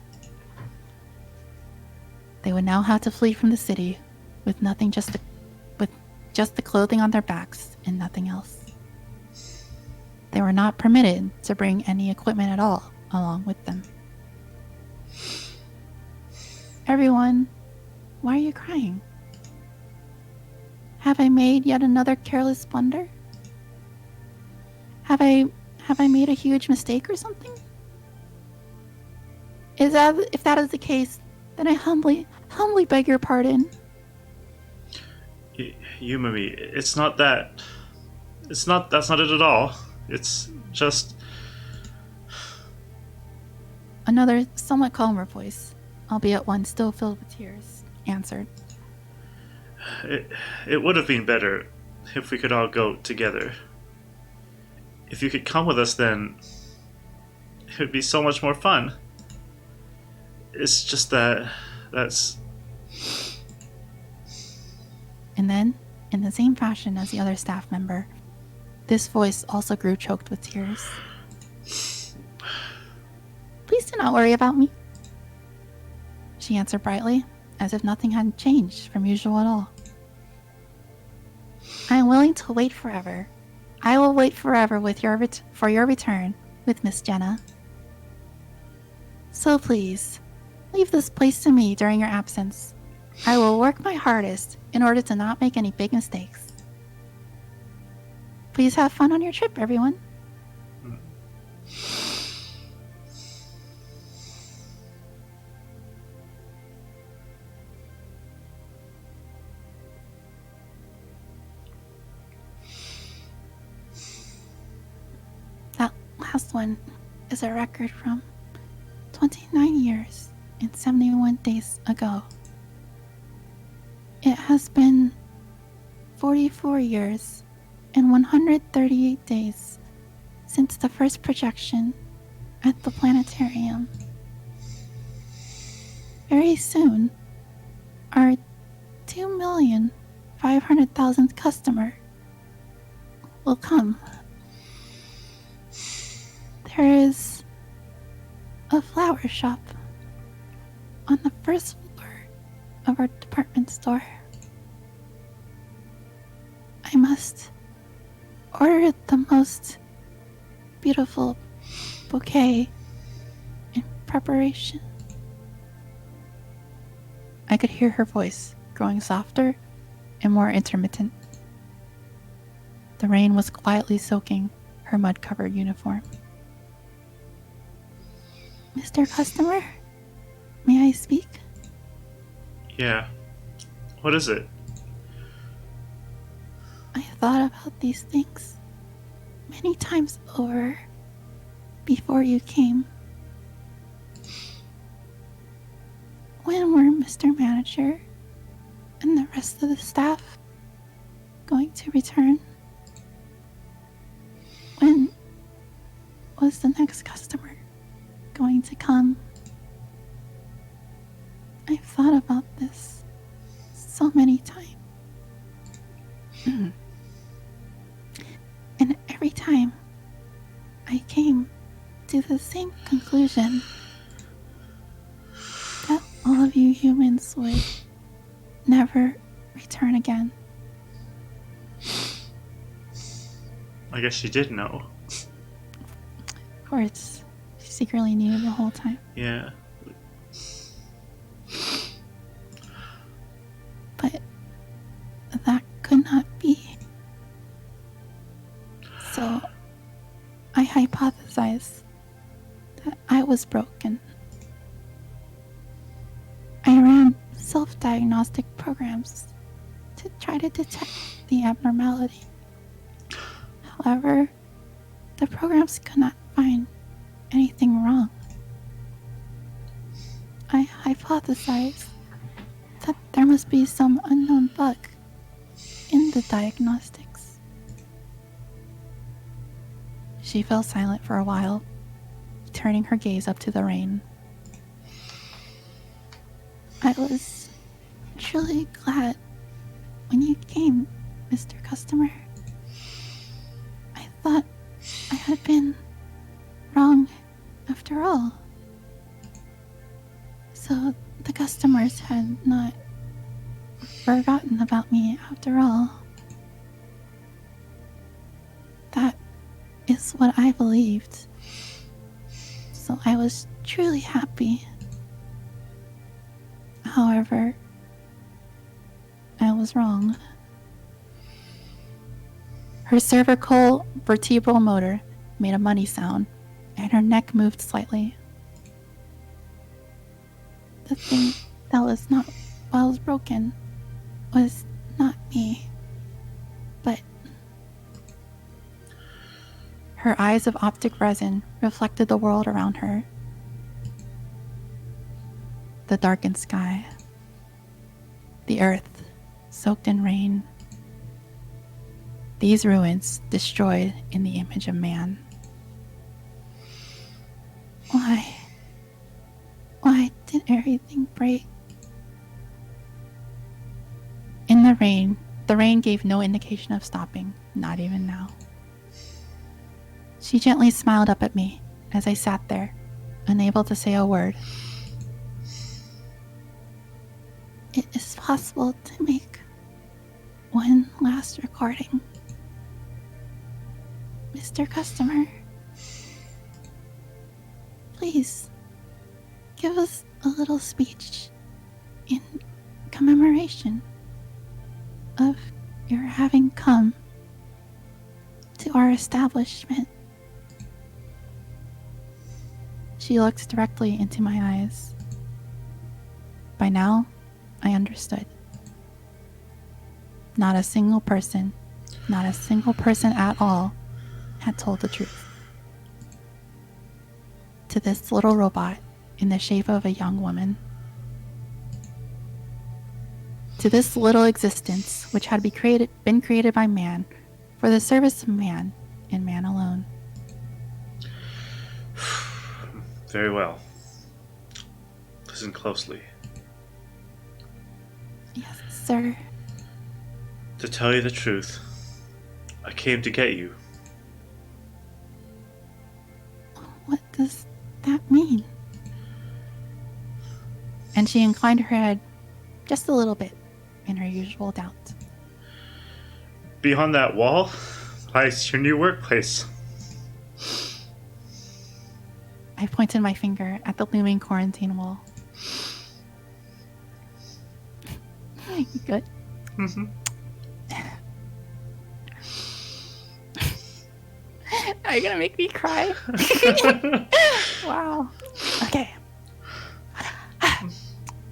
They would now have to flee from the city with nothing, just the clothing on their backs and nothing else. They were not permitted to bring any equipment at all along with them. Everyone, why are you crying? Have I made yet another careless blunder? Have I made a huge mistake or something? If that is the case, then I humbly beg your pardon. Yumami, it's not that. It's not. That's not it at all. It's just. Another somewhat calmer voice, albeit one still filled with tears, answered. It would have been better if we could all go together. If you could come with us, then it would be so much more fun. It's just that's. And then, in the same fashion as the other staff member, this voice also grew choked with tears. Please do not worry about me, she answered brightly, as if nothing had changed from usual at all. I am willing to wait forever. I will wait forever for your return with Miss Jenna. So please, leave this place to me during your absence. I will work my hardest in order to not make any big mistakes. Please have fun on your trip, everyone. That last one is a record from 29 years and 71 days ago. It has been 44 years and 138 days since the first projection at the Planetarium. Very soon, our 2,500,000th customer will come. There is a flower shop on the first floor of our department store. I must order the most beautiful bouquet in preparation. I could hear her voice growing softer and more intermittent. The rain was quietly soaking her mud-covered uniform. Mr. Customer, may I speak? Yeah. What is it? I thought about these things many times over before you came. When were Mr. Manager and the rest of the staff going to return? When was the next customer going to come? I've thought about this so many times. And every time I came to the same conclusion, that all of you humans would never return again. I guess she did know. Of course, she secretly knew the whole time. Yeah. But that could not be. So I hypothesized that I was broken. I ran self-diagnostic programs to try to detect the abnormality. However, the programs could not find anything wrong. I hypothesized that there must be some unknown bug in the diagnostics. She fell silent for a while, turning her gaze up to the rain. I was truly glad when you came, Mr. Customer. I thought I had been wrong after all. So the customers had not forgotten about me after all. That is what I believed. So I was truly happy. However, I was wrong. Her cervical vertebral motor made a money sound, and her neck moved slightly. The thing that was broken was not me, but Her eyes of optic resin reflected the world around her. The darkened sky. The earth, soaked in rain. These ruins destroyed in the image of man. Why did everything break? In the rain gave no indication of stopping, not even now. She gently smiled up at me as I sat there, unable to say a word. It is possible to make one last recording. Mr. Customer, please give us a little speech in commemoration of your having come to our establishment. She looked directly into my eyes. By now, I understood. Not a single person at all had told the truth. To this little robot in the shape of a young woman. To this little existence which had been created by man for the service of man and man alone. Very well. Listen closely. Yes, sir. To tell you the truth, I came to get you. What does that mean? And she inclined her head just a little bit in her usual doubt. Beyond that wall lies your new workplace. I pointed my finger at the looming quarantine wall. You good? Mm-hmm. Are you gonna make me cry? Wow. Okay.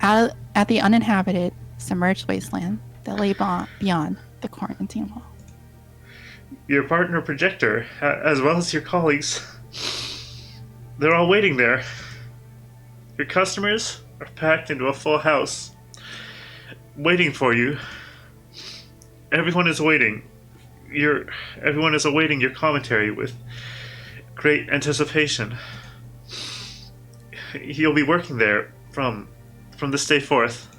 At the uninhabited, submerged wasteland that lay beyond the quarantine wall. Your partner projector, as well as your colleagues, they're all waiting there. Your customers are packed into a full house, waiting for you. Everyone is waiting. Everyone is awaiting your commentary with great anticipation. You'll be working there from this day forth.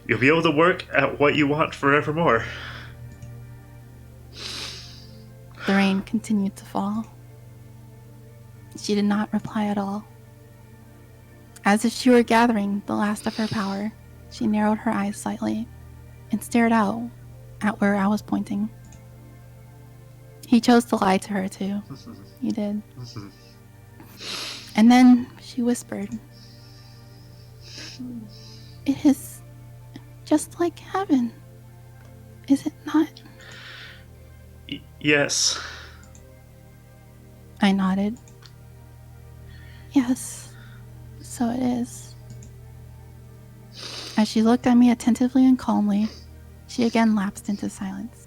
You'll be able to work at what you want forevermore. The rain continued to fall. She did not reply at all. As if she were gathering the last of her power, she narrowed her eyes slightly and stared out at where I was pointing. He chose to lie to her too. He did. And then she whispered, "It is just like heaven, is it not?" Yes. I nodded. Yes, so it is. As she looked at me attentively and calmly, she again lapsed into silence.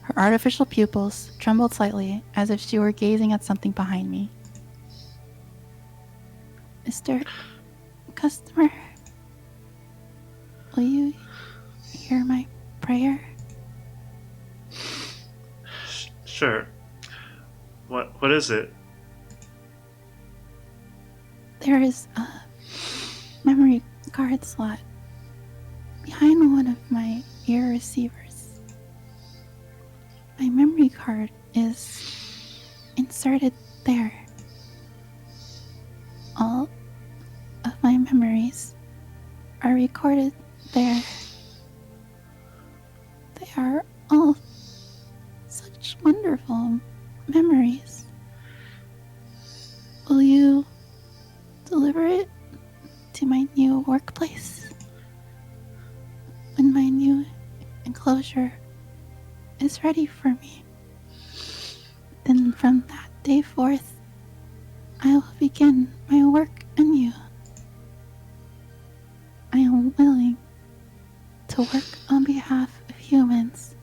Her artificial pupils trembled slightly as if she were gazing at something behind me. Mr. Customer, will you hear my prayer? Sure. What is it? There is a memory card slot behind one of my ear receivers. My memory card is inserted there. All of my memories are recorded there. They are all such wonderful memories. Will you deliver it to my new workplace when my new enclosure is ready for me? Then from that day forth, I will begin my work anew. I am willing to work on behalf of humans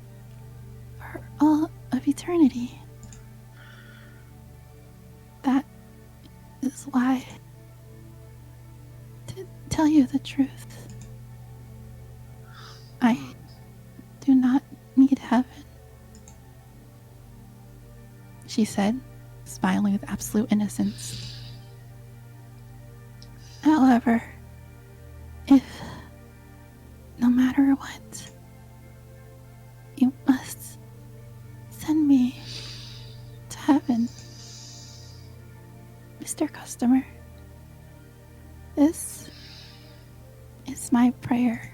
for all of eternity. That is why, to tell you the truth, I do not need heaven, she said, smiling with absolute innocence. However, if, no matter what, you must send me to heaven, Mr. Customer, this is my prayer.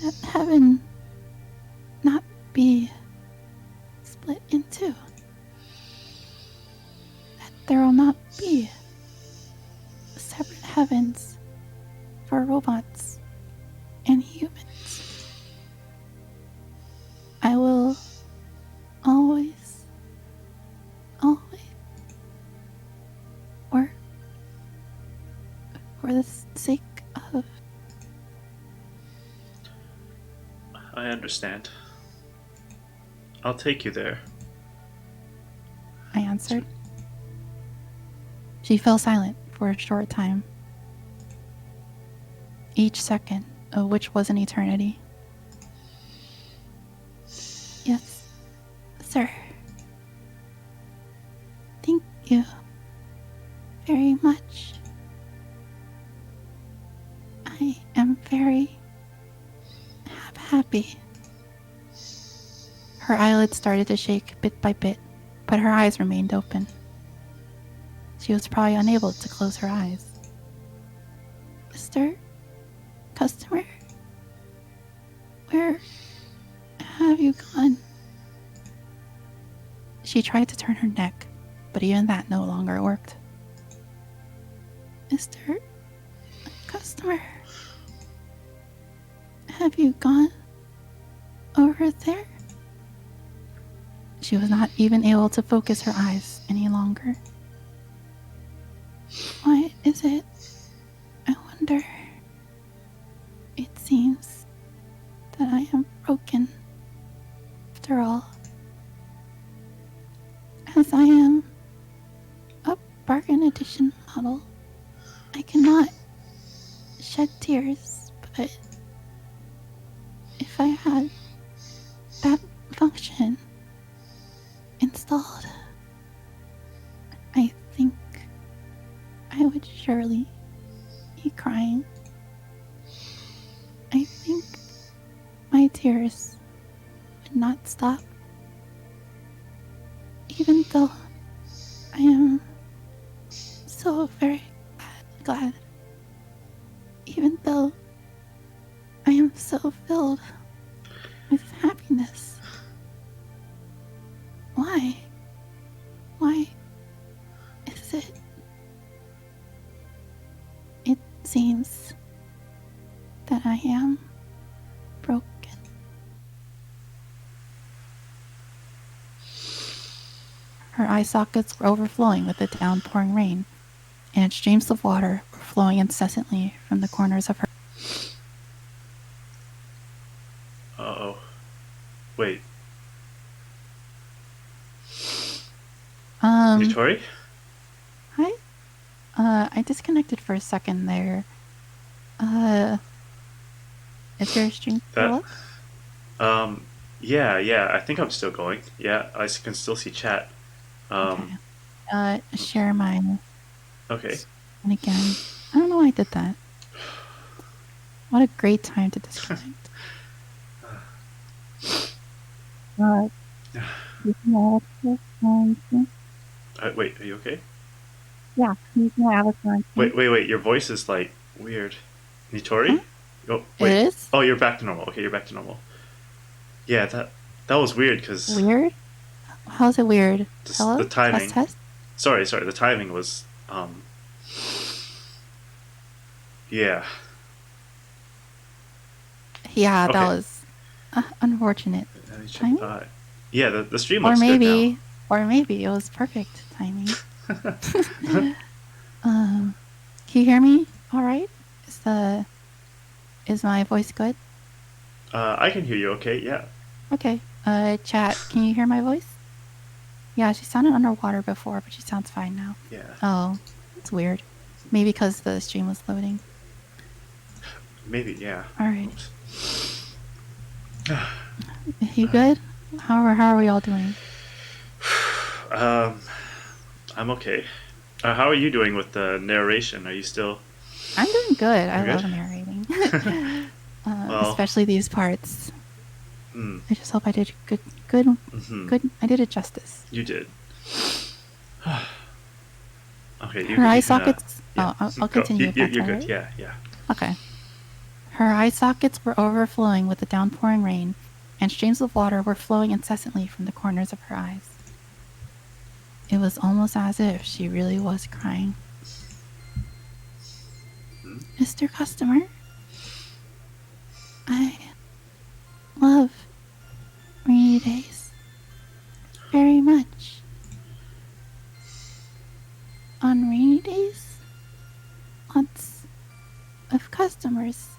That heaven not be split in two. That there will not be separate heavens for robots and humans. I will always work for the sake of... I understand. I'll take you there. I answered. She fell silent for a short time, each second of which was an eternity. Yes, sir. Thank you very much. I am very happy. Her eyelids started to shake bit by bit, but her eyes remained open. She was probably unable to close her eyes. Mr. Customer, where have you gone? She tried to turn her neck, but even that no longer worked. Mr. Customer, have you gone over there? She was not even able to focus her eyes any longer. Why is it? I wonder. It seems that I am broken. After all, as I am a bargain edition model, I cannot shed tears, but if I had that function installed, I think I would surely be crying. I think my tears would not stop, even though I am so very glad, even though I am so filled with happiness. Why? Why is it? It seems that I am broken. Her eye sockets were overflowing with the downpouring rain, and streams of water were flowing incessantly from the corners of her... Uh-oh. Wait. Nitori? Hi? I disconnected for a second there. Is your stream still up? Yeah, I think I'm still going. Yeah, I can still see chat. Okay. Share mine. Okay. And again, I don't know why I did that. What a great time to disconnect. Wait, are you okay? Yeah, Wait, your voice is like weird. Nitori? Huh? Oh, wait. It is? Oh, you're back to normal. Okay, you're back to normal. Yeah, that was weird because... Weird? How's it weird? Hello? The timing. Test? Sorry, the timing was... Yeah. Yeah, okay. That was unfortunate timing? Yeah, the stream looks good now. Or maybe it was perfect timing. Can you hear me all right? Is my voice good? I can hear you okay, yeah. Okay. Chat, can you hear my voice? Yeah, she sounded underwater before, but she sounds fine now. Yeah. Oh, it's weird. Maybe because the stream was loading. Maybe, yeah. All right. You good? How are we all doing? I'm okay. How are you doing with the narration? Are you still? I'm doing good. I You're love good? narrating, Well, especially these parts. mm, I just hope I did good. mm-hmm. I did it justice. You did. Okay, Her eye you can. sockets. Yeah, I'll go. continue if that's You're all good. right. Yeah, yeah. Okay. Her eye sockets were overflowing with the downpouring rain, and streams of water were flowing incessantly from the corners of her eyes. It was almost as if she really was crying. Mr. Customer, I love rainy days very much. On rainy days, lots of customers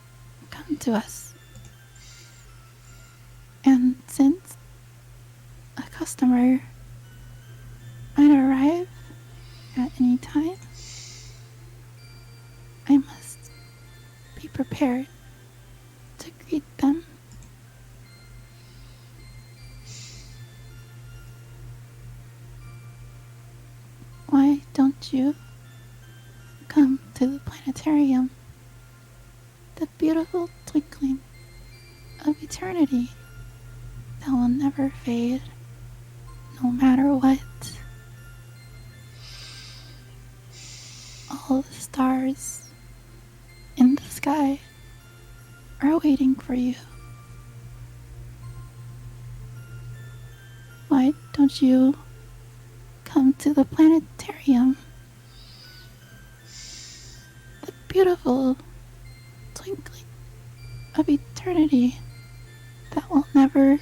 come to us. And since a customer might arrive at any time, I must be prepared to greet them. Why don't you come to the planetarium? The beautiful twinkling of eternity that will never fade, no matter what. All the stars in the sky are waiting for you. Why don't you come to the planetarium? The beautiful twinkling of eternity that will never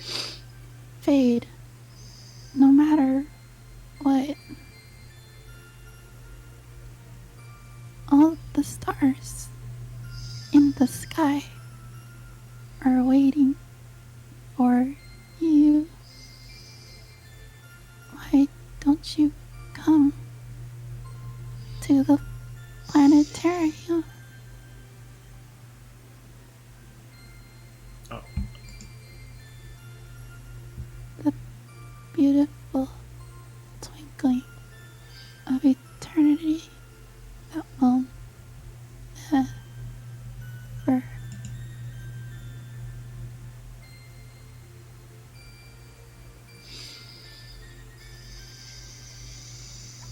fade, no matter what. All the stars in the sky are waiting for you. Why don't you come to the planetarium? Oh. The beautiful twinkling of eternity that will never.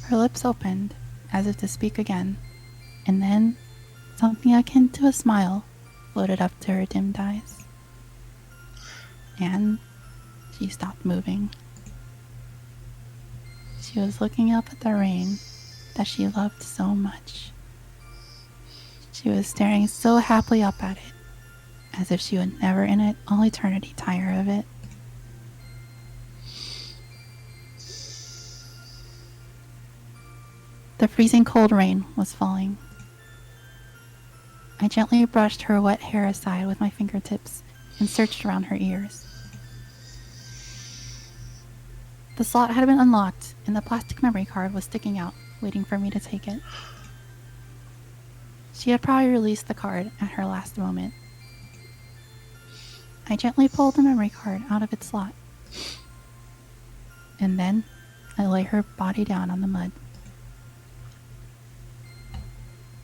Her lips opened as if to speak again, and then something akin to a smile floated up to her dimmed eyes. And she stopped moving. She was looking up at the rain that she loved so much. She was staring so happily up at it, as if she would never in it all eternity tire of it. The freezing cold rain was falling. I gently brushed her wet hair aside with my fingertips and searched around her ears. The slot had been unlocked, and the plastic memory card was sticking out, waiting for me to take it. She had probably released the card at her last moment. I gently pulled the memory card out of its slot. And then I lay her body down on the mud.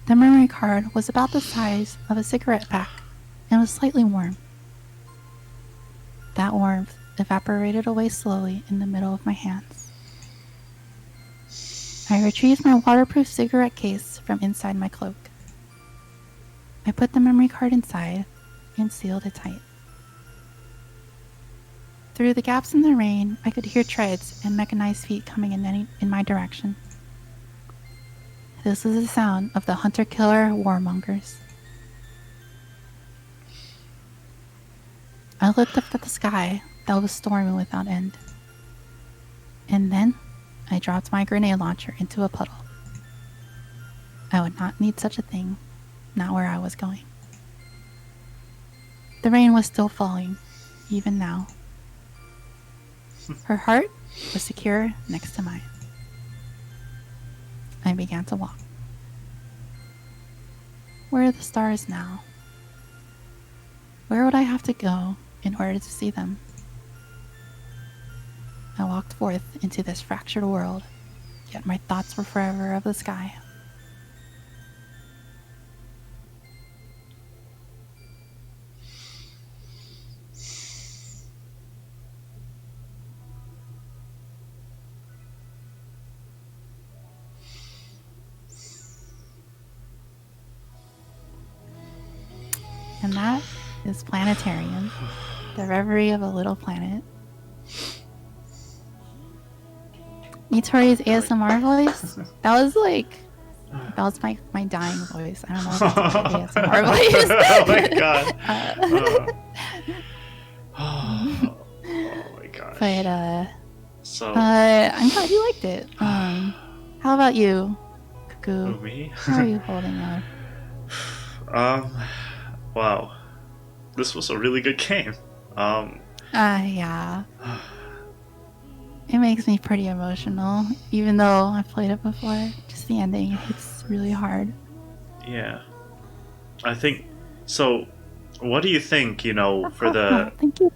The memory card was about the size of a cigarette pack and was slightly warm. That warmth evaporated away slowly in the middle of my hands. I retrieved my waterproof cigarette case from inside my cloak. I put the memory card inside and sealed it tight. Through the gaps in the rain, I could hear treads and mechanized feet coming in my direction. This was the sound of the hunter-killer warmongers. I looked up at the sky that was storming without end. And then I dropped my grenade launcher into a puddle. I would not need such a thing, not where I was going. The rain was still falling, even now. Her heart was secure next to mine. I began to walk. Where are the stars now? Where would I have to go in order to see them? I walked forth into this fractured world, yet my thoughts were forever of the sky. And that is Planetarian, the reverie of a little planet. Nitori's ASMR voice, that was my dying voice. I don't know if it's a good ASMR voice. Oh my god. Oh my gosh. But so I'm glad you liked it. How about you, Cuckoo? Me? How are you holding up? Wow. This was a really good game. Yeah. It makes me pretty emotional, even though I've played it before. Just the ending hits really hard. Yeah. I think so. What do you think, for the thank you.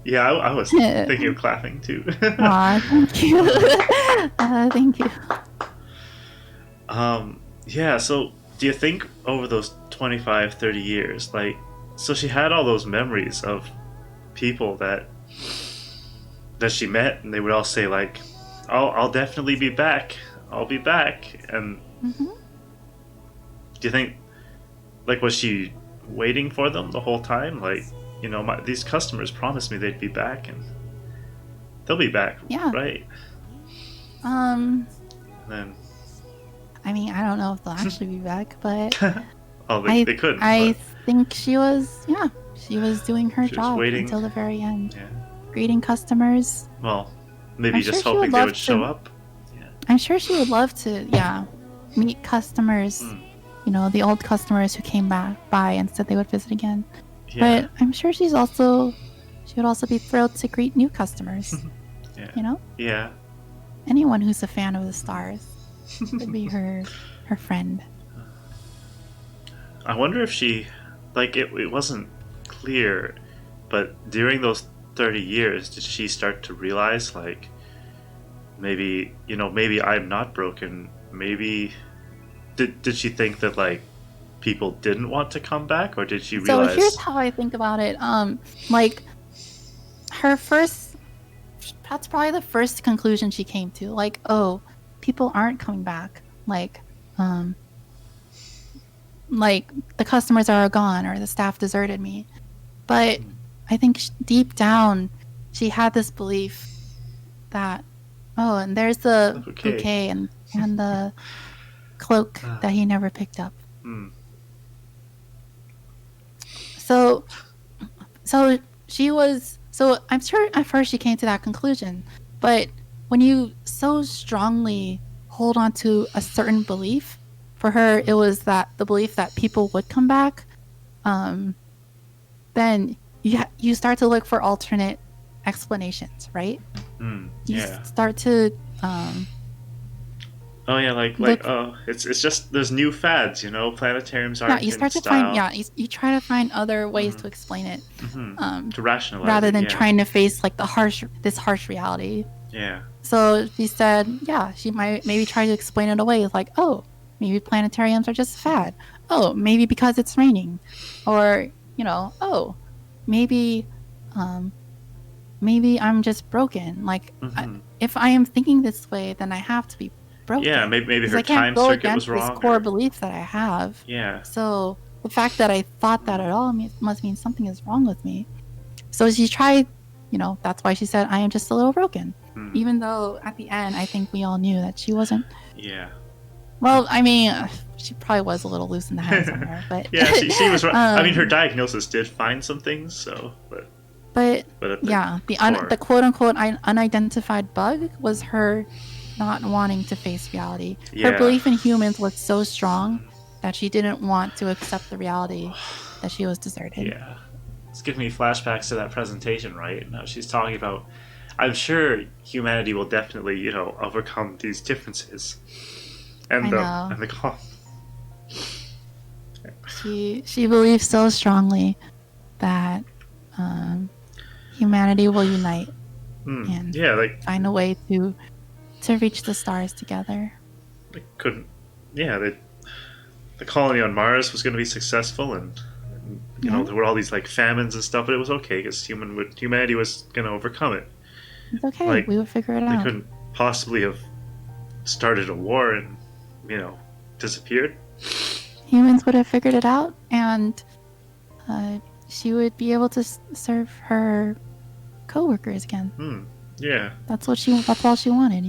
yeah, I was thinking of clapping too. Aw, thank you. Thank you. Yeah, so do you think over those 25, 30 years, so she had all those memories of people that she met, and they would all say I'll definitely be back. I'll be back. And do you think, was she waiting for them the whole time? These customers promised me they'd be back, and they'll be back, yeah. right? Then I mean, I don't know if they'll actually be back, but they couldn't. I think she was doing her job waiting until the very end. Yeah. Greeting customers. Well, maybe just hoping they would show up. Yeah. I'm sure she would love to, meet customers. The old customers who came by and said they would visit again. Yeah. But I'm sure she would also be thrilled to greet new customers. Yeah. Yeah. Anyone who's a fan of the stars would be her friend. I wonder if she, it wasn't clear, but during those 30 years, did she start to realize, maybe I'm not broken? Maybe, did she think that, people didn't want to come back, or did she realize... So here's how I think about it. That's probably the first conclusion she came to. Oh, people aren't coming back. The customers are gone, or the staff deserted me. But I think deep down, she had this belief that, and there's the bouquet and the cloak that he never picked up. So I'm sure at first she came to that conclusion, but when you so strongly hold on to a certain belief, for her it was that the belief that people would come back, then you start to look for alternate explanations, right? You start to it's just there's new fads, planetariums aren't you start to style. find you try to find other ways to explain it, to rationalize rather it, than trying to face this harsh reality. So she said, she might maybe try to explain it away, maybe planetariums are just a fad. Maybe because it's raining, or maybe I'm just broken. If I am thinking this way, then I have to be broken. Yeah, maybe her I can't time go circuit was against wrong. This core belief that I have. Yeah. So the fact that I thought that at all must mean something is wrong with me. So she tried, that's why she said, I am just a little broken. Even though at the end, I think we all knew that she wasn't. Yeah. Well, I mean, she probably was a little loose in the head somewhere, but yeah, she was right. I mean, her diagnosis did find some things, so but the quote unquote unidentified bug was her not wanting to face reality. Her belief in humans was so strong that she didn't want to accept the reality that she was deserted. Yeah. it's giving me flashbacks to that presentation, right? Now she's talking about, I'm sure humanity will definitely, overcome these differences, and I know. and the call. She believes so strongly that humanity will unite and find a way to reach the stars together. They couldn't. Yeah, the colony on Mars was going to be successful, and there were all these like famines and stuff, but it was okay because humanity was going to overcome it. It's okay. We would figure it out. They couldn't possibly have started a war and disappeared. Humans would have figured it out, and she would be able to serve her co-workers again. Yeah. That's all she wanted,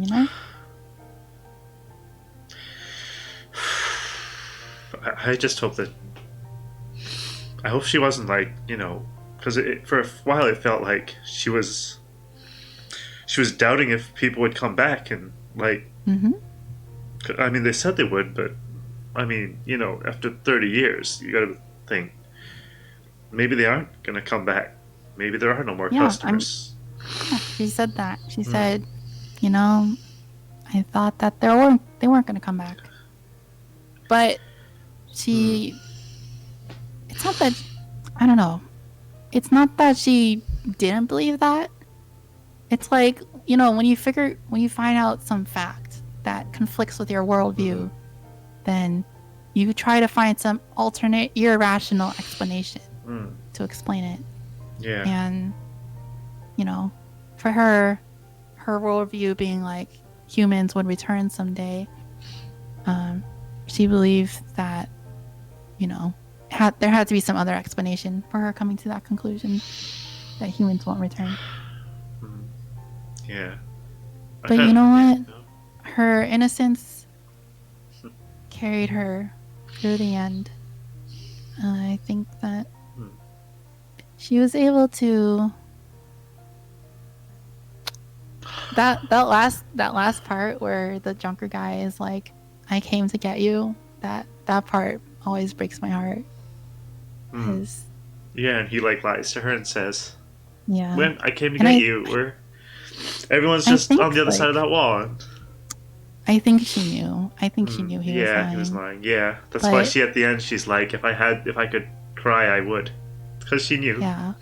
I just hope that. I hope she wasn't like, because for a while it felt like she was doubting if people would come back, and like. I mean, they said they would, but I mean, after 30 years, you got to think maybe they aren't going to come back. Maybe there are no more customers. She said that. She said, I thought that they weren't going to come back. But it's not that, I don't know. It's not that she didn't believe that. It's like, when you find out some fact that conflicts with your worldview, then you try to find some alternate, irrational explanation to explain it. Yeah. And, for her worldview being like humans would return someday, she believed that, there had to be some other explanation for her coming to that conclusion that humans won't return. Yeah. But you know what? Her innocence carried her through the end. I think that she was able to. That last part where the Junker guy is like, "I came to get you." That part always breaks my heart. Yeah, and he like lies to her and says, "Yeah, when I came to get you, where everyone's just on the other side of that wall." I think she knew. I think she knew he was lying. Yeah, he was lying. Yeah, that's why she at the end she's like, if I could cry, I would, because she knew. Yeah.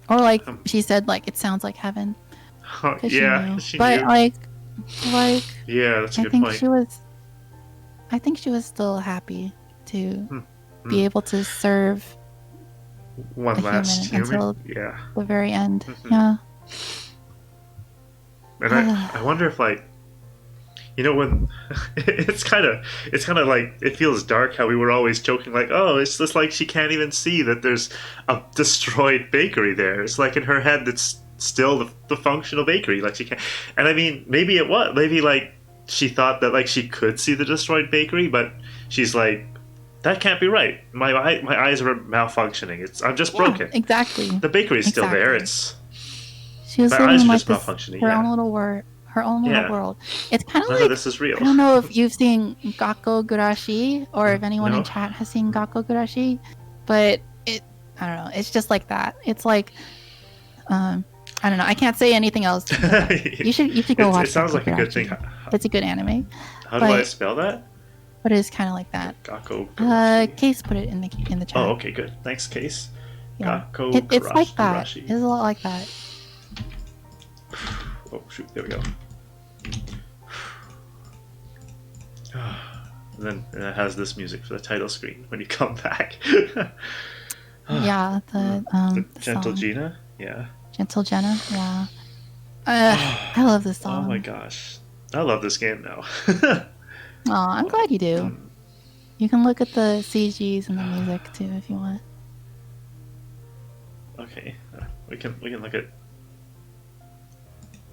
Or like she said, like it sounds like heaven. Yeah, she knew. But like. Yeah, that's a good point. I think she was still happy to be able to serve one last human until the very end. Yeah. And I wonder if like. When it's kind of like it feels dark how we were always joking like, oh, it's just like she can't even see that there's a destroyed bakery there. It's like in her head that's still the functional bakery, like she can't. And I mean, maybe it was, maybe like she thought that like she could see the destroyed bakery, but she's like, that can't be right. My eyes are malfunctioning. I'm just broken. Exactly. The bakery's still there. She was living like this, her own little world. Her own little world. It's kind of like, this is real. I don't know if you've seen Gakko Gurashi or if anyone in chat has seen Gakko Gurashi, but I don't know. It's just like that. It's like, I don't know. I can't say anything else. You should go watch. It sounds like a good thing. It's a good anime. How do I spell that? But it's kind of like that. Gakko Gurashi. Case put it in the chat. Oh, okay, good. Thanks, Case. Yeah. Gakko Gurashi. It's like that. It's a lot like that. Oh shoot! There we go. And then it has this music for the title screen when you come back. Yeah, the Gentle song. Gina. Yeah. Gentle Jenna. Yeah. I love this song. Oh my gosh, I love this game now. Oh, I'm glad you do. You can look at the CGs and the music too if you want. Okay, we can look at.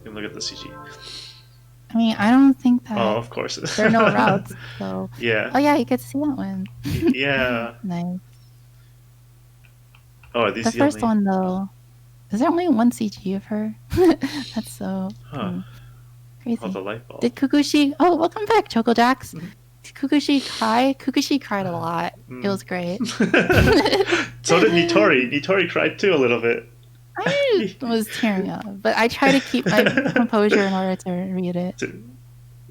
Look at the CG. I mean, I don't think that. Oh, of course. There are no routes, so. Yeah. Oh yeah, you get to see that one. Yeah. Nice. Oh, are these the first one though? Is there only one CG of her? That's so crazy. Oh, the light bulb. Did Kukushi? Oh, welcome back, Choco Jacks. Did Kukushi cry? Kukushi cried a lot. It was great. So did Nitori. Nitori cried too a little bit. I was tearing up, but I try to keep my composure in order to read it.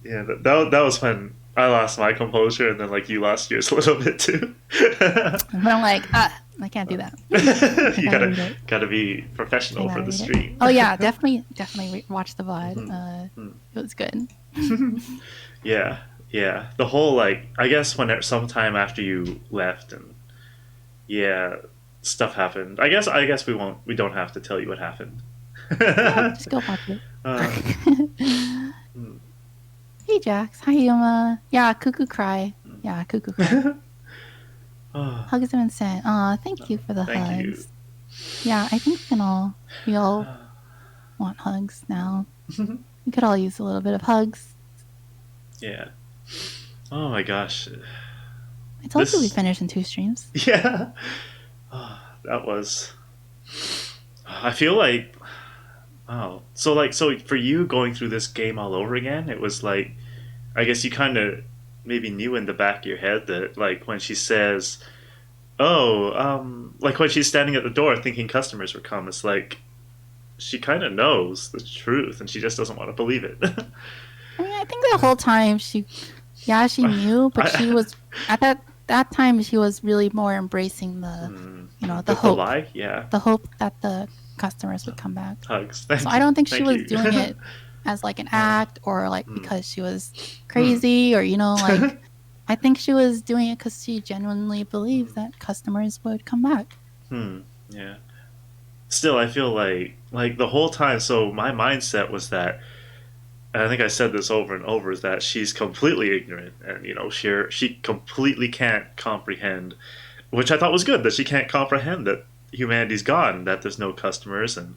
Yeah, that was when I lost my composure, and then like you lost yours a little bit too. But I'm like, I can't do that. You gotta be professional for the stream. Oh yeah, definitely watch the VOD. It was good. Yeah, yeah. The whole like, I guess when sometime after you left, and yeah, stuff happened. I guess we don't have to tell you what happened. Yeah, just go watch it. Hey Jax, hi Yuma. Yeah, cuckoo cry. Yeah, cuckoo cry. Hugs have been sent. Aw, thank you for the hugs. Yeah, I think we all want hugs now. We could all use a little bit of hugs. Yeah. Oh my gosh. I told you we finished in 2 streams. Yeah. That was. I feel like. Oh, so for you going through this game all over again, it was like, I guess you kind of maybe knew in the back of your head that like when she says, "Oh, like when she's standing at the door thinking customers would come," it's like she kind of knows the truth and she just doesn't want to believe it. I mean, I think the whole time she knew, but she was at that time she was really more embracing the hope, lie, yeah, the hope that the customers would come back. Hugs. So I don't think she was doing it as like an act or like because she was crazy or like I think she was doing it because she genuinely believed that customers would come back. Yeah. Still, I feel like the whole time. So my mindset was that, and I think I said this over and over, is that she's completely ignorant, and she completely can't comprehend, which I thought was good, that she can't comprehend that humanity's gone, that there's no customers and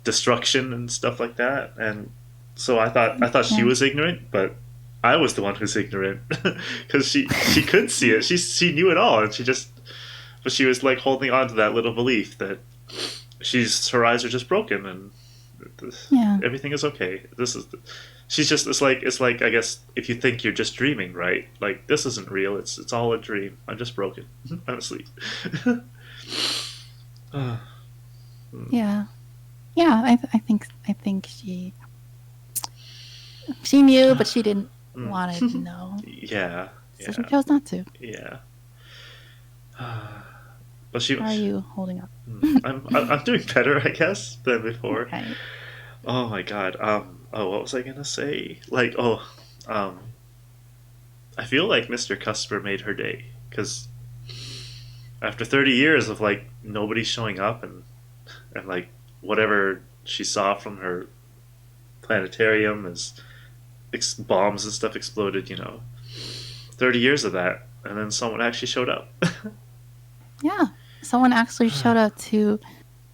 destruction and stuff like that. And so I thought she was ignorant, but I was the one who's ignorant because she could see it. She knew it all, and but she was like holding on to that little belief that her eyes are just broken and everything is okay. It's like I guess if you think you're just dreaming, right? Like this isn't real. It's all a dream. I'm just broken. I'm asleep. Yeah. I think she knew, but she didn't want to know. Yeah. So she chose not to. Yeah. But how are you holding up? I'm doing better, I guess, than before. Okay. Oh my god. What was I gonna say? Like, I feel like Mr. Cusper made her day because after 30 years of like nobody showing up and like whatever she saw from her planetarium as bombs and stuff exploded, 30 years of that, and then someone actually showed up. Yeah, someone actually showed up to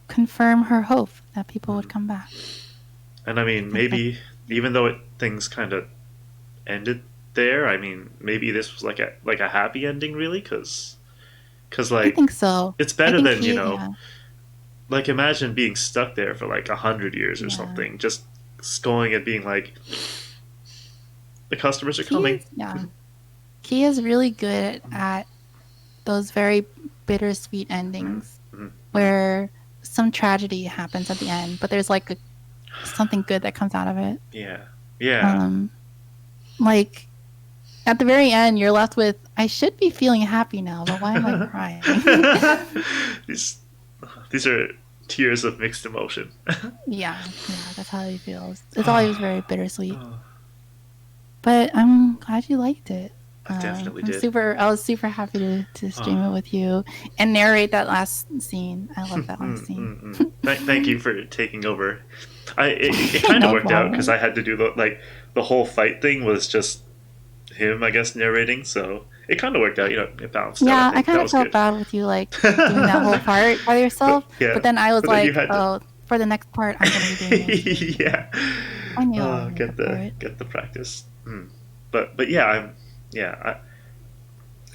confirm her hope that people would come back. And I mean, maybe even though things kind of ended there, I mean, maybe this was like a happy ending, really, because like I think so. It's better than like imagine being stuck there for like 100 years or something, just going and being like, the customers are coming. Key is really good at those very bittersweet endings where some tragedy happens at the end, but there's like something good that comes out of it. Yeah. Like at the very end, you're left with, I should be feeling happy now, but why am I crying? These are tears of mixed emotion. yeah, that's how he feels. It's always very bittersweet. But I'm glad you liked it. I definitely did. I was super happy to stream it with you and narrate that last scene. I love that last scene. Thank you for taking over. It kind of worked out because I had to do the whole fight thing was just him, I guess, narrating. So it kind of worked out. It balanced out. Yeah, I kind of felt bad with you doing that whole part by yourself. But then I was for the next part, I'm going to be doing it. Yeah. I knew. Get the practice. But yeah,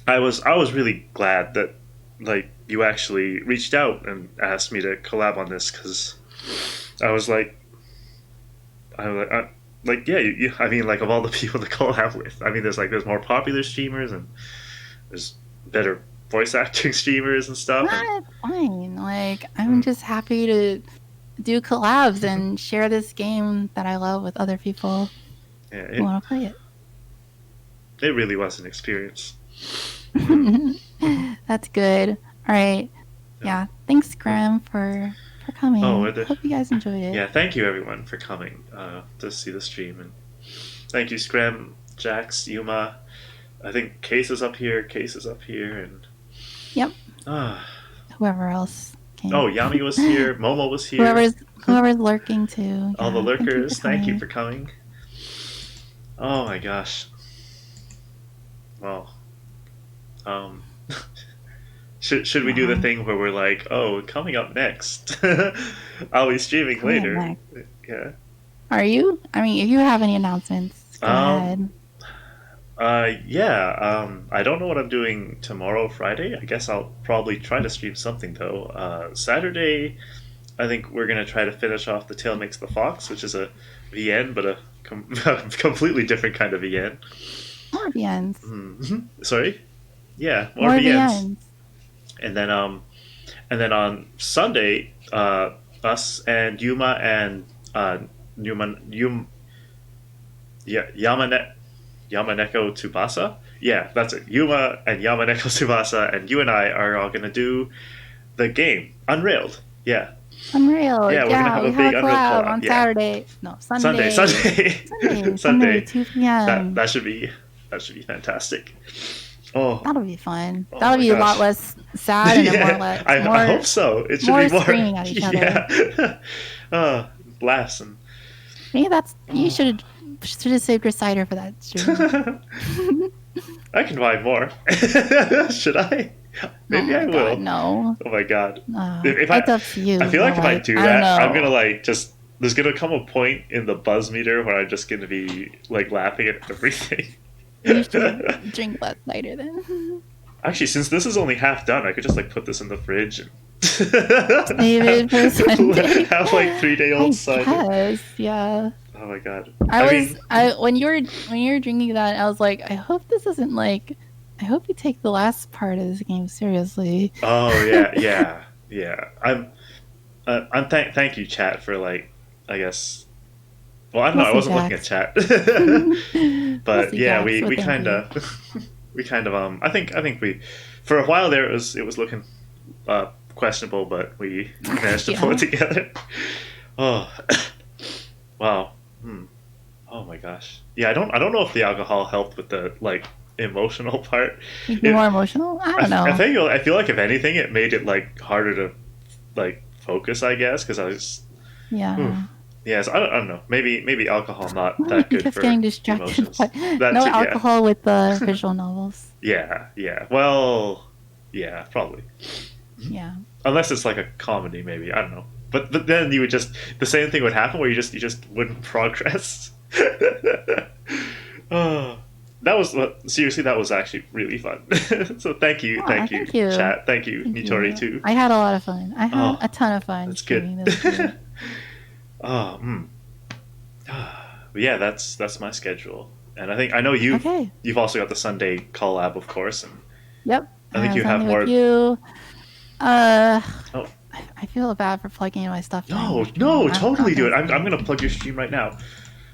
I was really glad that like you actually reached out and asked me to collab on this because I was like, I mean, like of all the people to collab with, I mean, there's more popular streamers and there's better voice acting streamers and stuff. That's fine. Like, I'm just happy to do collabs and share this game that I love with other people who want to play it. It really was an experience. That's good. All right. Yeah. Thanks, Graham, for coming. Hope you guys enjoyed it. Yeah, thank you everyone for coming to see the stream, and thank you Scram, Jax, Yuma. I think Case is up here, and yep. Whoever else came. Oh, Yami was here, Momo was here. Whoever's lurking too. All the lurkers, thank you for coming. Oh my gosh. Well, should we do the thing where we're like, oh, coming up next, I'll be streaming later. Yeah. Are you? I mean, if you have any announcements, go ahead. Yeah. I don't know what I'm doing tomorrow, Friday. I guess I'll probably try to stream something though. Saturday, I think we're gonna try to finish off the Tail Makes the Fox, which is a VN, but a completely different kind of VN. More VNs. Sorry. Yeah, more VNs. And then on Sunday, us and Yuma and Yamaneko Tsubasa. Yeah, that's it. Yuma and Yamaneko Tsubasa, and you and I are all gonna do the game Unrailed. Yeah. Unreal. Yeah, we're gonna have a big Unreal collab on Saturday. No, Sunday. Sunday, 2 p.m. That should be fantastic. Oh, that'll be fun. That'll be a lot less sad and I hope so. It should more be more screaming at each other. Yeah. Laughs and maybe you should have saved your cider for that stream. I can buy more. Should I? Maybe I will. No. Oh my god. It's up to you. I feel like if I do that, I'm gonna there's gonna come a point in the buzz meter where I'm just gonna be like laughing at everything. You should drink less cider then. Actually, since this is only half done, I could just put this in the fridge and save it for Sunday. Have 3-day-old cider. Yes, yeah. Oh my god. When you were drinking that, I was like, I hope this isn't I hope you take the last part of this game seriously. Oh yeah. Thank you, chat, for I guess. Well, I don't know. I wasn't looking at chat, but yeah, we kind of, I think we, for a while there, it was looking questionable, but we managed to pull it together. Oh, wow. Oh my gosh. Yeah, I don't know if the alcohol helped with the emotional part. More emotional? I don't know. I feel like if anything, it made it harder to focus. I guess because I was. Yeah. Yes, I don't know. Maybe alcohol not that good for getting distracted. No alcohol with the visual novels. Yeah. Well, yeah, probably. Yeah. Unless it's a comedy, maybe, I don't know. But then you would the same thing would happen where you just wouldn't progress. Oh, seriously, that was actually really fun. So thank you, chat. Thank you, Nitori too. I had a lot of fun. I had a ton of fun. That's good. Yeah, that's my schedule, and I know you've also got the Sunday collab, of course, and yep. I think you have more. I feel bad for plugging in my stuff. No, totally do it. I'm gonna plug your stream right now.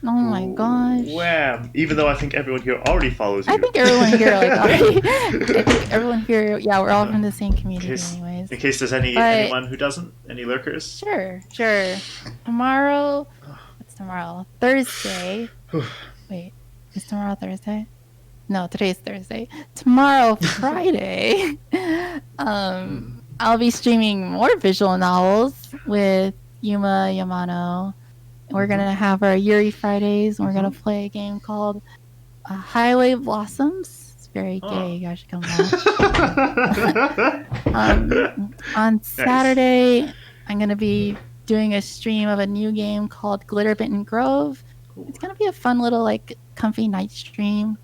Oh my gosh! Wham! Even though I think everyone here already follows you. I think everyone here already. I think everyone here. Yeah, we're all from the same community, anyways. In case there's anyone who doesn't, any lurkers. Sure. Tomorrow. What's tomorrow? Thursday. Wait, is tomorrow Thursday? No, today's Thursday. Tomorrow, Friday. I'll be streaming more visual novels with Yuma Yamano. We're going to have our Yuri Fridays, and we're going to play a game called Highway Blossoms. It's very gay. You guys should come out. On Saturday, I'm going to be doing a stream of a new game called Glitter Bitten Grove. It's going to be a fun little, comfy night stream.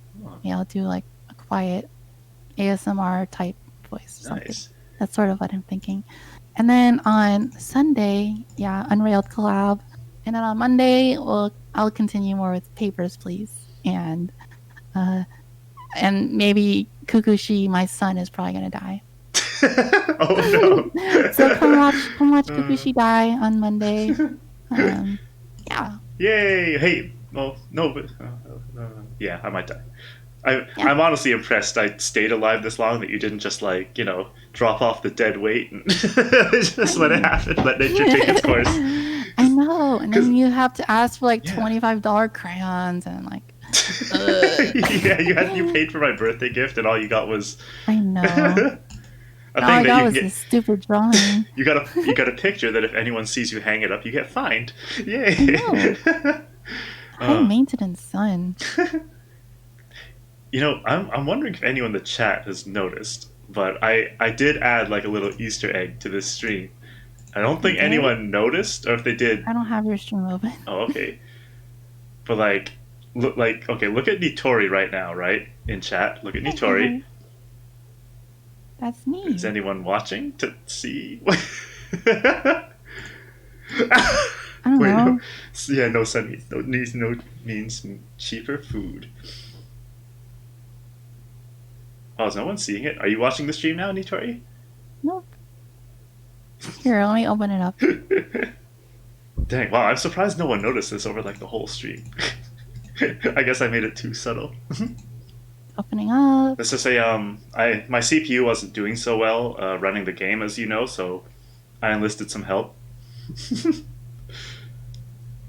Yeah, I'll do, a quiet ASMR type voice or something. Nice. That's sort of what I'm thinking. And then on Sunday, Unrailed collab. And then on Monday, I'll continue more with Papers, Please, and maybe Kukushi, my son, is probably gonna die. Oh So come watch no. Kukushi die on Monday. Um, yeah, Yay! Hey, well, no, but yeah, I might die. yeah. I'm honestly impressed I stayed alive this long that you didn't just like drop off the dead weight and just let it happen, let nature take its course. I know, and Because then you have to ask for like yeah, $25 crayons and like, yeah, you paid for my birthday gift and all you got was I know. a And all thing I that you got can was get. this stupid drawing. You got a picture that if anyone sees you hang it up, you get fined. I Yay! know. High uh, maintenance, son. I'm wondering if anyone in the chat has noticed, but I did add like a little Easter egg to this stream. I don't You think did? anyone noticed, or if they did, I don't have your stream open. oh okay. But look at Nitori right now, right in chat. Look at Nitori. Hey, that's Is me. anyone watching to see? I don't Wait, no. know. Yeah, no sun means no means cheaper food. Oh, is no one seeing it? Are you watching the stream now, Nitori? Nope. Here, let me open it up. Dang, wow, I'm surprised no one noticed this over like the whole stream. I guess I made it too subtle. Opening up. Let's just say my CPU wasn't doing so well running the game, as you know, so I enlisted some help.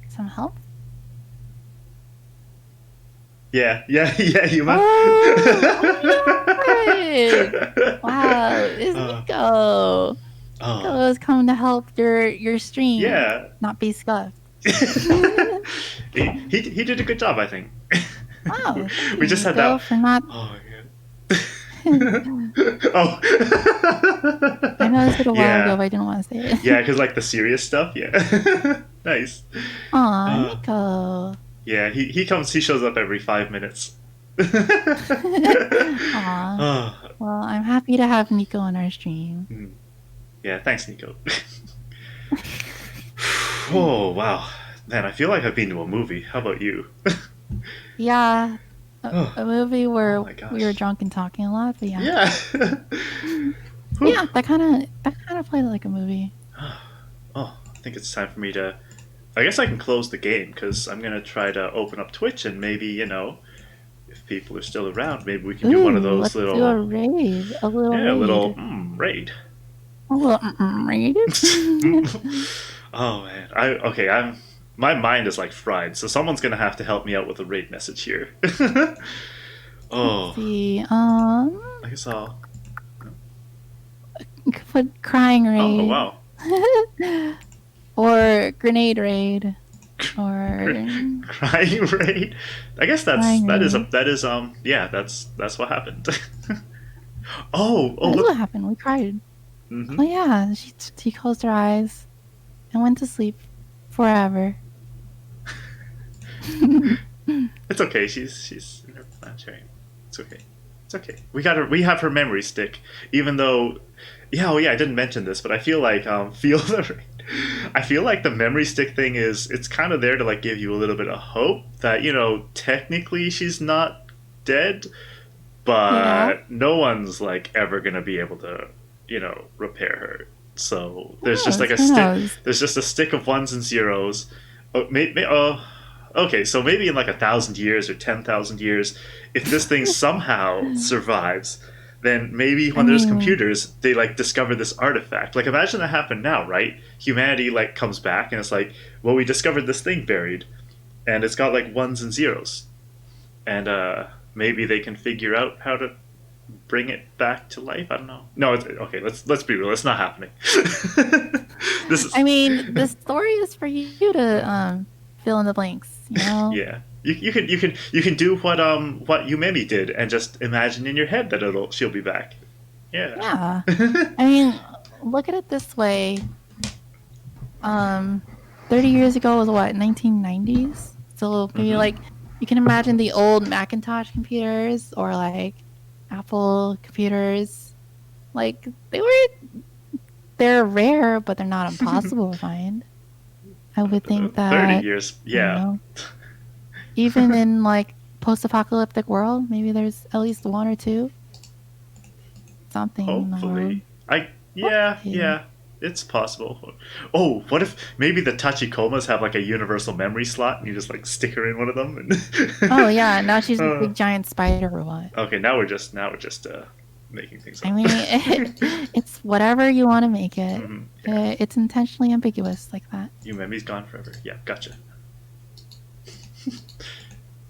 Some help. Yeah, you might. Oh my god! Wow, it's Nico. Nico is coming to help your stream Yeah. not be scuffed. he did a good job, I think. Wow, We just had Nico that. for not. Oh yeah. Oh. I noticed it a while ago, Yeah. but I didn't want to say it. Yeah, because like the serious stuff. Yeah. Nice. Aw, Uh, Nico. yeah, he comes. He shows up every 5 minutes. Aw. Oh, Well, I'm happy to have Nico on our stream. yeah, thanks, Nico. Oh wow, man, I feel like I've been to a movie. How about you? Yeah, Oh, a movie where oh my we were gosh. drunk and talking a lot, but yeah. Yeah. Whew. Yeah, that kind of played like a movie. Oh, I think it's time for me to. I guess I can close the game because I'm gonna try to open up Twitch and maybe if people are still around, maybe we can do one of Ooh, those let's do a little raid. A little yeah, little raid. raid. A little raid. Oh man, I'm my mind is like fried, so someone's gonna have to help me out with a raid message here. Let's Oh, see. I guess I'll. Could put crying Oh raid. wow. Or grenade raid. Or Crying raid. I guess crying raid. that is yeah, that's what happened. Oh, That is look. what happened. We cried. Hmm. Oh yeah, she closed her eyes and went to sleep forever. It's okay. She's in her planetarium. It's okay. It's okay. We have her memory stick, even though yeah, oh yeah, I didn't mention this, but I feel like I feel like the memory stick thing is it's kind of there to like give you a little bit of hope that technically she's not dead, Yeah. but no one's like ever gonna be able to repair her. So Who there's just like knows? a Who stick. knows? There's just a stick of ones and zeros. Oh, okay. So maybe in like 1,000 years or 10,000 years, if this thing somehow survives, then maybe I when there's mean, computers, they like discover this artifact. Like imagine that happened now, right? Humanity like comes back and it's like, well, we discovered this thing buried, and it's got like ones and zeros, and maybe they can figure out how to bring it back to life. I don't know. No, okay. Let's be real. It's not happening. This is I mean, the story is for you to fill in the blanks. You know. yeah. You can do what Yumemi did and just imagine in your head that she'll be back. Yeah. Yeah. I mean, look at it this way. 30 years ago was what, 1990s? So maybe Mm-hmm. like you can imagine the old Macintosh computers or like Apple computers. Like they're rare, but they're not impossible to find. I would think 30 that, years. I don't Yeah. know, even in like post-apocalyptic world, maybe there's at least one or two. something, Hopefully. Yeah, Hopefully. yeah. It's possible. Oh, what if maybe the Tachikomas have like a universal memory slot and you just like stick her in one of them Oh yeah, now and she's a big giant spider robot. okay, now we're just making things I up. mean, it's whatever you want to make it. Yeah. It's intentionally ambiguous like that. Yumemi's gone forever. Yeah, gotcha.